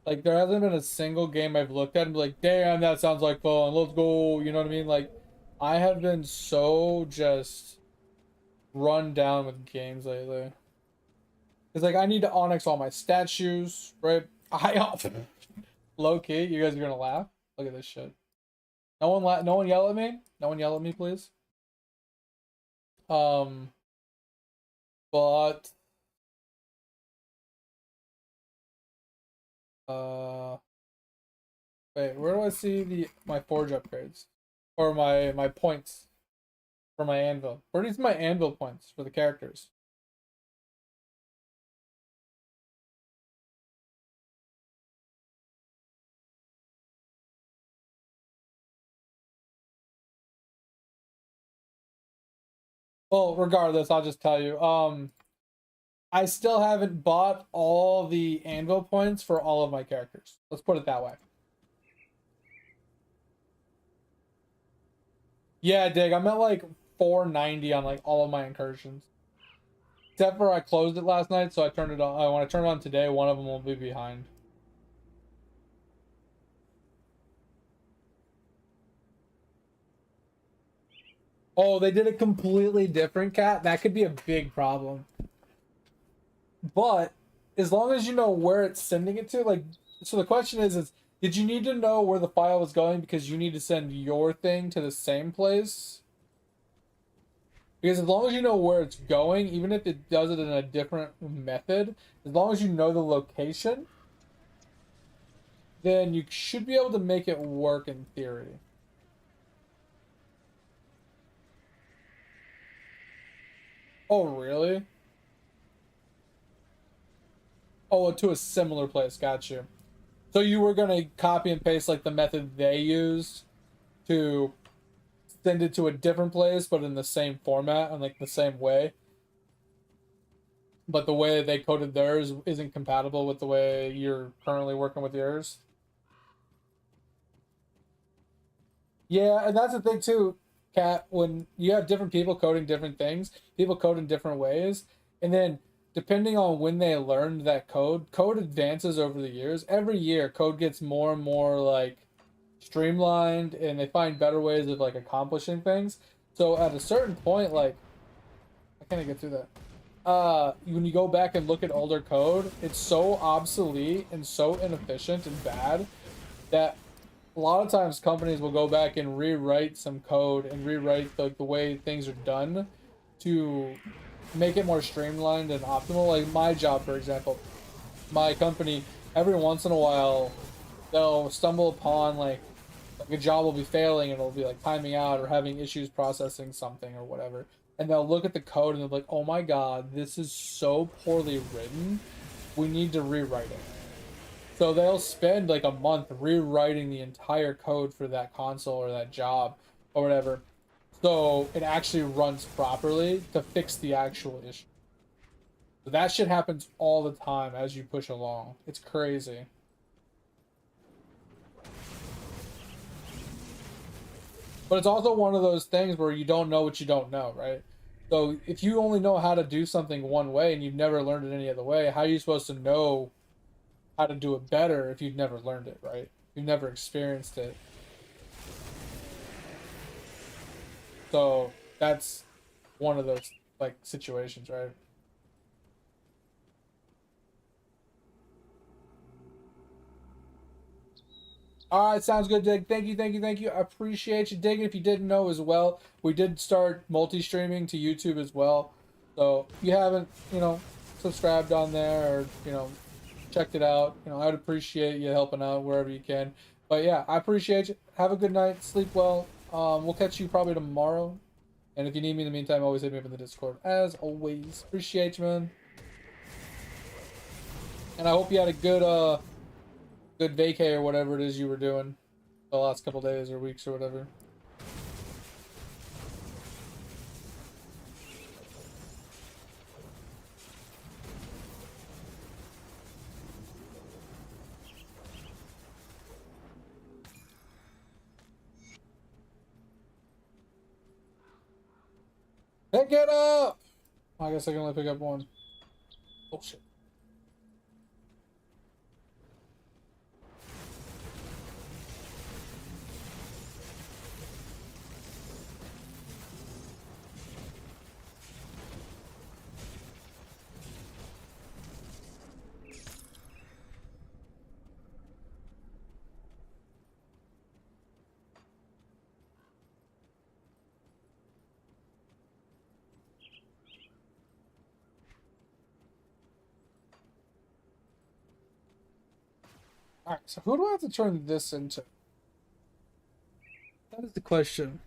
Like, there hasn't been a single game I've looked at and be like, damn, that sounds like fun, let's go, you know what I mean? Like, I have been so just run down with games lately. It's like, I need to Onyx all my statues, right? Low-key, you guys are gonna laugh. Look at this shit. No one yell at me. No one yell at me, please. But wait, where do I see my forge upgrades or my points for my anvil? Where is my anvil points for the characters? Well, regardless, I'll just tell you. I still haven't bought all the anvil points for all of my characters. Let's put it that way. Yeah, Dig, I'm at like 490 on like all of my incursions. Except for I closed it last night, so I turned it on. When I turn it on today, one of them will be behind. Oh, they did a completely different cat. That could be a big problem. But as long as you know where it's sending it to, like, so the question is did you need to know where the file was going because you need to send your thing to the same place? Because as long as you know where it's going, even if it does it in a different method, as long as you know the location, then you should be able to make it work in theory. Oh, really? Oh, to a similar place. Got you. So you were gonna copy and paste like the method they used to send it to a different place, but in the same format and like the same way. But the way they coded theirs isn't compatible with the way you're currently working with yours. Yeah, and that's the thing too, Kat. When you have different people coding different things, people code in different ways, and then depending on when they learned that code advances over the years. Every year, code gets more and more like streamlined, and they find better ways of like accomplishing things. So at a certain point, like, I can't get through that. When you go back and look at older code, it's so obsolete and so inefficient and bad that a lot of times companies will go back and rewrite some code and rewrite the way things are done to make it more streamlined and optimal. Like my job, for example, my company, every once in a while, they'll stumble upon like a job will be failing and it'll be like timing out or having issues processing something or whatever. And they'll look at the code and they'll be like, oh my god, this is so poorly written. We need to rewrite it. So they'll spend like a month rewriting the entire code for that console or that job or whatever. So it actually runs properly to fix the actual issue. So that shit happens all the time as you push along. It's crazy. But it's also one of those things where you don't know what you don't know, right? So if you only know how to do something one way and you've never learned it any other way, how are you supposed to know how to do it better if you've never learned it, right? You've never experienced it. So that's one of those like situations, right? All right, sounds good, Dig. Thank you, thank you, thank you. I appreciate you, Dig. If you didn't know as well, we did start multi-streaming to YouTube as well. So if you haven't, subscribed on there or, checked it out, I'd appreciate you helping out wherever you can. But yeah, I appreciate you. Have a good night. Sleep well. We'll catch you probably tomorrow. And if you need me in the meantime, always hit me up in the Discord. As always, appreciate you, man. And I hope you had a good vacay or whatever it is you were doing the last couple days or weeks or whatever. Pick it up! I guess I can only pick up one. Bullshit. Alright, so who do I have to turn this into? That is the question.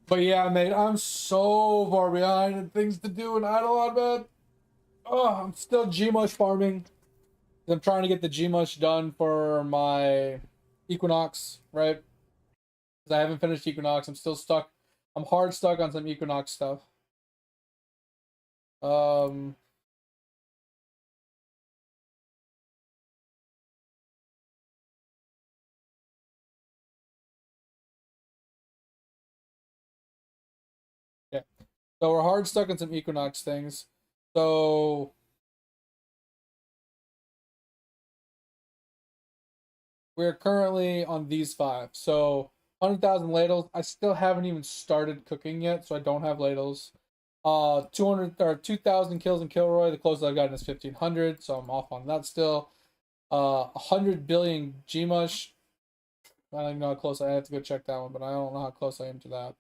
But yeah, mate, I'm so far behind in things to do in Idle, man. Oh, I'm still Gmush farming. I'm trying to get the Gmush done for my Equinox, right? Because I haven't finished Equinox. I'm still stuck. I'm hard stuck on some Equinox stuff. Um, yeah. So we're hard stuck on some Equinox things. So we're currently on these 5. So 100,000 ladles. I still haven't even started cooking yet, so I don't have ladles. 200 or 2,000 kills in Kilroy. The closest I've gotten is 1,500, so I'm off on that still. 100 billion Gmush. I don't even know how close I have to go check that one, but I don't know how close I am to that.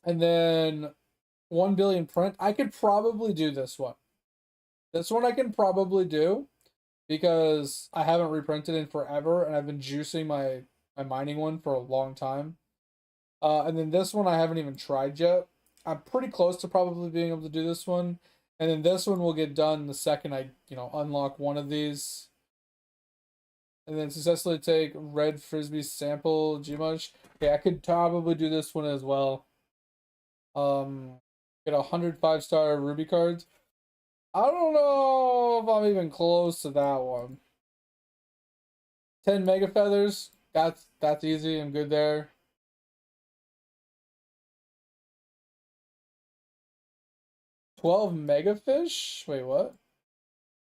And then 1 billion print. I could probably do this one. This one I can probably do because I haven't reprinted in forever and I've been juicing my mining one for a long time. And then this one I haven't even tried yet. I'm pretty close to probably being able to do this one. And then this one will get done the second I, unlock one of these. And then successfully take red frisbee sample Gmush. Okay, I could probably do this one as well. Get 100 5-star Ruby cards. I don't know if I'm even close to that one. 10 mega feathers. That's easy. I'm good there. $12 mega fish? Wait, what?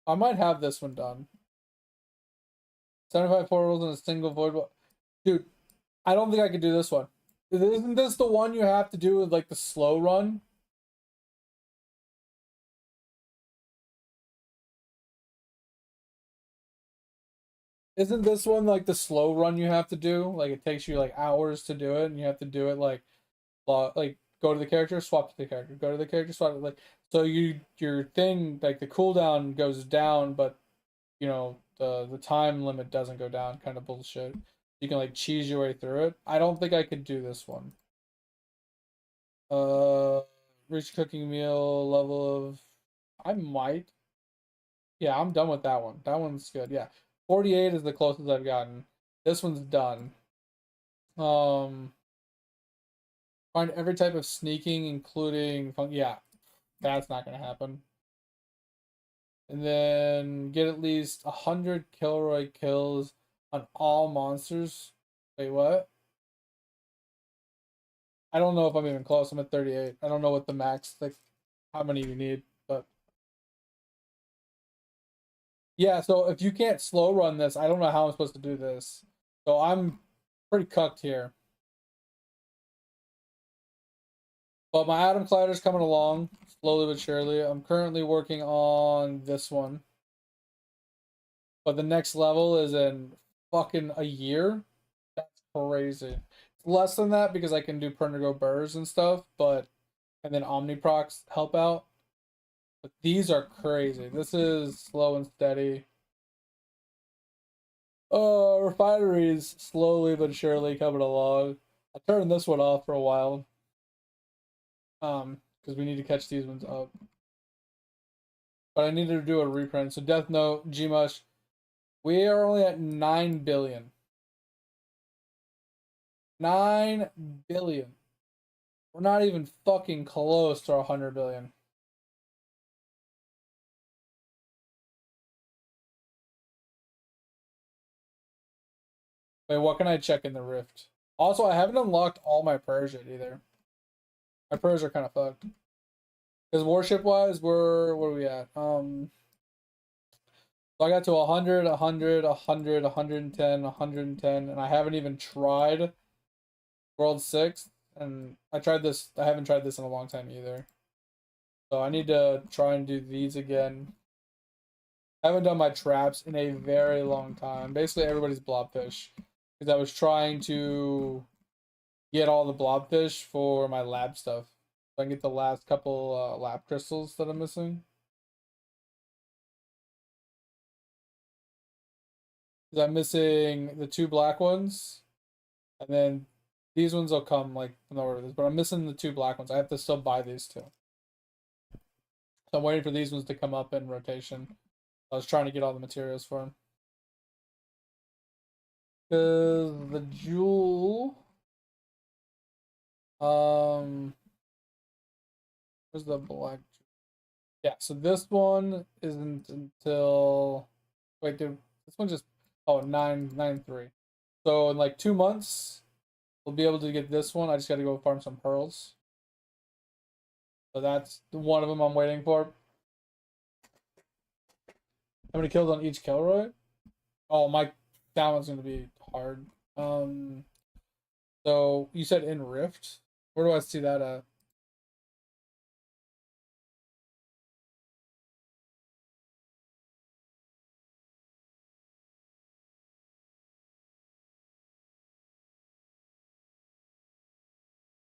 I might have this one done. 75 portals in a single void. Dude, I don't think I could do this one. Isn't this the one you have to do with like the slow run? Isn't this one like the slow run you have to do? Like it takes you like hours to do it, and you have to do it like go to the character, swap to the character, go to the character, swap like so your thing like the cooldown goes down, but the time limit doesn't go down. Kind of bullshit. You can like cheese your way through it. I don't think I could do this one. Reach cooking meal level of. I might. Yeah, I'm done with that one. That one's good. Yeah, 48 is the closest I've gotten. This one's done. Um, find every type of sneaking, including yeah, that's not gonna happen. And then get at least 100 Kilroy kills on all monsters. Wait, what? I don't know if I'm even close. I'm at 38. I don't know what the max, like, how many you need, but yeah. So if you can't slow run this, I don't know how I'm supposed to do this. So I'm pretty cucked here. But my Atom Collider's coming along slowly but surely. I'm currently working on this one. But the next level is in fucking a year. That's crazy. It's less than that because I can do Pernigo Burrs and stuff, and then Omniprocs help out. But these are crazy. This is slow and steady. Refineries slowly but surely coming along. I turned this one off for a while. Because we need to catch these ones up. But I needed to do a reprint. So Death Note, Gmush. We are only at 9 billion. 9 billion. We're not even fucking close to 100 billion. Wait, what can I check in the Rift? Also, I haven't unlocked all my prayers yet either. My prayers are kind of fucked. Because warship wise, what are we at? So I got to 100, 100, 100, 110, 110, and I haven't even tried World 6. And I tried this, I haven't tried this in a long time either. So I need to try and do these again. I haven't done my traps in a very long time. Basically, everybody's blobfish. Because I was trying to get all the blobfish for my lab stuff. So I can get the last couple lab crystals that I'm missing. Because I'm missing the 2 black ones. And then these ones will come like in the order of this. But I'm missing the 2 black ones. I have to still buy these 2. So I'm waiting for these ones to come up in rotation. I was trying to get all the materials for them. Because the jewel... where's the black? Yeah, so this one isn't until, wait, dude, this one just, oh, 993. So in like 2 months, we'll be able to get this one. I just got to go farm some pearls. So that's one of them I'm waiting for. How many kills on each Kilroy? Oh, that one's gonna be hard. So you said in Rift. Where do I see that at?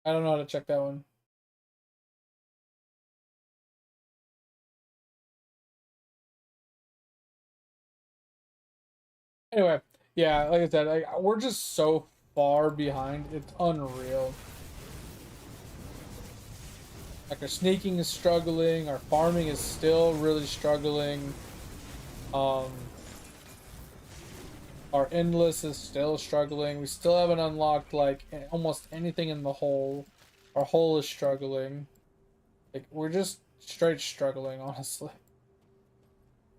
I don't know how to check that one. Anyway, yeah, like I said, we're just so far behind. It's unreal. Like our sneaking is struggling, our farming is still really struggling. Our endless is still struggling. We still haven't unlocked like almost anything in the hole. Our hole is struggling. Like we're just straight struggling, honestly.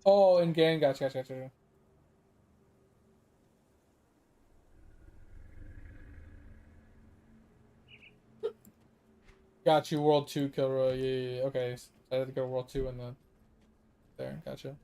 Oh, in game, gotcha. Got you, World 2, Kilroy. Yeah. Okay, so I had to go World 2 and then there. Gotcha.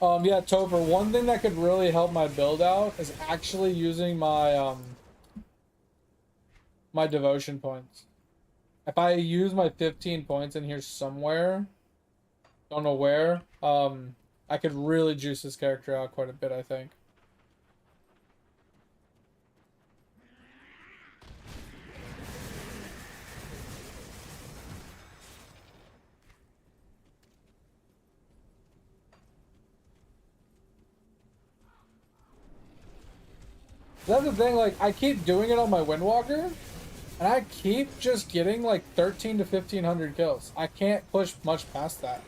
Oh, yeah, Topher, one thing that could really help my build out is actually using my my devotion points. If I use my 15 points in here somewhere, don't know where, I could really juice this character out quite a bit, I think. That's the thing, like, I keep doing it on my Windwalker, and I keep just getting, like, 13 to 1500 kills. I can't push much past that.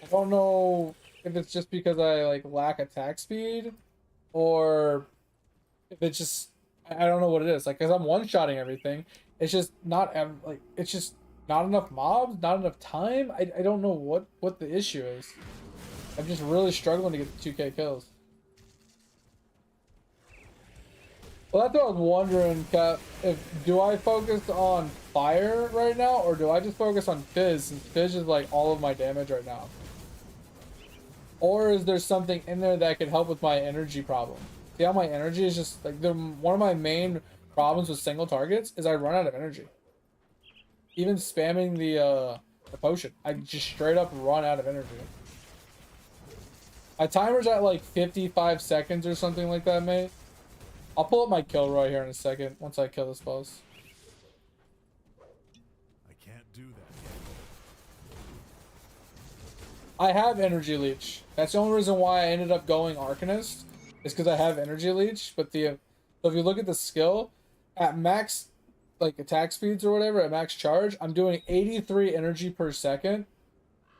I don't know if it's just because I, like, lack attack speed, or if it's just, I don't know what it is. Like, because I'm one-shotting everything, it's just not, like, it's just not enough mobs, not enough time. I don't know what the issue is. I'm just really struggling to get the 2k kills. Well, that's what I was wondering, Cap. Do I focus on fire right now, or do I just focus on Fizz, since Fizz is like all of my damage right now? Or is there something in there that could help with my energy problem? See how my energy is just like one of my main problems with single targets is I run out of energy. Even spamming the potion, I just straight up run out of energy. My timer's at like 55 seconds or something like that, mate. I'll pull up my Kilroy here in a second once I kill this boss. I can't do that. I have Energy Leech. That's the only reason why I ended up going Arcanist, is because I have Energy Leech. But so if you look at the skill, at max like attack speeds or whatever at max charge, I'm doing 83 energy per second,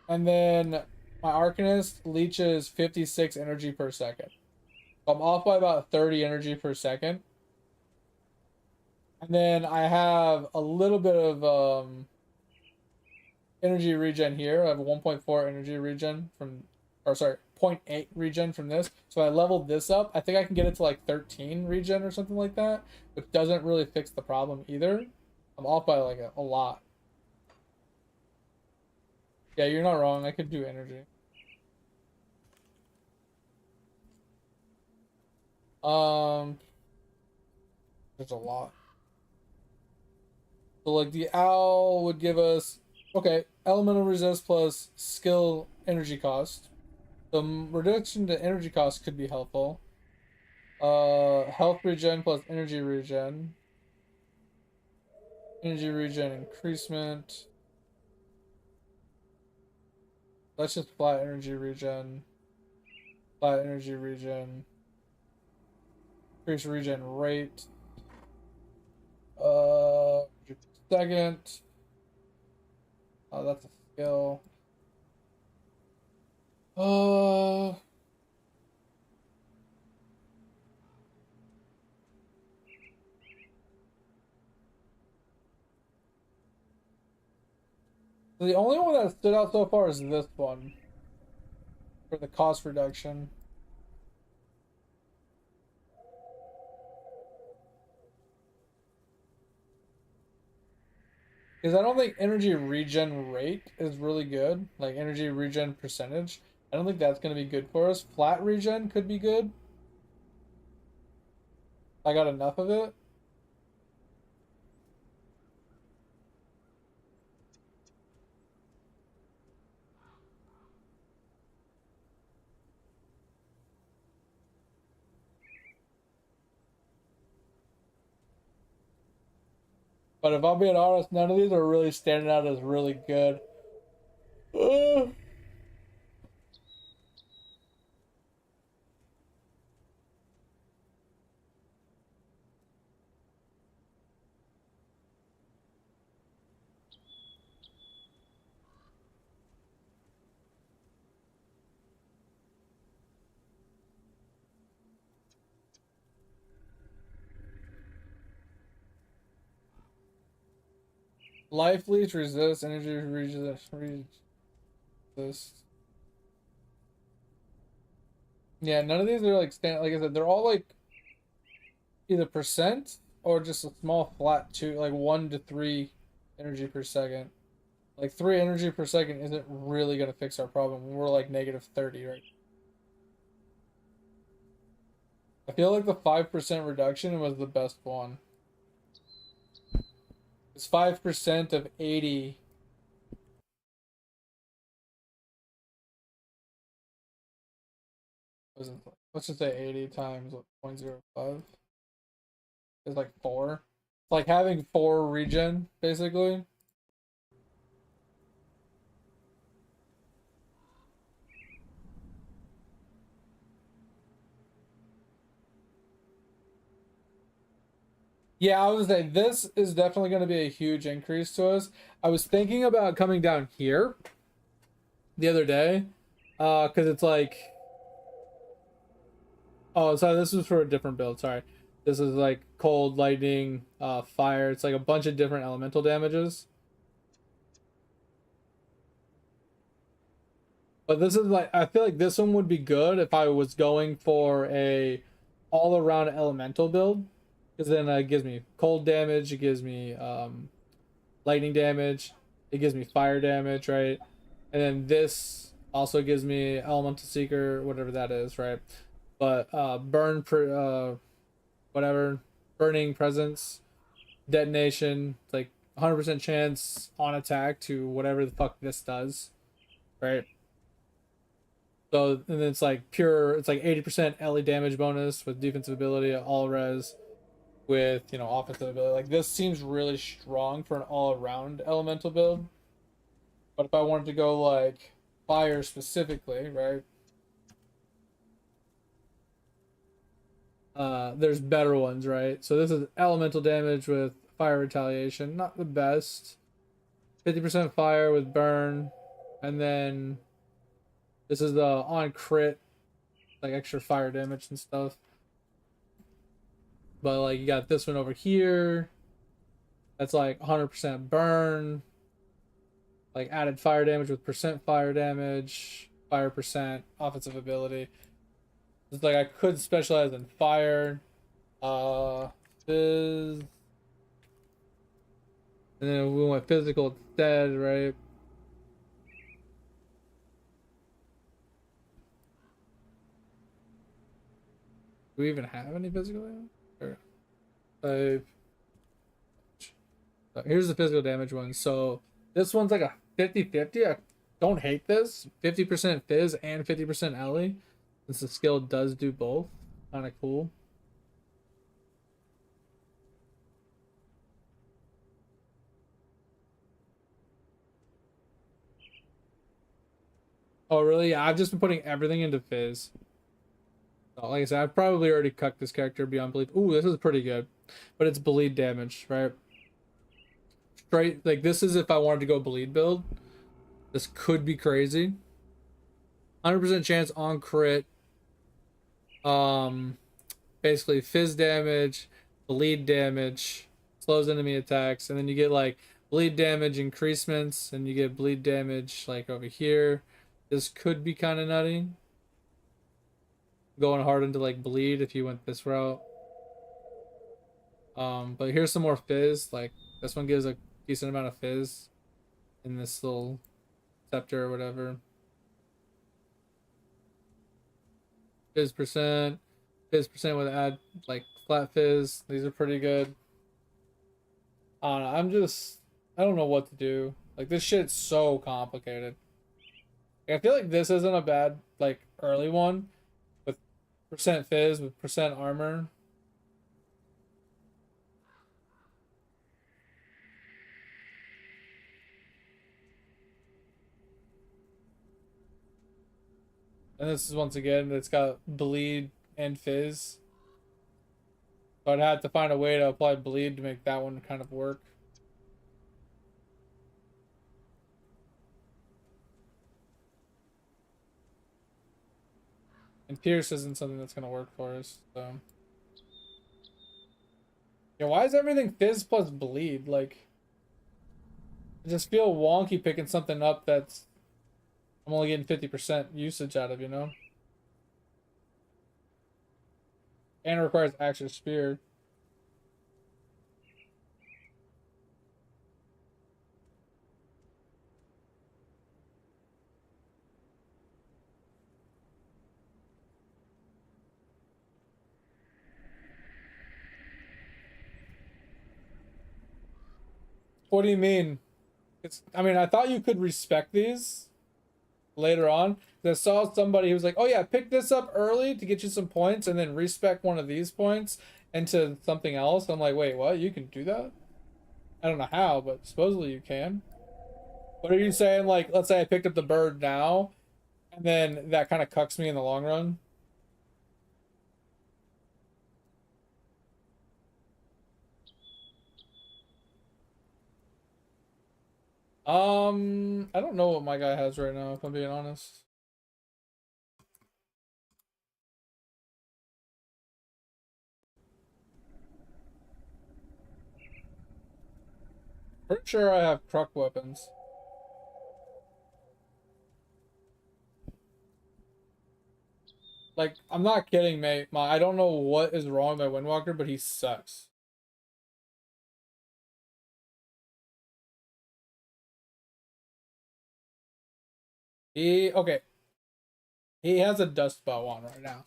and then my Arcanist leeches 56 energy per second. So I'm off by about 30 energy per second. And then I have a little bit of energy regen here. I have a 1.4 energy regen from, or sorry, 0.8 regen from this. So I leveled this up. I think I can get it to like 13 regen or something like that, which doesn't really fix the problem either. I'm off by like a lot. Yeah, you're not wrong. I could do energy. There's a lot. So like the owl would give us, okay, elemental resist plus skill energy cost. The reduction to energy cost could be helpful. Health regen plus energy regen. Energy regen increasement. That's just flat energy regen. Flat energy regen. Increase regen rate. Second. Oh, that's a skill. The only one that stood out so far is this one for the cost reduction. Because I don't think energy regen rate is really good. Like energy regen percentage. I don't think that's going to be good for us. Flat regen could be good. I got enough of it. But if I'm being honest, none of these are really standing out as really good. Life leech resist, energy resist. Yeah, none of these are like like I said, they're all like either percent or just a small flat two, like 1 to 3 energy per second. Like 3 energy per second isn't really gonna fix our problem. We're like negative 30, right? I feel like the 5% reduction was the best one. It's 5% of 80. Let's just say 80 times 0.05. It's like 4. It's like having 4 regen, basically. Yeah, I was say this is definitely going to be a huge increase to us. I was thinking about coming down here the other day, because it's like, oh, sorry, this was for a different build. Sorry, this is like cold, lightning, fire. It's like a bunch of different elemental damages. But this is like, I feel like this one would be good if I was going for a all-around elemental build, because then it gives me cold damage, it gives me lightning damage, it gives me fire damage, right? And then this also gives me elemental seeker, whatever that is, right? But whatever, burning presence, detonation, like 100% chance on attack to whatever the fuck this does, right? So and then it's like pure, it's like 80% LE damage bonus with defensive ability, all res with, you know, offensive ability. Like this seems really strong for an all-around elemental build. But if I wanted to go like fire specifically, right? There's better ones, right? So this is elemental damage with fire retaliation. Not the best. 50% fire with burn. And then this is the on crit, like extra fire damage and stuff. But like you got this one over here. That's like 100% burn. Like added fire damage with percent fire damage, fire percent, offensive ability. It's like I could specialize in fire. Fizz. And then we went physical instead, right? Do we even have any physical damage? Or, here's the physical damage one. So this one's like a 50-50. I don't hate this. 50% Fizz and 50% Ellie. Since the skill does do both. Kind of cool. Oh, really? Yeah, I've just been putting everything into Fizz. So, like I said, I've probably already cucked this character beyond belief. Ooh, this is pretty good. But it's bleed damage, right? Straight, like this is if I wanted to go bleed build. This could be crazy. 100% chance on crit. Basically Fizz damage, bleed damage, slows enemy attacks, and then you get like bleed damage increasements, and you get bleed damage like over here. This could be kind of nutty. Going hard into like bleed if you went this route. But here's some more Fizz. Like this one gives a decent amount of Fizz in this little scepter or whatever. Fizz percent with add like flat Fizz. These are pretty good. I don't know. I don't know what to do. Like this shit's so complicated. I feel like this isn't a bad like early one with percent Fizz with percent armor. And this is once again, it's got bleed and Fizz. So I'd have to find a way to apply bleed to make that one kind of work. And Pierce isn't something that's gonna work for us, so. Yeah, why is everything Fizz plus bleed? Like, I just feel wonky picking something up that's I'm only getting 50% usage out of, you know? And it requires Action Spear. What do you mean? I mean, I thought you could respect these later on. I saw somebody who was like, oh yeah, pick this up early to get you some points and then respec one of these points into something else. I'm like, wait, what? You can do that? I don't know how, but supposedly you can. What are you saying? Like, let's say I picked up the bird now, and then that kind of cucks me in the long run. I don't know what my guy has right now, if I'm being honest. Pretty sure I have truck weapons. Like, I'm not kidding, mate. I don't know what is wrong with my Windwalker, but he sucks. Okay. He has a dust bow on right now.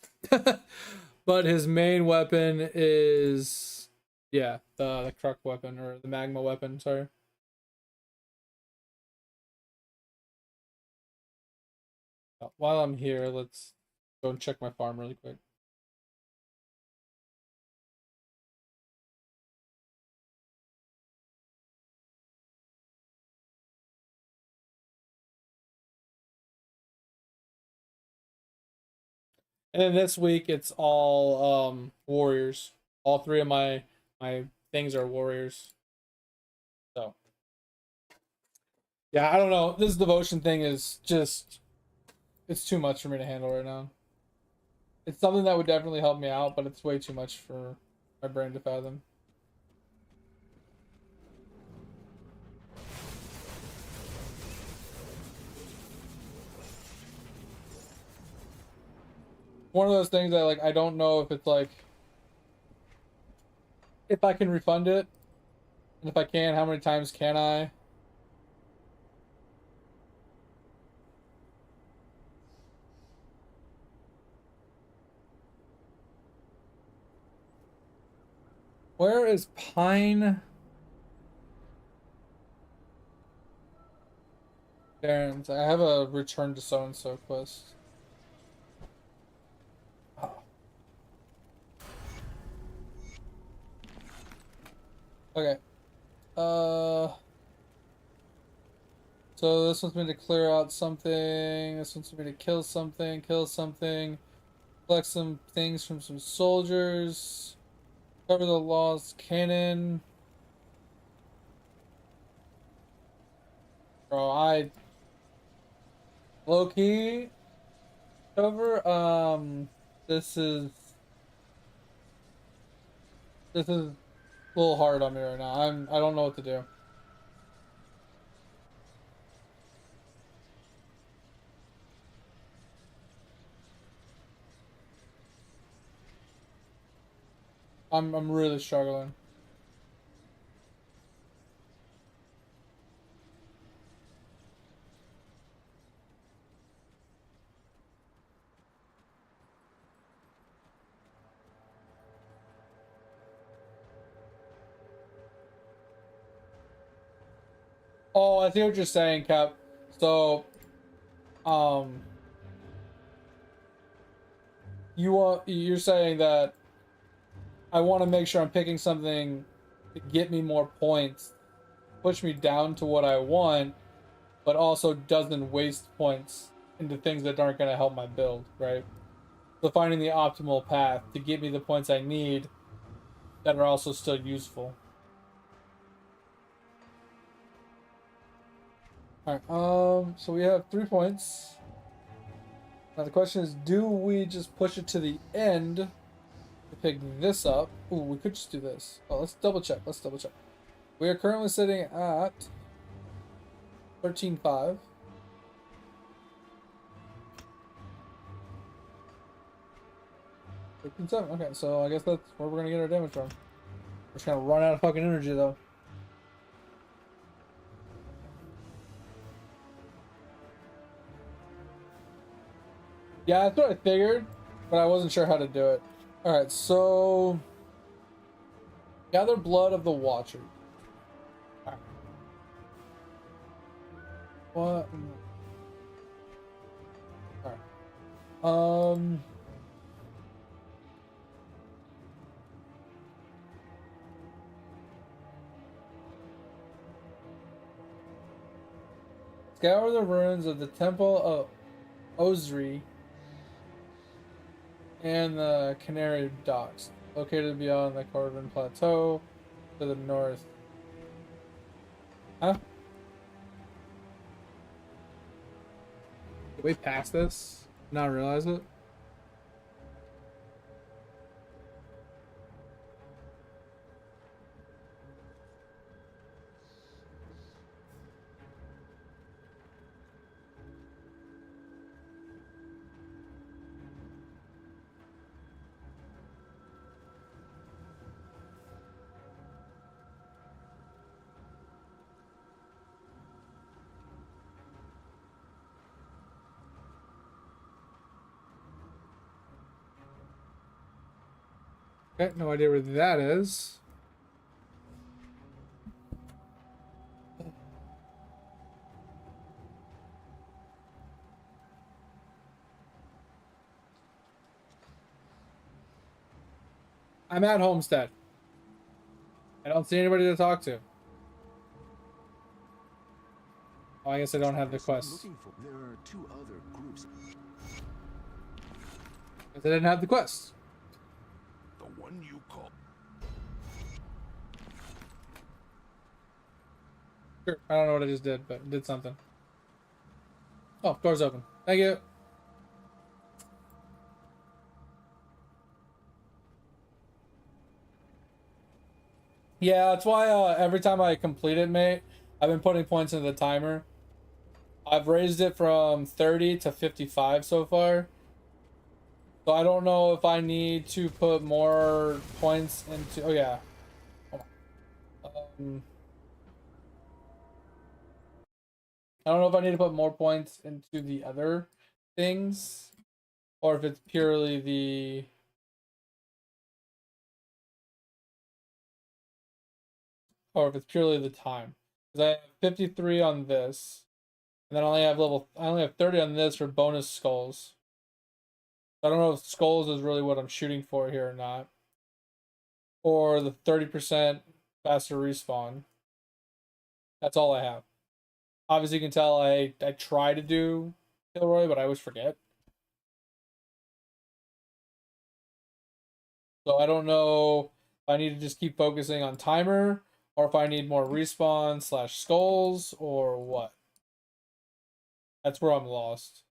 But his main weapon is yeah, the truck weapon or the magma weapon, sorry. While I'm here, let's go and check my farm really quick. And then this week it's all warriors. All three of my things are warriors. Yeah, I don't know. This devotion thing is just, it's too much for me to handle right now. It's something that would definitely help me out, but it's way too much for my brain to fathom. One of those things that like I don't know if it's like if I can refund it, and if I can, how many times can I? Where is Pine Barrens? I have a return to so and so quest. Oh. Okay. So this wants me to clear out something. This wants me to kill something, collect some things from some soldiers, cover the lost cannon. Bro, I low key cover. This is a little hard on me right now. I don't know what to do. I'm really struggling. Oh, I see what you're saying, Cap. So, um, you're saying that I want to make sure I'm picking something to get me more points, push me down to what I want, but also doesn't waste points into things that aren't going to help my build, right? So finding the optimal path to get me the points I need that are also still useful. Alright, so we have 3 points. Now the question is, do we just push it to the end to pick this up? Ooh, we could just do this. Oh, let's double check. We are currently sitting at 13.5. Okay, so I guess that's where we're gonna get our damage from. We're just gonna run out of fucking energy though. Yeah, that's what I figured, but I wasn't sure how to do it. Alright, so gather blood of the Watcher. Alright. What? Alright. Scour the ruins of the Temple of Osri and the Canary Docks, located beyond the Corvin Plateau to the north. Huh? Did we pass this? Not realize it? Okay, no idea where that is. I'm at Homestead. I don't see anybody to talk to. Oh, I guess I don't have the quest. There are 2 other groups. Guess I didn't have the quest. The one you call. Sure. I don't know what I just did, but it did something. Oh, door's open. Thank you. Yeah, that's why every time I complete it, mate, I've been putting points into the timer. I've raised it from 30 to 55 so far. So I don't know if I need to put more points into... Oh, yeah. Hold on. I don't know if I need to put more points into the other things. Or if it's purely the... Or if it's purely the time. Because I have 53 on this. And then I only have 30 on this for bonus skulls. I don't know if skulls is really what I'm shooting for here or not. Or the 30% faster respawn. That's all I have. Obviously, you can tell I try to do Kilroy, but I always forget. So I don't know if I need to just keep focusing on timer, or if I need more respawn / skulls, or what. That's where I'm lost.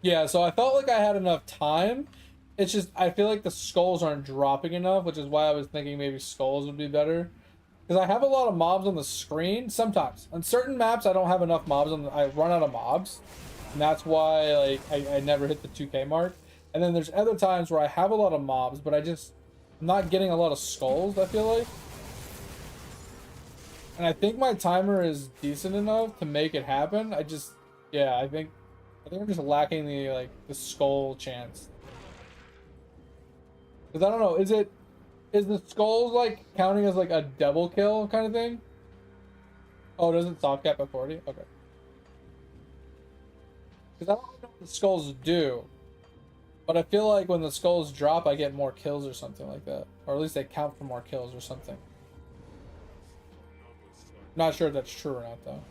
Yeah, so I felt like I had enough time. It's just I feel like the skulls aren't dropping enough, which is why I was thinking maybe skulls would be better. Because I have a lot of mobs on the screen sometimes. On certain maps, I don't have enough mobs. I run out of mobs, and that's why like I never hit the 2K mark. And then there's other times where I have a lot of mobs, but I'm not getting a lot of skulls. I feel like, and I think my timer is decent enough to make it happen. Yeah, I think I'm just lacking the skull chance. Because I don't know, is the skulls like counting as like a double kill kind of thing? Oh, does it soft cap at 40? Okay. Because I don't know what the skulls do. But I feel like when the skulls drop, I get more kills or something like that. Or at least they count for more kills or something. Not sure if that's true or not, though.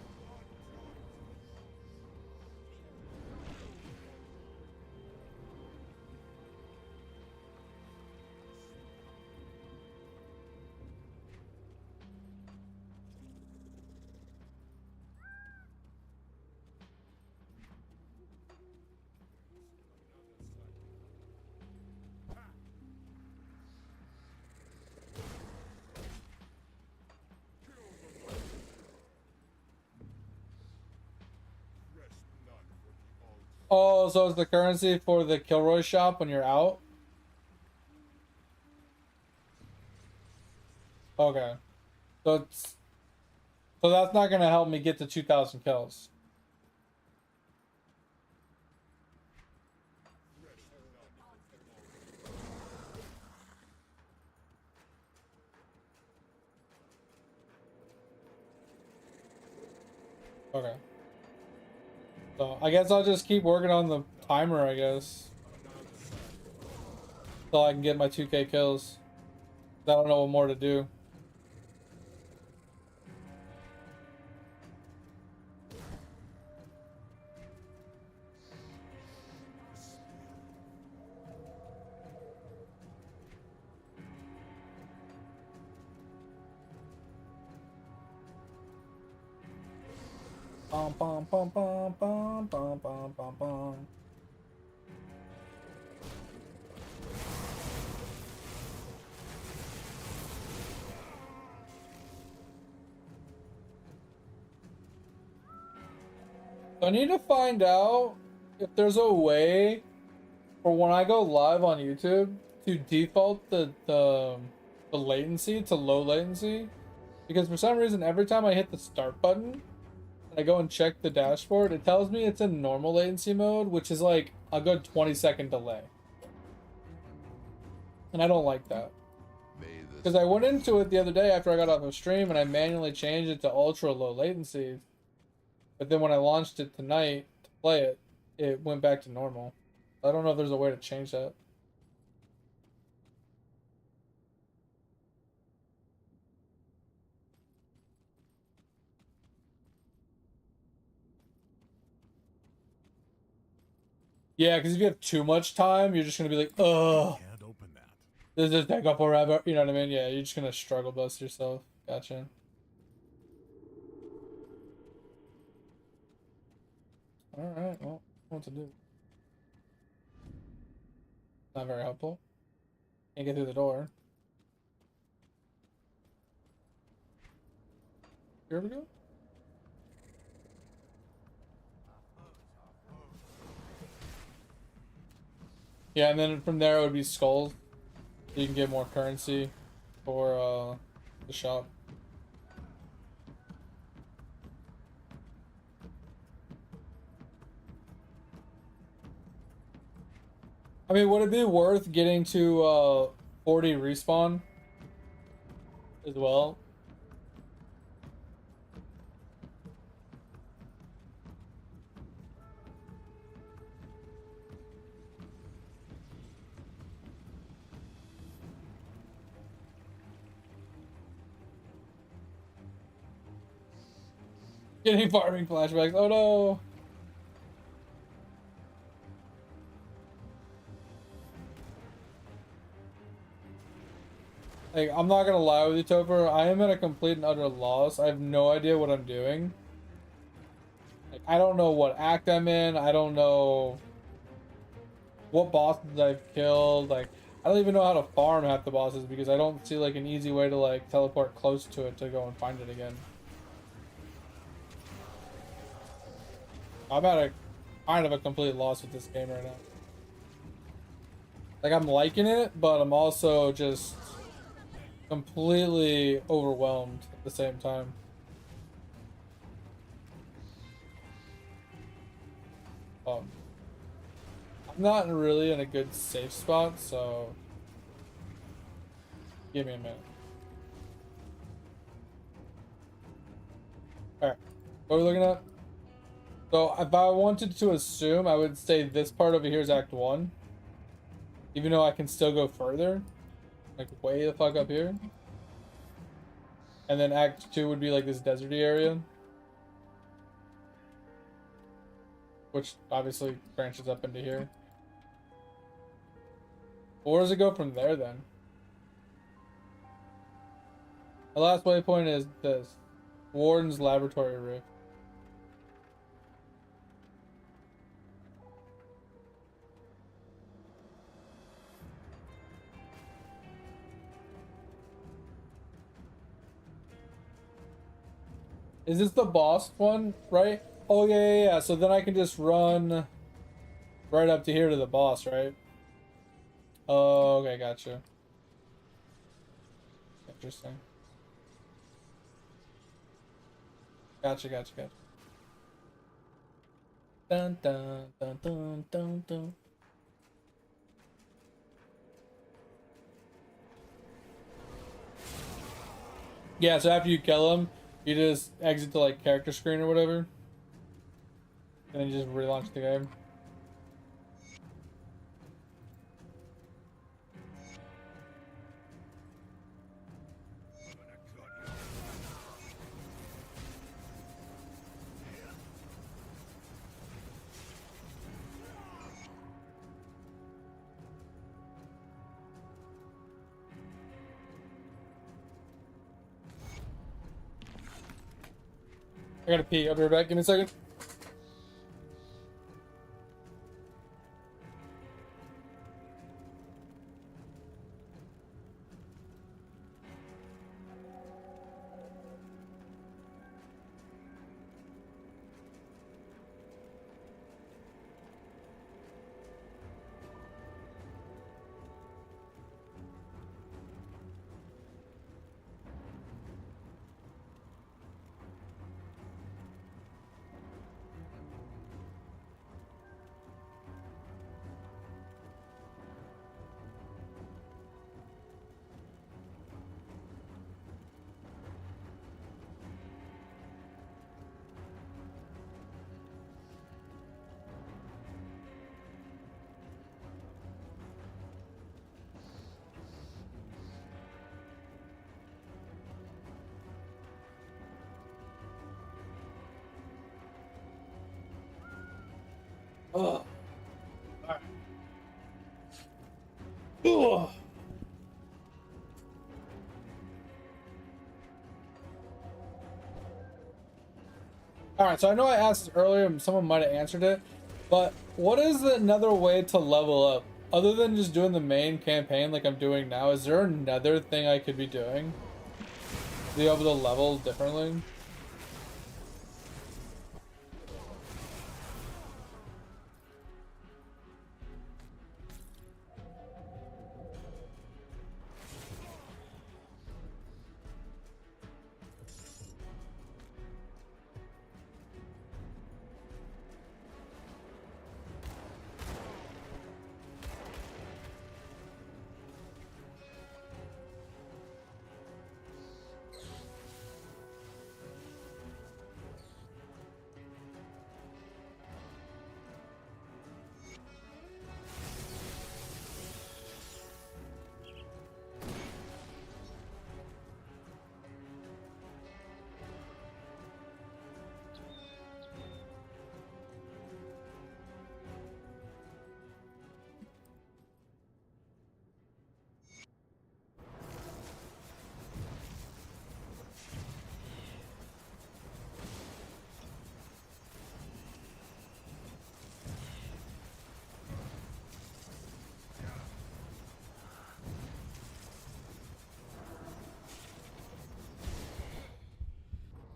Oh, so it's the currency for the Kilroy shop when you're out? Okay. So that's not gonna help me get to 2,000 kills. Okay. So I guess I'll just keep working on the timer, I guess. Until I can get my 2K kills. I don't know what more to do. Bum, bum, bum, bum, bum, bum, bum, bum, bum. I need to find out if there's a way for when I go live on YouTube to default the latency to low latency, because for some reason every time I hit the start button and I go and check the dashboard, it tells me it's in normal latency mode, which is like a good 20-second delay. And I don't like that. Because I went into it the other day after I got off of stream and I manually changed it to ultra low latency. But then when I launched it tonight to play it, it went back to normal. I don't know if there's a way to change that. Yeah, because if you have too much time, you're just going to be like, ugh, Can't open that. this is take up forever. You know what I mean? Yeah, you're just going to struggle bust yourself. Gotcha. Alright, well, what to do? Not very helpful. Can't get through the door. Here we go. Yeah, and then from there it would be skulls. So you can get more currency for the shop. I mean, would it be worth getting to 40 respawn as well? Getting farming flashbacks. Oh no. Like, I'm not gonna lie with you, Topher. I am at a complete and utter loss. I have no idea what I'm doing. Like, I don't know what act I'm in. I don't know what bosses I've killed. Like, I don't even know how to farm half the bosses because I don't see like an easy way to like teleport close to it to go and find it again. I'm at a kind of a complete loss with this game right now. Like, I'm liking it, but I'm also just completely overwhelmed at the same time. I'm not really in a good safe spot, so give me a minute. Alright, what are we looking at? So if I wanted to assume, I would say this part over here is Act 1. Even though I can still go further. Like way the fuck up here. And then Act 2 would be like this deserty area. Which obviously branches up into here. But where does it go from there then? The last waypoint is this. Warden's Laboratory Roof. Is this the boss one, right? Oh, yeah. So then I can just run right up to here to the boss, right? Oh, okay, gotcha. Interesting. Gotcha. Dun dun dun dun dun dun. Yeah, so after you kill him, you just exit to like character screen or whatever. And then you just relaunch the game. I gotta pee. I'll be right back. Give me a second. Oh. Alright. Oh. Alright, so I know I asked this earlier and someone might have answered it, but what is another way to level up? Other than just doing the main campaign like I'm doing now, is there another thing I could be doing to be able to level differently?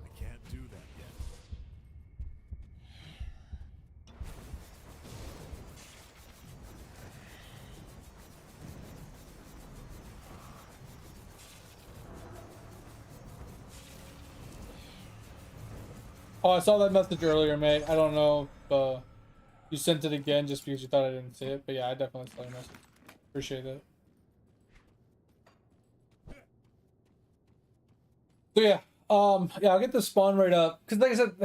I can't do that yet. Oh, I saw that message earlier, mate. I don't know if you sent it again just because you thought I didn't see it, but yeah, I definitely saw your message. Appreciate it. So yeah, yeah, I'll get the spawn rate up because, like I said,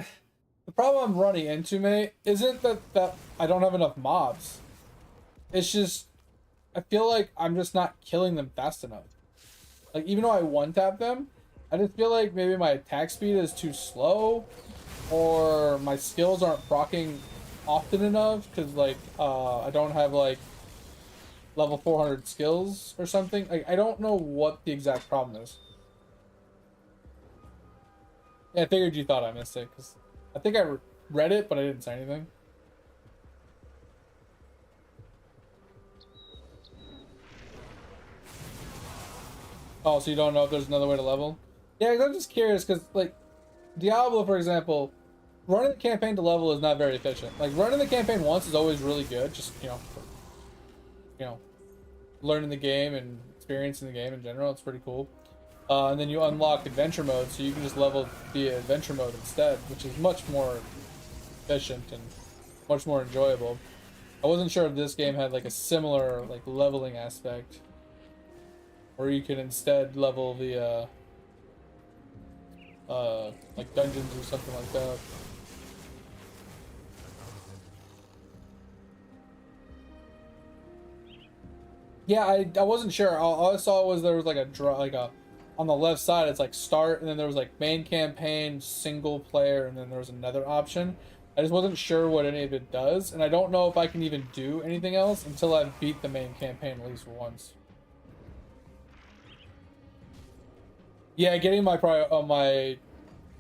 the problem I'm running into, mate, isn't that I don't have enough mobs. It's just I feel like I'm just not killing them fast enough. Like even though I one tap them, I just feel like maybe my attack speed is too slow, or my skills aren't proccing often enough because like I don't have like level 400 skills or something. Like I don't know what the exact problem is. Yeah, I figured you thought I missed it because I think I read it, but I didn't say anything. Oh, so you don't know if there's another way to level? Yeah, 'cause I'm just curious because, like, Diablo, for example, running the campaign to level is not very efficient. Like, running the campaign once is always really good, just, you know, learning the game and experiencing the game in general. It's pretty cool. And then you unlock adventure mode, so you can just level via adventure mode instead, which is much more efficient and much more enjoyable. I wasn't sure if this game had like a similar like leveling aspect, where you can instead level the like dungeons or something like that. Yeah, I wasn't sure. All I saw was there was like a draw, like a on the left side it's like start, and then there was like main campaign, single player, and then there was another option. I just wasn't sure what any of it does, and I don't know if I can even do anything else until I beat the main campaign at least once. Yeah, getting my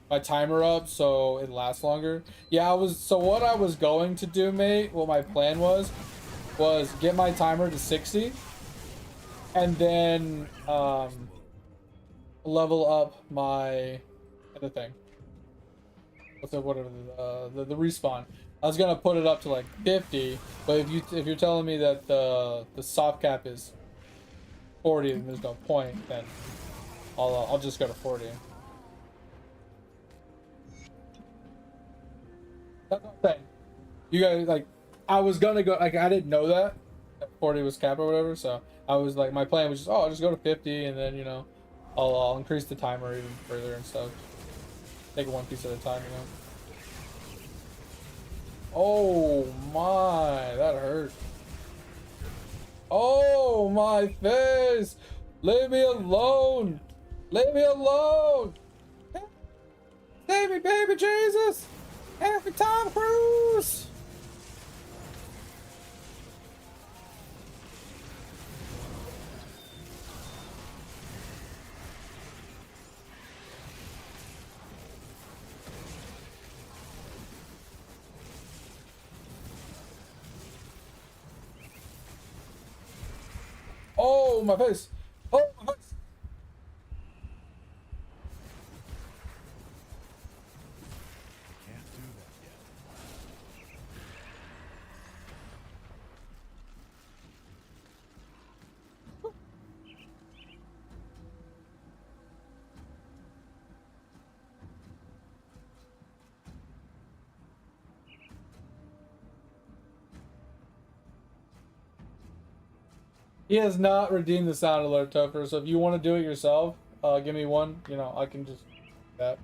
my timer up so it lasts longer. Yeah, so what I was going to do, mate, what my plan was get my timer to 60 and then level up my other thing. What's the whatever the respawn. I was gonna put it up to like 50, but if you're telling me that the soft cap is 40 and there's no point, then I'll just go to 40. That's what I'm saying. You guys like, I was gonna go like I didn't know that 40 was cap or whatever, so I was like my plan was just I'll just go to 50 and then I'll increase the timer even further and stuff. Take it one piece at a time, Oh my, that hurt. Oh my face! Leave me alone! Leave me alone! Save me, baby Jesus! Happy Tom Cruise! my face! Oh, my face! Can't do that yet. He has not redeemed the sound alert, Topher, so if you want to do it yourself, give me one. You know, I can just do that.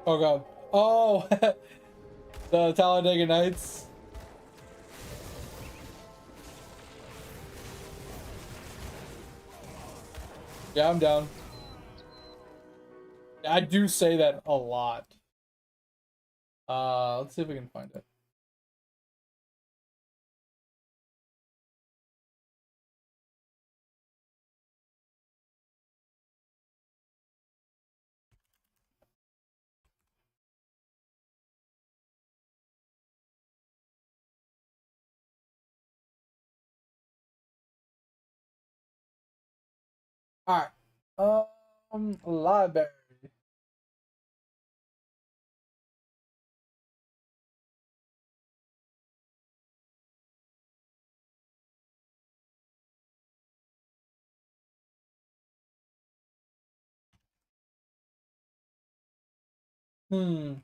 Oh god. Oh! The Talladega Nights. Yeah, I'm down. I do say that a lot. Let's see if we can find it. Alright. Library. Hmm.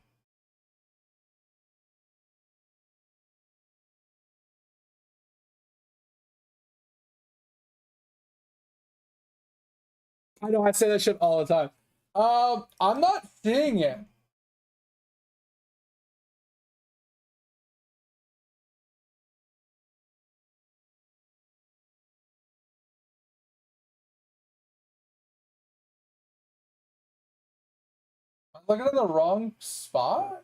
I know I say that shit all the time. I'm not seeing it. I'm looking at the wrong spot?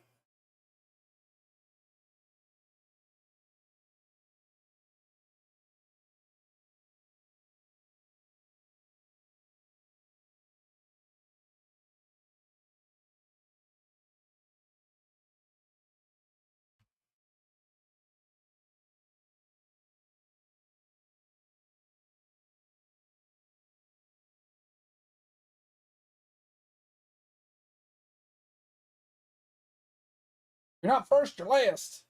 You're not first, you're last.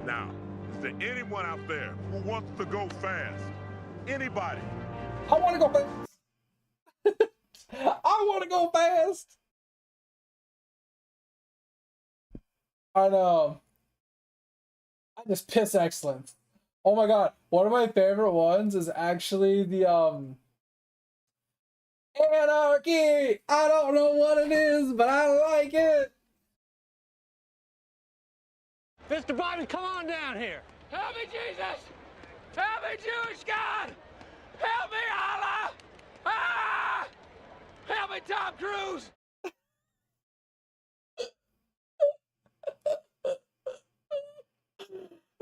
Now, is there anyone out there who wants to go fast? Anybody? I want to go fast. I want to go fast. I know. I just piss excellent. Oh my god, one of my favorite ones is actually the Anarchy. I don't know what it is, but I like it. Mr. Bobby, come on down here. Help me, Jesus! Help me, Jewish God! Help me, Allah! Ah! Help me, Tom Cruise!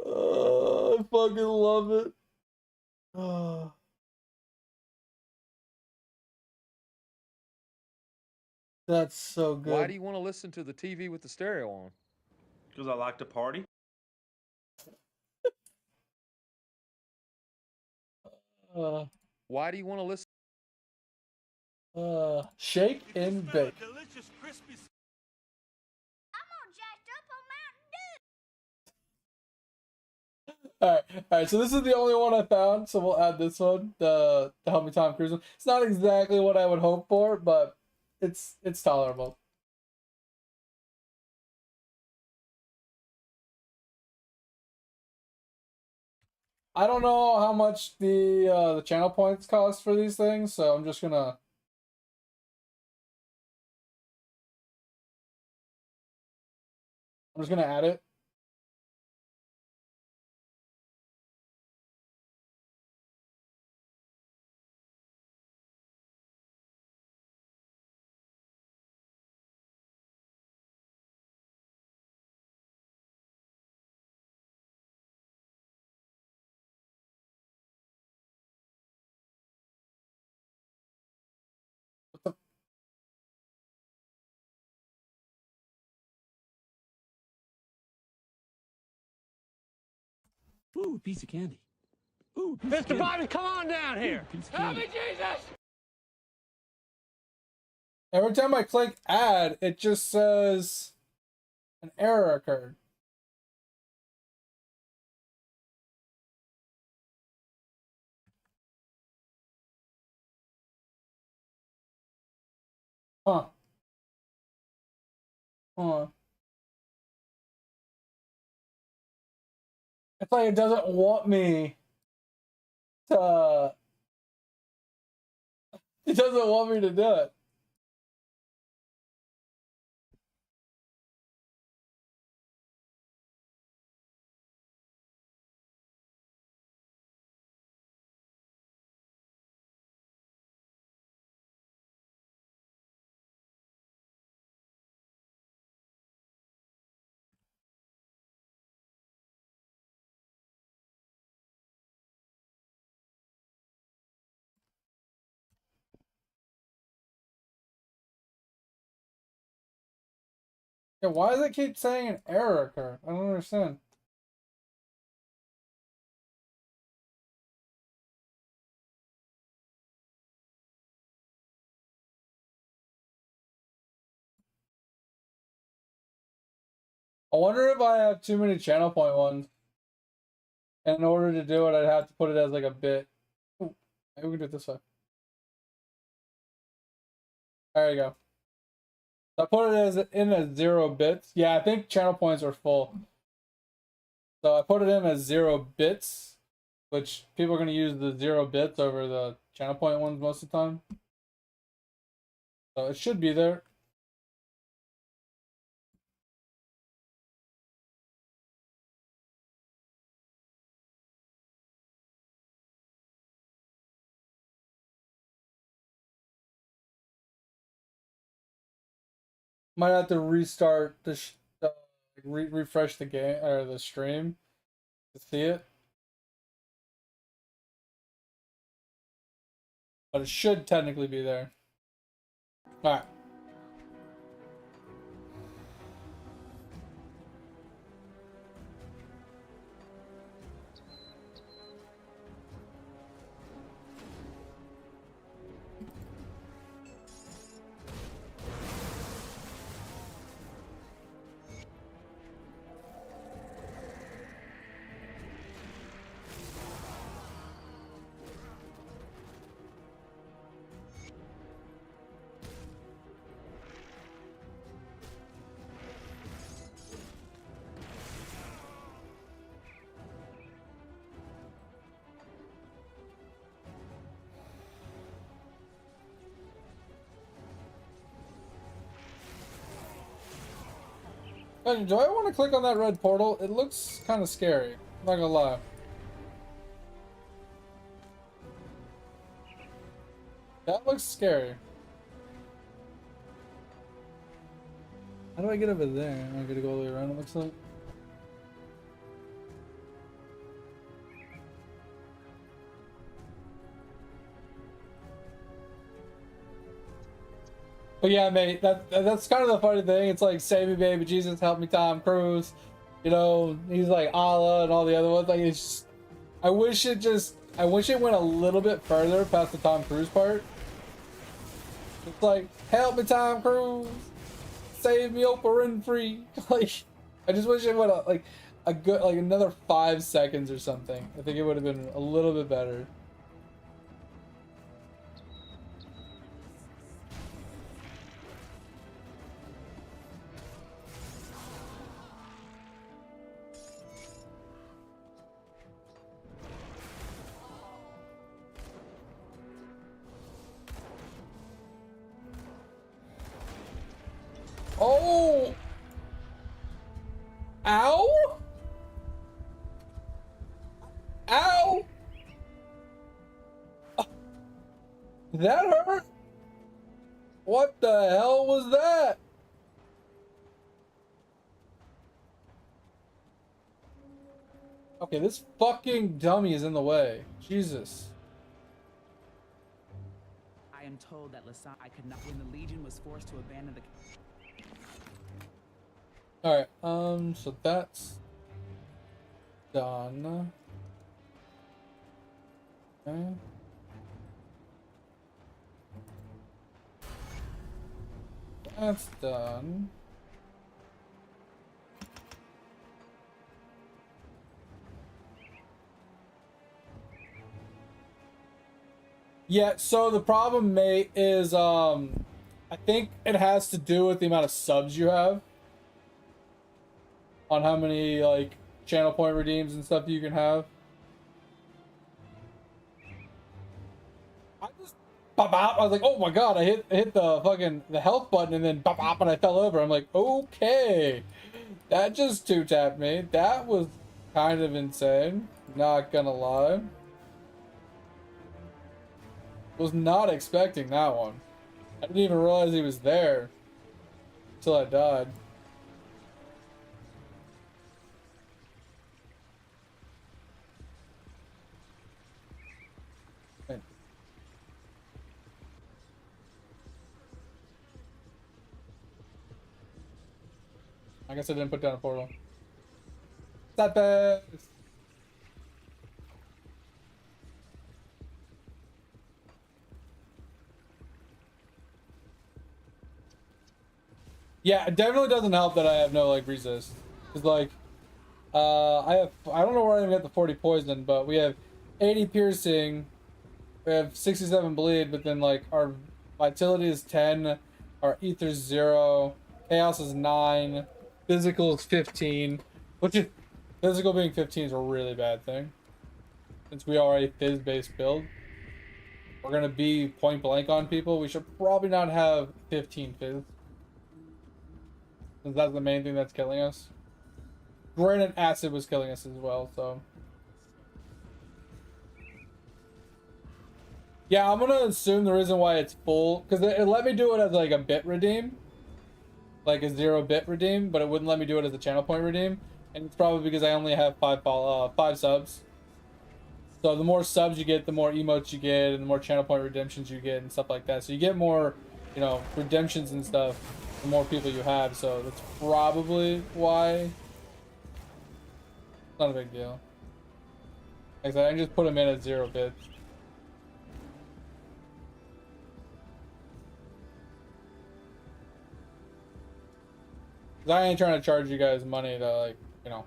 Oh, I fucking love it. Oh. That's so good. Why do you want to listen to the TV with the stereo on? Because I like to party. Why do you want to listen? Shake and bake. Delicious, crispy. Alright, so this is the only one I found, so we'll add this one, the Help Me Tom Cruise one. It's not exactly what I would hope for, but it's tolerable. I don't know how much the channel points cost for these things, so I'm just gonna add it. Ooh, piece of candy. Ooh, Mr. Bobby, come on down here. Piece of Help candy. me, Jesus! Every time I click add, it just says an error occurred. Huh. Huh. It's like it doesn't want me to. It doesn't want me to do it. Yeah, why does it keep saying an error occurred? I don't understand. I wonder if I have too many channel point ones. In order to do it, I'd have to put it as like a bit. Ooh, maybe we can do it this way. There you go. I put it as in as 0 bits. Yeah, I think channel points are full. So I put it in as 0 bits, which people are going to use the 0 bits over the channel point ones most of the time. So it should be there. Might have to restart refresh the game or the stream to see it. But it should technically be there. Alright. Do I want to click on that red portal? It looks kind of scary. I'm not gonna lie. That looks scary. How do I get over there? I gotta go all the way around, it looks like. But yeah, mate, that's kind of the funny thing. It's like, save me, baby Jesus, help me, Tom Cruise. You know, he's like Allah and all the other ones. Like, it's just, I wish it went a little bit further past the Tom Cruise part. It's like, help me, Tom Cruise, save me, Oprah Winfrey. Like, I just wish it went like a good, like another 5 seconds or something. I think it would have been a little bit better. Oh! Ow! Ow! That hurt? What the hell was that? Okay, this fucking dummy is in the way. Jesus. I am told that Lasai could not when the Legion was forced to abandon the. Alright, so that's done. Okay. That's done. Yeah, so the problem, mate, is I think it has to do with the amount of subs you have. On how many like channel point redeems and stuff you can have. I just bop bop. I was like, oh my god, I hit the fucking the health button and then bop bop and I fell over. I'm like, okay. That just two tapped me. That was kind of insane. Not gonna lie. Was not expecting that one. I didn't even realize he was there until I died. Man. I guess I didn't put down a portal. Stop. Yeah, it definitely doesn't help that I have no like resist. Cause like, I don't know where I even got the 40 poison, but we have 80 piercing, we have 67 bleed, but then like our vitality is 10, our ether's 0, chaos is 9, physical is 15, which is physical being 15 is a really bad thing. Since we are a fizz based build, we're gonna be point blank on people. We should probably not have 15 fizz. Since that's the main thing that's killing us. Granted, acid was killing us as well, so. Yeah, I'm gonna assume the reason why it's full, because it let me do it as like a bit redeem. Like a 0-bit redeem, but it wouldn't let me do it as a channel point redeem. And it's probably because I only have five subs. So the more subs you get, the more emotes you get, and the more channel point redemptions you get, and stuff like that. So you get more, you know, redemptions and stuff, the more people you have. So that's probably why. Not a big deal. Like I said, I can just put them in at 0 bits. I ain't trying to charge you guys money to, like, you know,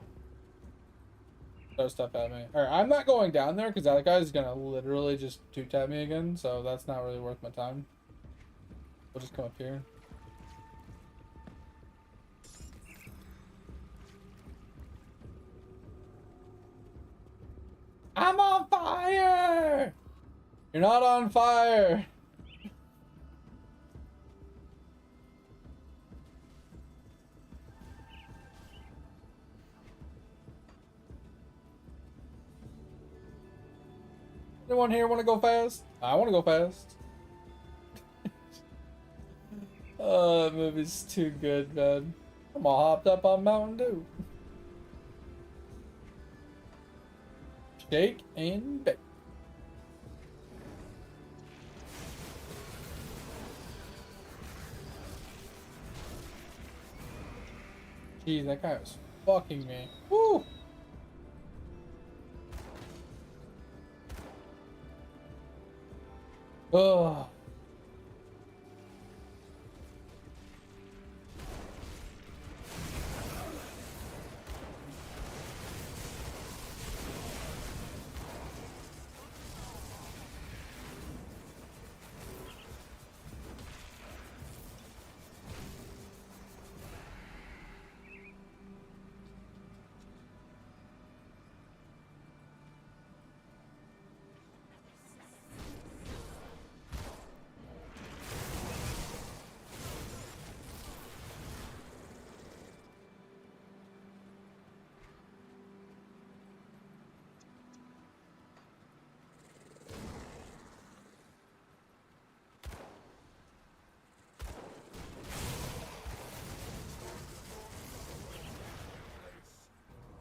throw stuff at me. Alright, I'm not going down there because that guy's gonna literally just 2-tap me again, so that's not really worth my time. We'll just come up here. I'm on fire! You're not on fire! Anyone here want to go fast? I want to go fast. Oh, that movie's too good, man. I'm all hopped up on Mountain Dew. Shake and bake. Jeez, that guy was fucking me. Woo! Ugh.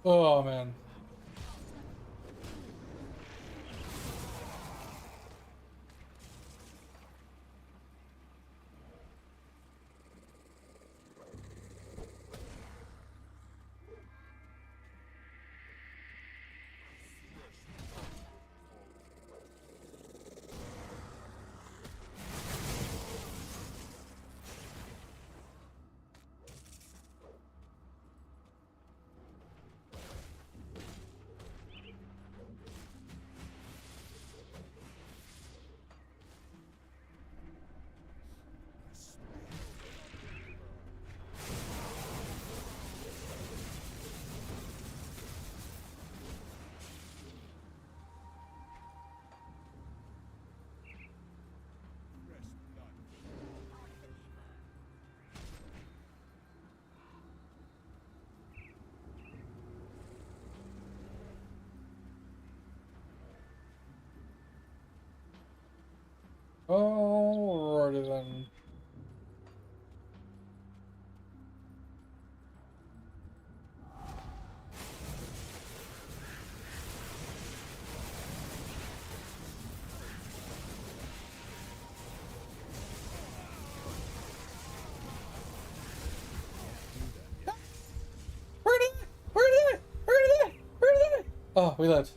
Oh, man. Alrighty then. Where did it? Where did it? Where did it? Where did it? Oh, we lived.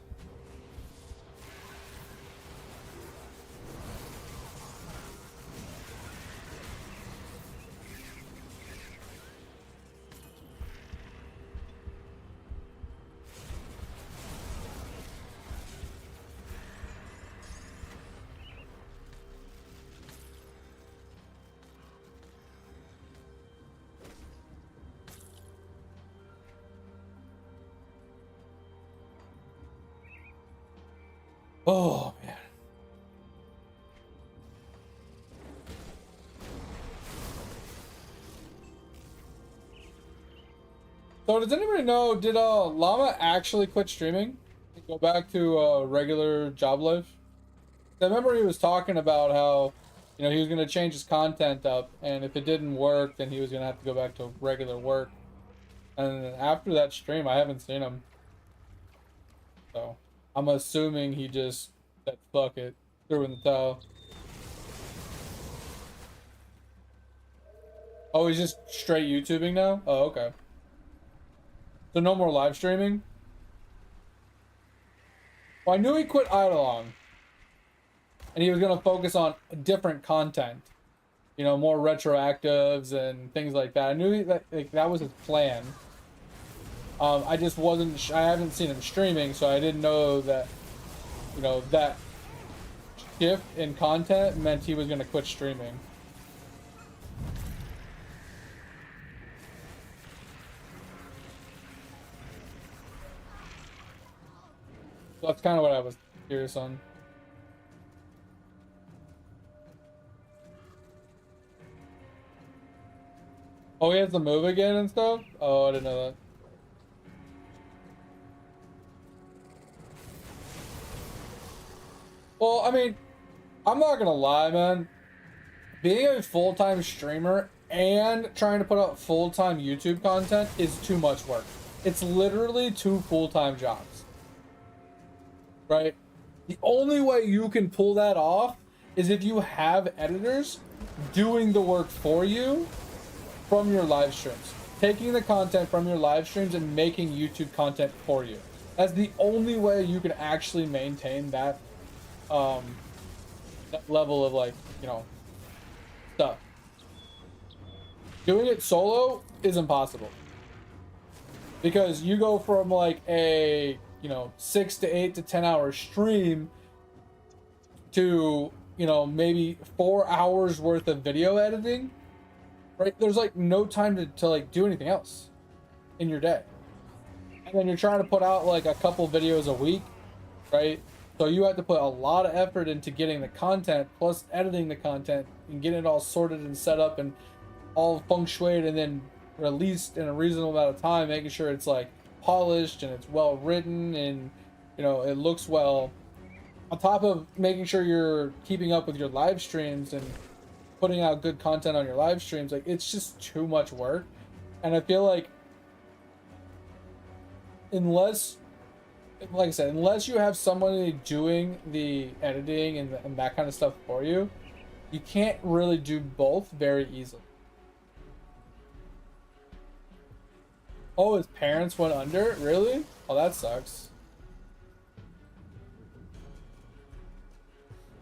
Oh man. So does anybody know, did Llama actually quit streaming and go back to regular job life? I remember he was talking about how, you know, he was going to change his content up, and if it didn't work, then he was going to have to go back to regular work. And after that stream, I haven't seen him. So I'm assuming he just said fuck it, threw in the towel. Oh, he's just straight YouTubing now? Oh, okay. So no more live streaming? Well, I knew he quit Eidolon. And he was going to focus on different content. You know, more retroactives and things like that. I knew that like, that was his plan. I just wasn't... I haven't seen him streaming, so I didn't know that, you know, that shift in content meant he was going to quit streaming. So that's kind of what I was curious on. Oh, he has to move again and stuff? Oh, I didn't know that. Well, I mean, I'm not gonna lie, man. Being a full-time streamer and trying to put out full-time YouTube content is too much work. It's literally 2 full-time jobs. Right? The only way you can pull that off is if you have editors doing the work for you from your live streams. Taking the content from your live streams and making YouTube content for you. That's the only way you can actually maintain that that level of, like, you know, stuff. Doing it solo is impossible. Because you go from like a, you know, 6 to 8 to 10 hour stream to, you know, maybe 4 hours worth of video editing, right? There's like no time to like do anything else in your day. And then you're trying to put out like a couple videos a week, right? So you have to put a lot of effort into getting the content, plus editing the content and getting it all sorted and set up and all feng shuied and then released in a reasonable amount of time, making sure it's like polished and it's well written and, you know, it looks well. On top of making sure you're keeping up with your live streams and putting out good content on your live streams, like, it's just too much work. And I feel like unless, like I said, unless you have somebody doing the editing and that kind of stuff for you, you can't really do both very easily. Oh, his parents went under? Really? Oh, that sucks.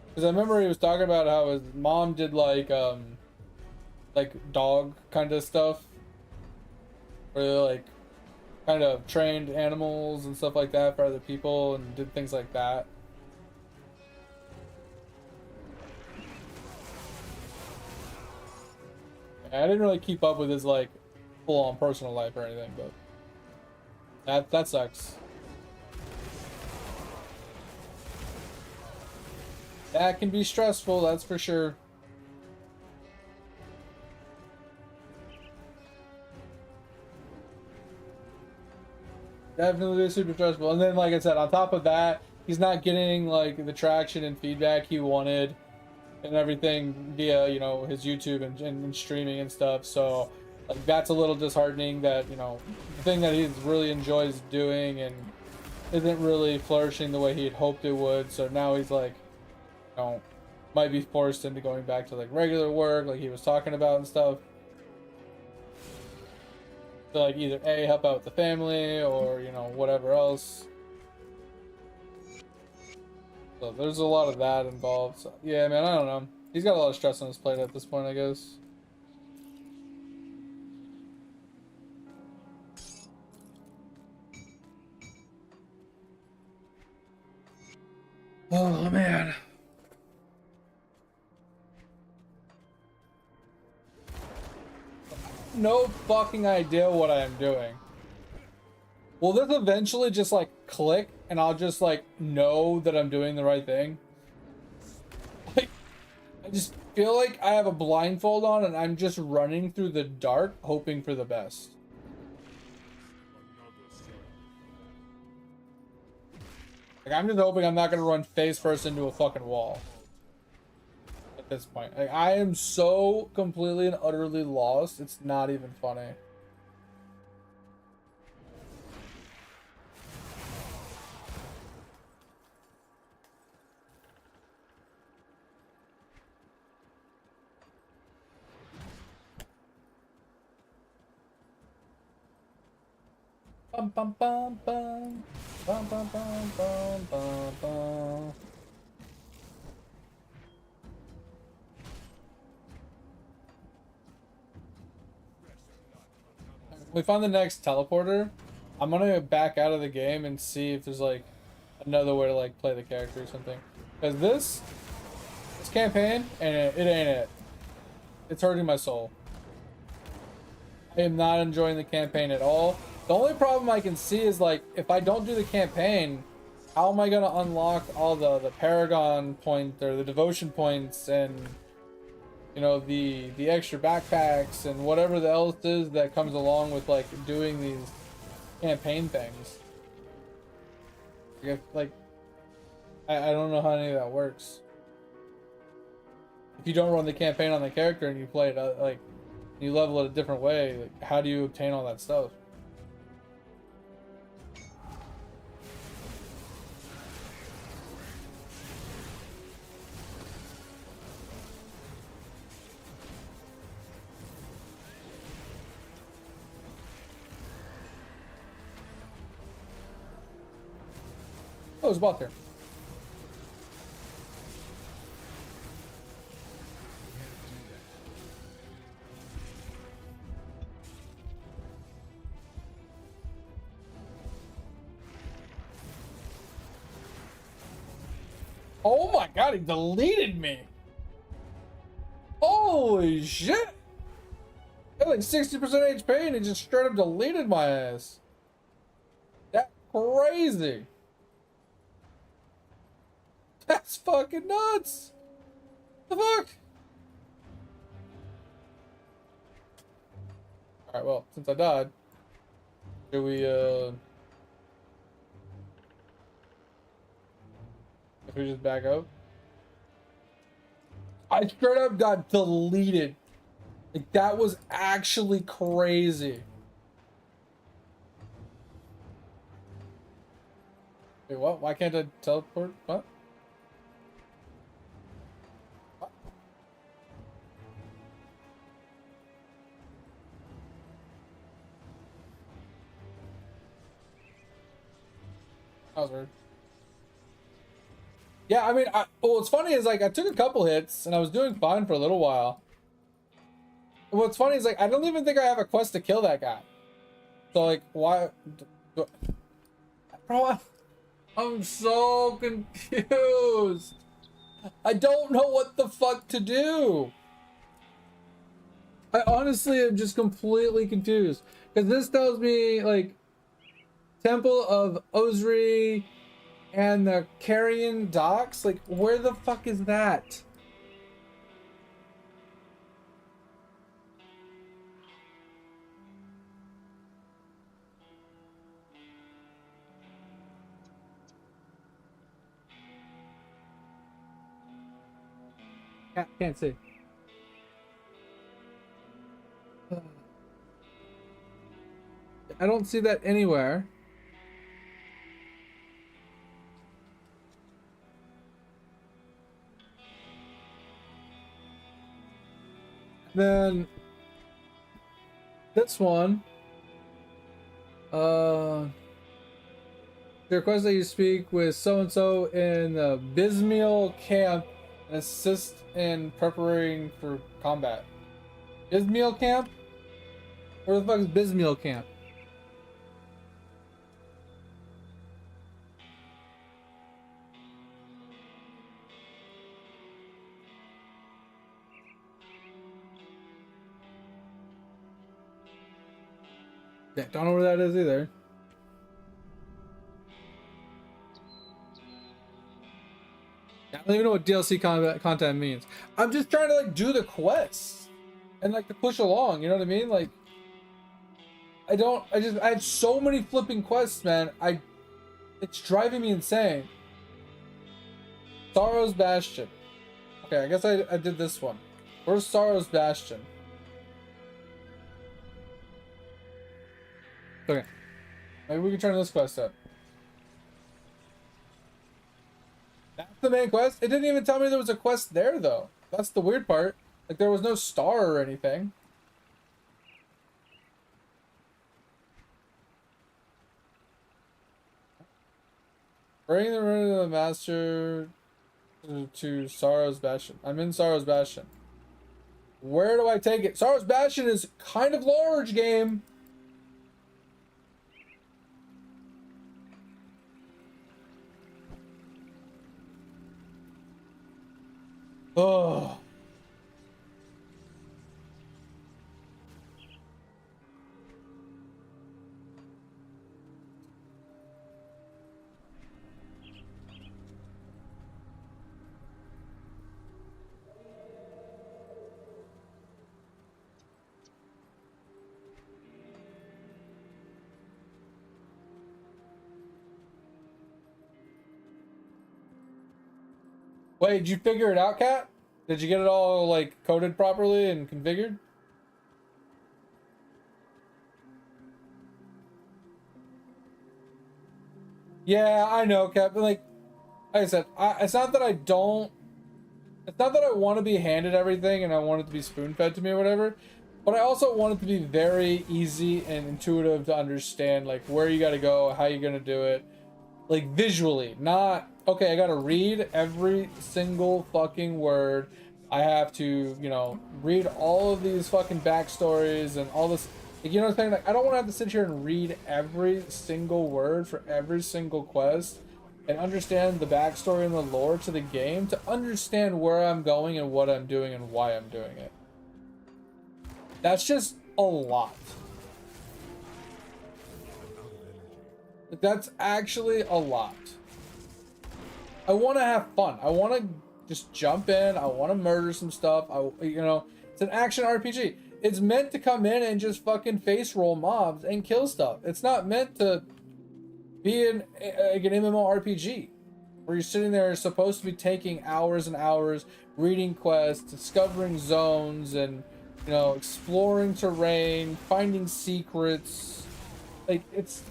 Because I remember he was talking about how his mom did like dog kind of stuff. Where they like kind of trained animals and stuff like that for other people and did things like that. I didn't really keep up with his like full-on personal life or anything, but that sucks. That can be stressful, that's for sure. Definitely super stressful. And then, like I said, on top of that, he's not getting like the traction and feedback he wanted and everything via, you know, his YouTube and streaming and stuff. So like that's a little disheartening that, you know, the thing that he really enjoys doing and isn't really flourishing the way he had hoped it would. So now he's like, you know, might be forced into going back to like regular work like he was talking about and stuff. To like either A, help out with the family, or, you know, whatever else. So there's a lot of that involved. So, yeah, man, I don't know. He's got a lot of stress on his plate at this point, I guess. Oh, man. No fucking idea what I am doing. Will this eventually just like click and I'll just like know that I'm doing the right thing? Like, I just feel like I have a blindfold on and I'm just running through the dark hoping for the best. Like, I'm just hoping I'm not gonna run face first into a fucking wall at this point. Like, I am so completely and utterly lost, it's not even funny. Bum bum bum bum bum bum bum bum bum bum. We find the next teleporter. I'm gonna back out of the game and see if there's like another way to like play the character or something. Cause this campaign and it ain't it. It's hurting my soul. I am not enjoying the campaign at all. The only problem I can see is like if I don't do the campaign, how am I gonna unlock all the Paragon point or the devotion points and, you know, the extra backpacks and whatever the else is that comes along with like doing these campaign things. Like I don't know how any of that works. If you don't run the campaign on the character and you play it like you level it a different way, like, how do you obtain all that stuff? Oh, there's a bot there. Oh my god, he deleted me. Holy shit. I had like 60% HP and he just straight up deleted my ass. That's crazy. That's fucking nuts. The fuck? Alright, well, since I died, should we, if we just back up? I straight up got deleted. Like, that was actually crazy. Wait, what? Why can't I teleport? What? What? That was weird. Yeah, I mean, well, what's funny is, like, I took a couple hits, and I was doing fine for a little while. What's funny is, like, I don't even think I have a quest to kill that guy. So, like, why... Bro, I'm so confused. I don't know what the fuck to do. I honestly am just completely confused. Because this tells me, like, Temple of Osri and the Carrion Docks. Like, where the fuck is that? Can't see. I don't see that anywhere. Then this one, the request that you speak with so and so in the Bismiel camp and assist in preparing for combat. Bismiel camp? Where the fuck is Bismiel camp? Yeah, don't know where that is either. I don't even know what DLC content means. I'm just trying to like do the quests and like to push along, you know what I mean? Like I have so many flipping quests, man. It's driving me insane. Sorrow's Bastion. Okay, I guess I did this one. Where's Sorrow's Bastion? Okay. Maybe we can turn this quest up. That's the main quest? It didn't even tell me there was a quest there, though. That's the weird part. Like, there was no star or anything. Bring the ring of the master to Sorrow's Bastion. I'm in Sorrow's Bastion. Where do I take it? Sorrow's Bastion is kind of large, game. Oh. Wait, did you figure it out, Kat? Did you get it all, like, coded properly and configured? Yeah, I know, Kat, but, like I said, it's not that I don't... It's not that I want to be handed everything and I want it to be spoon-fed to me or whatever, but I also want it to be very easy and intuitive to understand, like, where you gotta go, how you're gonna do it. Like, visually, not, okay, I gotta read every single fucking word. I have to, you know, read all of these fucking backstories and all this. Like, you know what I'm saying? Like, I don't want to have to sit here and read every single word for every single quest and understand the backstory and the lore to the game to understand where I'm going and what I'm doing and why I'm doing it. That's just a lot. That's actually a lot. I want to have fun. I want to just jump in. I want to murder some stuff. You know, it's an action RPG. It's meant to come in and just fucking face roll mobs and kill stuff. It's not meant to be like an MMORPG where you're sitting there supposed to be taking hours and hours reading quests, discovering zones, and, you know, exploring terrain, finding secrets. Like, it's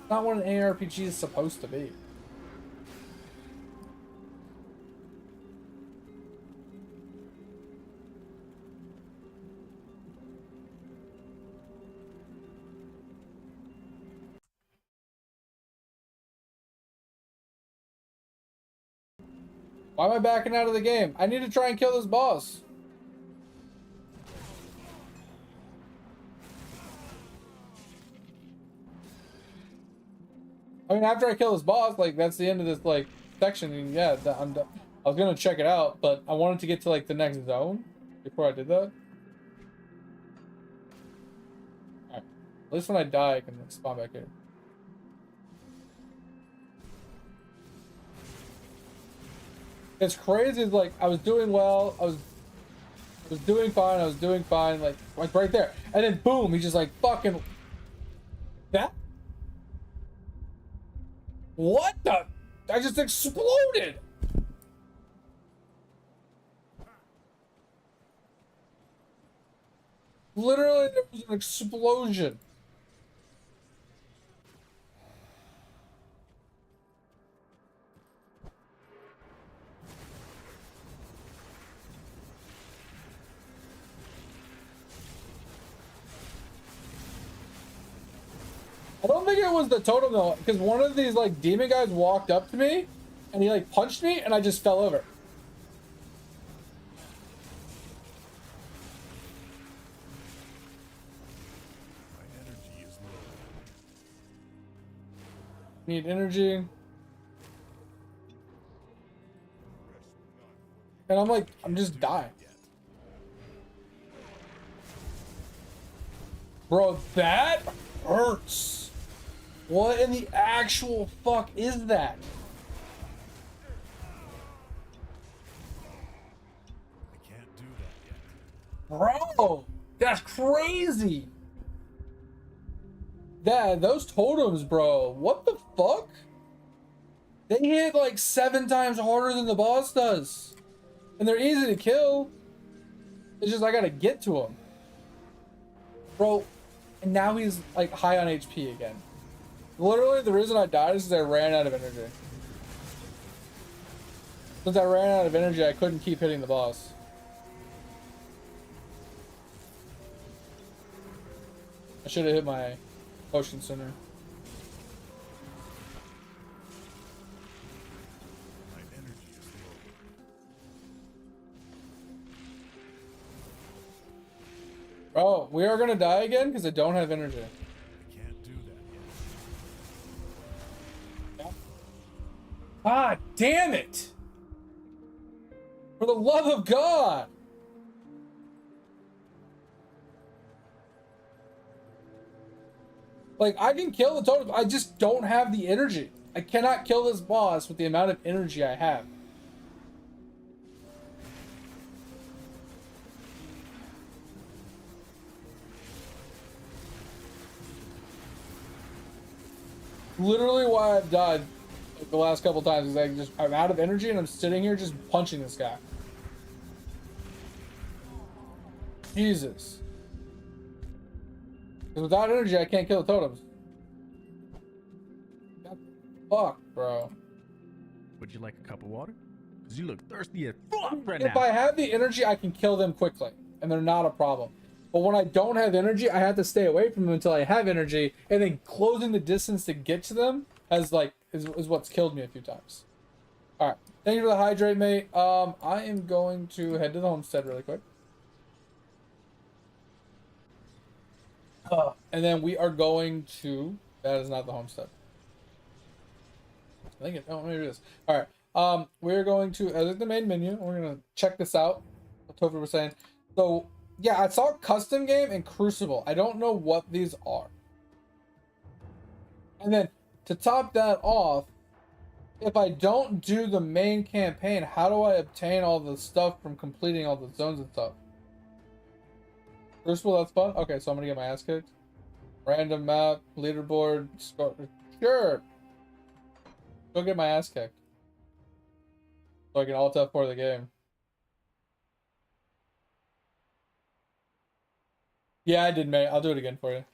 not what an ARPG is supposed to be. Why am I backing out of the game? I need to try and kill this boss. I mean, after I kill this boss, like, that's the end of this, like, section, and yeah, I'm done. I was gonna check it out, but I wanted to get to, like, the next zone before I did that. Alright. At least when I die, I can spawn back here. It's crazy, like, I was doing well, I was doing fine, like right there. And then boom, he's just like, fucking... That? What the? I just exploded! Literally, there was an explosion. I don't think it was the totem though, because one of these like demon guys walked up to me and he like punched me and I just fell over. My energy is low. Need energy. And I'm like, I'm just dying. Bro, that hurts. What in the actual fuck is that? I can't do that yet. Bro, that's crazy. Those totems, bro. What the fuck? They hit like 7 times harder than the boss does. And they're easy to kill. It's just I gotta get to him. Bro, and now he's like high on HP again. Literally, the reason I died is because I ran out of energy. Since I ran out of energy, I couldn't keep hitting the boss. I should have hit my potion sooner. My energy is low. Bro, we are gonna die again because I don't have energy. I can't do that yet. God damn it! For the love of God! Like, I can kill the totem, I just don't have the energy. I cannot kill this boss with the amount of energy I have. Literally why I've died like, the last couple times is I'm out of energy and I'm sitting here just punching this guy. Jesus. Because without energy, I can't kill the totems. God, fuck, bro. Would you like a cup of water? Because you look thirsty as fuck right If now. I have the energy, I can kill them quickly, and they're not a problem. But when I don't have energy, I have to stay away from them until I have energy, and then closing the distance to get to them is what's killed me a few times. All right, thank you for the hydrate, mate. I am going to head to the homestead really quick. And then we are going to... That is not the homestead. I think it... Oh, maybe it is. All right. We're going to edit the main menu. We're going to check this out. What Topher was saying. So, yeah, I saw custom game and Crucible. I don't know what these are. And then, to top that off, if I don't do the main campaign, how do I obtain all the stuff from completing all the zones and stuff? Crucible, that's fun. Okay, so I'm gonna get my ass kicked. Random map, leaderboard, score. Sure. Go get my ass kicked. So I can alt F4 the game. Yeah, I did, mate. I'll do it again for you.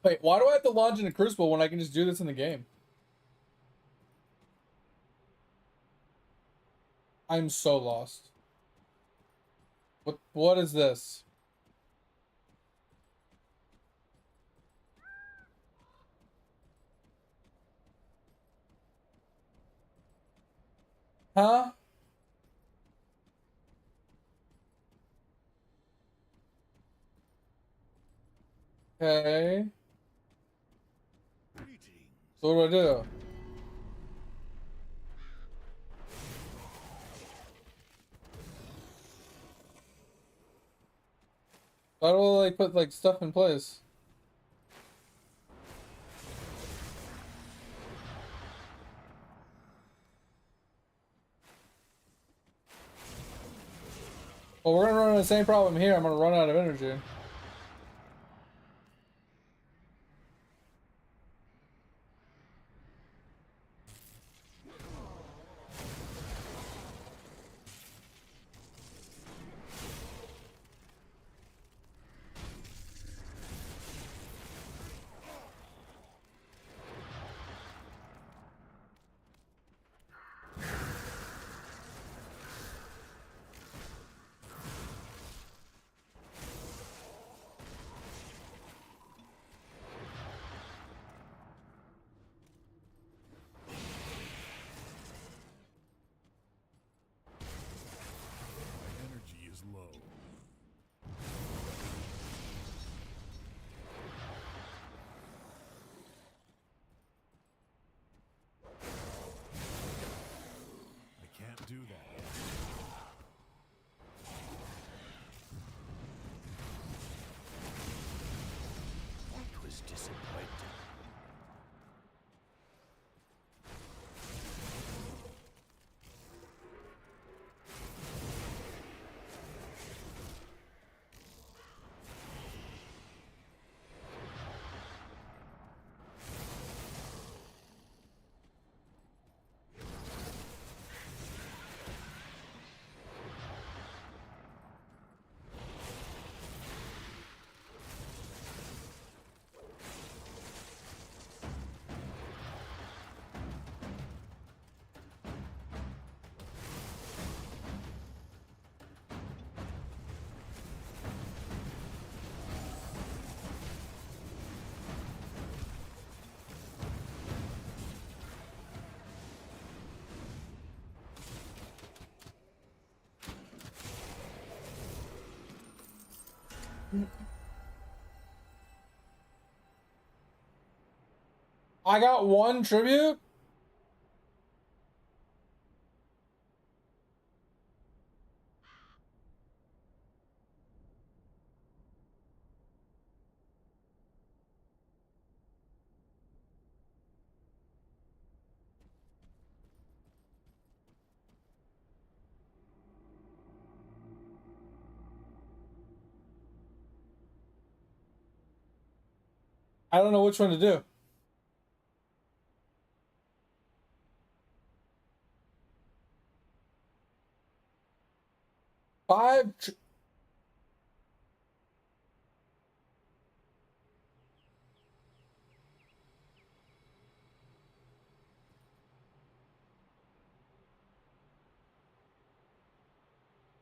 Wait, why do I have to launch into Crucible when I can just do this in the game? I'm so lost. What is this? Huh? Okay. So what do I do? How do I like put like stuff in place? Well, we're gonna run into the same problem here. I'm gonna run out of energy. I got one tribute? I don't know which one to do.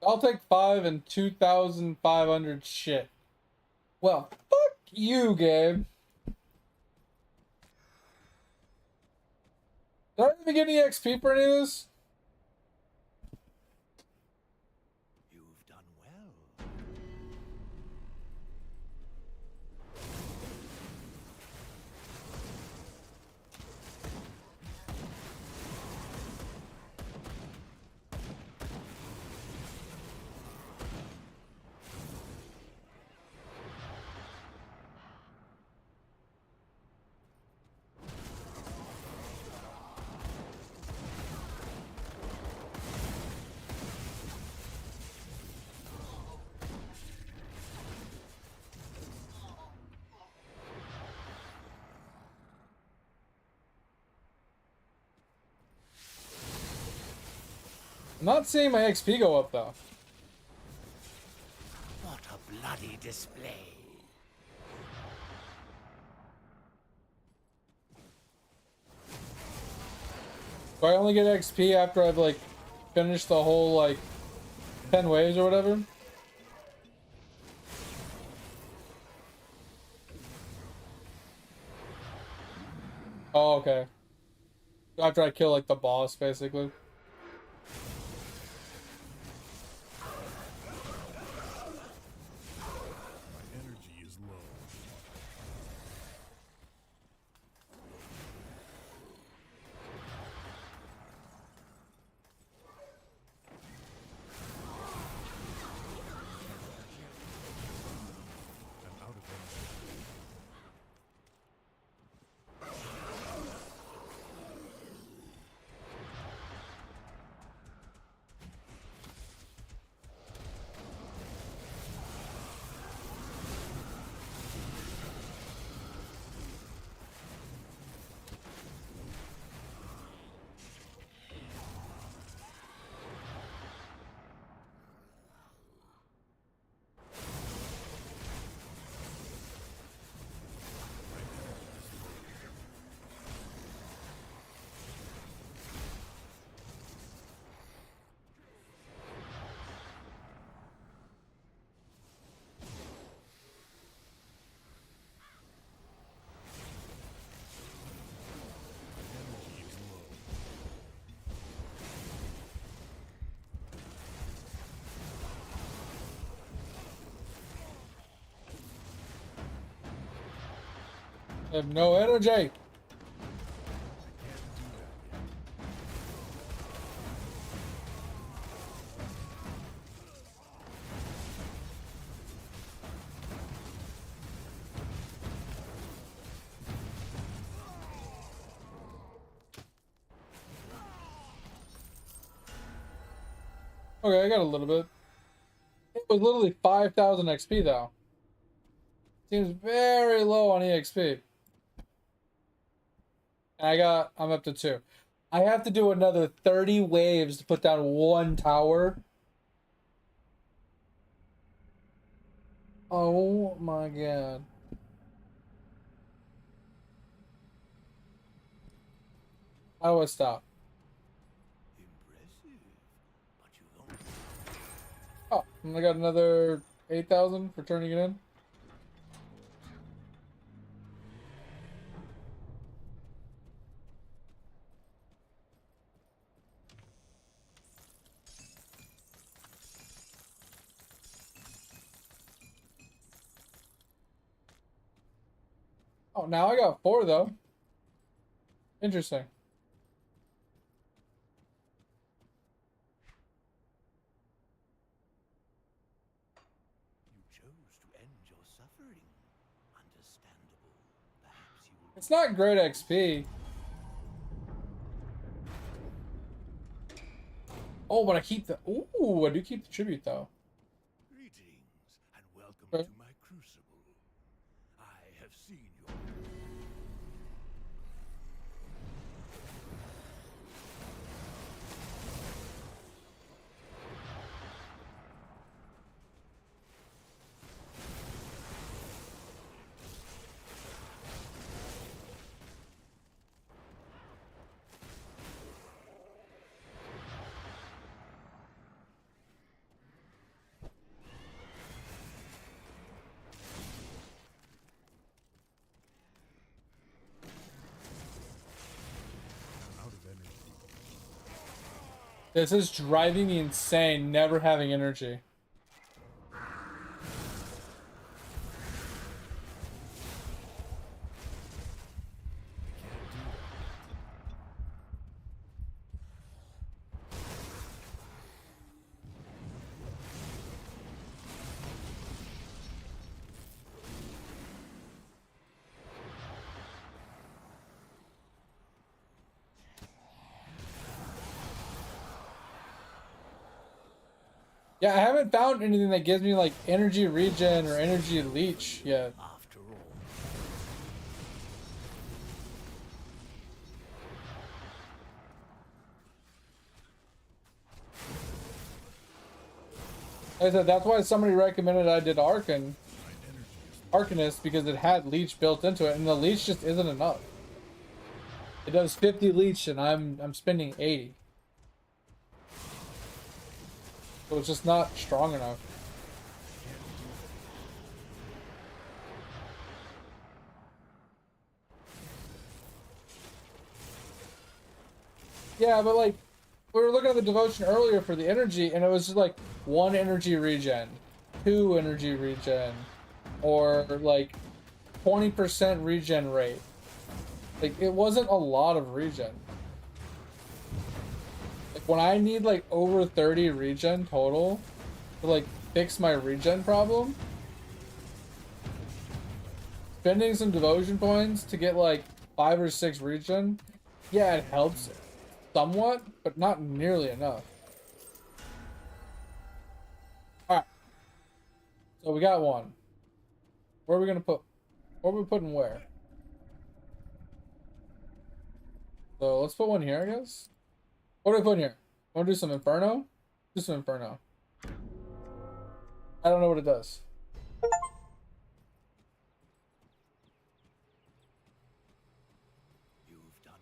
I'll take 5 and 2,500 shit. Well, fuck you, Gabe. Did I even get any XP for any of this? You've done well. I'm not seeing my XP go up though. What a bloody display. Do I only get XP after I've like finished the whole like 10 waves or whatever? Oh, okay. After I kill like the boss, basically. My energy is low. I'm out of energy. Energy is low. I have no energy. Okay, I got a little bit. It was literally 5,000 XP though. Seems very low on EXP. And I'm up to 2. I have to do another 30 waves to put down 1 tower. Oh my god. How do I stop? Impressive. But you don't. Oh, and I got another 8,000 for turning it in. Oh, now I got 4 though. Interesting. You chose to end your suffering. Understandable. Perhaps you will. It's not great XP. Oh, but I keep the. Ooh, I do keep the tribute though. Greetings and welcome Okay. to my crucible. I have seen your. Out of energy. This is driving me insane, never having energy. Yeah, I haven't found anything that gives me like energy regen or energy leech yet. After all. Like I said, that's why somebody recommended I did Arcanist because it had leech built into it, and the leech just isn't enough. It does 50 leech, and I'm spending 80. So it's just not strong enough. Yeah, but like, we were looking at the devotion earlier for the energy, and it was just like 1 energy regen, 2 energy regen, or like 20% regen rate. Like, it wasn't a lot of regen. Like, when I need like over 30 regen total to like fix my regen problem, spending some devotion points to get like 5 or 6 regen, yeah, it helps somewhat, but not nearly enough. Alright. So we got 1. Where are we gonna put? What are we putting where? So let's put 1 here, I guess. What are we putting here? Wanna do some Inferno? Do some Inferno. I don't know what it does. You've done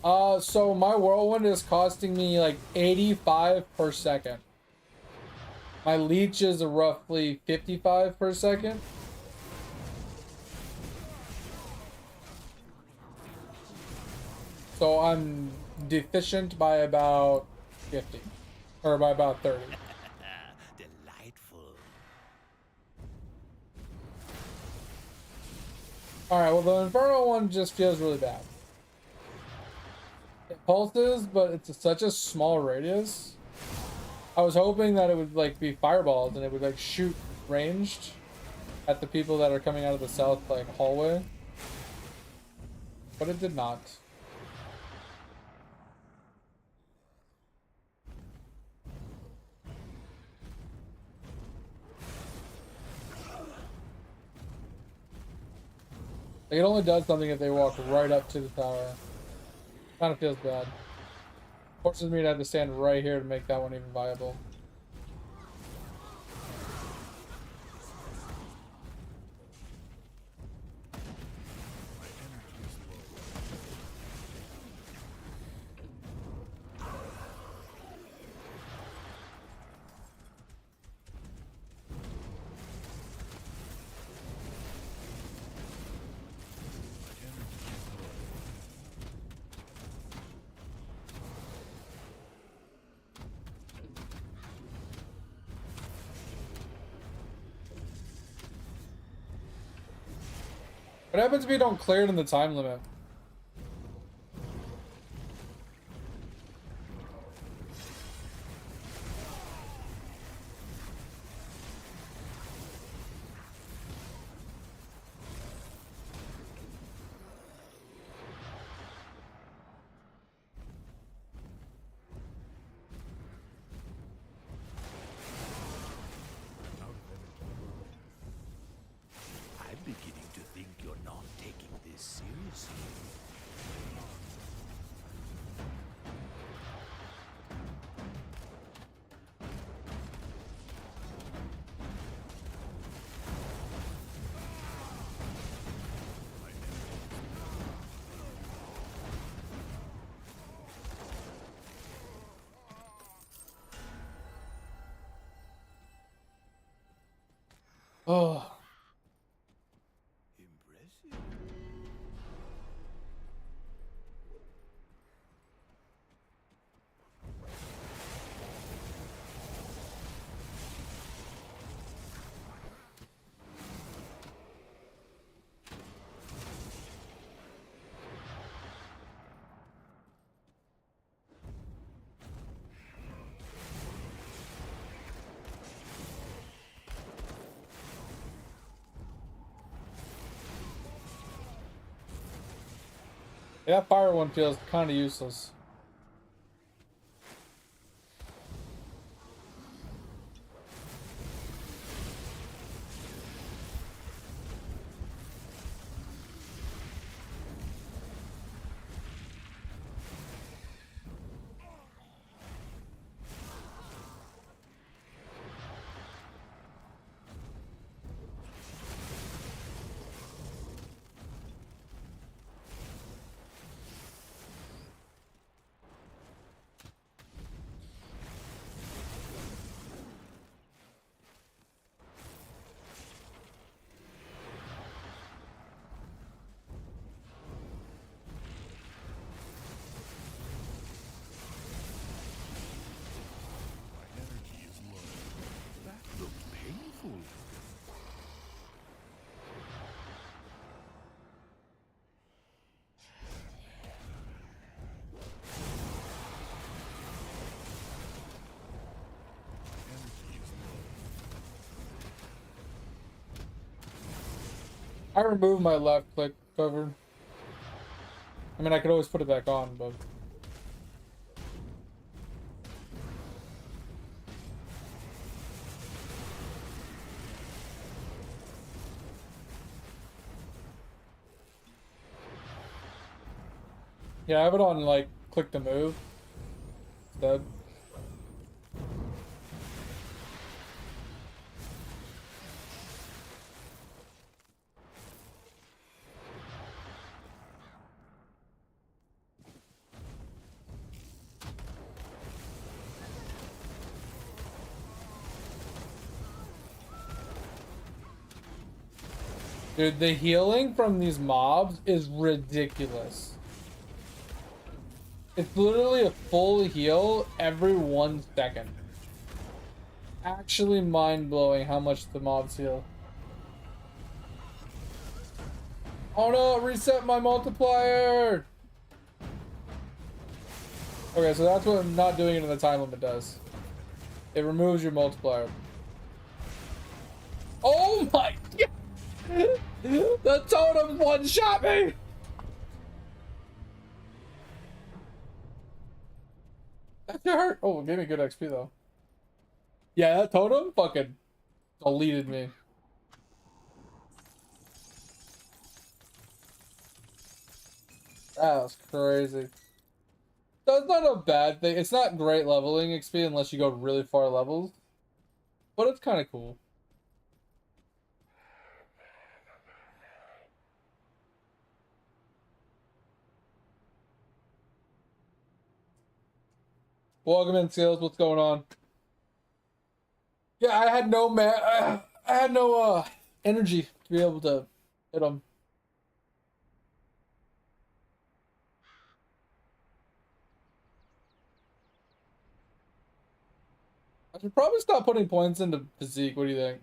well. So my whirlwind is costing me like 85 per second. My leech is roughly 55 per second. So I'm deficient by about 50. Or by about 30. Delightful. Alright, well the Inferno one just feels really bad. It pulses, but it's such a small radius. I was hoping that it would like be fireballs and it would like shoot ranged at the people that are coming out of the south like hallway. But it did not. Like, it only does something if they walk right up to the tower. Kind of feels bad. Forces me to have to stand right here to make that one even viable. What happens if you don't clear it in the time limit? I'm beginning to think you're not taking this seriously. Oh. Impressive. Yeah, that fire one feels kind of useless. My energy is low. That looked painful. Energy is low. I removed my left click cover. I mean, I could always put it back on, but... Yeah, I have it on, like, click to move. Instead. Dude, the healing from these mobs is ridiculous. It's literally a full heal every 1 second. Actually mind-blowing how much the mobs heal. Oh no, reset my multiplier! Okay, so that's what not doing it in the time limit does. It removes your multiplier. Oh my god! The totem one-shot me! That hurt. Oh, it gave me good XP though. Yeah, that totem fucking deleted me. That was crazy. So it's not a bad thing. It's not great leveling XP unless you go really far levels. But it's kind of cool. Welcome in, Seals. What's going on? Yeah, I had no I had no energy to be able to hit him. I should probably stop putting points into physique. What do you think?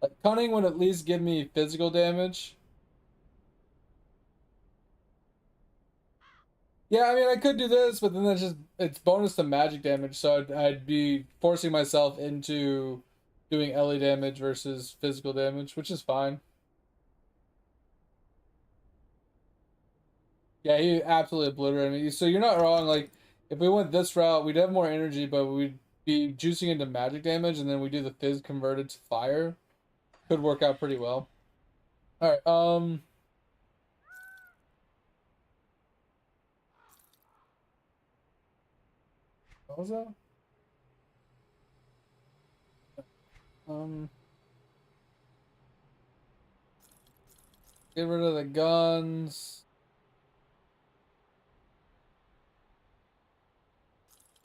Like, cunning would at least give me physical damage. Yeah, I mean, I could do this, but then it's bonus to magic damage, so I'd be forcing myself into doing Ellie damage versus physical damage, which is fine. Yeah, he absolutely obliterated me. So you're not wrong. Like, if we went this route, we'd have more energy, but we'd be juicing into magic damage, and then we do the fizz converted to fire. Could work out pretty well. All right. What was that? Um, get rid of the guns.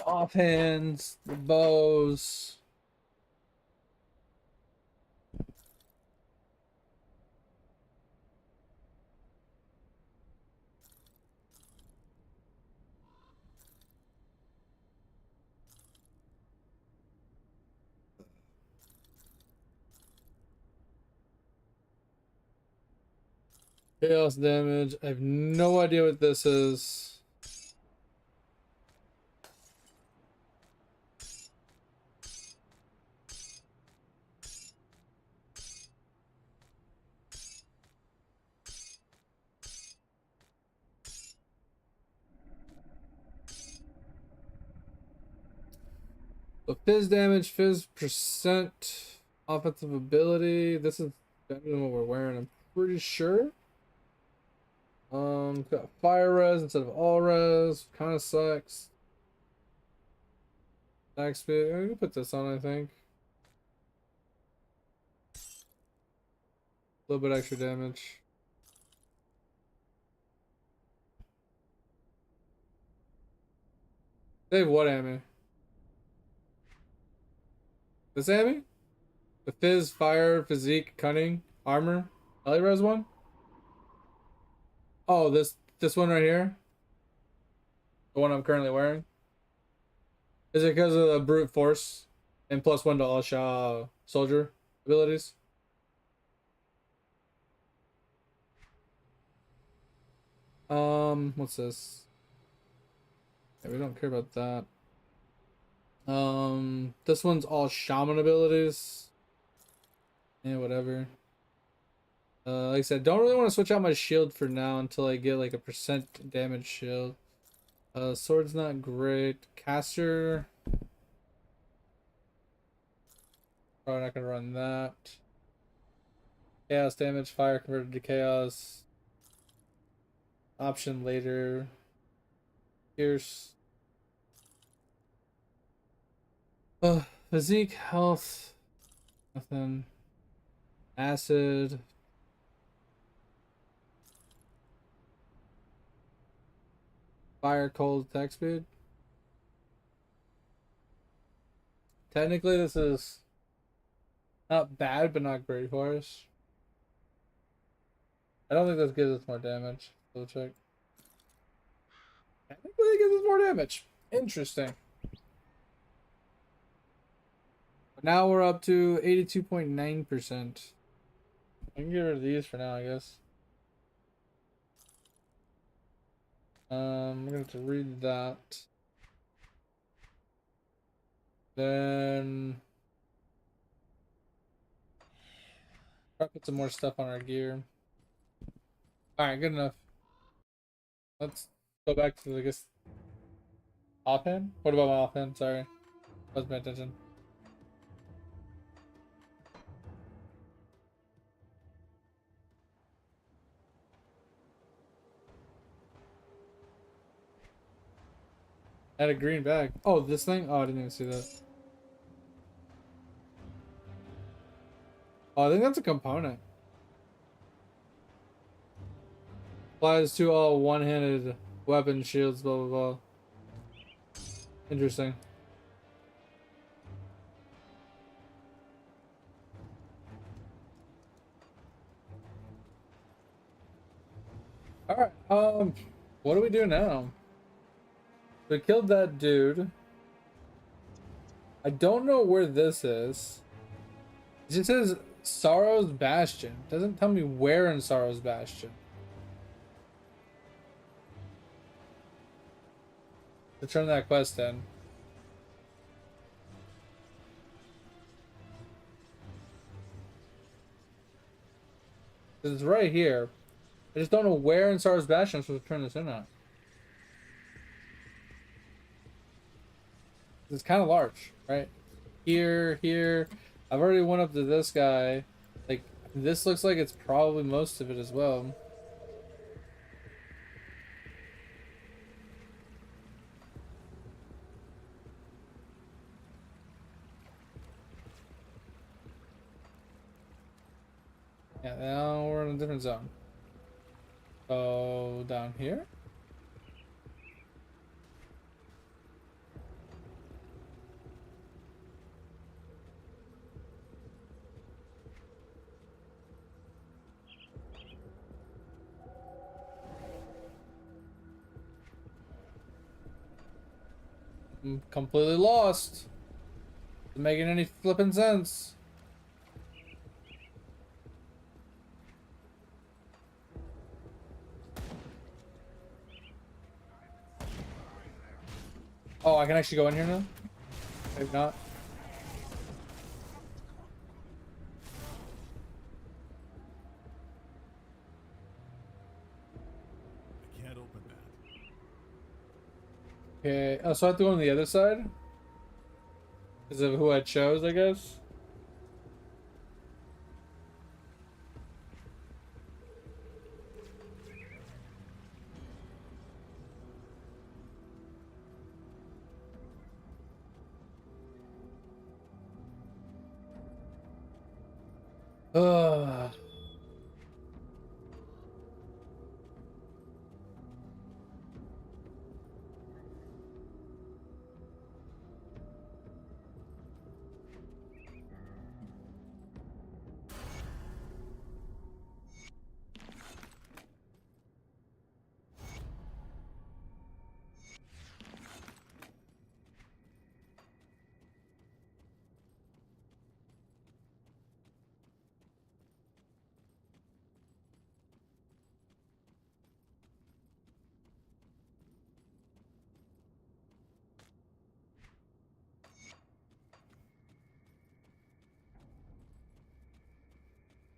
Offhands, the bows. Chaos damage. I have no idea what this is. So fizz damage, fizz percent, offensive ability. This is better than what we're wearing, I'm pretty sure. Got fire res instead of all res. Kind of sucks. Attack speed. We can put this on, I think. A little bit extra damage. Save what ammo? This ammo? The fizz, fire, physique, cunning, armor, Ellie res one? Oh, this one right here? The one I'm currently wearing? Is it because of the brute force and +1 to all soldier abilities? What's this? Yeah, we don't care about that. This one's all shaman abilities. Yeah, whatever. Like I said, don't really want to switch out my shield for now until I get like a % damage shield. Sword's not great. Caster. Probably not gonna run that. Chaos damage, fire converted to chaos. Option later. Pierce. Physique, health. Nothing. Acid. Fire, cold, attack speed. Technically, this is not bad, but not great for us. I don't think this gives us more damage. We'll check. Technically, it gives us more damage. Interesting. But now we're up to 82.9%. I can get rid of these for now, I guess. I'm gonna have to read that. Then I'll put some more stuff on our gear. Alright, good enough. Let's go back to, I guess, offhand? What about my offhand? Sorry. I wasn't paying attention. Add a green bag. Oh, this thing? Oh, I didn't even see that. Oh, I think that's a component. Applies to all one-handed weapon shields, blah, blah, blah. Interesting. Alright, what do we do now? We killed that dude. I don't know where this is. It just says Sorrow's Bastion. Doesn't tell me where in Sorrow's Bastion. To turn that quest in. It's right here. I just don't know where in Sorrow's Bastion I'm supposed to turn this in at. It's kind of large, right? Here, here. I've already went up to this guy. Like, this looks like it's probably most of it as well. Yeah, now we're in a different zone. So, down here? I'm completely lost. Isn't making any flippin' sense. Oh, I can actually go in here now? Maybe not. I can't open that. Okay, oh, so I have to go on the other side? Because of who I chose, I guess? Ugh.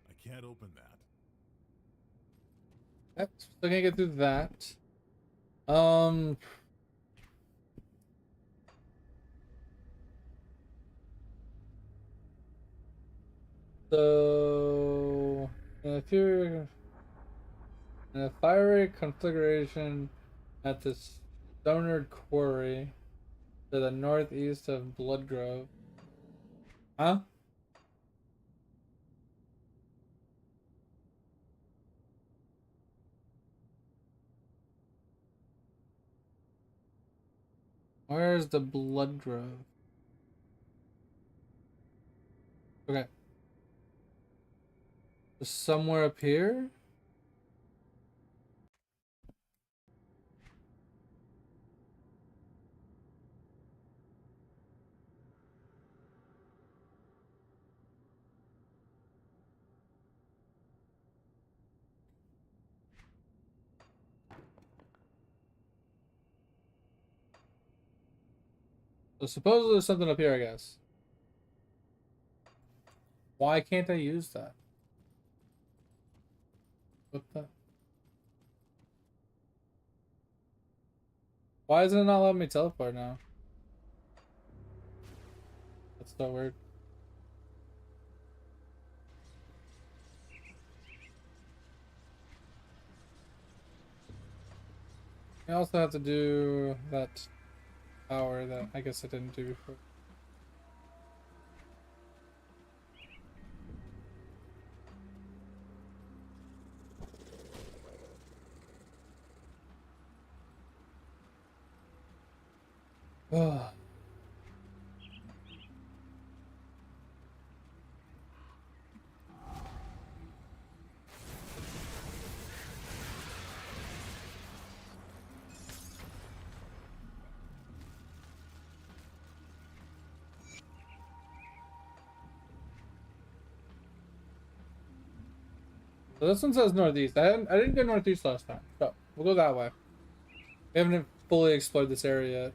I can't open that. Yep, still can't get through that. Um... So... If you're in a fiery conflagration at the Stonard Quarry to the northeast of Bloodgrove. Huh? Where's the Bloodgrove? Okay. Just somewhere up here? So supposedly there's something up here, I guess. Why can't I use that? What the? Why isn't it not letting me teleport now? That's so weird. I also have to do that power that I guess I didn't do before. Ugh. So this one says northeast. I didn't go northeast last time. So we'll go that way. We haven't fully explored this area yet.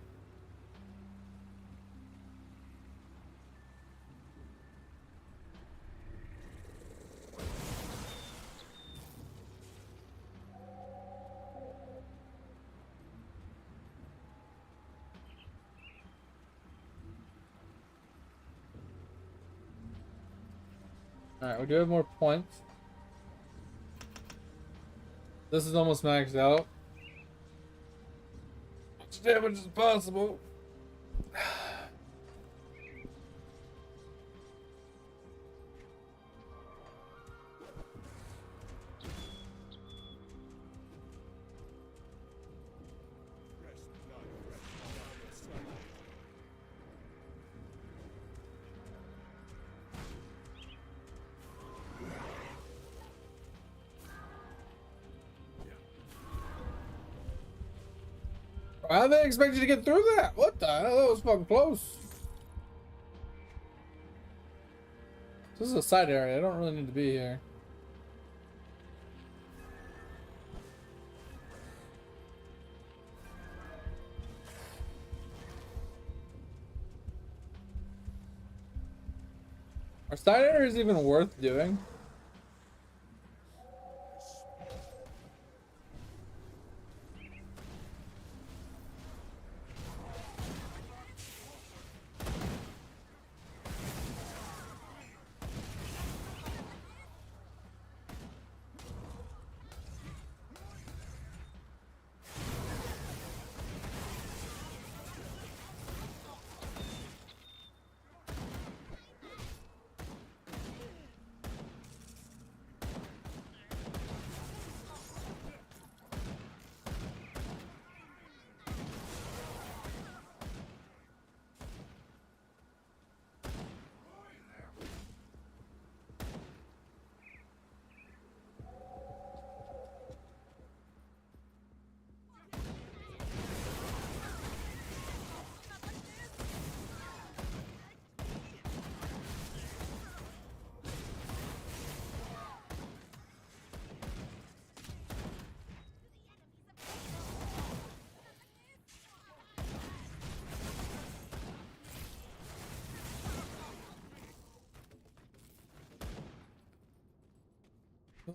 Alright, we do have more points. This is almost maxed out. Much damage as possible. How did they expect you to get through that? What the hell? That was fucking close. This is a side area. I don't really need to be here. Are side areas even worth doing?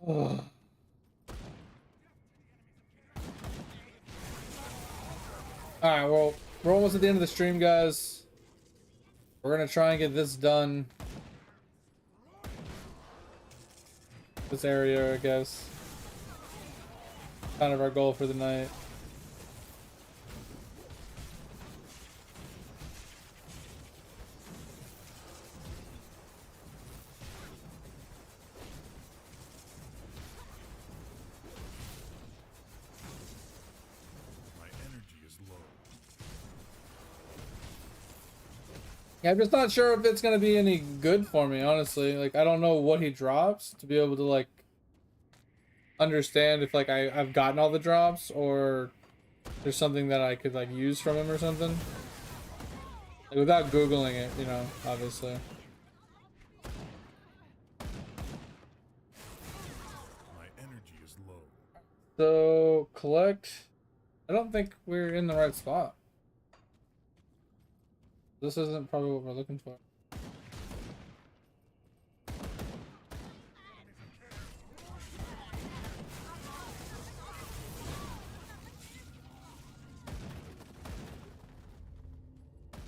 Ugh. Alright, well, we're almost at the end of the stream, guys. We're gonna try and get this done. This area, I guess. Kind of our goal for the night. Yeah, I'm just not sure if it's gonna be any good for me, honestly. Like, I don't know what he drops to be able to, like, understand if, like, I've gotten all the drops or there's something that I could, like, use from him or something. Like, without Googling it, you know, obviously. My energy is low. So, collect. I don't think we're in the right spot. This isn't probably what we're looking for.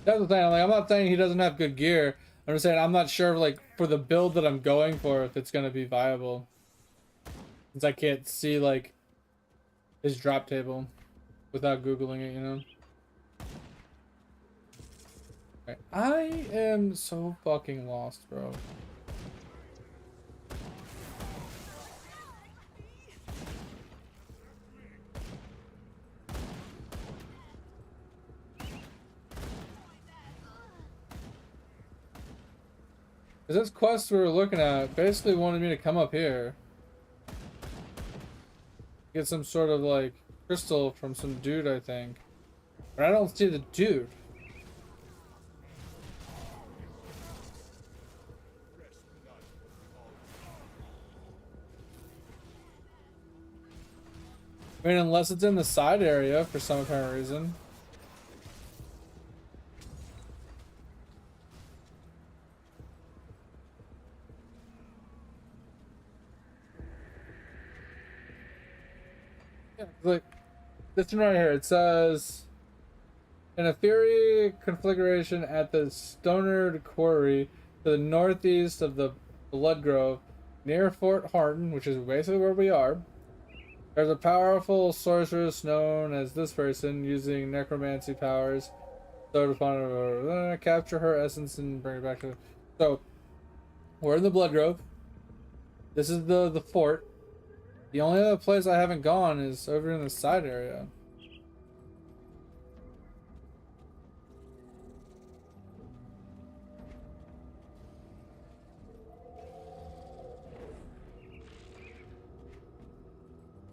That's the thing. Like, I'm not saying he doesn't have good gear. I'm just saying I'm not sure, like, for the build that I'm going for, if it's gonna be viable. Since I can't see, like, his drop table without Googling it, you know? Right. I am so fucking lost, bro. This quest we were looking at basically wanted me to come up here. Get some sort of, like, crystal from some dude, I think. But I don't see the dude. I mean, unless it's in the side area for some apparent reason. Yeah, like this one right here. It says an Ethereal configuration at the Stonard Quarry to the northeast of the Blood Grove, near Fort Harton, which is basically where we are. There's a powerful sorceress known as this person using necromancy powers. So to capture her essence and bring it back to. So we're in the Blood Grove. This is the fort. The only other place I haven't gone is over in the side area.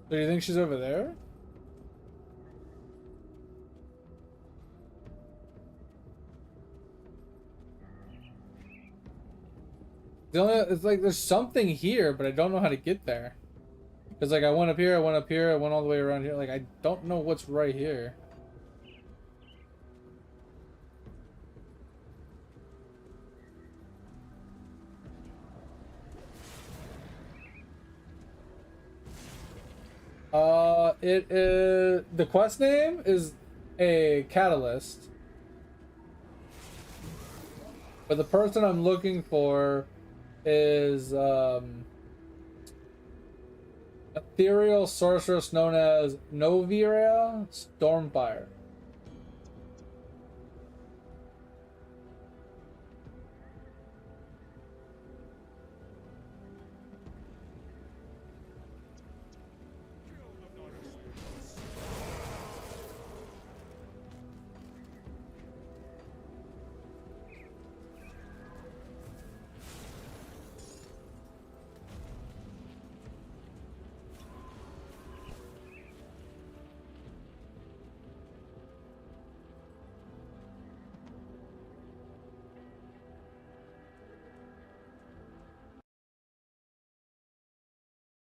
So you think she's over there? The only it's like there's something here, but I don't know how to get there. Cause like I went up here, I went up here, I went all the way around here. Like I don't know what's right here. It is the quest name is a catalyst, but the person I'm looking for is ethereal sorceress known as Novira Stormfire.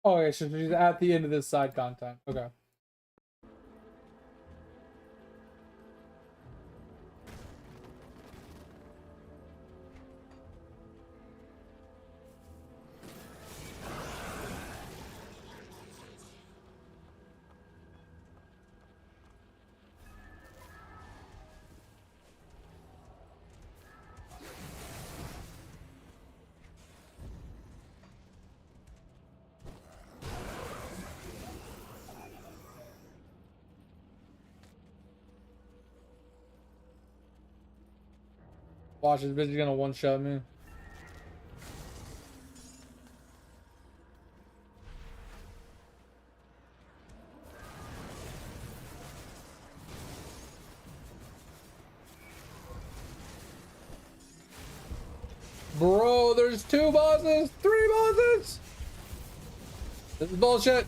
Oh, okay, so she's at the end of this side content. Okay. Watch, this bitch is gonna one-shot me. Bro, there's 2 bosses! 3 bosses! This is bullshit!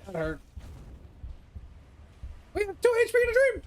That hurt. We have 2 HP in a dream!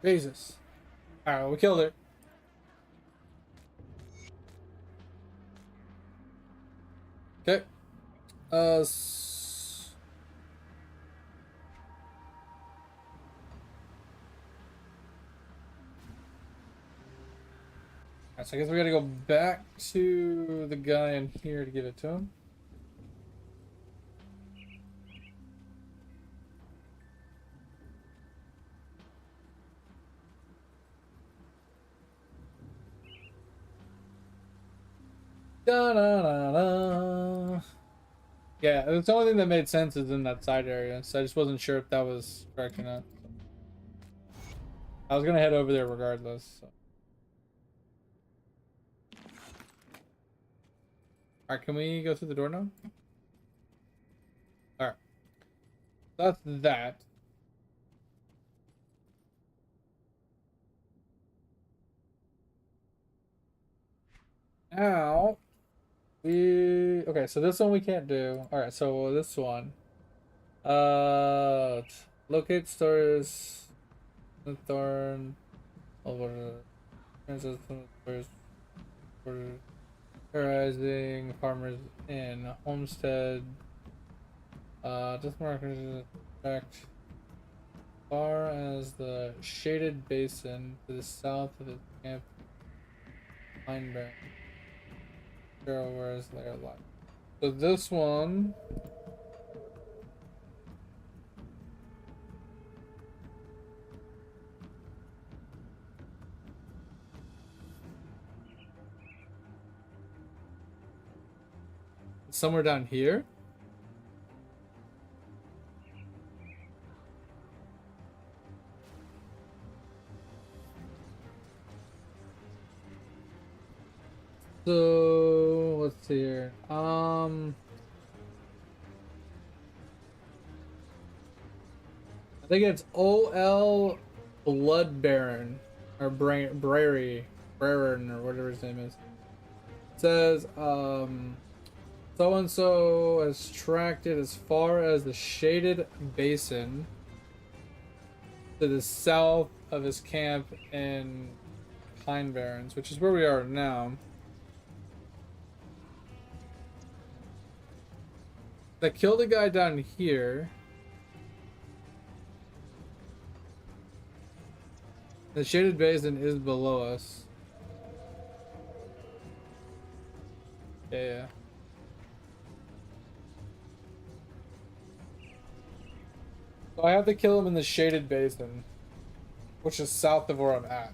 Jesus. Alright, we killed it. Okay. Alright, so I guess we gotta go back to the guy in here to give it to him. Da, da, da, da. Yeah, the only thing that made sense is in that side area, so I just wasn't sure if that was correct or not. I was gonna head over there regardless. So. Alright, can we go through the door now? Alright. That's that. Now okay, so this one we can't do. Alright, so this one. Locate stores thorn over princess stores for terrorizing farmers in homestead. Just markers tracked far as the shaded basin to the south of his camp. Linebacker. Where's their life? So this one. Somewhere down here. So let's see here. I think it's OL Blood Baron or Brary Baron or whatever his name is. It says so and so has tracked it as far as the shaded basin to the south of his camp in Pine Barrens, which is where we are now. They killed a guy down here. The shaded basin is below us. Yeah. So I have to kill him in the shaded basin, which is south of where I'm at.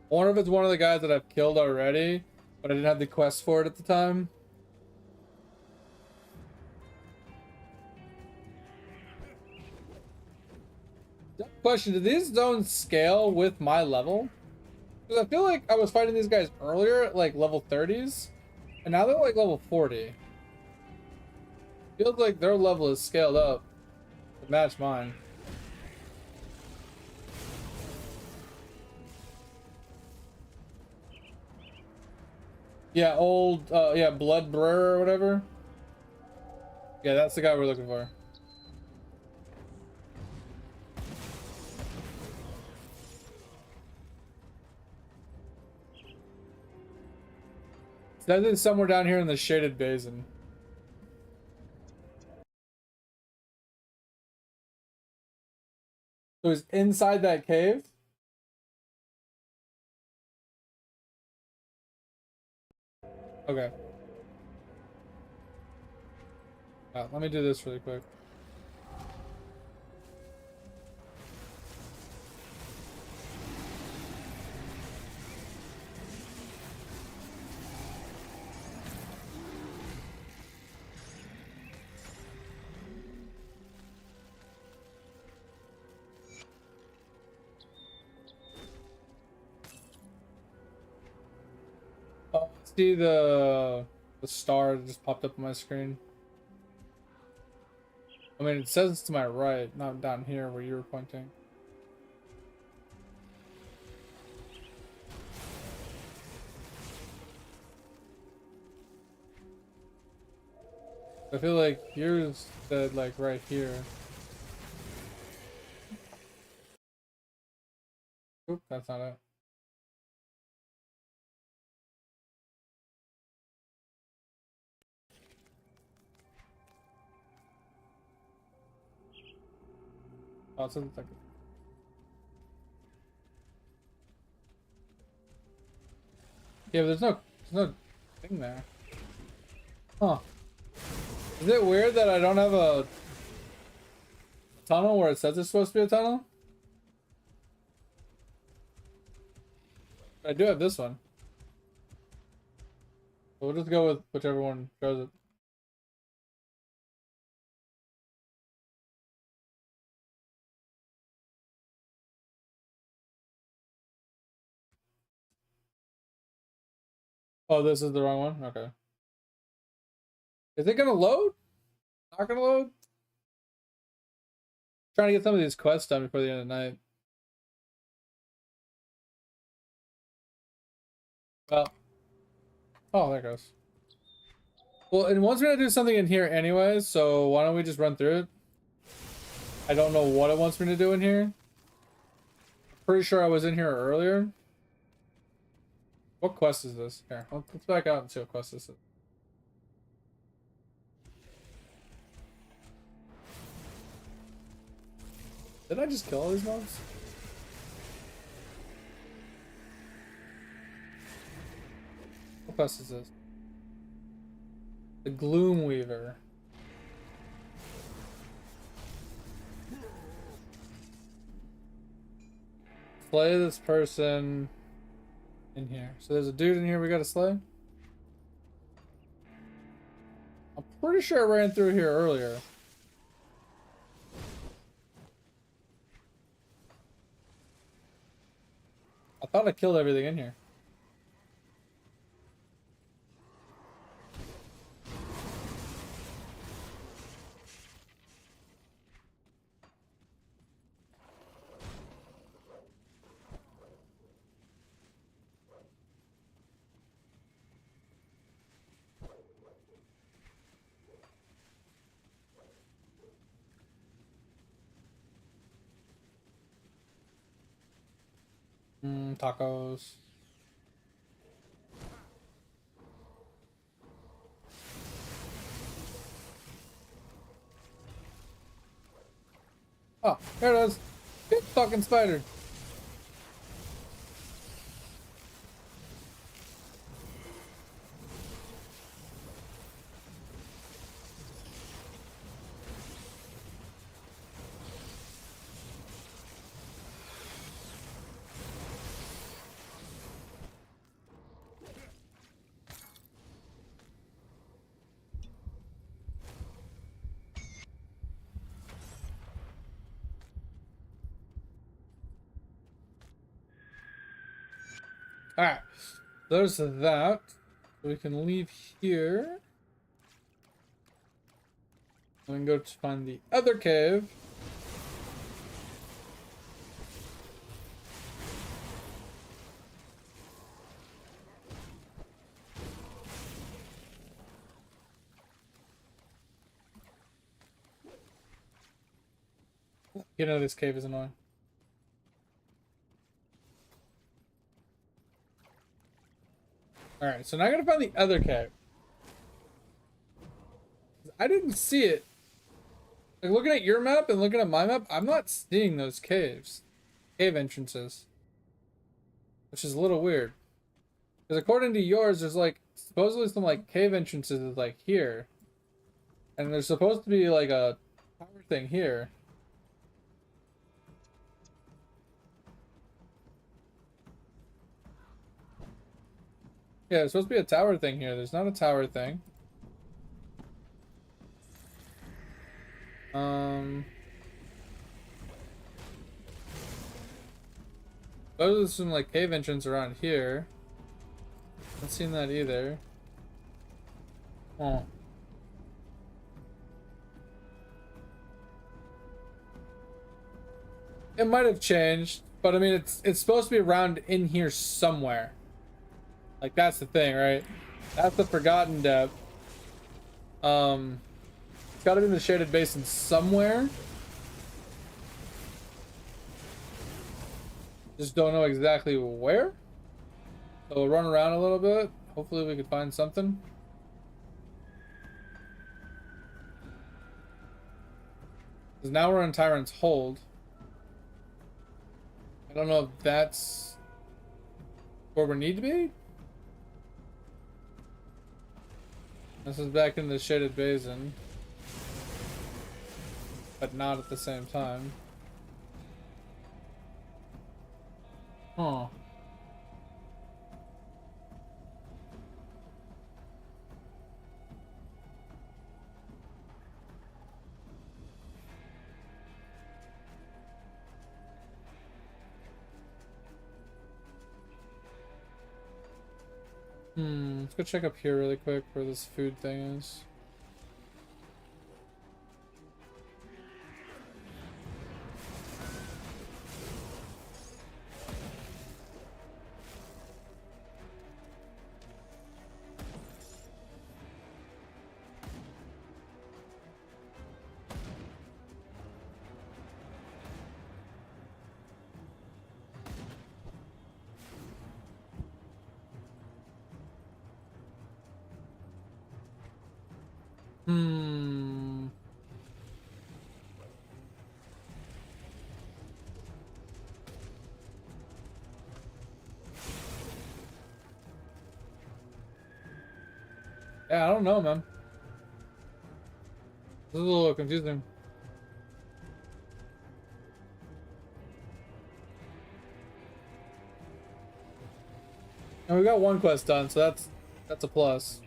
I wonder if it's one of the guys that I've killed already, but I didn't have the quest for it at the time. Question, do these zones scale with my level? Because I feel like I was fighting these guys earlier at like level 30s, and now they're like level 40. Feels like their level is scaled up to match mine. Yeah, old, yeah, Blood Brewer or whatever. Yeah, that's the guy we're looking for. That is somewhere down here in the shaded basin. So he's inside that cave? Okay. Let me do this really quick. Oh, see the star that just popped up on my screen. I mean, it says it's to my right, not down here where you were pointing. I feel like yours said like right here. Oop, that's not it. Oh, it says it's like. Yeah, but there's no thing there. Huh. Is it weird that I don't have a tunnel where it says it's supposed to be a tunnel? I do have this one. We'll just go with whichever one shows it. Oh, this is the wrong one? Okay. Is it gonna load? Not gonna load? Trying to get some of these quests done before the end of the night. Well. Oh, there it goes. Well, and once we're gonna do something in here anyways, so why don't we just run through it? I don't know what it wants me to do in here. Pretty sure I was in here earlier. What quest is this? Here, let's back out and see what quest this is. Did I just kill all these mobs? What quest is this? The Gloom Weaver. Slay this person in here. So there's a dude in here we gotta slay? I'm pretty sure I ran through here earlier. I thought I killed everything in here. Tacos. Oh, there it is. Big fucking spider. Alright, there's that. We can leave here. We can go to find the other cave. You know this cave is annoying. Alright, so now I gotta find the other cave. I didn't see it. Like, looking at your map and looking at my map, I'm not seeing those caves. Cave entrances. Which is a little weird. Because according to yours, there's like, supposedly some like cave entrances like here. And there's supposed to be like a tower thing here. Yeah, there's supposed to be a tower thing here. There's not a tower thing. There's some like cave entrance around here. Not seen that either. Oh. It might have changed, but I mean it's supposed to be around in here somewhere. Like, that's the thing, right? That's the Forgotten Depth. It's gotta be in the Shaded Basin somewhere. Just don't know exactly where. So we'll run around a little bit. Hopefully we can find something. Because now we're in Tyrant's Hold. I don't know if that's where we need to be. This is back in the shaded basin. But not at the same time. Huh. Let's go check up here really quick where this food thing is. Yeah, I don't know, man. This is a little confusing. And we got one quest done, so that's a plus.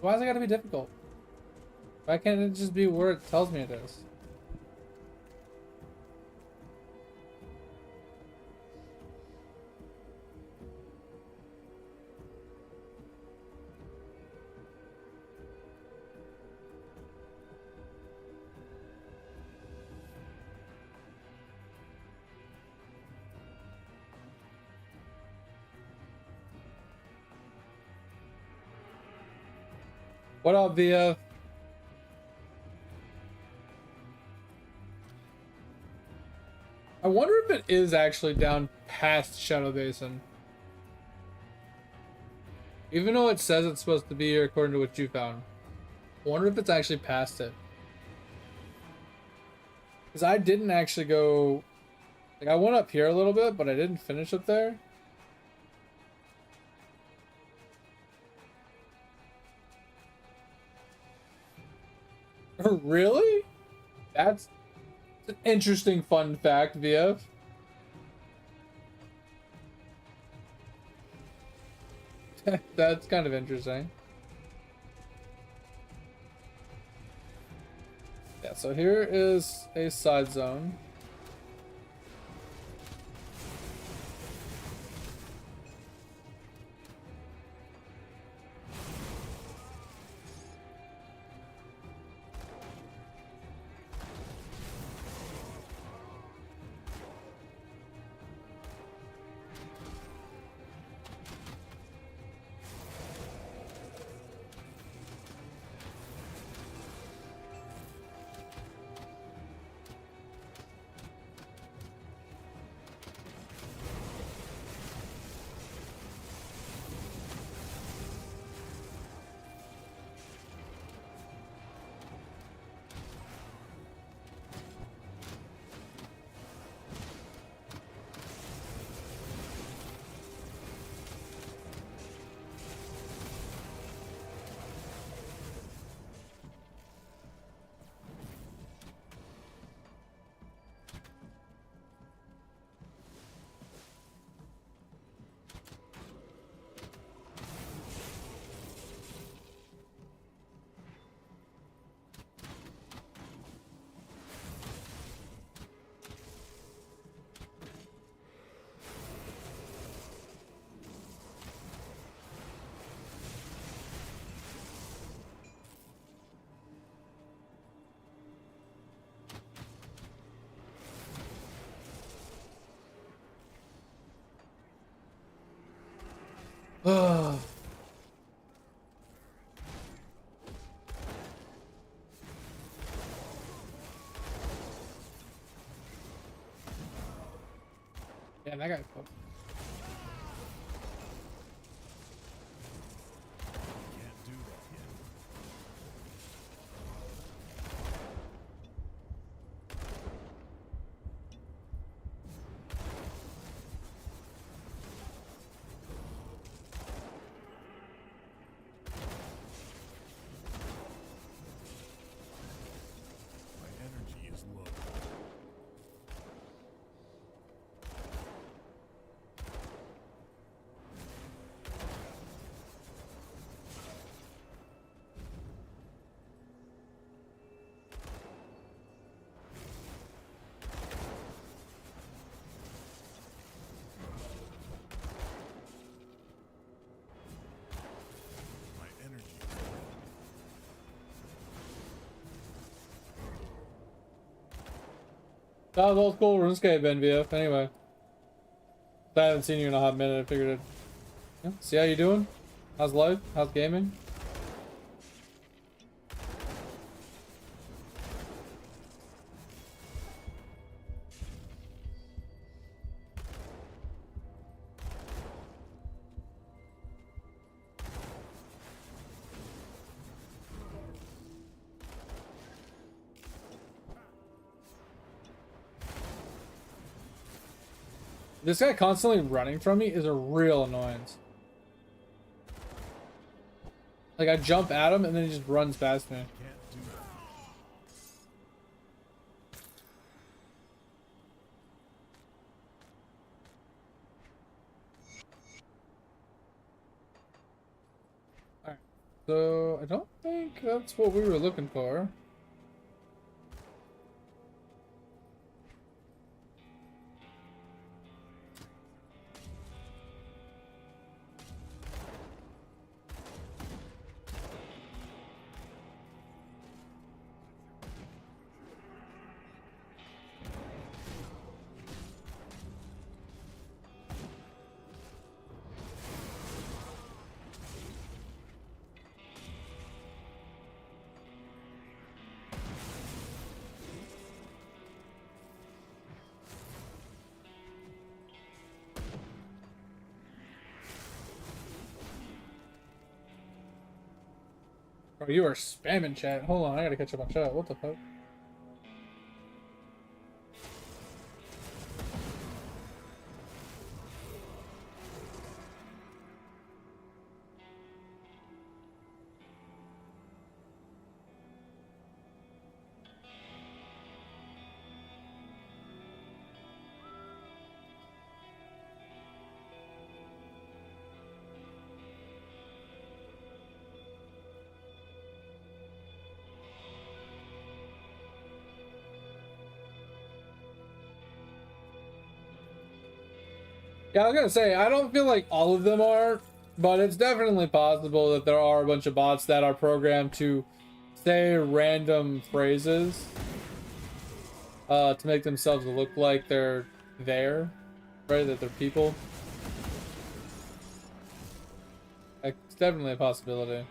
Why is it gotta be difficult? Why can't it just be where it tells me it is? What up, VF? I wonder if it is actually down past Shadow Basin. Even though it says it's supposed to be here according to what you found. I wonder if it's actually past it. Because I didn't actually go... Like, I went up here a little bit, but I didn't finish up there. Really? That's an interesting fun fact, VF. That's kind of interesting. Yeah, so here is a side zone. Damn, that guy fucked. Can't do that yet. My energy is low. My energy is low. That was old school RuneScape, NVF. Anyway, I haven't seen you in a hot minute. I figured it. Yeah. See how you doing? How's life? How's gaming? This guy constantly running from me is a real annoyance. Like I jump at him and then he just runs past me. Can't do that. Alright. So I don't think that's what we were looking for. Bro, you are spamming chat. Hold on, I gotta catch up on chat. What the fuck? Yeah, I was gonna say, I don't feel like all of them are, but it's definitely possible that there are a bunch of bots that are programmed to say random phrases to make themselves look like they're there, right? That they're people. Like, it's definitely a possibility.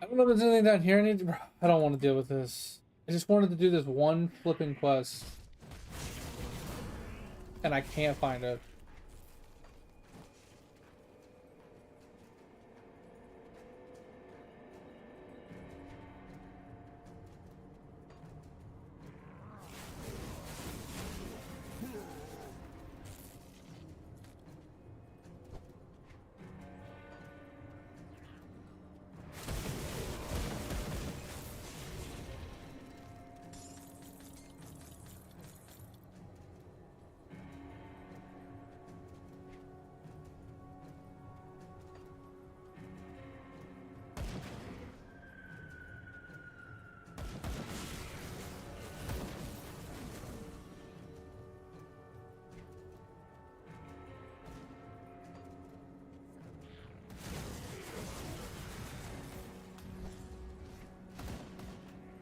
I don't know if there's anything down here I need to... I don't want to deal with this. I just wanted to do this one flipping quest. And I can't find it.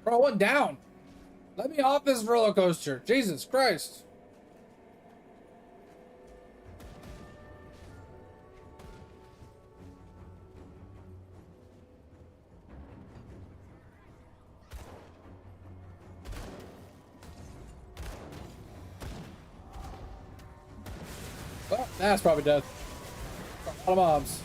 Bro, I went down. Let me off this roller coaster. Jesus Christ. That's probably dead. A lot of mobs.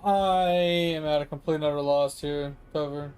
I am at a complete and utter loss here. Cover.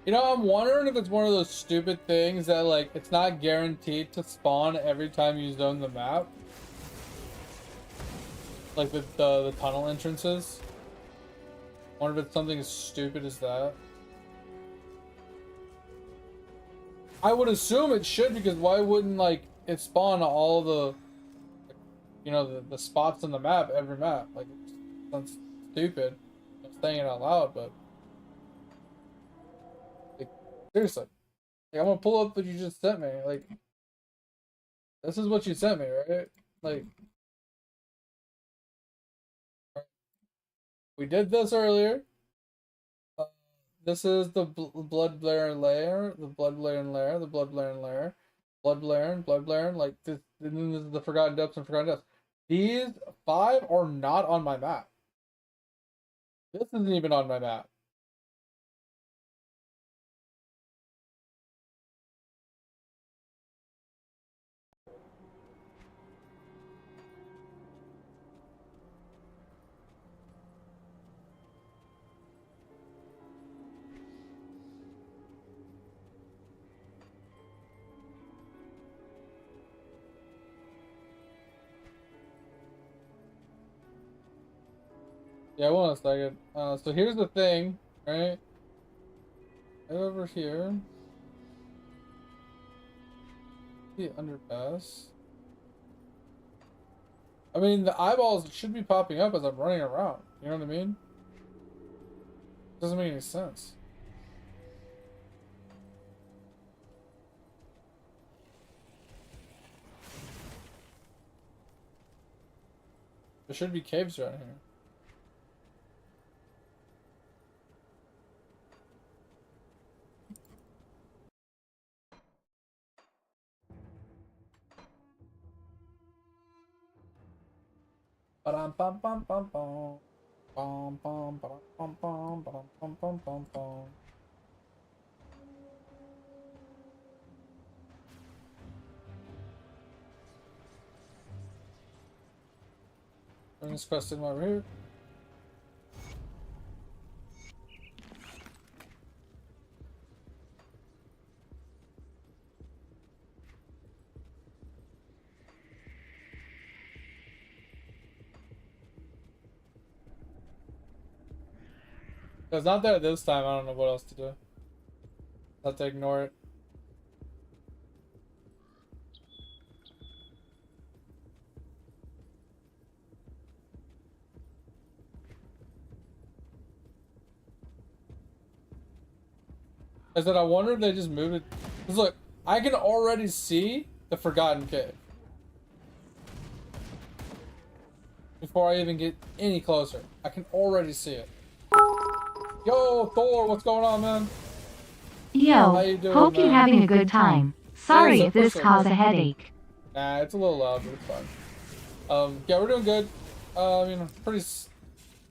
You know, I'm wondering if it's one of those stupid things that, like, it's not guaranteed to spawn every time you zone the map. Like the tunnel entrances. I wonder if it's something as stupid as that. I would assume it should, because why wouldn't, like, it spawn all the, you know, the spots on the map, every map? Like, it sounds stupid. I'm saying it out loud, but... Like, seriously. Like, I'm gonna pull up what you just sent me. Like, this is what you sent me, right? Like, we did this earlier. This is the blood blaring layer, the blood blaring layer, the blood blaring layer, blood blaring, like this. And then this is the forgotten depths and forgotten depths. These 5 are not on my map. This isn't even on my map. Yeah, hold on a second. So here's the thing, right? Over here, the underpass. I mean, the eyeballs should be popping up as I'm running around. You know what I mean? Doesn't make any sense. There should be caves around here. Bum bum bum bum bum. Bum bum bum bum bum bum bum bum bum. Bring this quest in over here. If it's not there this time, I don't know what else to do. I have to ignore it. I said I wonder if they just moved it. Cause look, I can already see the Forgotten Cave before I even get any closer. I can already see it. Yo, Thor, what's going on, man? Yo, How you doing, hope you're man? having a good time. Sorry Yeah, if this so caused good. a headache. Nah, it's a little loud, but it's fine. Yeah, we're doing good. Pretty,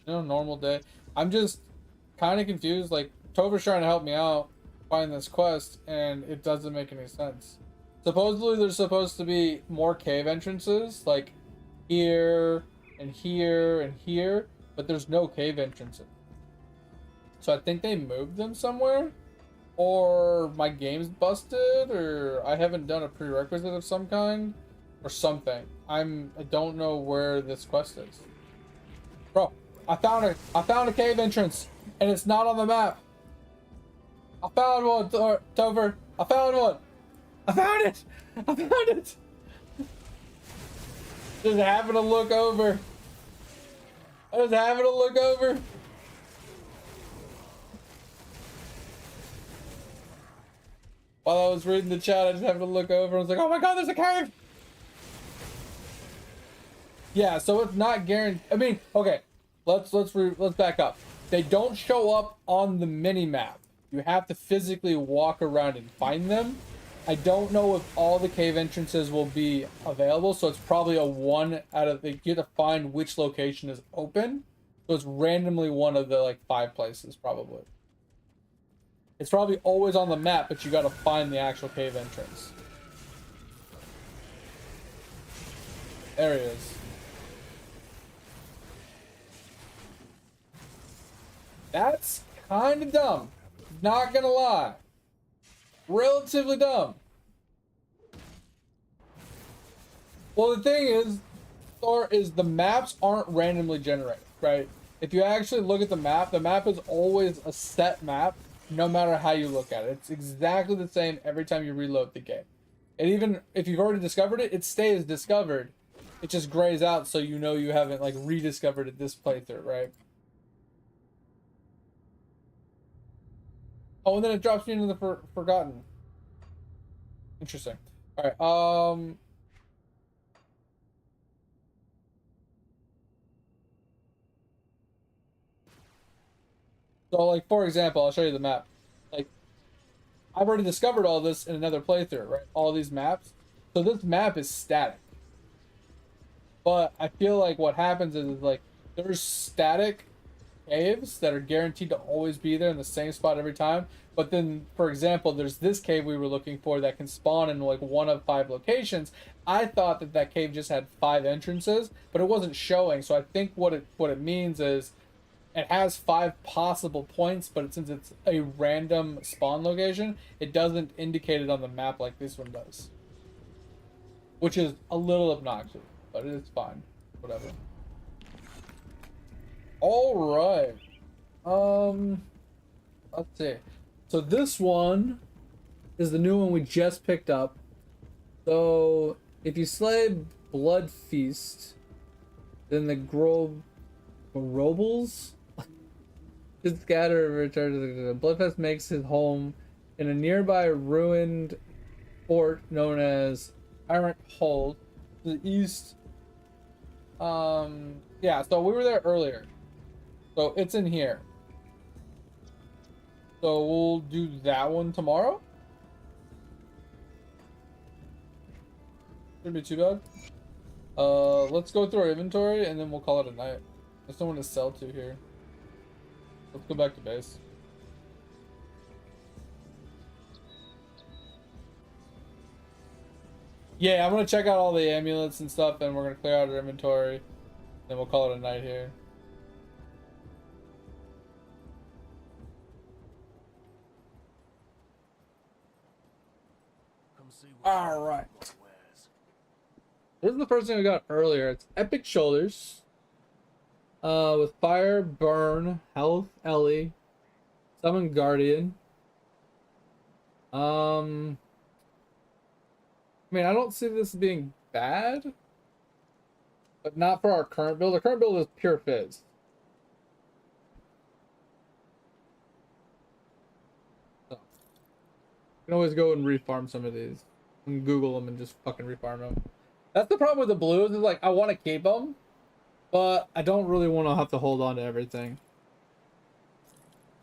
normal day. I'm just kind of confused. Like, Tover's trying to help me out find this quest, and it doesn't make any sense. Supposedly, there's supposed to be more cave entrances, like here and here and here, but there's no cave entrances. So I think they moved them somewhere, or my game's busted, or I haven't done a prerequisite of some kind, or something. I don't know where this quest is. Bro, I found a cave entrance, and it's not on the map. I found one, Tover. I found one. I found it. I found it. Just having to look over. Just having to look over. While I was reading the chat, I just happened to look over. I was like, "Oh my God, there's a cave!" Yeah, so it's not guaranteed. I mean, okay, let's back up. They don't show up on the mini map. You have to physically walk around and find them. I don't know if all the cave entrances will be available, so it's probably a one out of. You have to find which location is open. So it's randomly one of the like 5 places, probably. It's probably always on the map, but you gotta find the actual cave entrance. There he is. That's kind of dumb. Not gonna lie. Relatively dumb. Well, the thing is the maps aren't randomly generated, right? If you actually look at the map is always a set map, no matter how you look at it. It's exactly the same every time you reload the game. And even if you've already discovered it, it stays discovered. It just grays out so you know you haven't like rediscovered it this playthrough, right? Oh, and then it drops you into the Forgotten. Interesting. All right. So, like, for example, I'll show you the map. Like, I've already discovered all this in another playthrough, right? All these maps. So this map is static. But I feel like what happens is like, there's static caves that are guaranteed to always be there in the same spot every time. But then, for example, there's this cave we were looking for that can spawn in like 1 of 5 locations. I thought that cave just had 5 entrances, but it wasn't showing. So I think what it means is it has 5 possible points, but since it's a random spawn location, it doesn't indicate it on the map like this one does. Which is a little obnoxious, but it is fine. Whatever. Alright. Let's see. So this one is the new one we just picked up. So if you slay Blood Feast, then the Grobles just scatter and return to the Bloodfest makes his home in a nearby ruined fort known as Tyrant Hold to the east. Yeah, so we were there earlier. So it's in here. So we'll do that one tomorrow. Shouldn't be too bad. Let's go through our inventory and then we'll call it a night. There's no one to sell to here. Let's go back to base. Yeah, I'm gonna check out all the amulets and stuff, and we're gonna clear out our inventory. Then we'll call it a night here. All right. This is the first thing we got earlier. It's Epic Shoulders. With Fire, Burn, Health, Ellie, Summon Guardian. I mean, I don't see this being bad, but not for our current build. Our current build is pure fizz. So, can always go and refarm some of these. And Google them and just fucking refarm them. That's the problem with the blues, is like, I want to keep them, but I don't really want to have to hold on to everything.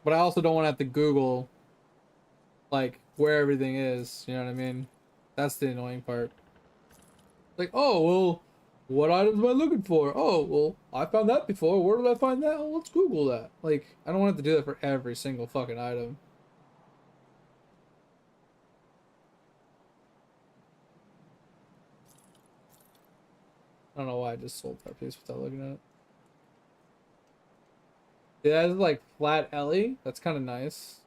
But I also don't want to have to Google, like, where everything is, you know what I mean? That's the annoying part. Like, oh, well, what items am I looking for? Oh, well, I found that before. Where did I find that? Oh, let's Google that. Like, I don't want to have to do that for every single fucking item. I don't know why I just sold that piece without looking at it. Yeah, that's like flat Ellie. That's kind of nice.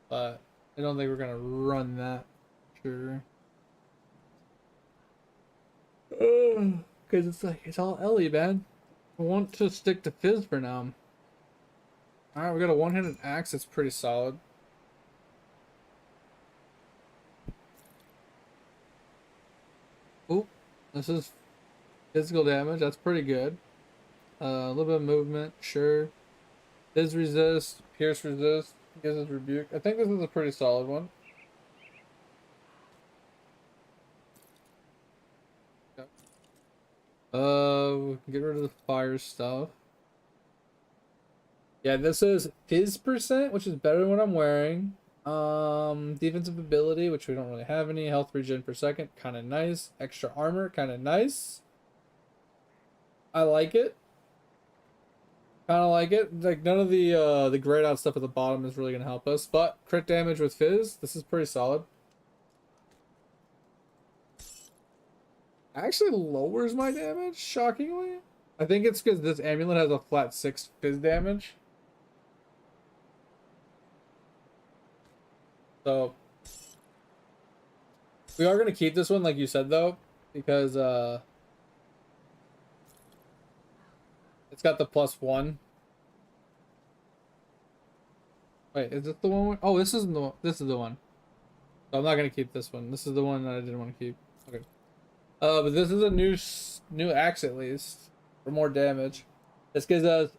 But I don't think we're gonna run that. Sure. Because it's like, it's all Ellie, man. I want to stick to Fizz for now. Alright, we got a one-handed axe that's pretty solid. Oop. This is physical damage. That's pretty good. A little bit of movement, sure. Fizz resist, pierce resist, gives us rebuke. I think this is a pretty solid one. We can get rid of the fire stuff. Yeah, this is Fizz percent, which is better than what I'm wearing. Defensive ability, which we don't really have any. Health regen per second, kind of nice. Extra armor, kind of nice. I like it. Kind of like it. Like, none of the grayed out stuff at the bottom is really gonna help us, but crit damage with Fizz, this is pretty solid. Actually lowers my damage, shockingly. I think it's because this amulet has a flat 6 Fizz damage. So we are gonna keep this one, like you said, though, because it's got the +1. Wait, is this the one? Oh, this isn't the one. This is the one. So I'm not gonna keep this one. This is the one that I didn't want to keep. Okay. But this is a new axe, at least, for more damage. This gives us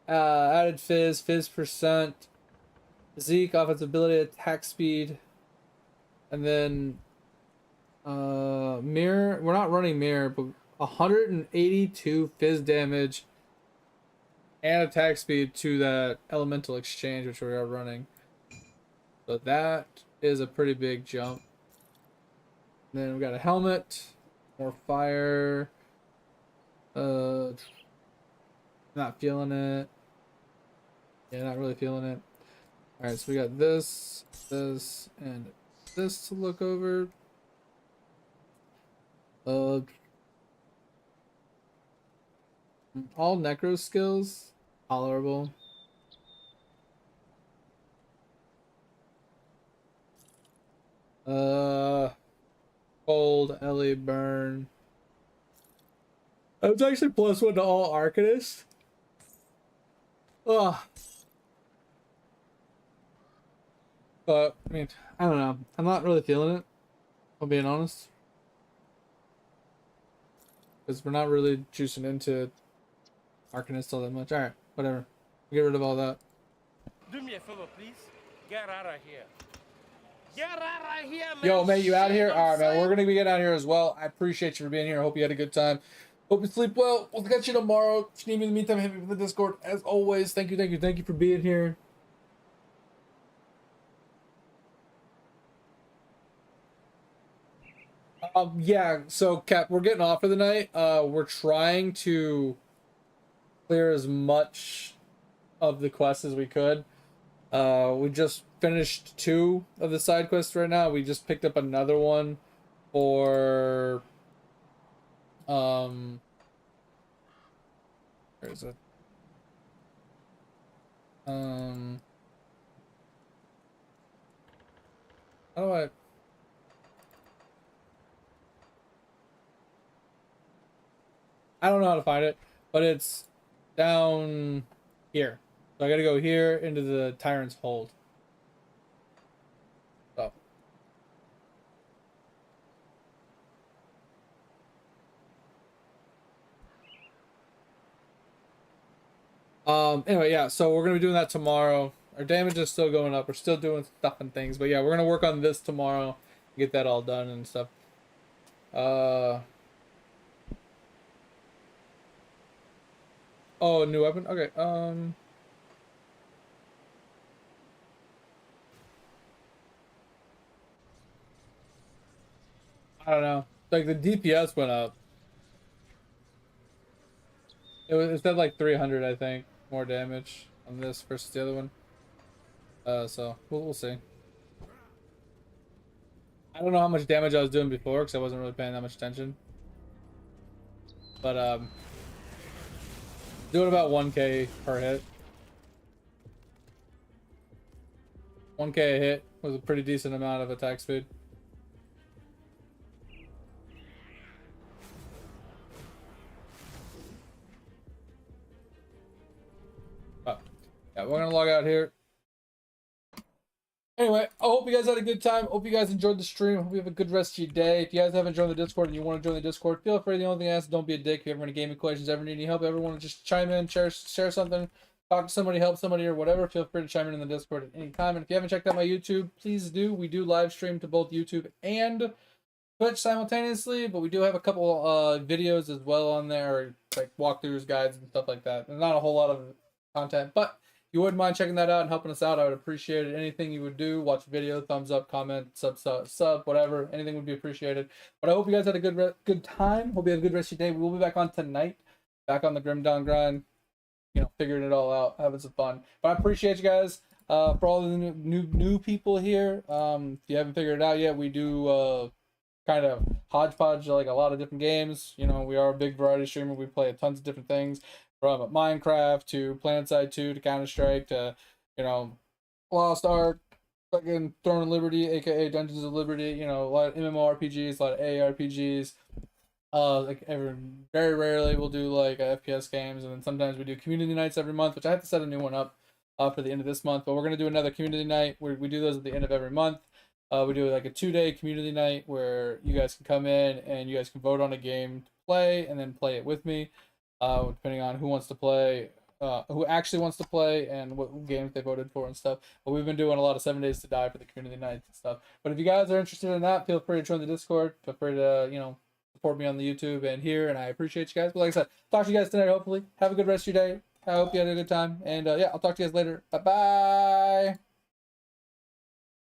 added Fizz percent, Zeke, offensive ability, attack speed, and then mirror. We're not running mirror, but 182 Fizz damage and attack speed to that elemental exchange, which we are running. So that is a pretty big jump. And then we got a helmet, more fire. Not feeling it. Yeah, not really feeling it. All right, so we got this, and this to look over. All necro skills, tolerable. Cold, Ellie, burn. I was actually +1 to all Arcanists. Ugh. But, I mean, I don't know. I'm not really feeling it, if I'm being honest. Because we're not really juicing into Arcanist all that much. Alright, whatever. Get rid of all that. Do me a favor, please. Get out of here. Get out of here, man. Yo, mate, you out of here? Shit, All right, man. I'm We're going to be getting out of here as well. I appreciate you for being here. I hope you had a good time. Hope you sleep well. We'll catch you tomorrow. If you need me in the meantime, hit me with the Discord. As always, thank you for being here. Yeah, so Cap, we're getting off for the night. We're trying to clear as much of the quests as we could. We just finished 2 of the side quests right now. We just picked up another one for where is it? How do I don't know how to find it, but it's down here. So I gotta go here into the Tyrant's Hold. So. Anyway, yeah, so we're gonna be doing that tomorrow. Our damage is still going up. We're still doing stuff and things. But yeah, we're gonna work on this tomorrow. Get that all done and stuff. Oh, new weapon? Okay, I don't know. Like, the DPS went up. It said like 300, I think, more damage on this versus the other one. So we'll see. I don't know how much damage I was doing before because I wasn't really paying that much attention. But doing about 1k per hit. 1k a hit was a pretty decent amount of attack speed. But yeah, we're gonna log out here. Anyway, I hope you guys had a good time. Hope you guys enjoyed the stream. Hope you have a good rest of your day. If you guys haven't joined the Discord and you want to join the Discord, feel free. The only thing I ask, don't be a dick. If you ever have any gaming questions, ever need any help, ever want to just chime in, share something, talk to somebody, help somebody, or whatever, feel free to chime in the Discord at any time. And if you haven't checked out my YouTube, please do. We do live stream to both YouTube and Twitch simultaneously, but we do have a couple videos as well on there, like walkthroughs, guides, and stuff like that. There's not a whole lot of content, but if you wouldn't mind checking that out and helping us out, I would appreciate it. Anything you would do, watch a video, thumbs up, comment, sub, whatever, anything would be appreciated. But I hope you guys had a good time. Hope you have a good rest of your day. We will be back on tonight, back on the Grim Dawn grind, you know, figuring it all out, having some fun. But I appreciate you guys. For all the new people here, if you haven't figured it out yet, we do kind of hodgepodge like a lot of different games. You know, we are a big variety streamer. We play tons of different things, from Minecraft to PlanetSide 2 to Counter-Strike to, you know, Lost Ark, fucking Throne of Liberty, aka Dungeons of Liberty, you know, a lot of MMORPGs, a lot of ARPGs. Very rarely we'll do like FPS games, and then sometimes we do community nights every month, which I have to set a new one up for the end of this month, but we're gonna do another community night where we do those at the end of every month. We do like a 2-day community night where you guys can come in and you guys can vote on a game to play and then play it with me, depending on who wants to play, who actually wants to play and what games they voted for and stuff. But we've been doing a lot of 7 Days to Die for the community nights and stuff. But if you guys are interested in that, feel free to join the Discord. Feel free to, you know, support me on the YouTube and here, and I appreciate you guys. But like I said, talk to you guys tonight, hopefully. Have a good rest of your day. I hope you had a good time. And yeah, I'll talk to you guys later. Bye-bye.